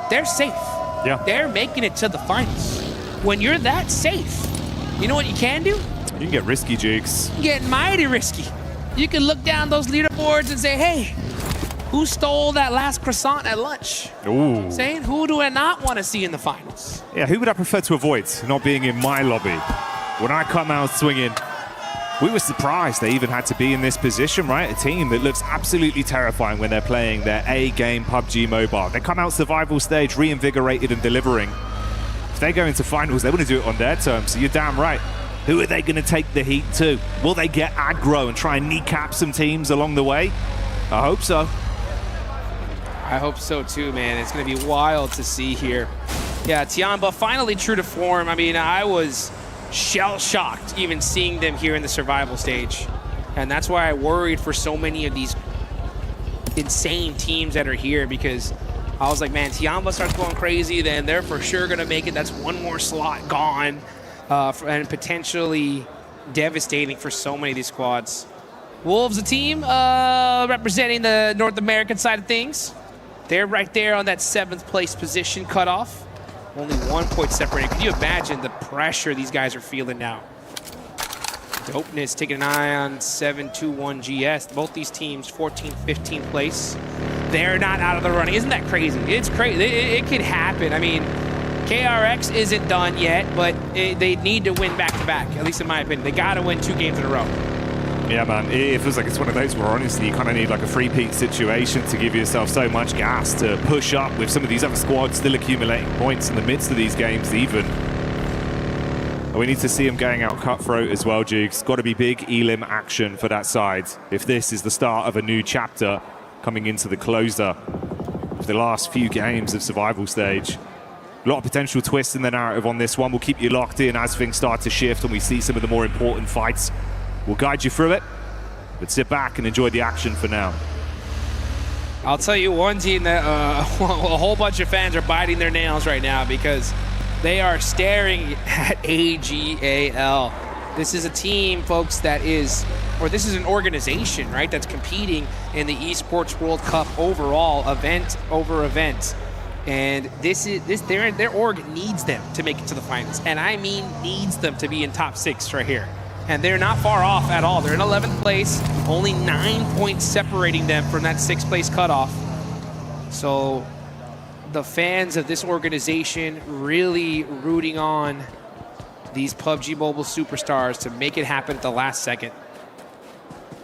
A: they're safe.
J: Yeah,
A: they're making it to the finals. When you're that safe, you know what you can do?
J: You can get risky, Jigs.
A: You get mighty risky. You can look down those leaderboards and say, "Hey, who stole that last croissant at lunch?"
J: Ooh.
A: Saying, who do I not want to see in the finals?
J: Yeah, who would I prefer to avoid not being in my lobby? When I come out swinging, we were surprised they even had to be in this position, right? A team that looks absolutely terrifying when they're playing their A-game PUBG Mobile. They come out survival stage, reinvigorated and delivering. If they go into finals, they want to do it on their terms, so you're damn right. Who are they going to take the heat to? Will they get aggro and try and kneecap some teams along the way? I hope so.
A: I hope so too, man. It's going to be wild to see here. Yeah, Tianba finally true to form. I mean, I was shell-shocked even seeing them here in the survival stage. And that's why I worried for so many of these insane teams that are here, because I was like, man, Tianba starts going crazy, then they're for sure going to make it. That's one more slot gone, and potentially devastating for so many of these squads. Wolves, a team representing the North American side of things. They're right there on that 7th place position cutoff. Only 1 point separated. Can you imagine the pressure these guys are feeling now? Dopeness taking an eye on 721 GS. Both these teams 14th, 15th place. They're not out of the running. Isn't that crazy? It's crazy. It could happen. I mean, KRX isn't done yet, but they need to win back-to-back, at least in my opinion. They got to win 2 games in a row.
J: Yeah, man, it feels like it's one of those where honestly you kind of need like a three-peat situation to give yourself so much gas to push up with some of these other squads still accumulating points in the midst of these games even. We need to see him going out cutthroat as well, Jukes. Got to be big Elim action for that side. If this is the start of a new chapter coming into the closer of the last few games of survival stage. A lot of potential twists in the narrative on this one. We'll keep you locked in as things start to shift and we see some of the more important fights. We'll guide you through it, but sit back and enjoy the action for now.
A: I'll tell you one team that a whole bunch of fans are biting their nails right now because they are staring at AGAL. This is a team, folks, that is, or this is an organization, right, that's competing in the Esports World Cup overall, event over event. And their org needs them to make it to the finals. And I mean needs them to be in top 6 right here. And they're not far off at all. They're in 11th place, only 9 points separating them from that 6th place cutoff. So the fans of this organization really rooting on these PUBG Mobile superstars to make it happen at the last second.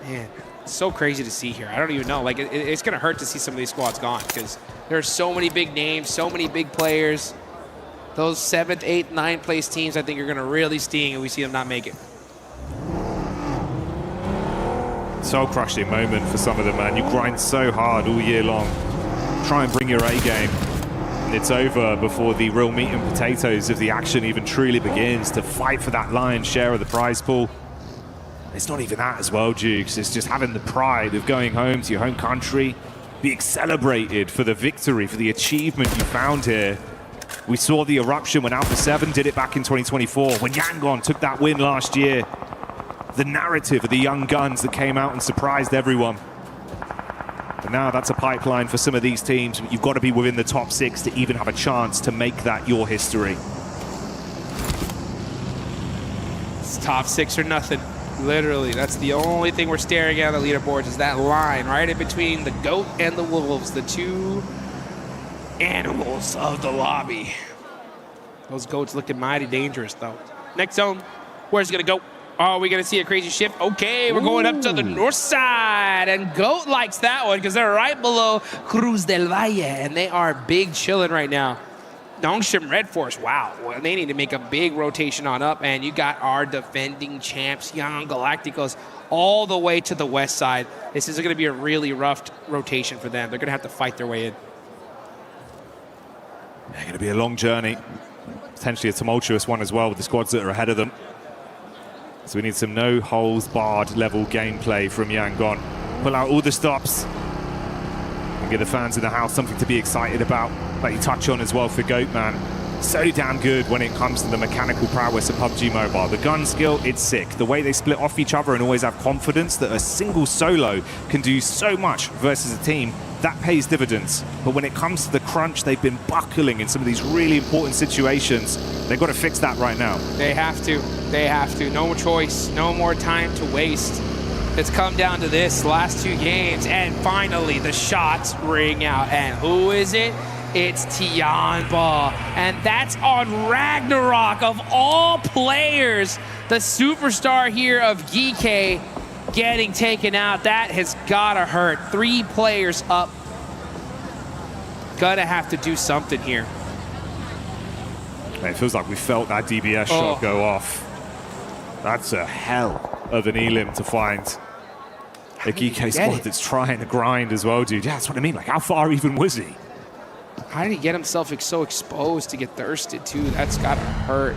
A: Man, it's so crazy to see here. I don't even know. Like, it's going to hurt to see some of these squads gone because there are so many big names, so many big players. Those 7th, 8th, 9th place teams, I think, are going to really sting if we see them not make it.
J: Soul-crushing moment for some of them, man. You grind so hard all year long. Try and bring your A game. And it's over before the real meat and potatoes of the action even truly begins to fight for that lion's share of the prize pool. It's not even that as well, Jukes. It's just having the pride of going home to your home country, being celebrated for the victory, for the achievement you found here. We saw the eruption when Alpha 7 did it back in 2024, when Yangon took that win last year. The narrative of the young guns that came out and surprised everyone. But now that's a pipeline for some of these teams. You've got to be within the top 6 to even have a chance to make that your history.
A: It's top 6 or nothing. Literally, that's the only thing we're staring at on the leaderboards is that line right in between the goat and the wolves, the two animals of the lobby. Those goats looking mighty dangerous, though. Next zone, where's it going to go? Oh, we're going to see a crazy shift. Okay, we're going up to the north side, and GOAT likes that one because they're right below Cruz del Valle, and they are big chilling right now. Nongshim Red Force, wow. Well, they need to make a big rotation on up, and you got our defending champs, Young Galacticos, all the way to the west side. This is going to be a really rough rotation for them. They're going to have to fight their way in.
J: It's going to be a long journey, potentially a tumultuous one as well with the squads that are ahead of them. So we need some no-holds-barred level gameplay from Yangon. Pull out all the stops and give the fans in the house something to be excited about. Like you touch on as well for GOAT, man. So damn good when it comes to the mechanical prowess of PUBG Mobile. The gun skill, it's sick. The way they split off each other and always have confidence that a single solo can do so much versus a team, that pays dividends. But when it comes to the crunch, they've been buckling in some of these really important situations. They've got to fix that right now.
A: They have to. They have to. No choice. No more time to waste. It's come down to this last 2 games. And finally, the shots ring out. And who is it? It's Tianba. And that's on Ragnarok of all players. The superstar here of GK getting taken out. That has gotta hurt. 3 players up. Gonna have to do something here.
J: Man, it feels like we felt that DBS shot go off. That's a hell of an elim to find. A GK squad that's trying to grind as well, dude. Yeah, that's what I mean. Like, how far even was he?
A: How did he get himself so exposed to get thirsted, too? That's gotta hurt.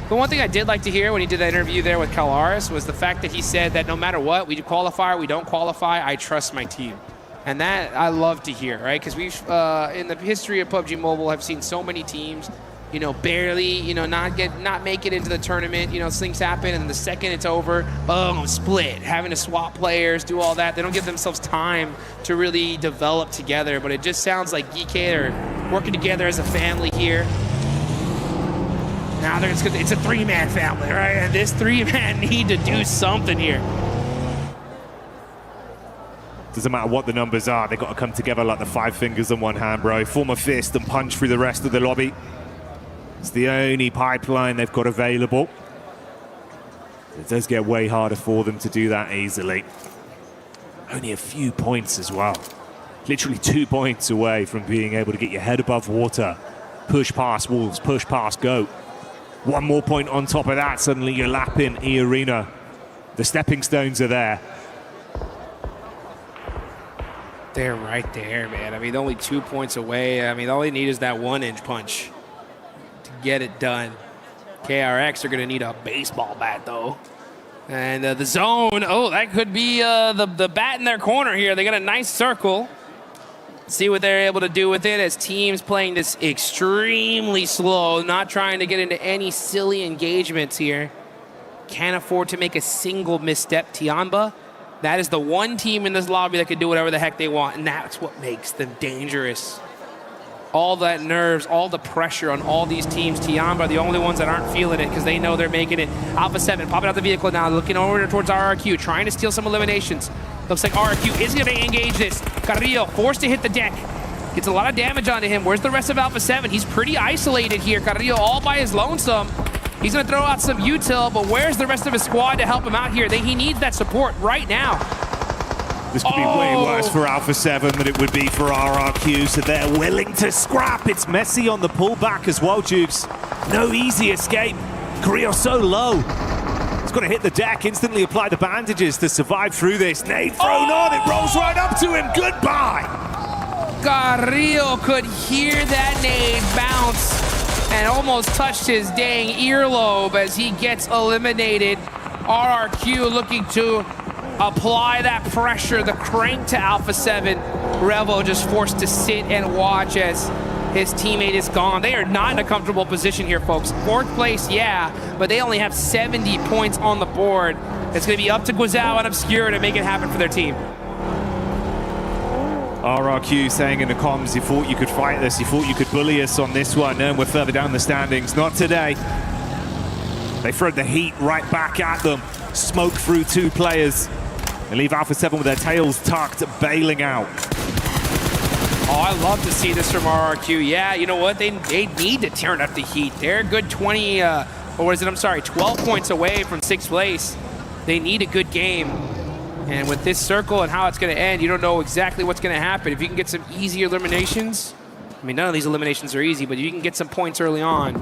A: But one thing I did like to hear when he did that interview there with Calaris was the fact that he said that no matter what, we qualify or we don't qualify, I trust my team. And that I love to hear, right? Because we've, in the history of PUBG Mobile, have seen so many teams, you know, barely, you know, not make it into the tournament. You know, things happen, and the second it's over, boom, split. Having to swap players, do all that. They don't give themselves time to really develop together. But it just sounds like GK are working together as a family here. Now it's a 3-man family, right? And this 3-man need to do something here.
J: Doesn't matter what the numbers are, they've got to come together like the 5 fingers on one hand, bro. Form a fist and punch through the rest of the lobby. It's the only pipeline they've got available. It does get way harder for them to do that easily. Only a few points as well. Literally 2 points away from being able to get your head above water. Push past Wolves, push past GOAT. One more point on top of that, suddenly you're lapping E-Arena. The stepping stones are there.
A: They're right there, man. I mean, only 2 points away. I mean, all they need is that 1-inch punch to get it done. KRX are going to need a baseball bat, though. And the zone, oh, that could be the bat in their corner here. They got a nice circle. See what they're able to do with it as teams playing this extremely slow, not trying to get into any silly engagements here. Can't afford to make a single misstep. Tiamba, that is the one team in this lobby that can do whatever the heck they want, and that's what makes them dangerous. All that nerves, all the pressure on all these teams. Tiamba are the only ones that aren't feeling it because they know they're making it. Alpha 7 popping out the vehicle now, looking over towards RRQ, trying to steal some eliminations. Looks like RRQ is going to engage this. Carrillo forced to hit the deck. Gets a lot of damage onto him. Where's the rest of Alpha 7? He's pretty isolated here. Carrillo all by his lonesome. He's going to throw out some util, but where's the rest of his squad to help him out here? He needs that support right now.
J: This could be way worse for Alpha 7 than it would be for RRQ, so they're willing to scrap. It's messy on the pullback as well, Jukes. No easy escape. Carrillo so low. He's going to hit the deck, instantly apply the bandages to survive through this. Nade thrown on, it rolls right up to him. Goodbye.
A: Carrillo could hear that nade bounce and almost touched his dang earlobe as he gets eliminated. RRQ looking to apply that pressure, the crank to Alpha 7. Revo just forced to sit and watch as his teammate is gone. They are not in a comfortable position here, folks. 4th place, yeah, but they only have 70 points on the board. It's going to be up to Guizhou and Obscure to make it happen for their team.
J: RRQ saying in the comms, you thought you could fight this, you thought you could bully us on this one, and we're further down the standings. Not today. They throw the heat right back at them. Smoke through 2 players. They leave Alpha 7 with their tails tucked, bailing out.
A: Oh, I love to see this from RRQ. Yeah, you know what? They need to turn up the heat. They're a good 12 points away from 6th place. They need a good game. And with this circle and how it's going to end, you don't know exactly what's going to happen. If you can get some easy eliminations, I mean, none of these eliminations are easy, but you can get some points early on.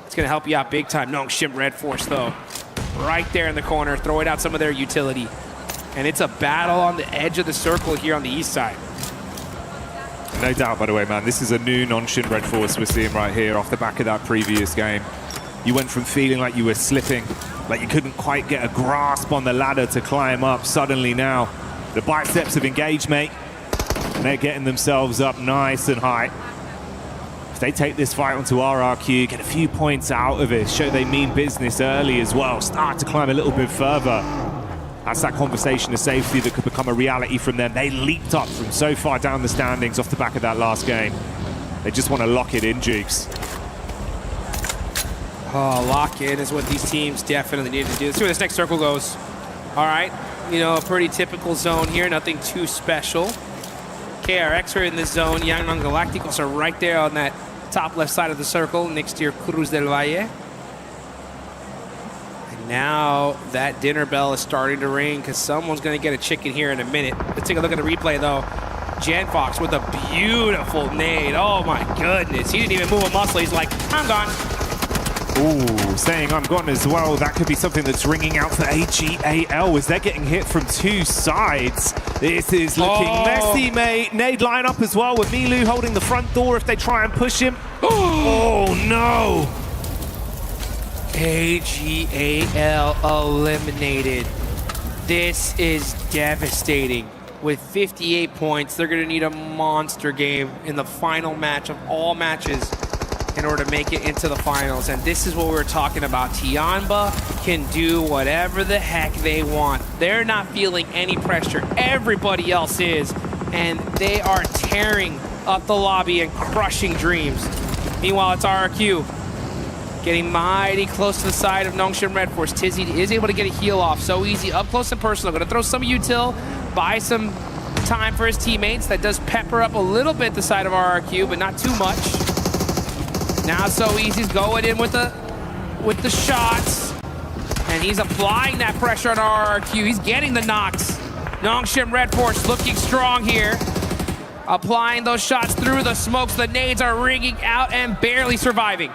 A: It's going to help you out big time. Nongshim Red Force, though, right there in the corner, throwing out some of their utility. And it's a battle on the edge of the circle here on the east side.
J: No doubt, by the way, man. This is a new Nongshim Red Force we're seeing right here off the back of that previous game. You went from feeling like you were slipping, like you couldn't quite get a grasp on the ladder to climb up. Suddenly now, the biceps have engaged, mate. And they're getting themselves up nice and high. If they take this fight onto RRQ, get a few points out of it, show they mean business early as well, start to climb a little bit further. That's that conversation of safety that could become a reality from them. They leaped up from so far down the standings off the back of that last game. They just want to lock it in, Jukes.
A: Oh, lock in is what these teams definitely need to do. Let's see where this next circle goes. All right, you know, a pretty typical zone here, nothing too special. KRX are in this zone. Yangnam Galacticos are right there on that top left side of the circle next to your Cruz del Valle. And now that dinner bell is starting to ring because someone's going to get a chicken here in a minute. Let's take a look at the replay, though. Jan Fox with a beautiful nade. Oh, my goodness. He didn't even move a muscle. He's like, I'm gone.
J: Ooh, saying I'm gone as well. That could be something that's ringing out for AGAL as they're getting hit from 2 sides. This is looking messy, mate. Nade line up as well with Milu holding the front door if they try and push him. Oh, no.
A: AGAL eliminated. This is devastating. With 58 points, they're going to need a monster game in the final match of all matches in order to make it into the finals. And this is what we were talking about. Tiamba can do whatever the heck they want. They're not feeling any pressure. Everybody else is. And they are tearing up the lobby and crushing dreams. Meanwhile, it's RRQ getting mighty close to the side of Nongshim Red Force. Tizzy is able to get a heal off so easy, up close and personal. Gonna throw some util, buy some time for his teammates. That does pepper up a little bit the side of RRQ, but not too much. Now so easy's going in with the shots, and he's applying that pressure on RRQ. He's getting the knocks. Nongshim Red Force looking strong here, applying those shots through the smokes. The nades are ringing out and barely surviving.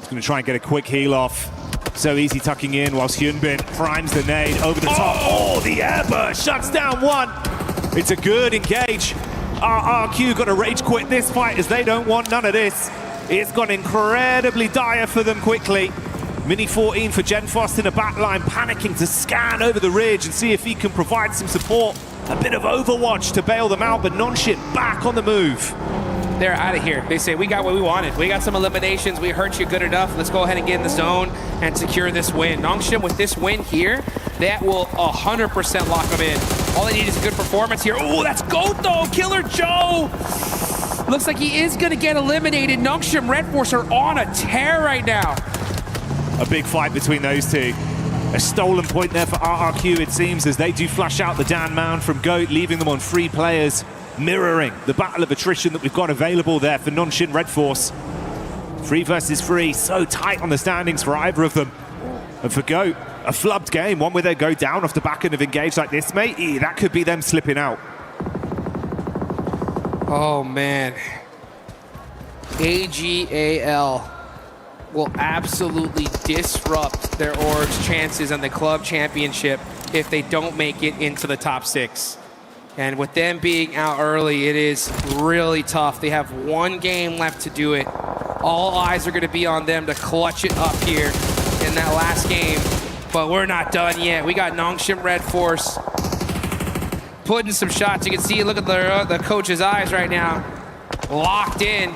J: He's going to try and get a quick heal off. So easy tucking in whilst Hyunbin primes the nade over the top. Oh, the airburst shuts down one. It's a good engage. RRQ got to rage quit this fight as they don't want none of this. It's gone incredibly dire for them quickly. Mini 14 for Genfrost in a backline, panicking to scan over the ridge and see if he can provide some support. A bit of Overwatch to bail them out, but Nonshit back on the move.
A: They're out of here. They say, we got what we wanted. We got some eliminations. We hurt you good enough. Let's go ahead and get in the zone and secure this win. Nongshim with this win here, that will 100% lock them in. All they need is a good performance here. Oh, that's GOAT though, Killer Joe. Looks like he is gonna get eliminated. Nongshim Red Force are on a tear right now.
J: A big fight between those two. A stolen point there for RRQ, it seems, as they do flush out the Dan Mound from GOAT, leaving them on 3 players, mirroring the battle of attrition that we've got available there for Nongshim Red Force. 3 versus 3, so tight on the standings for either of them. And for GOAT, a flubbed game, one where they go down off the back end of engage like this, mate. That could be them slipping out.
A: Oh, man. AGAL will absolutely disrupt their org's chances on the club championship if they don't make it into the top 6. And with them being out early, it is really tough. They have 1 game left to do it. All eyes are going to be on them to clutch it up here in that last game. But we're not done yet. We got Nongshim Red Force putting some shots. You can see, look at the coach's eyes right now. Locked in.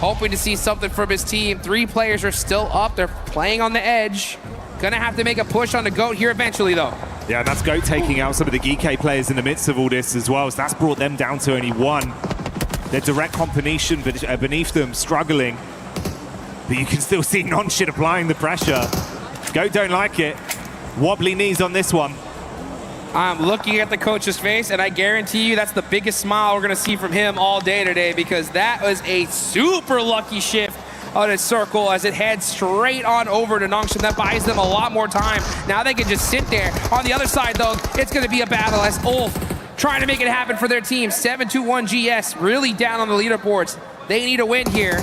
A: Hoping to see something from his team. 3 players are still up. They're playing on the edge. Gonna have to make a push on the GOAT here eventually, though.
J: Yeah, that's GOAT taking out some of the GK players in the midst of all this as well. So that's brought them down to only 1. Their direct combination beneath them struggling. But you can still see Nonshit applying the pressure. GOAT don't like it. Wobbly knees on this one.
A: I'm looking at the coach's face, and I guarantee you that's the biggest smile we're going to see from him all day today, because that was a super lucky shift on his circle as it heads straight on over to Nongshim. That buys them a lot more time. Now they can just sit there. On the other side, though, it's going to be a battle as Ulf trying to make it happen for their team. 7-2-1 GS really down on the leaderboards. They need a win here,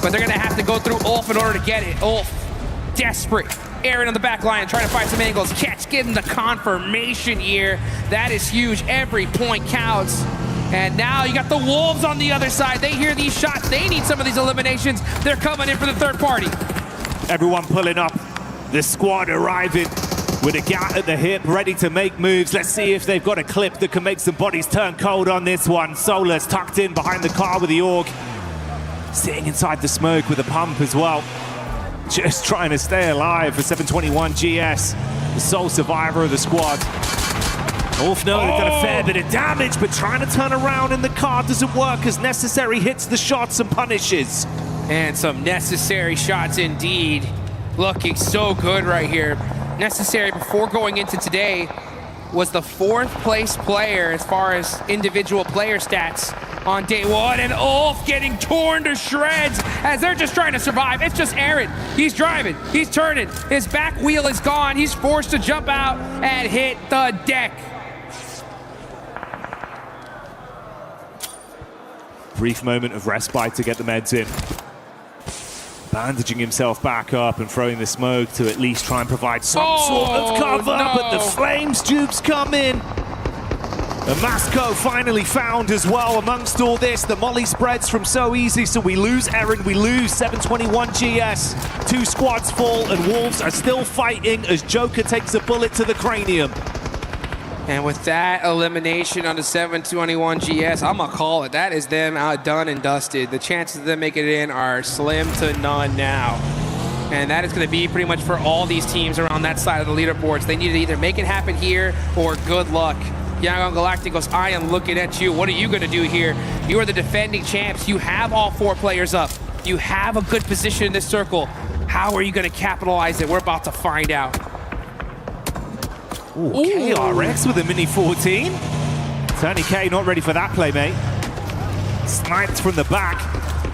A: but they're going to have to go through Ulf in order to get it. Ulf, desperate. Aaron on the back line trying to find some angles. Catch getting the confirmation here. That is huge. Every point counts. And now you got the Wolves on the other side. They hear these shots. They need some of these eliminations. They're coming in for the third party.
J: Everyone pulling up. The squad arriving with a gat at the hip, ready to make moves. Let's see if they've got a clip that can make some bodies turn cold on this one. Solar's tucked in behind the car with the AUG. Sitting inside the smoke with a pump as well. Just trying to stay alive for 721 GS, the sole survivor of the squad. Ulf know they've done a fair bit of damage, but trying to turn around in the car doesn't work as Necessary hits the shots and punishes.
A: And some Necessary shots indeed. Looking so good right here. Necessary, before going into today, was the 4th place player as far as individual player stats on day 1, and Ulf getting torn to shreds as they're just trying to survive. It's just Aaron. He's driving, he's turning, his back wheel is gone, he's forced to jump out and hit the deck.
J: Brief moment of respite to get the meds in. Bandaging himself back up and throwing the smoke to at least try and provide some sort of cover,
A: no.
J: But the flames dupes come in. The Masco finally found as well amongst all this. The molly spreads from so easy, so we lose Aaron, we lose 721 GS. 2 squads fall and Wolves are still fighting as Joker takes a bullet to the cranium.
A: And with that elimination on the 721 GS, I'm gonna call it. That is them done and dusted. The chances of them making it in are slim to none now. And that is gonna be pretty much for all these teams around that side of the leaderboards. They need to either make it happen here or good luck. Yangon Galacticos, I am looking at you. What are you gonna do here? You are the defending champs. You have all 4 players up. You have a good position in this circle. How are you gonna capitalize it? We're about to find out.
J: Ooh, KRX with a mini 14. Tony K not ready for that play, mate. Sniped from the back.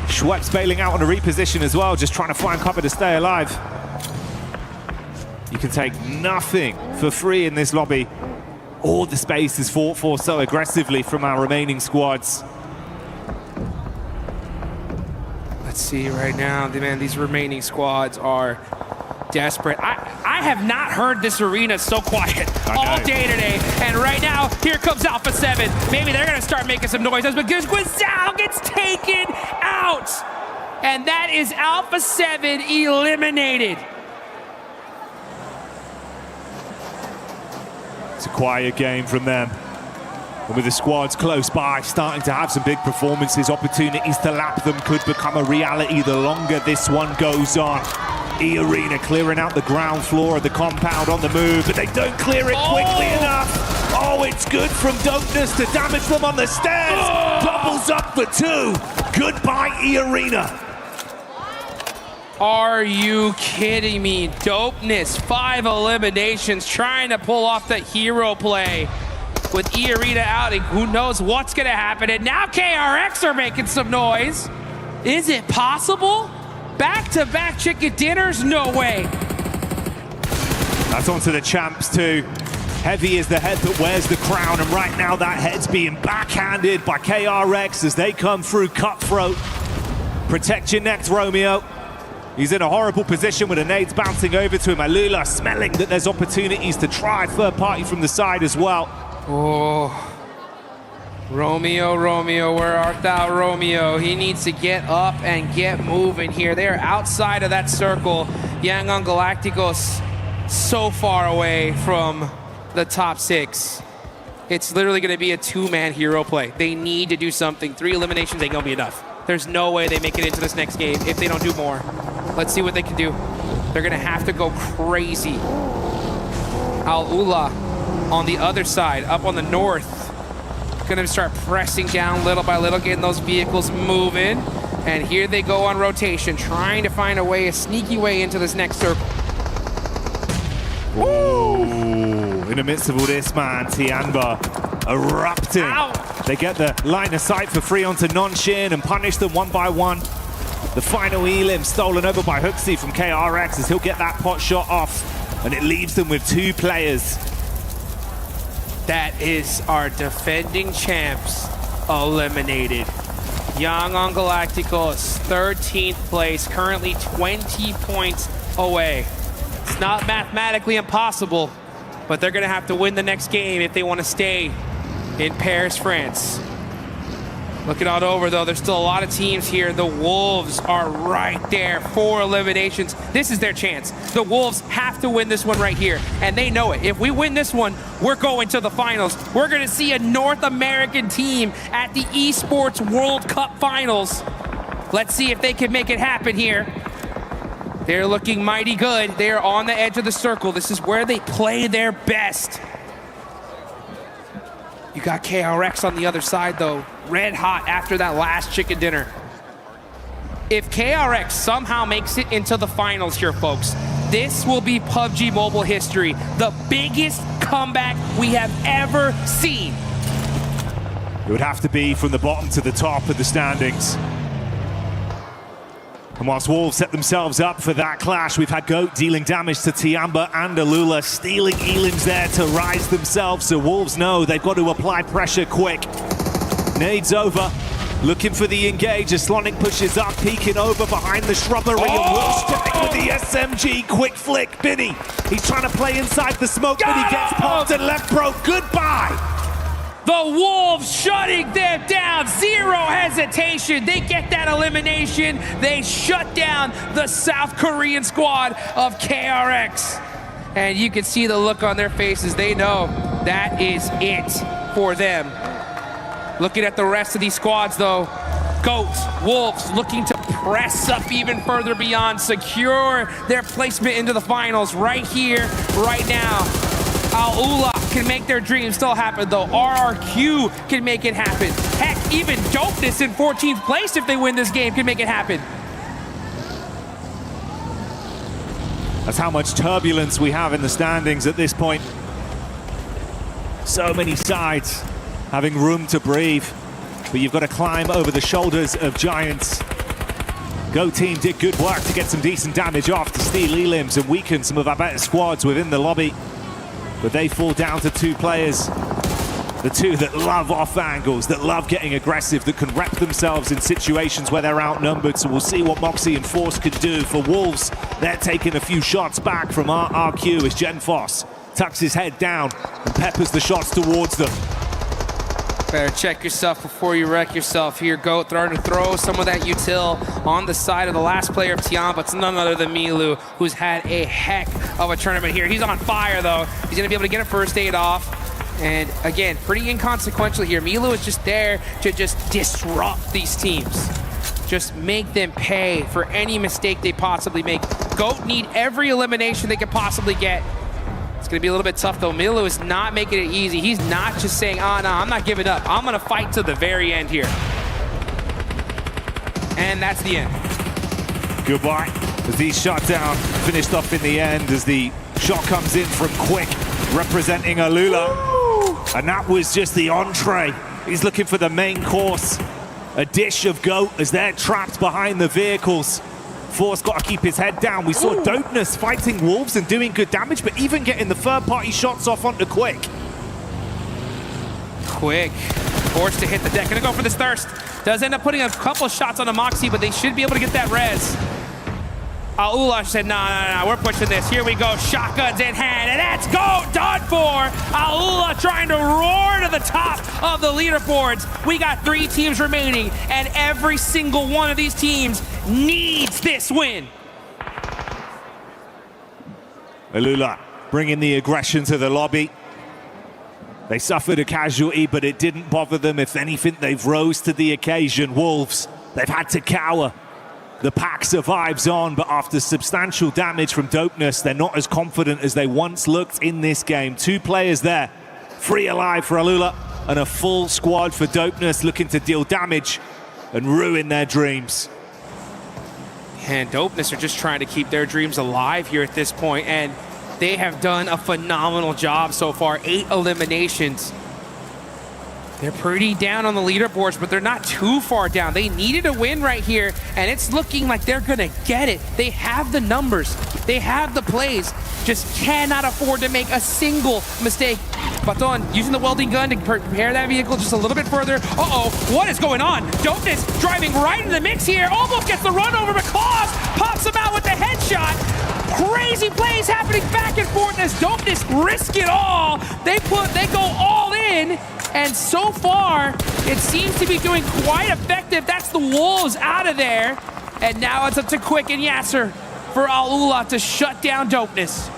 J: Schweppes bailing out on a reposition as well, just trying to find cover to stay alive. You can take nothing for free in this lobby. All the space is fought for so aggressively from our remaining squads.
A: A Let's see right now, man, these remaining squads are desperate. I have not heard this arena so quiet all day today. And right now, here comes Alpha 7. Maybe they're going to start making some noises, but Guizhou gets taken out. And that is Alpha 7 eliminated.
J: It's a quiet game from them. And with the squads close by, starting to have some big performances, opportunities to lap them could become a reality the longer this one goes on. E-Arena clearing out the ground floor of the compound on the move, but they don't clear it quickly enough. Oh, it's good from Dopeness to damage them on the stairs. Doubles up for 2. Goodbye, E-Arena.
A: Are you kidding me? Dopeness, 5 eliminations, trying to pull off the hero play. With E-Arena outing, who knows what's gonna happen? And now KRX are making some noise. Is it possible? Back-to-back chicken dinners? No way.
J: That's onto the champs too. Heavy is the head that wears the crown, and right now that head's being backhanded by KRX as they come through Cutthroat. Protect your neck, Romeo. He's in a horrible position with the nades bouncing over to him. Alula smelling that there's opportunities to try third party from the side as well.
A: Oh, Romeo, where art thou, Romeo? He needs to get up and get moving here. They are outside of that circle. Yangon Galacticos so far away from the top 6. It's literally going to be a 2-man hero play. They need to do something. 3 eliminations ain't going to be enough. There's no way they make it into this next game if they don't do more. Let's see what they can do. They're going to have to go crazy. Al-Ula on the other side, up on the north. Gonna start pressing down little by little, getting those vehicles moving. And here they go on rotation, trying to find a way, a sneaky way into this next circle.
J: Ooh, in the midst of all this, man, Tianba erupting.
A: Ow.
J: They get the line of sight for free onto Nonshin and punish them one by one. The final Elim stolen over by Hooksy from KRX as he'll get that pot shot off. And it leaves them with 2 players.
A: That is our defending champs eliminated. Yangon Galacticos, 13th place, currently 20 points away. It's not mathematically impossible, but they're gonna have to win the next game if they want to stay in Paris, France. Looking out over though, there's still a lot of teams here. The Wolves are right there, 4 eliminations. This is their chance. The Wolves have to win this one right here, and they know it. If we win this one, we're going to the finals. We're gonna see a North American team at the Esports World Cup Finals. Let's see if they can make it happen here. They're looking mighty good. They're on the edge of the circle. This is where they play their best. You got KRX on the other side though, red hot after that last chicken dinner. If KRX somehow makes it into the finals here, folks, this will be PUBG Mobile history. The biggest comeback we have ever seen.
J: It would have to be from the bottom to the top of the standings. And whilst Wolves set themselves up for that clash, we've had Goat dealing damage to Tiamba and Alula, stealing Elims there to rise themselves, so Wolves know they've got to apply pressure quick. Nades over, looking for the engage as Slonic pushes up, peeking over behind the shrubbery, and will strike with the SMG, quick flick, Binny. He's trying to play inside the smoke, but he gets popped and left broke, goodbye.
A: The Wolves shutting them down, 0 hesitation. They get that elimination. They shut down the South Korean squad of KRX. And you can see the look on their faces. They know that is it for them. Looking at the rest of these squads though, Goats, Wolves looking to press up even further beyond, secure their placement into the finals right here, right now. Al-Ula can make their dreams still happen though. RRQ can make it happen. Heck, even Dopeness in 14th place if they win this game can make it happen.
J: That's how much turbulence we have in the standings at this point. So many sides having room to breathe, but you've got to climb over the shoulders of giants. Go team did good work to get some decent damage off to steal Elims and weaken some of our better squads within the lobby. But they fall down to 2 players. The two that love off angles, that love getting aggressive, that can wrap themselves in situations where they're outnumbered. So we'll see what Moxie and Force could do. For Wolves, they're taking a few shots back from RRQ as Genfoss tucks his head down and peppers the shots towards them.
A: Better check yourself before you wreck yourself here. Goat trying to throw some of that util on the side of the last player of Tiamba. It's none other than Milu, who's had a heck of a tournament here. He's on fire, though. He's going to be able to get a first aid off. And again, pretty inconsequential here. Milu is just there to just disrupt these teams. Just make them pay for any mistake they possibly make. Goat need every elimination they could possibly get. It's going to be a little bit tough, though. Milu is not making it easy. He's not just saying, oh, no, I'm not giving up. I'm going to fight to the very end here. And that's the end.
J: Goodbye. As he's shot down, finished off in the end as the shot comes in from Quick, representing Alula. And that was just the entree. He's looking for the main course. A dish of Goat as they're trapped behind the vehicles. Force got to keep his head down. We saw Dopeness fighting Wolves and doing good damage, but even getting the third-party shots off onto Quick.
A: Quick, forced to hit the deck. Gonna go for this Thirst. Does end up putting a couple shots on the Moxie, but they should be able to get that res. Ulash said, no, we're pushing this. Here we go, shotguns in hand, and that's Goat done for. Aula trying to roar to the top of the leaderboards. We got 3 teams remaining, and every single one of these teams needs this win.
J: Alula bringing the aggression to the lobby. They suffered a casualty, but it didn't bother them. If anything, they've rose to the occasion. Wolves, they've had to cower. The pack survives on, but after substantial damage from Dopeness, they're not as confident as they once looked in this game. 2 players there, 3 alive for Alula, and a full squad for Dopeness looking to deal damage and ruin their dreams.
A: And Dopeness are just trying to keep their dreams alive here at this point, and they have done a phenomenal job so far. 8 eliminations. They're pretty down on the leaderboards, but they're not too far down. They needed a win right here, and it's looking like they're gonna get it. They have the numbers, they have the plays, just cannot afford to make a single mistake. Baton using the welding gun to prepare that vehicle just a little bit further. Uh-oh, what is going on? Dopeness driving right into the mix here, almost gets the run over, but Claus pops him out with the headshot. Crazy plays happening back and forth as Dopeness risk it all. They go all in. And so far, it seems to be doing quite effective. That's the Wolves out of there. And now it's up to Quick and Yasser for Alula to shut down Dopeness.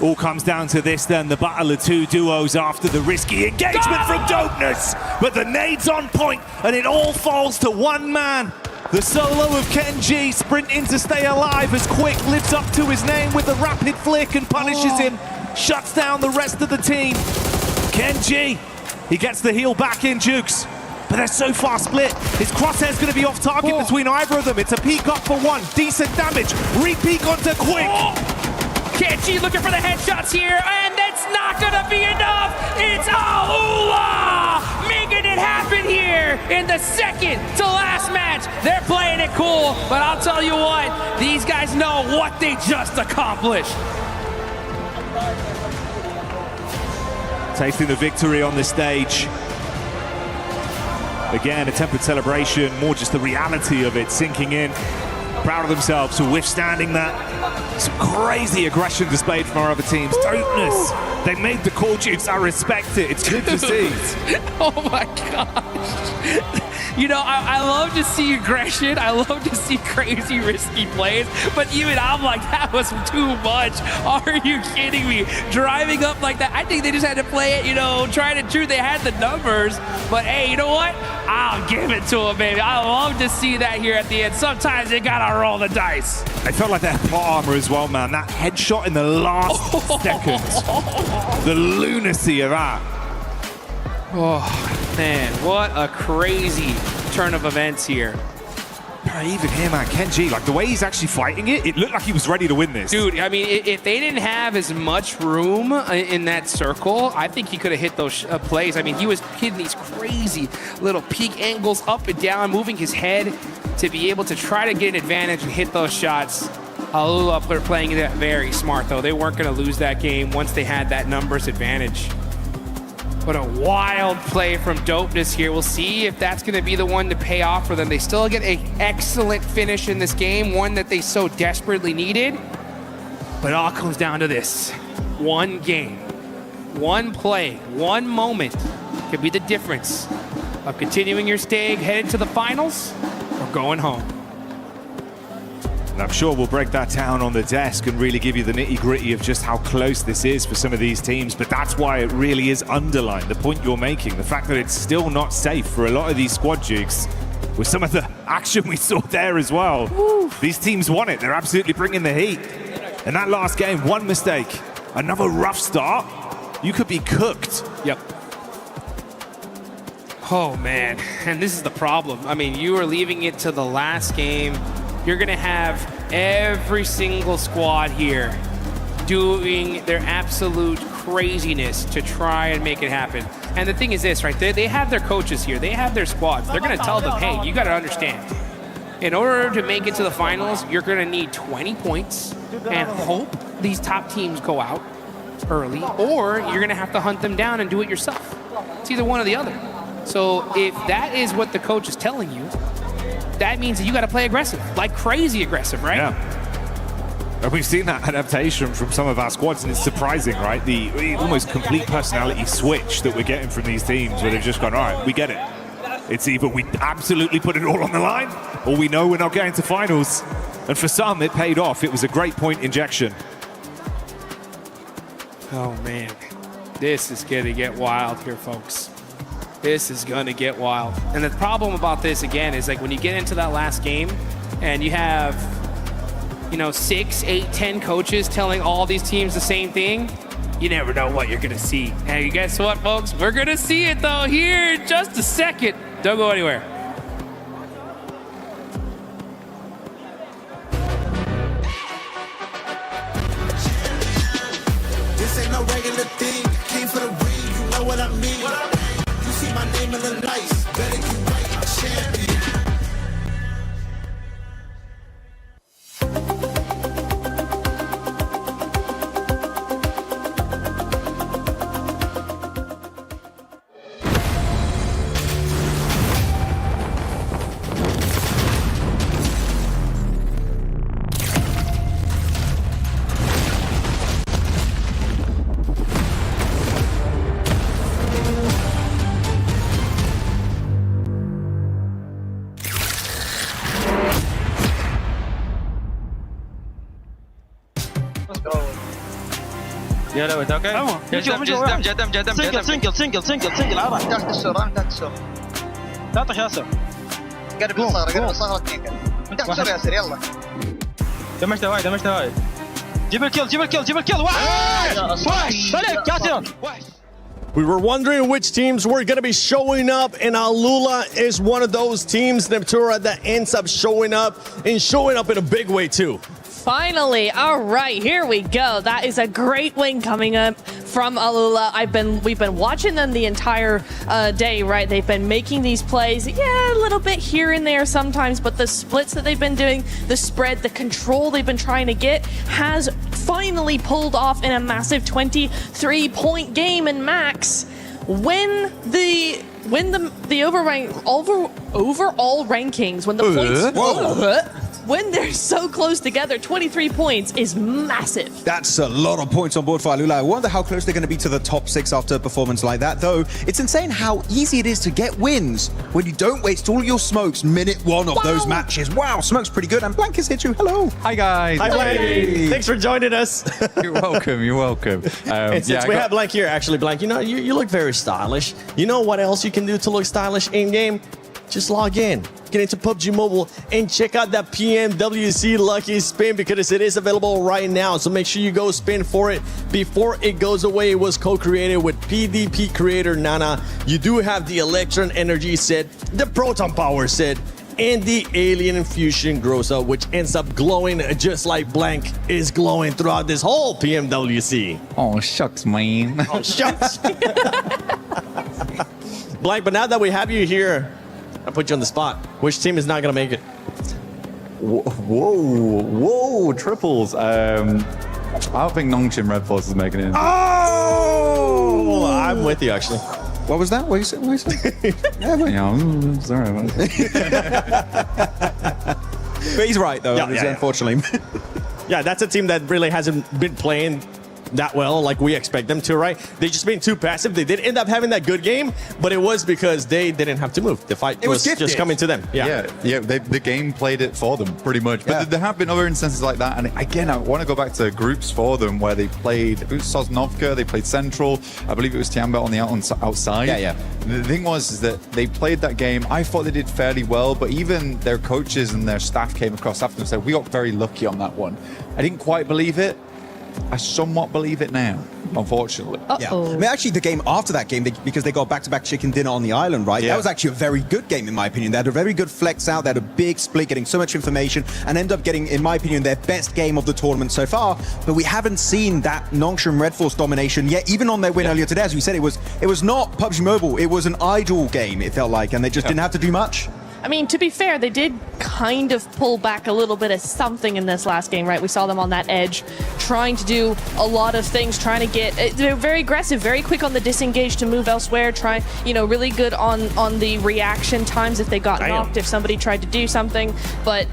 J: All comes down to this then, the battle of 2 duos after the risky engagement from Dopeness. But the nade's on point, and it all falls to one man. The solo of Kenji sprinting to stay alive as Quick lives up to his name with a rapid flick and punishes him. Shuts down the rest of the team. Kenji, he gets the heal back in, Jukes. But they're so far split. His crosshair's going to be off target between either of them. It's a peek up for one. Decent damage. Re-peek onto Quick.
A: Kenji looking for the headshots here, and that's not going to be enough. It's Alula making it happen here in the second to last match. They're playing it cool, but I'll tell you what, these guys know what they just accomplished.
J: Tasting the victory on the stage. Again, a tempered celebration, more just the reality of it sinking in. Proud of themselves for withstanding that. Some crazy aggression displayed from our other teams. Dopeness, they made the call, Jukes. I respect it. It's good to see.
A: Oh my gosh. You know, I love to see aggression. I love to see crazy, risky plays. But even I'm like, that was too much. Are you kidding me? Driving up like that. I think they just had to play it, you know, trying to true. They had the numbers. But hey, you know what? I'll give it to them, baby. I love to see that here at the end. Sometimes you gotta roll the dice.
J: I felt like that plot armor as well, man. That headshot in the last second. The lunacy of that.
A: Oh, man, what a crazy turn of events here.
J: Even here, man, Kenji, like the way he's actually fighting it, it looked like he was ready to win this.
A: Dude, I mean, if they didn't have as much room in that circle, I think he could have hit those plays. I mean, he was hitting these crazy little peak angles up and down, moving his head to be able to try to get an advantage and hit those shots. Alula were playing that very smart, though. They weren't going to lose that game once they had that numbers advantage. What a wild play from Dopeness here. We'll see if that's going to be the one to pay off for them. They still get an excellent finish in this game, one that they so desperately needed. But it all comes down to this. One game, one play, one moment could be the difference of continuing your stay headed to the finals or going home.
J: And I'm sure we'll break that down on the desk and really give you the nitty-gritty of just how close this is for some of these teams. But that's why it really is underlined, the point you're making, the fact that it's still not safe for a lot of these squad jukes with some of the action we saw there as well. Woo. These teams want it. They're absolutely bringing the heat. And that last game, one mistake, another rough start, you could be cooked.
A: Yep. Oh, man. And this is the problem. I mean, you are leaving it to the last game. You're going to have every single squad here doing their absolute craziness to try and make it happen. And the thing is this, right? They have their coaches here. They have their squads. They're going to tell them, hey, you got to understand. In order to make it to the finals, you're going to need 20 points and hope these top teams go out early, or you're going to have to hunt them down and do it yourself. It's either one or the other. So if that is what the coach is telling you, that means that you got to play aggressive, like crazy aggressive, right?
J: Yeah. And we've seen that adaptation from some of our squads, and it's surprising, right? The almost complete personality switch that we're getting from these teams, where they've just gone, all right, we get it. It's either we absolutely put it all on the line, or we know we're not going to finals. And for some, it paid off. It was a great point injection.
A: Oh, man. This is going to get wild here, folks. This is going to get wild. And the problem about this, again, is like when you get into that last game and you have, 6, 8, 10 coaches telling all these teams the same thing, you never know what you're going to see. And guess what, folks? We're going to see it, though, here in just a second. Don't go anywhere.
F: This ain't no regular thing. Came for the ring, you know what I mean. You see my name in the lights. Better get right, I'm champion.
L: يلا ويت اوكي
Q: تمام
L: سنجل عرض تحت الشرع لا طش ياسر قرب الصغرة اثنين من تحت الشرع ياسر يلا دمجت وايد جيب الكيل وحش عليك ياسر
C: We were wondering which teams were going to be showing up, and Alula is one of those teams, Neptura, that ends up showing up in a big way too.
D: Finally, all right, here we go. That is a great win coming up from Alula. We've been watching them the entire day, right? They've been making these plays, a little bit here and there sometimes, but the splits that they've been doing, the spread, the control they've been trying to get has finally pulled off in a massive 23-point game. And Max, when the overall rankings, when the points when they're so close together, 23 points is massive.
E: That's a lot of points on board for Alula. I wonder how close they're going to be to the top 6 after a performance like that, though. It's insane how easy it is to get wins when you don't waste all your smokes minute 1 of those matches. Wow, Smoke's pretty good, and Blank has hit you. Hello.
P: Hi, guys.
C: Hi, Blank.
P: Hey.
C: Thanks for joining us.
P: You're welcome.
C: And since we have Blank here, actually, Blank, you look very stylish. You know what else you can do to look stylish in-game? Just log in, get into PUBG Mobile, and check out that PMWC Lucky Spin, because it is available right now. So make sure you go spin for it before it goes away. It was co-created with PvP creator Nana. You do have the Electron Energy set, the Proton Power set, and the Alien Infusion Grossa, which ends up glowing just like Blank is glowing throughout this whole PMWC.
P: Oh, shucks, man.
C: Oh, shucks. Blank, but now that we have you here, I'll put you on the spot. Which team is not going to make it?
P: Whoa, triples. I don't think Nongshim Red Force is making it.
C: Oh!
Q: I'm with you, actually.
M: What was that? What you said?
P: Sorry about
M: that. But he's right, though, unfortunately.
Q: Yeah, that's a team that really hasn't been playing that well like we expect them to, right? They've just been too passive. They did end up having that good game, but it was because they didn't have to move. The fight was just coming to them.
P: The game played it for them pretty much. But there have been other instances like that. And again, I want to go back to groups for them where they played Sosnovka, they played Central. I believe it was Tiamba on the outside. The thing was is that they played that game. I thought they did fairly well, but even their coaches and their staff came across after them and said, we got very lucky on that one. I didn't quite believe it. I somewhat believe it now, unfortunately.
M: Yeah. I mean, actually, the game after that game, because they got back-to-back chicken dinner on the island, right? That was actually a very good game, in my opinion. They had a very good flex out. They had a big split, getting so much information, and end up getting, in my opinion, their best game of the tournament so far. But we haven't seen that Nongshim Red Force domination yet. Even on their win earlier today, as we said, it was not PUBG Mobile. It was an idle game, it felt like, and they just didn't have to do much.
D: I mean, to be fair, they did kind of pull back a little bit of something in this last game, right? We saw them on that edge, trying to do a lot of things, trying to get... They're very aggressive, very quick on the disengage to move elsewhere, really good on the reaction times if they got knocked, if somebody tried to do something. But,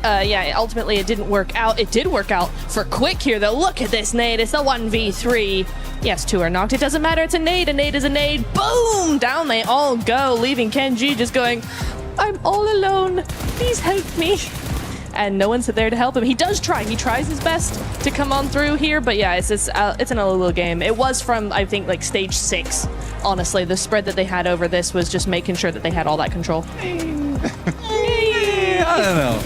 D: ultimately it didn't work out. It did work out for Quick here, though. Look at this nade. It's a 1v3. Yes, 2 are knocked. It doesn't matter. It's a nade. A nade is a nade. Boom! Down they all go, leaving Kenji just going... I'm all alone. Please help me. And no one's there to help him. He does try. He tries his best to come on through here. But yeah, it's an little game. It was from, I think, like stage 6. Honestly, the spread that they had over this was just making sure that they had all that control.
P: I don't know.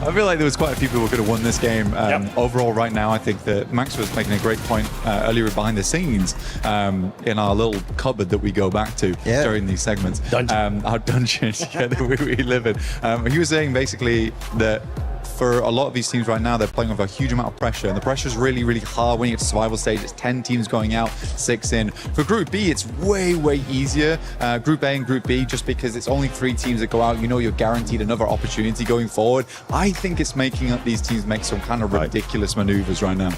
P: I feel like there was quite a few people who could have won this game. Overall, right now, I think that Max was making a great point earlier behind the scenes in our little cupboard that we go back to during these segments. Our dungeons that we live in. He was saying basically that for a lot of these teams right now, they're playing with a huge amount of pressure, and the pressure is really, really hard when you get to survival stage. It's 10 teams going out, 6 in. For Group B, it's way, way easier. Group A and Group B, just because it's only 3 teams that go out, you know you're guaranteed another opportunity going forward. I think it's making up these teams make some kind of ridiculous maneuvers right now.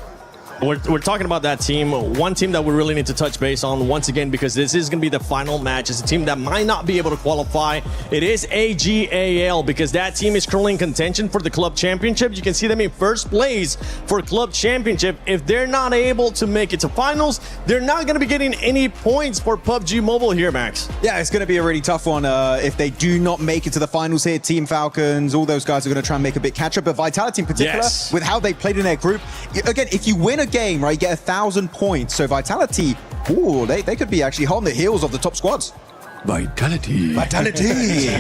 Q: We're talking about that team. One team that we really need to touch base on once again, because this is going to be the final match. It's a team that might not be able to qualify. It is AGAL, because that team is currently in contention for the club championship. You can see them in first place for club championship. If they're not able to make it to finals, they're not going to be getting any points for PUBG Mobile here, Max.
M: Yeah, it's going to be a really tough one. If they do not make it to the finals here, Team Falcons, all those guys are going to try and make a bit catch up. But Vitality in particular, with how they played in their group, again, if you win a game, right, you get 1,000 points. So Vitality, they could be actually hot on the heels of the top squads.
P: Vitality.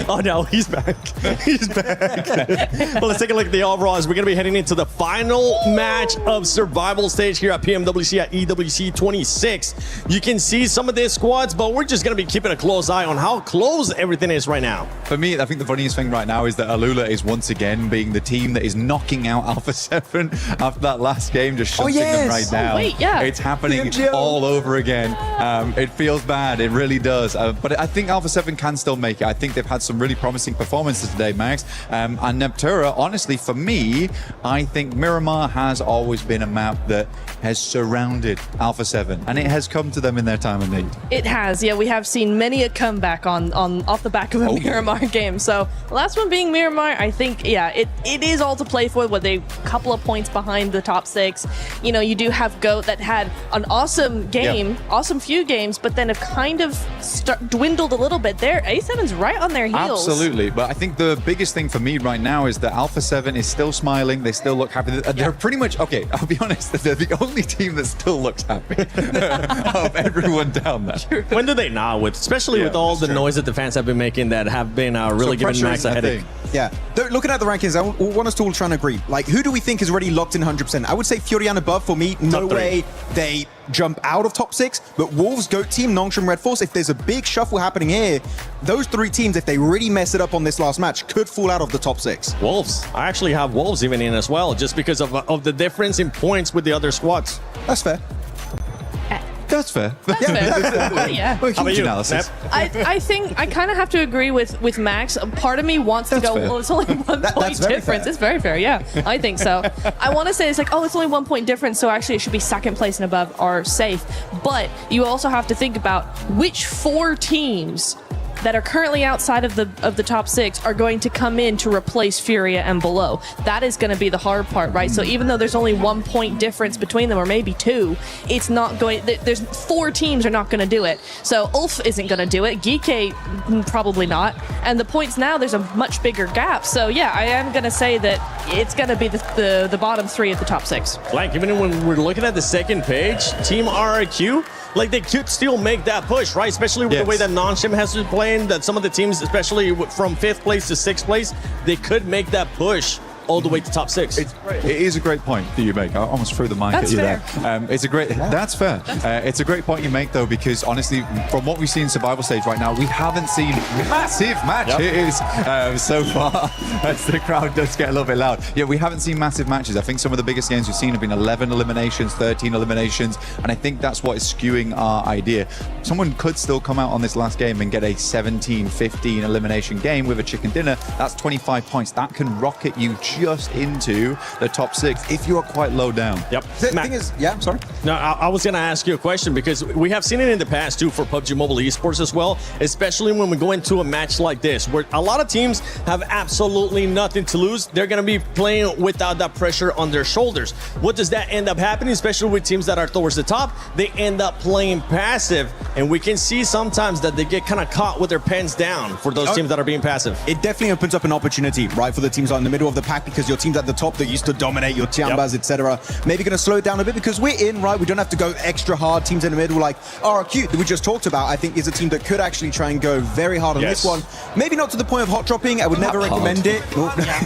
Q: Oh no, he's back. He's back. Well, let's take a look at the overall as we're going to be heading into the final match of survival stage here at PMWC at EWC 26. You can see some of their squads, but we're just going to be keeping a close eye on how close everything is right now.
P: For me, I think the funniest thing right now is that Alula is once again being the team that is knocking out Alpha 7 after that last game, just shutting them right down. It's happening all over again. It feels bad. It really does. But I think Alpha 7 can still make it. I think they've had some really promising performances today, Max. And Neptura, honestly, for me, I think Miramar has always been a map that has surrounded Alpha 7, and it has come to them in their time of need.
D: It has, yeah. We have seen many a comeback on off the back of a Miramar game. So the last one being Miramar, I think, it is all to play for, with a couple of points behind the top 6. You know, you do have GOAT that had an awesome game, awesome few games, but then have kind of dwindled a little bit there. A7's right on their heels.
P: Absolutely, but I think the biggest thing for me right now is that Alpha 7 is still smiling. They still look happy. They're pretty much, okay, I'll be honest, they're the only team that still looks happy of everyone down there.
Q: When do they not? Especially with all the noise that the fans have been making that have been really giving Max a headache.
M: Yeah, looking at the rankings, I want us to all try and agree. Like, who do we think is already locked in 100%? I would say Furian above for me. No way they jump out of top 6. But Wolves, GOAT team, Nongshim, Red Force, if there's a big shuffle happening here, those 3 teams, if they really mess it up on this last match, could fall out of the top 6.
Q: Wolves. I actually have Wolves even in as well, just because of the difference in points with the other squads.
M: That's fair.
P: That's fair.
D: Yeah.
P: Well, huge analysis.
D: I think I kind of have to agree with Max. Part of me wants to go,
P: fair.
D: well, it's only 1 point
M: very
D: difference.
M: fair.
D: It's very fair, yeah. I think so. I want to say it's like, oh, it's only 1 point difference, so actually it should be second place and above are safe. But you also have to think about which 4 teams that are currently outside of the top 6 are going to come in to replace Furia and below. That is going to be the hard part, right? So even though there's only 1 point difference between them, or maybe 2, it's not going. There's 4 teams are not going to do it. So Ulf isn't going to do it. Geeke probably not. And the points now, there's a much bigger gap. So yeah, I am going to say that it's going to be the bottom 3 of the top 6.
Q: Like, even when we're looking at the second page, Team RRQ, like, they could still make that push, right? Especially with the way that Nonshim has been playing, that some of the teams, especially from 5th place to 6th place, they could make that push all the way to top 6.
P: It is a great point that you make. I almost threw the mic at you there. It's a great. That's fair. It's a great point you make, though, because honestly, from what we see in survival stage right now, we haven't seen massive matches so far. As the crowd does get a little bit loud. Yeah, we haven't seen massive matches. I think some of the biggest games we've seen have been 11 eliminations, 13 eliminations, and I think that's what is skewing our idea. Someone could still come out on this last game and get a 17-15 elimination game with a chicken dinner. That's 25 points. That can rocket you just into the top 6 if you are quite low down.
Q: Yep.
M: The thing is, yeah, I'm sorry.
Q: No, I was going to ask you a question because we have seen it in the past too for PUBG Mobile Esports as well, especially when we go into a match like this where a lot of teams have absolutely nothing to lose. They're going to be playing without that pressure on their shoulders. What does that end up happening, especially with teams that are towards the top? They end up playing passive, and we can see sometimes that they get kind of caught with their pens down for those teams that are being passive.
M: It definitely opens up an opportunity, right, for the teams that are in the middle of the pack, because your teams at the top that used to dominate, your Tiambas, etc., maybe going to slow it down a bit because we're in, right? We don't have to go extra hard. Teams in the middle like RRQ that we just talked about, I think, is a team that could actually try and go very hard on this one. Maybe not to the point of hot dropping. I would never recommend it.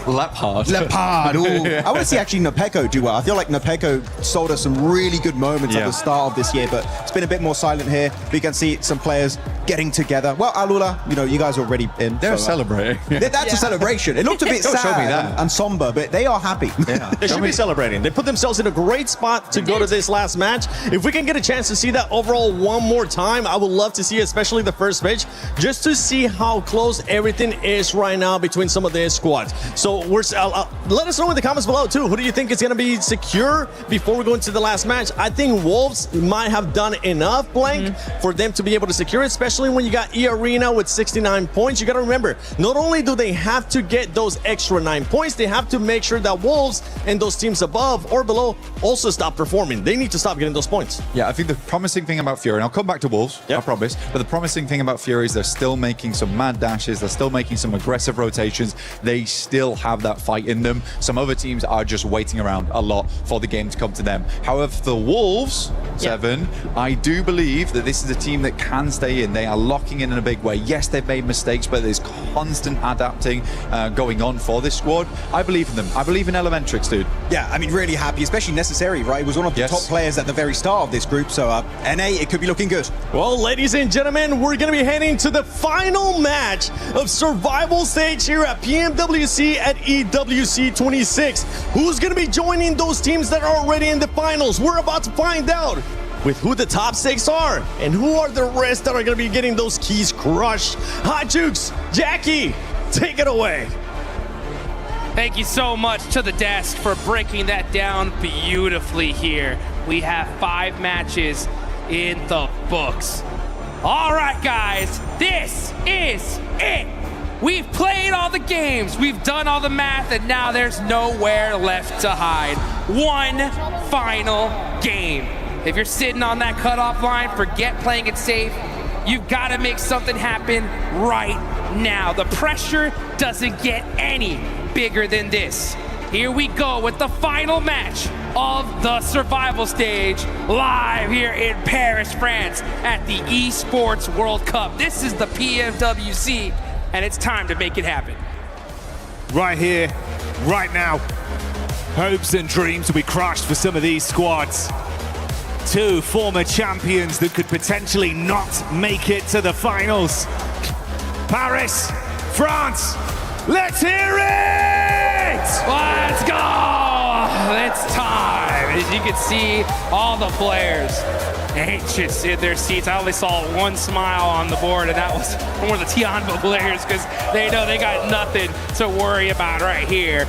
P: Lap hard.
M: I want to see actually Napeko do well. I feel like Napeko sold us some really good moments at the start of this year, but it's been a bit more silent here. We can see some players getting together. Well, Alula, you know, you guys are already in.
P: They're celebrating.
M: That's a celebration. It looked a bit sad and somber, but they are happy.
Q: They should be celebrating. They put themselves in a great spot to go to this last match. If we can get a chance to see that overall one more time, I would love to see especially the first match, just to see how close everything is right now between some of the squads. So let us know in the comments below too. Who do you think is going to be secure before we go into the last match? I think Wolves might have done enough, Blank, for them to be able to secure it, especially when you got E-Arena with 69 points. You got to remember, not only do they have to get those extra 9 points, they have to make sure that Wolves and those teams above or below also stop performing. They need to stop getting those points.
P: Yeah, I think the promising thing about Fury, and I'll come back to Wolves, I promise, but the promising thing about Fury is they're still making some mad dashes, they're still making some aggressive rotations, they still have that fight in them. Some other teams are just waiting around a lot for the game to come to them. However, for the Wolves, Seven, I do believe that this is a team that can stay in. They are locking in a big way. Yes, they've made mistakes, but there's constant adapting going on for this squad. I believe in them. I believe in Elementrix, dude.
M: Yeah, I mean, really happy, especially Necessary, right? He was one of the top players at the very start of this group, so NA, it could be looking good.
Q: Well, ladies and gentlemen, we're going to be heading to the final match of survival stage here at PMWC at EWC 26. Who's going to be joining those teams that are already in the finals? We're about to find out with who the top 6 are and who are the rest that are going to be getting those keys crushed. Hot Jukes, Jackie, take it away.
A: Thank you so much to the desk for breaking that down beautifully here. We have 5 matches in the books. All right, guys, this is it. We've played all the games, we've done all the math, and now there's nowhere left to hide. One final game. If you're sitting on that cutoff line, forget playing it safe. You've got to make something happen right now. The pressure doesn't get any bigger than this. Here we go with the final match of the survival stage, live here in Paris, France at the Esports World Cup. This is the PMWC, and it's time to make it happen.
J: Right here, right now. Hopes and dreams will be crushed for some of these squads. 2 former champions that could potentially not make it to the finals. Paris, France, let's hear it!
A: Let's go! It's time. As you can see, all the players anxious in their seats. I only saw one smile on the board, and that was from one of the Tianba players, because they know they got nothing to worry about right here.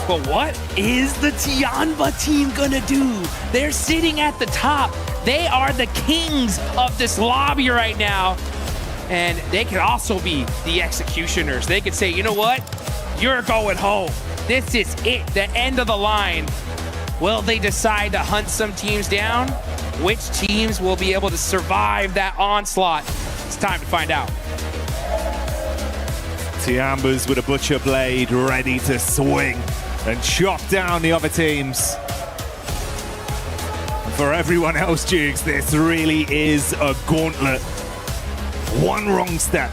A: But what is the Tianba team gonna do? They're sitting at the top. They are the kings of this lobby right now. And they could also be the executioners. They could say, you know what? You're going home. This is it, the end of the line. Will they decide to hunt some teams down? Which teams will be able to survive that onslaught? It's time to find out.
J: Tiambas with a butcher blade ready to swing and chop down the other teams. For everyone else, Jukes, this really is a gauntlet. One wrong step,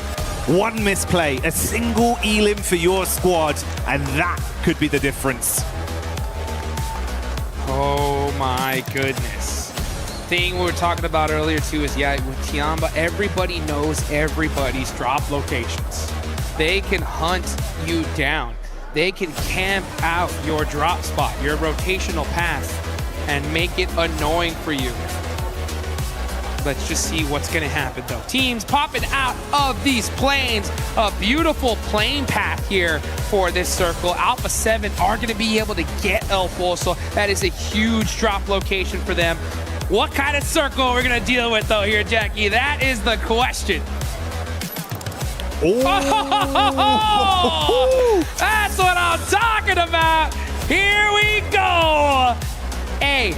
J: one misplay, a single elim for your squad, and that could be the difference.
A: Oh my goodness. Thing we were talking about earlier too is, yeah, with Tianba, everybody knows everybody's drop locations. They can hunt you down. They can camp out your drop spot, your rotational path, and make it annoying for you. Let's just see what's gonna happen though. Teams popping out of these planes. A beautiful plane path here for this circle. Alpha 7 are gonna be able to get El Pozo. That is a huge drop location for them. What kind of circle are we gonna deal with though here, Jackie? That is the question. Oh, that's what I'm talking about. Here we go. Hey,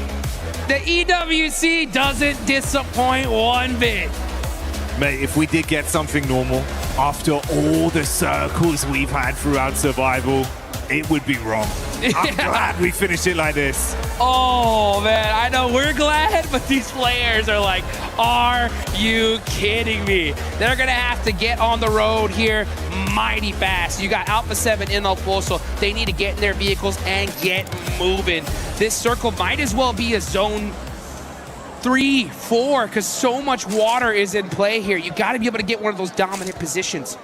A: the EWC doesn't disappoint one bit.
J: Mate, if we did get something normal, after all the circles we've had throughout Survival, it would be wrong. I'm glad we finished it like this.
A: Oh, man, I know we're glad, but these players are like, are you kidding me? They're going to have to get on the road here mighty fast. You got Alpha 7 in El Pozo. They need to get in their vehicles and get moving. This circle might as well be a zone 3, 4, because so much water is in play here. You got to be able to get one of those dominant positions,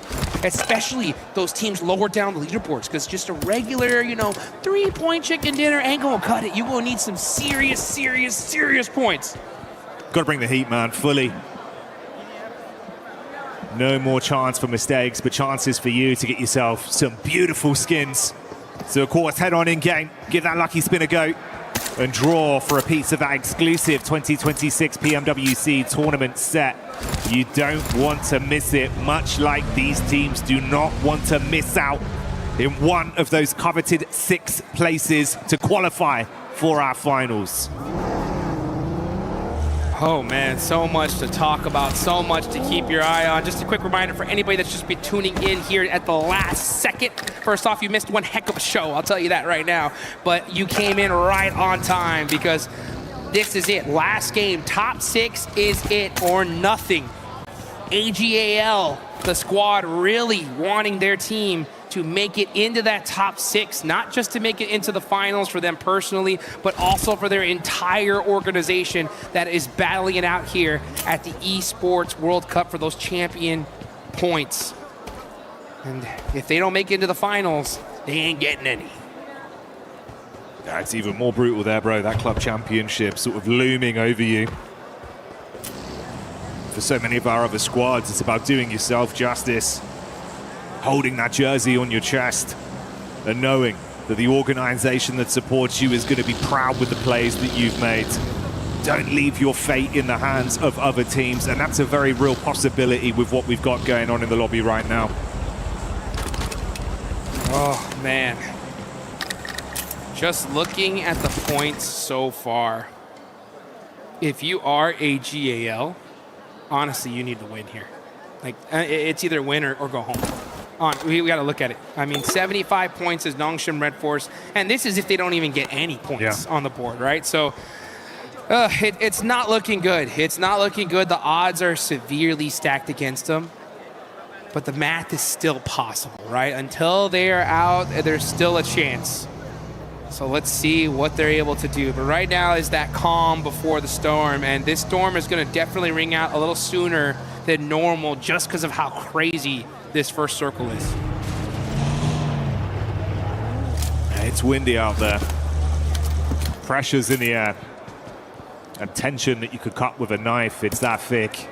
A: especially those teams lower down the leaderboards, because just a regular, 3-point chicken dinner ain't gonna cut it. You will need some serious points.
J: Got to bring the heat, man, fully. No more chance for mistakes, but chances for you to get yourself some beautiful skins. So, of course, head on in game, give that lucky spin a go, and draw for a piece of that exclusive 2026 PMWC tournament set. You don't want to miss it, much like these teams do not want to miss out in one of those coveted 6 places to qualify for our finals.
A: Oh man, so much to talk about, so much to keep your eye on. Just a quick reminder for anybody that's just been tuning in here at the last second. First off, you missed one heck of a show, I'll tell you that right now. But you came in right on time, because this is it. Last game, top 6 is it or nothing. AGAL, the squad really wanting their team to make it into that top 6, not just to make it into the finals for them personally, but also for their entire organization that is battling it out here at the Esports World Cup for those champion points. And if they don't make it into the finals, they ain't getting any.
J: That's even more brutal there, bro. That club championship sort of looming over you. For so many of our other squads, it's about doing yourself justice, holding that jersey on your chest, and knowing that the organization that supports you is going to be proud with the plays that you've made. Don't leave your fate in the hands of other teams, and that's a very real possibility with what we've got going on in the lobby right now.
A: Oh, man. Just looking at the points so far, if you are AGAL, honestly, you need to win here. Like, it's either win or go home. We got to look at it. I mean, 75 points is Nongshim Red Force, and this is if they don't even get any points on the board, right? So it's not looking good. It's not looking good. The odds are severely stacked against them, but the math is still possible, right? Until they are out, there's still a chance. So let's see what they're able to do. But right now is that calm before the storm, and this storm is going to definitely ring out a little sooner than normal just because of how crazy this first circle is.
J: It's windy out there. Pressure's in the air. and tension that you could cut with a knife. It's that thick.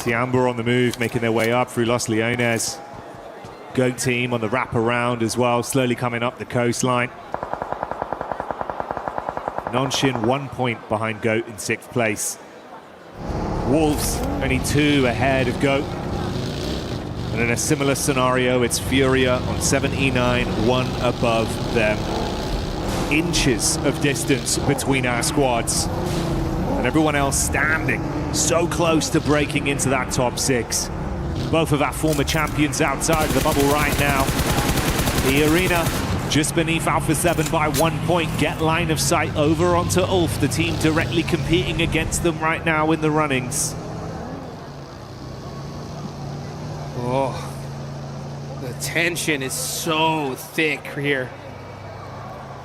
J: Tiamba on the move, making their way up through Los Leones. GOAT team on the wraparound as well, slowly coming up the coastline. Nongshim 1 point behind GOAT in 6th place. Wolves only 2 ahead of GOAT. And in a similar scenario, it's Furia on 7E9, 1 above them. Inches of distance between our squads. And everyone else standing so close to breaking into that top 6. Both of our former champions outside of the bubble right now. The arena just beneath Alpha 7 by 1 point. Get line of sight over onto Ulf, the team directly competing against them right now in the runnings.
A: Oh, the tension is so thick here,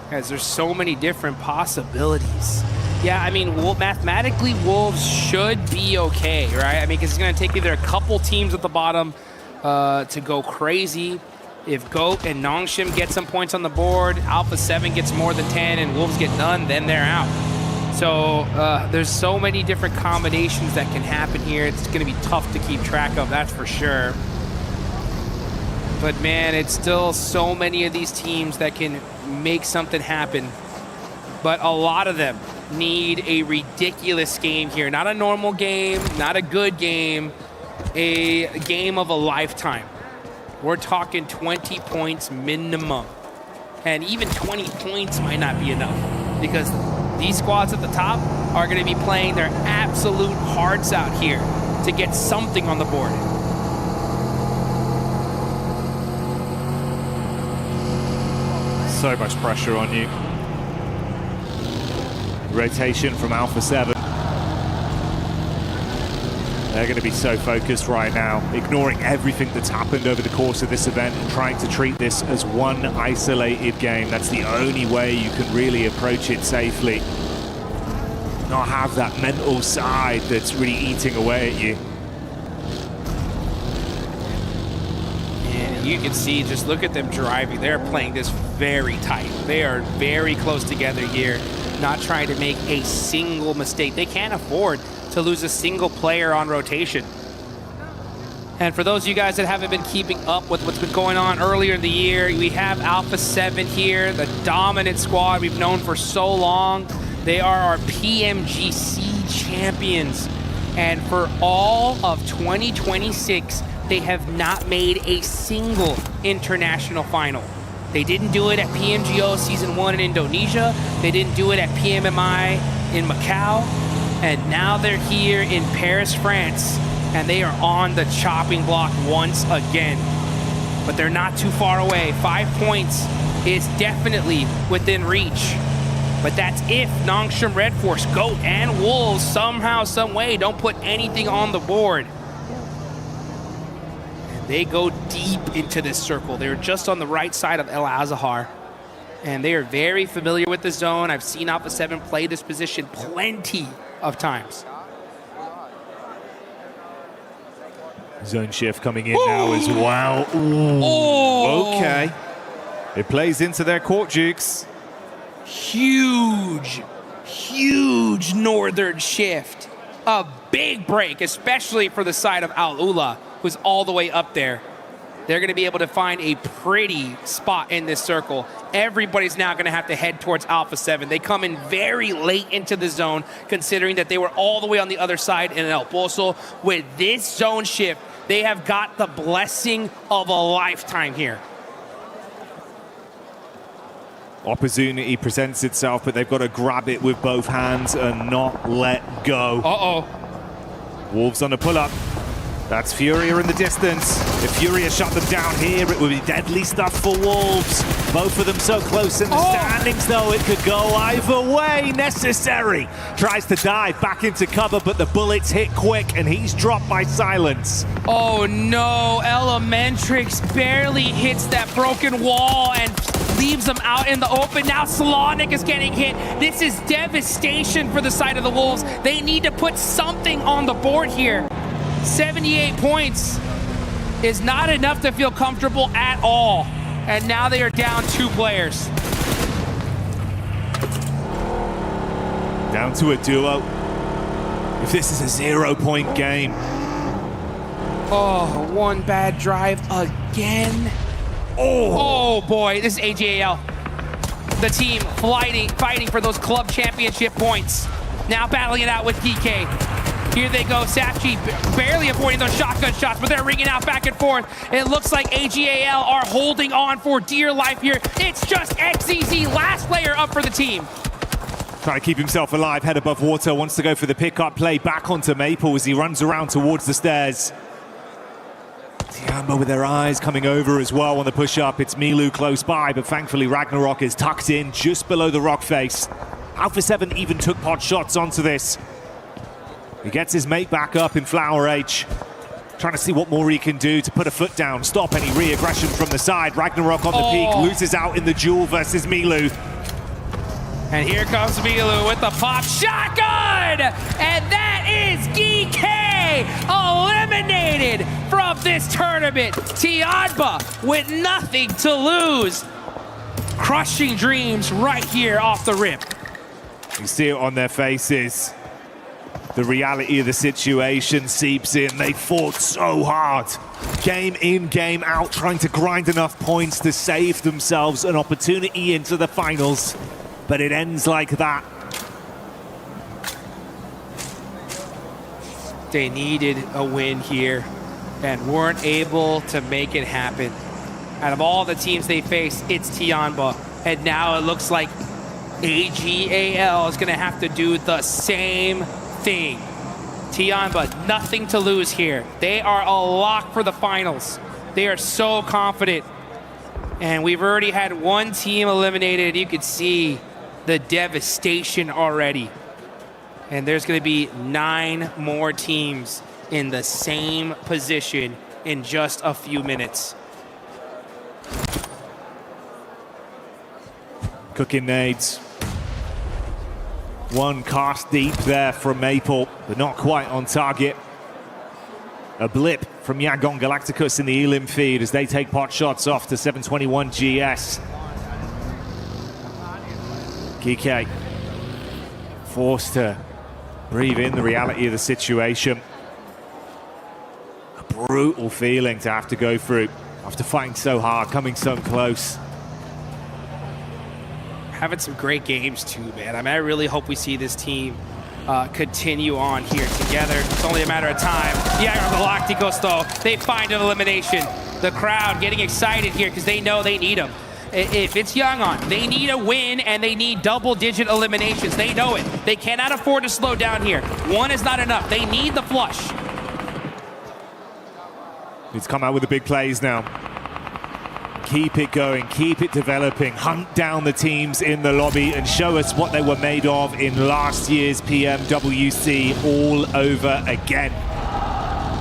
A: as there's so many different possibilities. Yeah, I mean, mathematically, Wolves should be okay, right? I mean, because it's going to take either a couple teams at the bottom to go crazy. If GOAT and Nongshim get some points on the board, Alpha 7 gets more than 10, and Wolves get none, then they're out. So there's so many different combinations that can happen here. It's going to be tough to keep track of, that's for sure. But man, it's still so many of these teams that can make something happen. But a lot of them need a ridiculous game here. Not a normal game, not a good game, a game of a lifetime. We're talking 20 points minimum. And even 20 points might not be enough, because these squads at the top are going to be playing their absolute hearts out here to get something on the board.
J: So much pressure on you. Rotation from Alpha 7. They're going to be so focused right now, ignoring everything that's happened over the course of this event and trying to treat this as one isolated game. That's the only way you can really approach it safely. Not have that mental side that's really eating away at you.
A: And you can see, just look at them driving. They're playing this very tight. They are very close together here, not trying to make a single mistake. They can't afford to lose a single player on rotation. And for those of you guys that haven't been keeping up with what's been going on earlier in the year, we have Alpha 7 here, the dominant squad we've known for so long. They are our PMGC champions. And for all of 2026, they have not made a single international final. They didn't do it at PMGO Season 1 in Indonesia. They didn't do it at PMMI in Macau. And now they're here in Paris, France, and they are on the chopping block once again. But they're not too far away. 5 points is definitely within reach. But that's if Nongshim Red Force, GOAT, and Wolves somehow, some way don't put anything on the board. And they go deep into this circle. They're just on the right side of El Azahar. And they are very familiar with the zone. I've seen Alpha 7 play this position plenty of times.
J: Zone shift coming in now as well. Ooh. Okay. It plays into their court, Jukes.
A: Huge, huge northern shift. A big break, especially for the side of Al Ula, who's all the way up there. They're going to be able to find a pretty spot in this circle. Everybody's now going to have to head towards Alpha 7. They come in very late into the zone, considering that they were all the way on the other side in El Pozo. With this zone shift, they have got the blessing of a lifetime here.
J: Opportunity presents itself, but they've got to grab it with both hands and not let go.
A: Uh-oh.
J: Wolves on the pull-up. That's Furia in the distance. If Furia shut them down here, it would be deadly stuff for Wolves. Both of them so close in the standings, though, it could go either way. Necessary tries to dive back into cover, but the bullets hit quick, and he's dropped by Silence.
A: Oh no, Elementrix barely hits that broken wall and leaves them out in the open. Now Salonik is getting hit. This is devastation for the side of the Wolves. They need to put something on the board here. 78 points is not enough to feel comfortable at all. And now they are down 2 players.
J: Down to a duo. If this is a 0-point game.
A: Oh, one bad drive again. Oh boy, this is AGAL. The team fighting for those club championship points. Now battling it out with DK. Here they go, Sapchi barely avoiding those shotgun shots, but they're ringing out back and forth. It looks like AGAL are holding on for dear life here. It's just XZZ, last player up for the team.
J: Trying to keep himself alive, head above water, wants to go for the pickup play back onto Maple as he runs around towards the stairs. Tiamba with their eyes coming over as well on the push-up. It's Milu close by, but thankfully Ragnarok is tucked in just below the rock face. Alpha 7 even took pot shots onto this. He gets his mate back up in Flower H. Trying to see what more he can do to put a foot down, stop any re-aggression from the side. Ragnarok on the peak, loses out in the duel versus Milu.
A: And here comes Milu with the pop shotgun! And that is GK eliminated from this tournament. Tiamba with nothing to lose. Crushing dreams right here off the rip.
J: You see it on their faces. The reality of the situation seeps in. They fought so hard. Game in, game out, trying to grind enough points to save themselves an opportunity into the finals. But it ends like that.
A: They needed a win here and weren't able to make it happen. Out of all the teams they faced, it's Tiamba. And now it looks like AGAL is gonna have to do the same thing. Tiamba, nothing to lose here. They are a lock for the finals. They are so confident. And we've already had one team eliminated. You could see the devastation already. And there's gonna be 9 more teams in the same position in just a few minutes.
J: Cooking nades. One cast deep there from Maple, but not quite on target. A blip from Yangon Galacticus in the Elim feed as they take pot shots off to 721 GS. Kike forced to breathe in the reality of the situation. A brutal feeling to have to go through after fighting so hard, coming so close.
A: Having some great games too, man. I mean, I really hope we see this team continue on here together. It's only a matter of time. Yeah, Galacticos though, they find an elimination. The crowd getting excited here because they know they need them. If it's Yangon, they need a win and they need double-digit eliminations. They know it. They cannot afford to slow down here. One is not enough. They need the flush.
J: He's come out with the big plays now. Keep it going, keep it developing, hunt down the teams in the lobby and show us what they were made of in last year's PMWC all over again.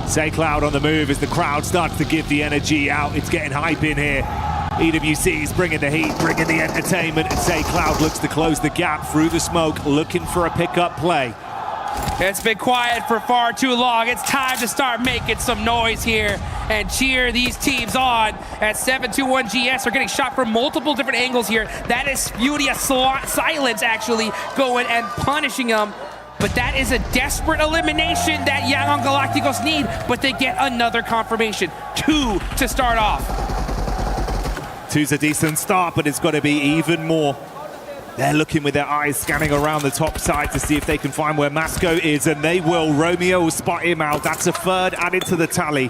J: TAGSHROUD on the move as the crowd starts to give the energy out. It's getting hype in here. EWC is bringing the heat, bringing the entertainment, and TAGSHROUD looks to close the gap through the smoke, looking for a pickup play.
A: It's been quiet for far too long. It's time to start making some noise here and cheer these teams on. At 721 GS are getting shot from multiple different angles here. That is Beauty, a silence actually going and punishing them. But that is a desperate elimination that Yangon Galacticos need, but they get another confirmation. 2 to start off.
J: 2's a decent start, but it's got to be even more. They're looking with their eyes scanning around the top side to see if they can find where Masco is, and they will. Romeo will spot him out. That's a third added to the tally.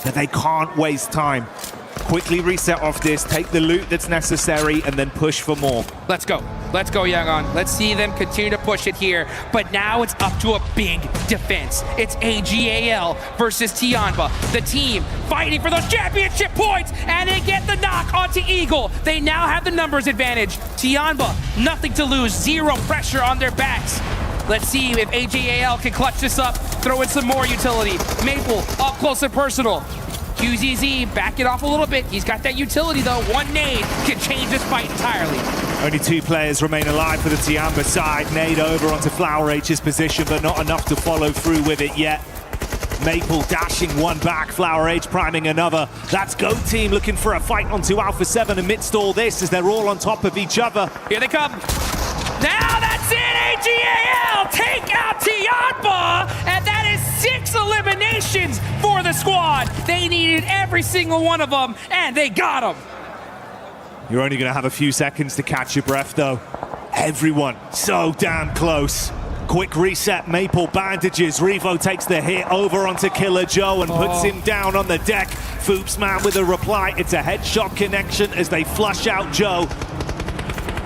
J: But they can't waste time. Quickly reset off this, take the loot that's necessary, and then push for more.
A: Let's go. Let's go, Yangon. Let's see them continue to push it here. But now it's up to a big defense. It's AGAL versus Tiamba. The team fighting for those championship points, and they get the knock onto Eagle. They now have the numbers advantage. Tiamba, nothing to lose, 0 pressure on their backs. Let's see if AGAL can clutch this up, throw in some more utility. Maple, up close and personal. QZZ, back it off a little bit. He's got that utility though. One nade can change this fight entirely.
J: Only 2 players remain alive for the Tiamba side. Nade over onto Flower H's position, but not enough to follow through with it yet. Maple dashing one back, Flower H priming another. That's Goat Team looking for a fight onto Alpha 7 amidst all this as they're all on top of each other.
A: Here they come. Now that's That's it, AGAL take out Tiamba, and that is 6 eliminations for the squad. They needed every single one of them, and they got them.
J: You're only going to have a few seconds to catch your breath, though. Everyone so damn close. Quick reset, Maple bandages. Revo takes the hit over onto Killer Joe and puts him down on the deck. Foops man with a reply. It's a headshot connection as they flush out Joe.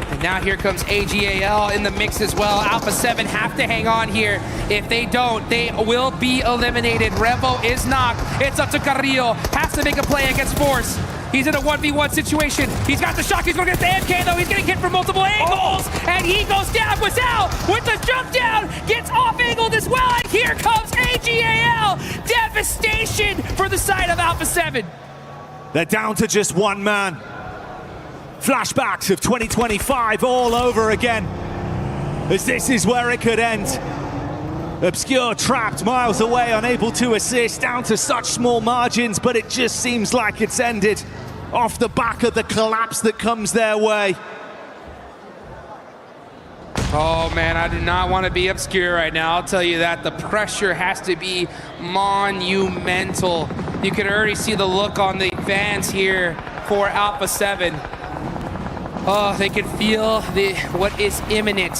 A: And now here comes AGAL in the mix as well. Alpha 7 have to hang on here. If they don't, they will be eliminated. Revo is knocked. It's up to Carrillo. Has to make a play against Force. He's in a 1v1 situation. He's got the shock. He's going to get the MK, though. He's getting hit from multiple angles. And he goes down. Without with the jump down. Gets off-angled as well. And here comes AGAL. Devastation for the side of Alpha 7.
J: They're down to just one man. Flashbacks of 2025 all over again. As this is where it could end. Obscure trapped miles away, unable to assist, down to such small margins, but it just seems like it's ended off the back of the collapse that comes their way.
A: Oh man, I do not want to be Obscure right now. I'll tell you that. The pressure has to be monumental. You can already see the look on the fans here for Alpha 7. Oh, they can feel what is imminent.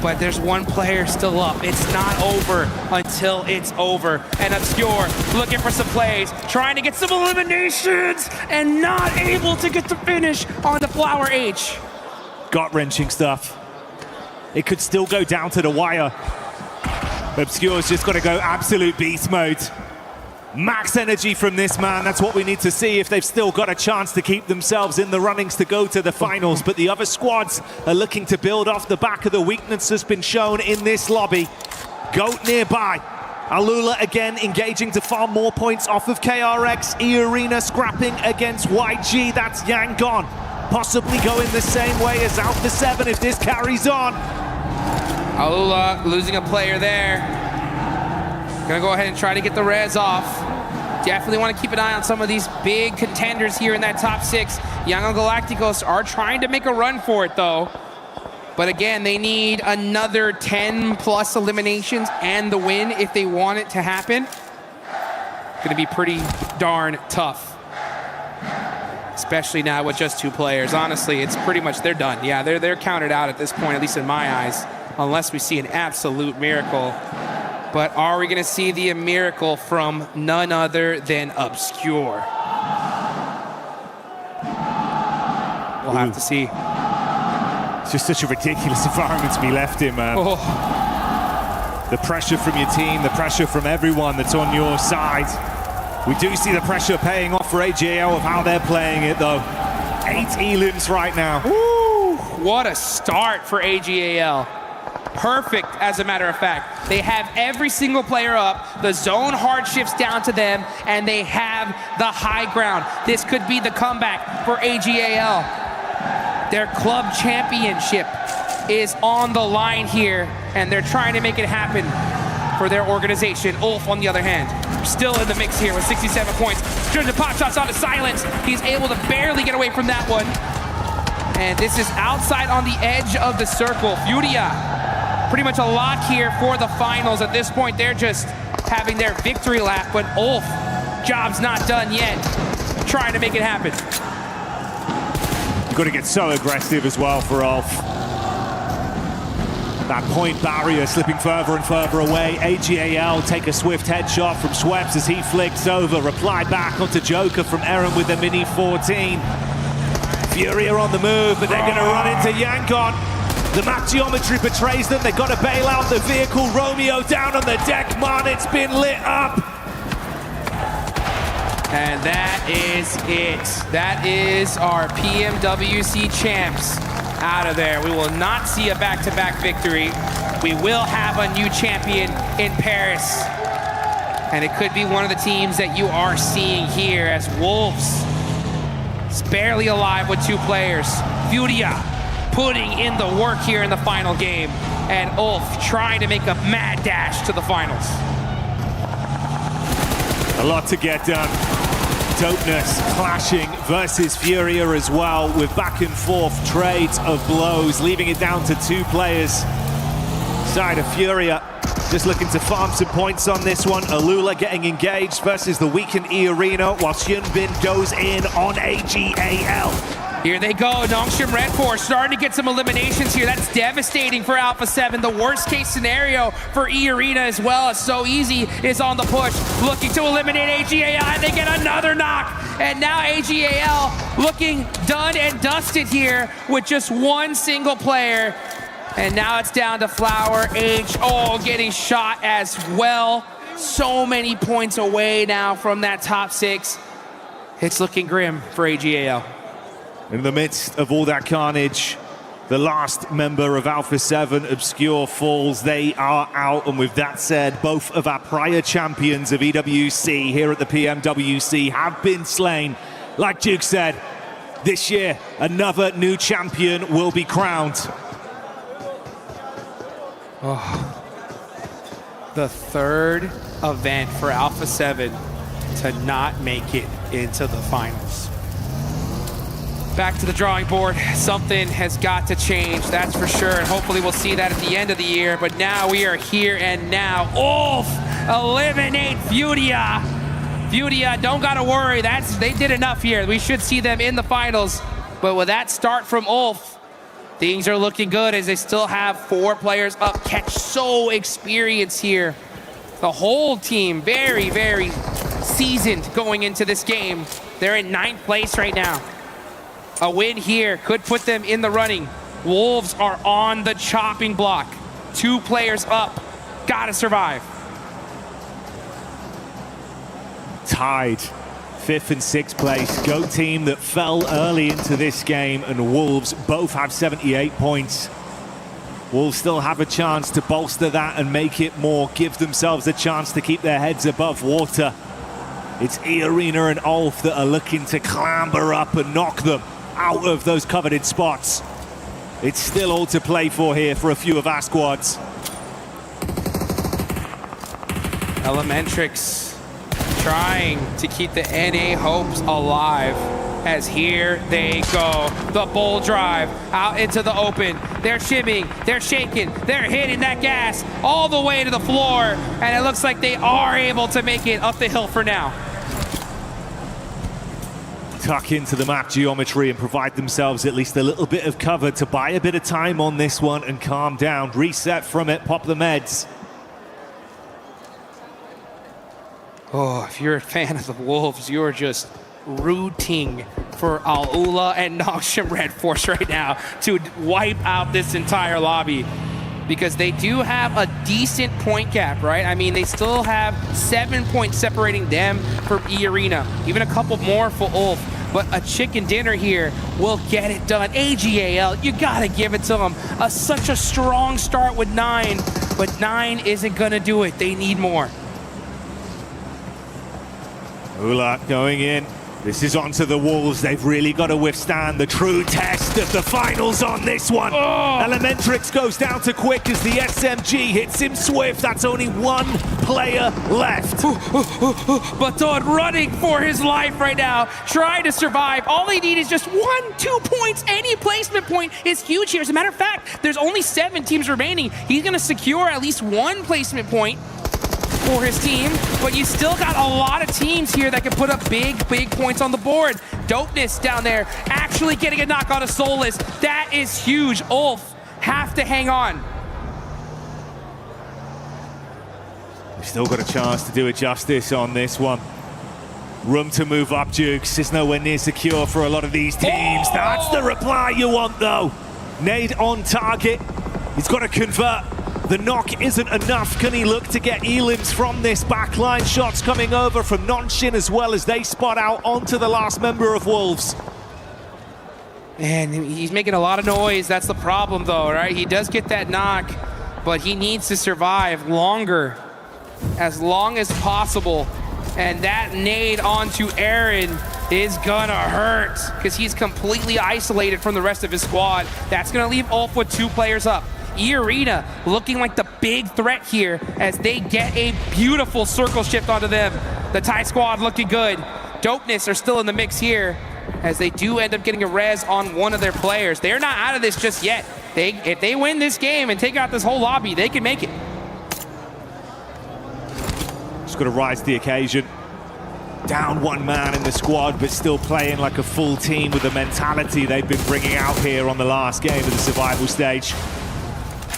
A: But there's one player still up. It's not over until it's over. And Obscure looking for some plays, trying to get some eliminations, and not able to get the finish on the Flower H.
J: Gut-wrenching stuff. It could still go down to the wire. Obscure's just got to go absolute beast mode. Max energy from this man. That's what we need to see if they've still got a chance to keep themselves in the runnings to go to the finals. But the other squads are looking to build off the back of the weakness that's been shown in this lobby. Goat nearby. Alula again engaging to farm more points off of KRX. E-Arena scrapping against YG. That's Yangon. Possibly going the same way as Alpha 7 if this carries on.
A: Alula losing a player there. Gonna go ahead and try to get the res off. Definitely want to keep an eye on some of these big contenders here in that top 6. Yangon Galacticos are trying to make a run for it though. But again, they need another 10 plus eliminations and the win if they want it to happen. Gonna be pretty darn tough. Especially now with just 2 players. Honestly, it's pretty much, they're done. Yeah, they're counted out at this point, at least in my eyes, unless we see an absolute miracle. But are we gonna see the miracle from none other than Obscure? We'll have to see.
J: It's just such a ridiculous environment to be left in, man. Oh. The pressure from your team, the pressure from everyone that's on your side. We do see the pressure paying off for AGAL of how they're playing it, though. 8 elims right now.
A: Woo! What a start for AGAL. Perfect, as a matter of fact. They have every single player up, the zone hard shifts down to them, and they have the high ground. This could be the comeback for AGAL. Their club championship is on the line here, and they're trying to make it happen for their organization. Ulf, on the other hand, still in the mix here with 67 points. Turns the pot shots onto Silence. He's able to barely get away from that one. And this is outside on the edge of the circle. Furia. Pretty much a lock here for the finals. At this point, they're just having their victory lap, but Ulf, job's not done yet. Trying to make it happen.
J: You've got to get so aggressive as well for Ulf. That point barrier slipping further and further away. AGAL take a swift headshot from Schweppes as he flicks over. Reply back onto Joker from Eren with the Mini 14. Furia on the move, but they're going to run into Yangon. The map geometry betrays them. They've got to bail out the vehicle. Romeo down on the deck. Man, it's been lit up.
A: And that is it. That is our PMWC champs out of there. We will not see a back-to-back victory. We will have a new champion in Paris. And it could be one of the teams that you are seeing here as Wolves is barely alive with 2 players. Furia putting in the work here in the final game, and Ulf trying to make a mad dash to the finals.
J: A lot to get done. Dopeness clashing versus Furia as well, with back and forth trades of blows, leaving it down to 2 players. Side of Furia just looking to farm some points on this one. Alula getting engaged versus the weakened E-Arena, while Hyunbin goes in on AGAL.
A: Here they go, Nongshim Red Force starting to get some eliminations here. That's devastating for Alpha 7. The worst case scenario for E-Arena as well, as So Easy is on the push, looking to eliminate AGAL, and they get another knock. And now AGAL looking done and dusted here with just one single player. And now it's down to Flower, H, getting shot as well. So many points away now from that top 6. It's looking grim for AGAL.
J: In the midst of all that carnage, the last member of Alpha 7, Obscure, falls. They are out, and with that said, both of our prior champions of EWC here at the PMWC have been slain. Like Duke said, this year, another new champion will be crowned.
A: The 3rd event for Alpha 7 to not make it into the finals. Back to the drawing board. Something has got to change, that's for sure, and hopefully we'll see that at the end of the year. But now we are here and now. Ulf eliminate Furia. Furia, don't gotta worry. They did enough here. We should see them in the finals. But with that start from Ulf, things are looking good as they still have 4 players up. Catch so experienced here. The whole team very, very seasoned going into this game. They're in 9th place right now. A win here could put them in the running. Wolves are on the chopping block. 2 players up. Gotta survive.
J: Tied 5th and 6th place. GOAT team that fell early into this game, and Wolves both have 78 points. Wolves still have a chance to bolster that and make it more, give themselves a chance to keep their heads above water. It's E-Arena and Ulf that are looking to clamber up and knock them out of those coveted spots. It's still all to play for here for a few of our squads.
A: Elementrix trying to keep the NA hopes alive, as here they go. The bull drive out into the open. They're shimming, they're shaking, they're hitting that gas all the way to the floor, and it looks like they are able to make it up the hill for now.
J: Tuck into the map geometry and provide themselves at least a little bit of cover to buy a bit of time on this one and calm down, reset from it, pop the meds.
A: If you're a fan of the Wolves, you're just rooting for Alula and Nongshim Red Force right now to wipe out this entire lobby, because they do have a decent point gap, right? I mean, they still have 7 points separating them from E-Arena, even a couple more for Ulf. But a chicken dinner here will get it done. AGAL, you gotta give it to them. Such a strong start with 9, but 9 isn't gonna do it. They need more.
J: Ula going in. This is onto the Wolves. They've really got to withstand the true test of the finals on this one. Elementrix goes down to Quick as the SMG hits him swift. That's only 1 player left.
A: Baton running for his life right now, trying to survive. All they need is just 1-2 points. Any placement point is huge here. As a matter of fact, there's only 7 teams remaining. He's going to secure at least 1 placement point for his team, but you still got a lot of teams here that can put up big points on the board. Dopeness down there actually getting a knock on a Soulless. That is huge. Ulf have to hang on.
J: We've still got a chance to do it justice on this one. Room to move up, Dukes. Is nowhere near secure for a lot of these teams. That's the reply you want, though. Nade on target. He's got to convert. The knock isn't enough. Can he look to get elims from this backline? Shots coming over from Nongshim as well as they spot out onto the last member of Wolves.
A: And he's making a lot of noise. That's the problem, though, right? He does get that knock, but he needs to survive longer, as long as possible. And that nade onto Aaron is gonna hurt, because he's completely isolated from the rest of his squad. That's gonna leave Ulf with 2 players up. E-Arena looking like the big threat here as they get a beautiful circle shift onto them. The Thai squad looking good. Dopeness are still in the mix here, as they do end up getting a res on one of their players. They're not out of this just yet. If they win this game and take out this whole lobby, they can make it.
J: Just got to rise to the occasion. Down one man in the squad, but still playing like a full team with the mentality they've been bringing out here on the last game of the survival stage.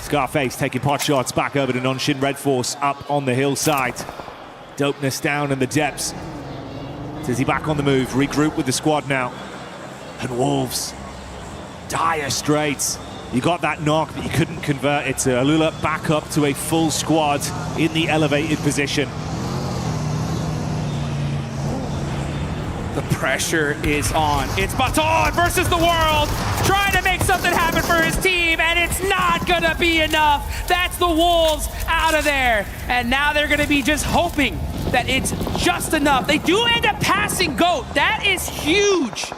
J: Scarface taking pot shots back over to Nongshim Red Force up on the hillside. Dopeness down in the depths. Dizzy back on the move, regroup with the squad now. And Wolves, dire straits. You got that knock, but you couldn't convert it to Alula back up to a full squad in the elevated position.
A: The pressure is on. It's Baton versus the world, trying to make something happen for his team, and it's not gonna be enough. That's the Wolves out of there. And now they're gonna be just hoping that it's just enough. They do end up passing GOAT. That is huge.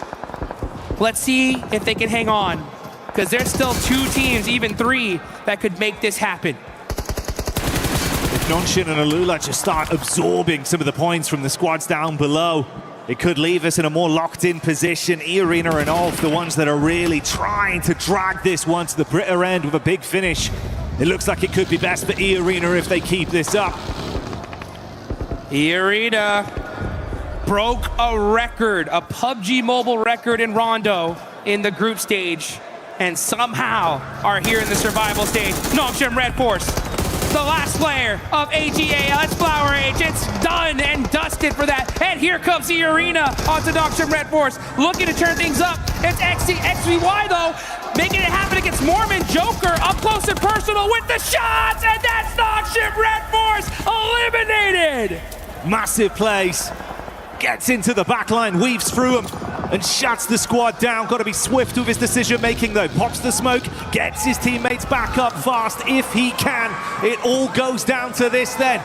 A: Let's see if they can hang on, because there's still 2 teams, even 3, that could make this happen.
J: If Nongshim and Alula just start absorbing some of the points from the squads down below, it could leave us in a more locked-in position. E-Arena and Ulf, the ones that are really trying to drag this one to the bitter end with a big finish. It looks like it could be best for E-Arena if they keep this up.
A: E-Arena broke a record, a PUBG Mobile record in Rondo in the group stage, and somehow are here in the survival stage. Nongshim Red Force, the last player of AGA. It's Flower Age. It's done and dusted for that. And here comes the Arena onto Nongshim Red Force, looking to turn things up. It's XVY though, making it happen against Mormon Joker, up close and personal with the shots, and that's Nongshim Red Force eliminated.
J: Massive plays. Gets into the back line, weaves through them, and shuts the squad down. Got to be swift with his decision-making, though. Pops the smoke, gets his teammates back up fast if he can. It all goes down to this then.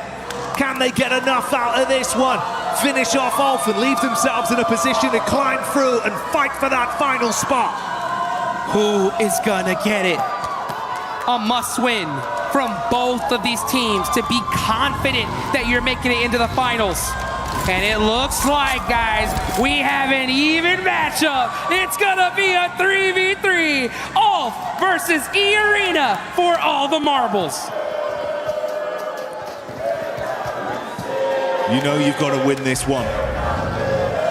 J: Can they get enough out of this one? Finish off Ulf and leave themselves in a position to climb through and fight for that final spot.
A: Who is gonna get it? A must-win from both of these teams to be confident that you're making it into the finals. And it looks like, guys, we have an even matchup. It's gonna be a 3v3. Ulf versus E-Arena for all the marbles.
J: You know you've got to win this one.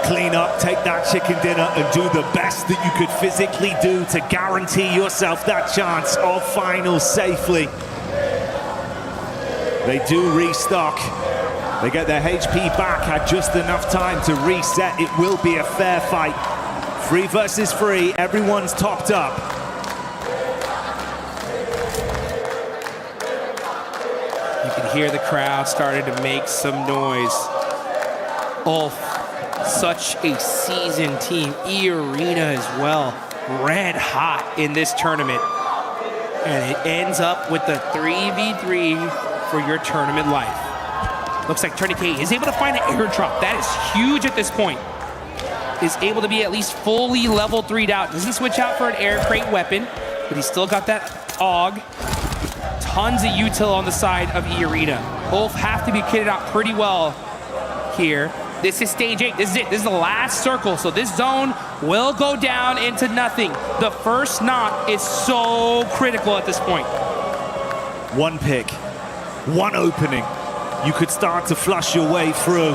J: Clean up, take that chicken dinner, and do the best that you could physically do to guarantee yourself that chance of finals safely. They do restock. They get their HP back, had just enough time to reset. It will be a fair fight. 3 versus 3, everyone's topped up.
A: You can hear the crowd starting to make some noise. Ulf, such a seasoned team. E-Arena as well, red hot in this tournament. And it ends up with the 3v3 for your tournament life. Looks like Tourniquet is able to find an airdrop. That is huge at this point. Is able to be at least fully level 3'd out. Doesn't switch out for an air crate weapon, but he's still got that AUG. Tons of util on the side of E-Arena. Both have to be kitted out pretty well here. This is stage 8. This is it. This is the last circle. So this zone will go down into nothing. The first knock is so critical at this point.
J: One pick, one opening. You could start to flush your way through.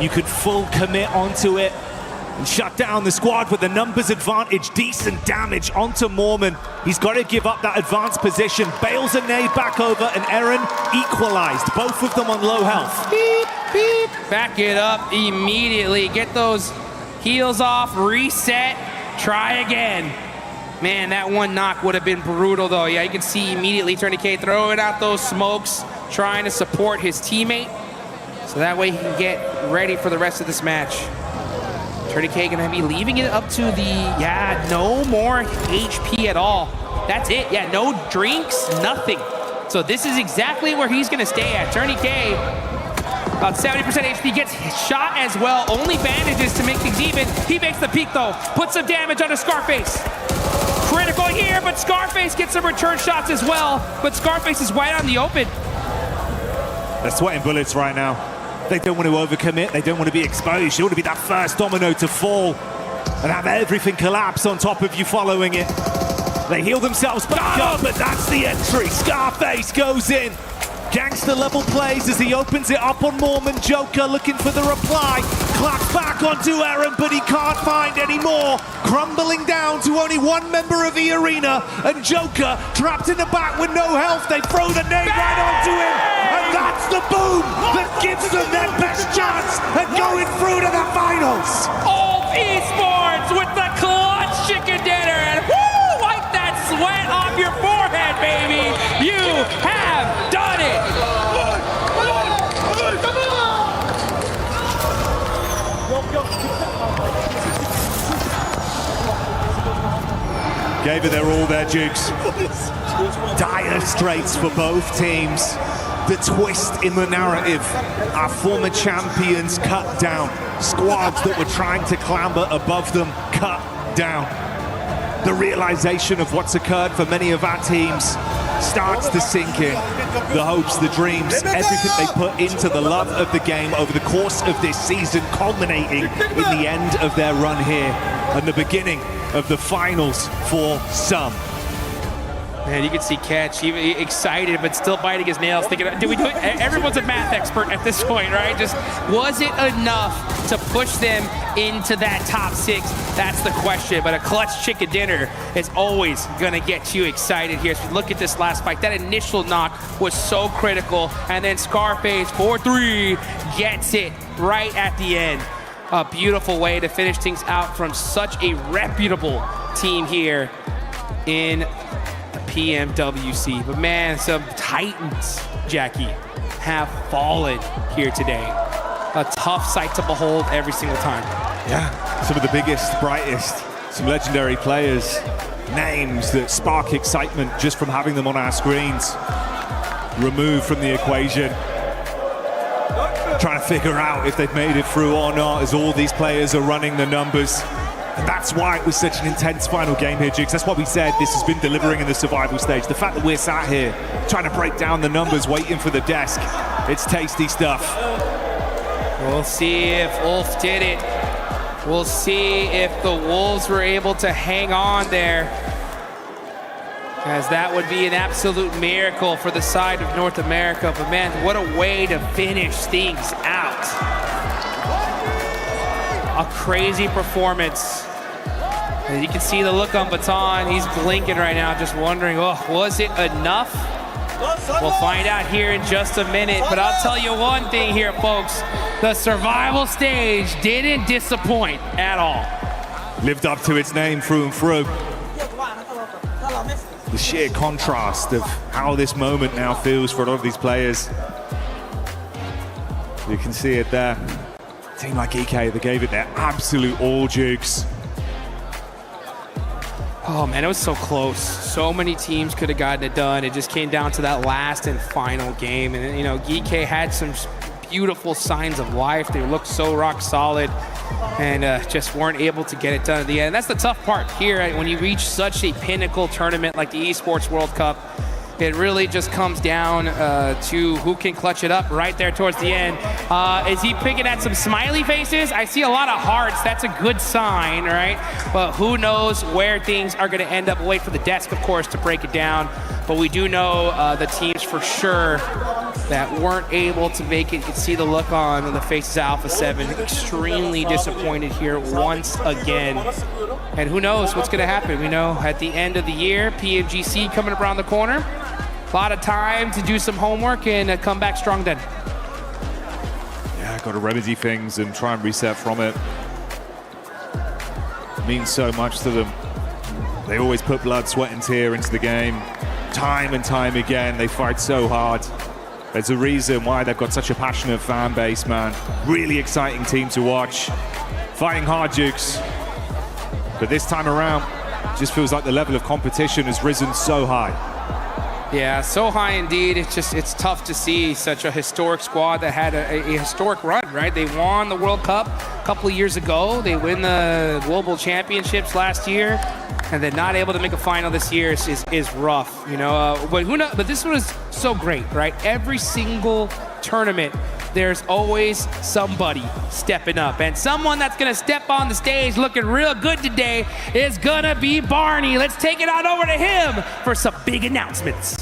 J: You could full commit onto it and shut down the squad with the numbers advantage. Decent damage onto Mormon. He's got to give up that advanced position. Bails a nade back over, and Eren equalized. Both of them on low health.
A: Beep, beep. Back it up immediately. Get those heals off, reset, try again. Man, that one knock would have been brutal though. Yeah, you can see immediately Tourniquet throwing out those smokes, trying to support his teammate, so that way he can get ready for the rest of this match. Tourniquet gonna be leaving it up to the, no more HP at all. That's it, no drinks, nothing. So this is exactly where he's gonna stay at. Tourniquet, about 70% HP, gets shot as well. Only bandages to make things even. He makes the peak though, puts some damage onto Scarface. Critical here, but Scarface gets some return shots as well. But Scarface is wide on the open.
J: They're sweating bullets right now. They don't want to overcommit. They don't want to be exposed. You want to be that first domino to fall and have everything collapse on top of you following it. They heal themselves back up, but that's the entry. Scarface goes in. Gangster level plays as he opens it up on Mormon. Joker looking for the reply. Claps back onto Aaron, but he can't find any more. Crumbling down to only one member of the arena. And Joker trapped in the back with no health. They throw the nade right onto him. And that's the boom that gives them their best chance at going through to the finals.
A: Old Esports with the clutch chicken dinner. And woo, wipe that sweat off your forehead, baby. You have done it.
J: Gave it their all there, Jukes. Dire straits for both teams. The twist in the narrative. Our former champions cut down. Squads that were trying to clamber above them cut down. The realization of what's occurred for many of our teams starts to sink in. The hopes, the dreams, everything they put into the love of the game over the course of this season, culminating in the end of their run here and the beginning of the finals for some.
A: Man, you can see Catch, he excited, but still biting his nails, thinking, did we do it? Everyone's a math expert at this point, right? Just, was it enough to push them into that top 6? That's the question, but a clutch chicken dinner is always gonna get you excited here. So look at this last fight. That initial knock was so critical, and then Scarface, 4-3, gets it right at the end. A beautiful way to finish things out from such a reputable team here in PMWC. But man, some titans, Jackie, have fallen here today. A tough sight to behold every single time.
J: Yeah, some of the biggest, brightest, some legendary players, names that spark excitement just from having them on our screens, removed from the equation. Trying to figure out if they've made it through or not as all these players are running the numbers. And that's why it was such an intense final game here, Jigs. That's why we said this has been delivering in the survival stage. The fact that we're sat here trying to break down the numbers, waiting for the desk, it's tasty stuff.
A: We'll see if Ulf did it. We'll see if the Wolves were able to hang on there, as that would be an absolute miracle for the side of North America. But man, what a way to finish things out. A crazy performance. And you can see the look on Baton. He's blinking right now, just wondering, oh, was it enough? We'll find out here in just a minute. But I'll tell you one thing here, folks. The survival stage didn't disappoint at all.
J: Lived up to its name through and through. The sheer contrast of how this moment now feels for a lot of these players. You can see it there. A team like EK, they gave it their absolute all, Jukes.
A: Oh man, it was so close. So many teams could have gotten it done. It just came down to that last and final game. And you know, EK had some beautiful signs of life. They looked so rock solid and just weren't able to get it done at the end. That's the tough part here, right? When you reach such a pinnacle tournament like the Esports World Cup. It really just comes down to who can clutch it up right there towards the end. Is he picking at some smiley faces? I see a lot of hearts. That's a good sign, right? But who knows where things are going to end up. We'll wait for the desk, of course, to break it down. But we do know the teams for sure that weren't able to make it. You can see the look on the faces of Alpha 7. Extremely disappointed here once again. And who knows what's going to happen. We know at the end of the year, PMGC coming around the corner. A lot of time to do some homework and come back strong then.
J: Yeah, got to remedy things and try and reset from it. It means so much to them. They always put blood, sweat, and tear into the game. Time and time again, they fight so hard. There's a reason why they've got such a passionate fan base, man. Really exciting team to watch. Fighting hard, Jukes. But this time around, it just feels like the level of competition has risen so high.
A: Yeah, so high indeed. It's tough to see such a historic squad that had a historic run, right? They won the World Cup a couple of years ago. They win the Global Championships last year, and then not able to make a final this year is rough, you know. But who knows? But this was so great, right? Every single tournament there's always somebody stepping up. And someone that's going to step on the stage looking real good today is going to be Barney. Let's take it on over to him for some big announcements.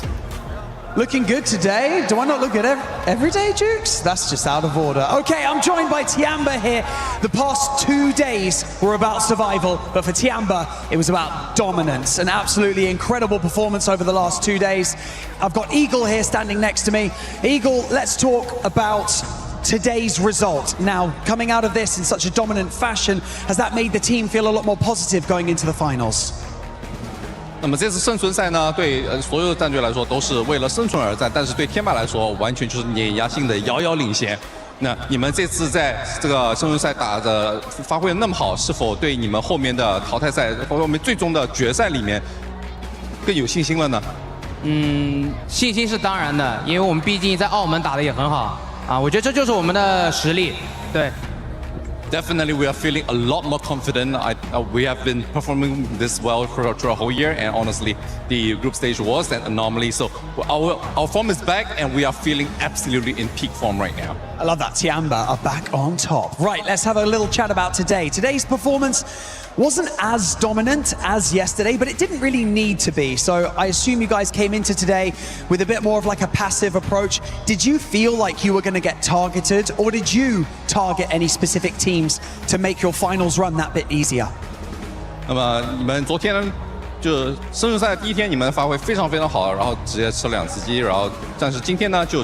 I: Looking good today. Do I not look good every day, Jukes? That's just out of order. Okay, I'm joined by Tiamba here. The past 2 days were about survival, but for Tiamba, it was about dominance. An absolutely incredible performance over the last 2 days. I've got Eagle here standing next to me. Eagle, let's talk about today's result. Now, coming out of this in such a dominant fashion, has that made the team feel a lot more positive going into the finals?
G: 那么这次生存赛呢，对所有的战队来说都是为了生存而战，但是对天霸来说，完全就是碾压性的遥遥领先。那你们这次在这个生存赛打的发挥的那么好，是否对你们后面的淘汰赛，包括我们最终的决赛里面更有信心了呢？
R: 信心是当然的，因为我们毕竟在澳门打的也很好啊，我觉得这就是我们的实力，对。
G: Definitely, we are feeling a lot more confident. We have been performing this well throughout a whole year, and honestly, the group stage was an anomaly. So our form is back, and we are feeling absolutely in peak form right now.
I: I love that. Tiamba are back on top. Right, let's have a little chat about today. Today's performance wasn't as dominant as yesterday, but it didn't really need to be. So I assume you guys came into today with a bit more of like a passive approach. Did you feel like you were going to get targeted, or did you target any specific teams to make your finals run that bit easier?
G: 那么你们昨天呢，就生存赛第一天你们发挥非常非常好，然后直接吃2次鸡，然后但是今天呢就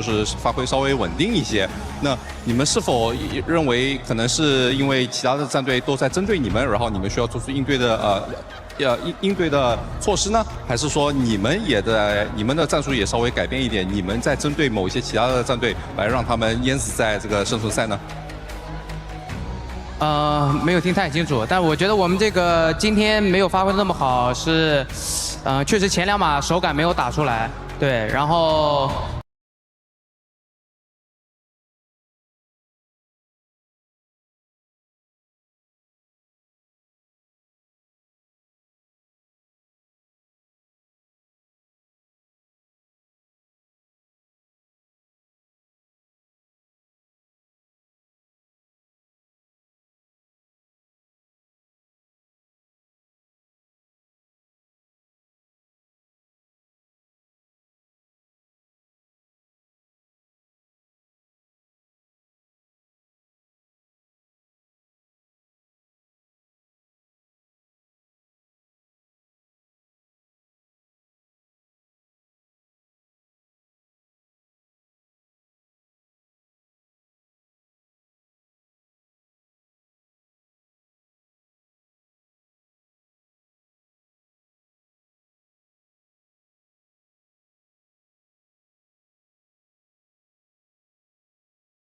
G: 是发挥稍微稳定一些。那你们是否认为可能是因为其他的战队都在针对你们，然后你们需要做出应对的措施呢？还是说你们的战术也稍微改变一点，你们在针对某一些其他的战队来让他们淹死在这个生存赛呢？
R: 没有听太清楚，但我觉得我们这个今天没有发挥那么好，是，确实前2把手感没有打出来，对，然后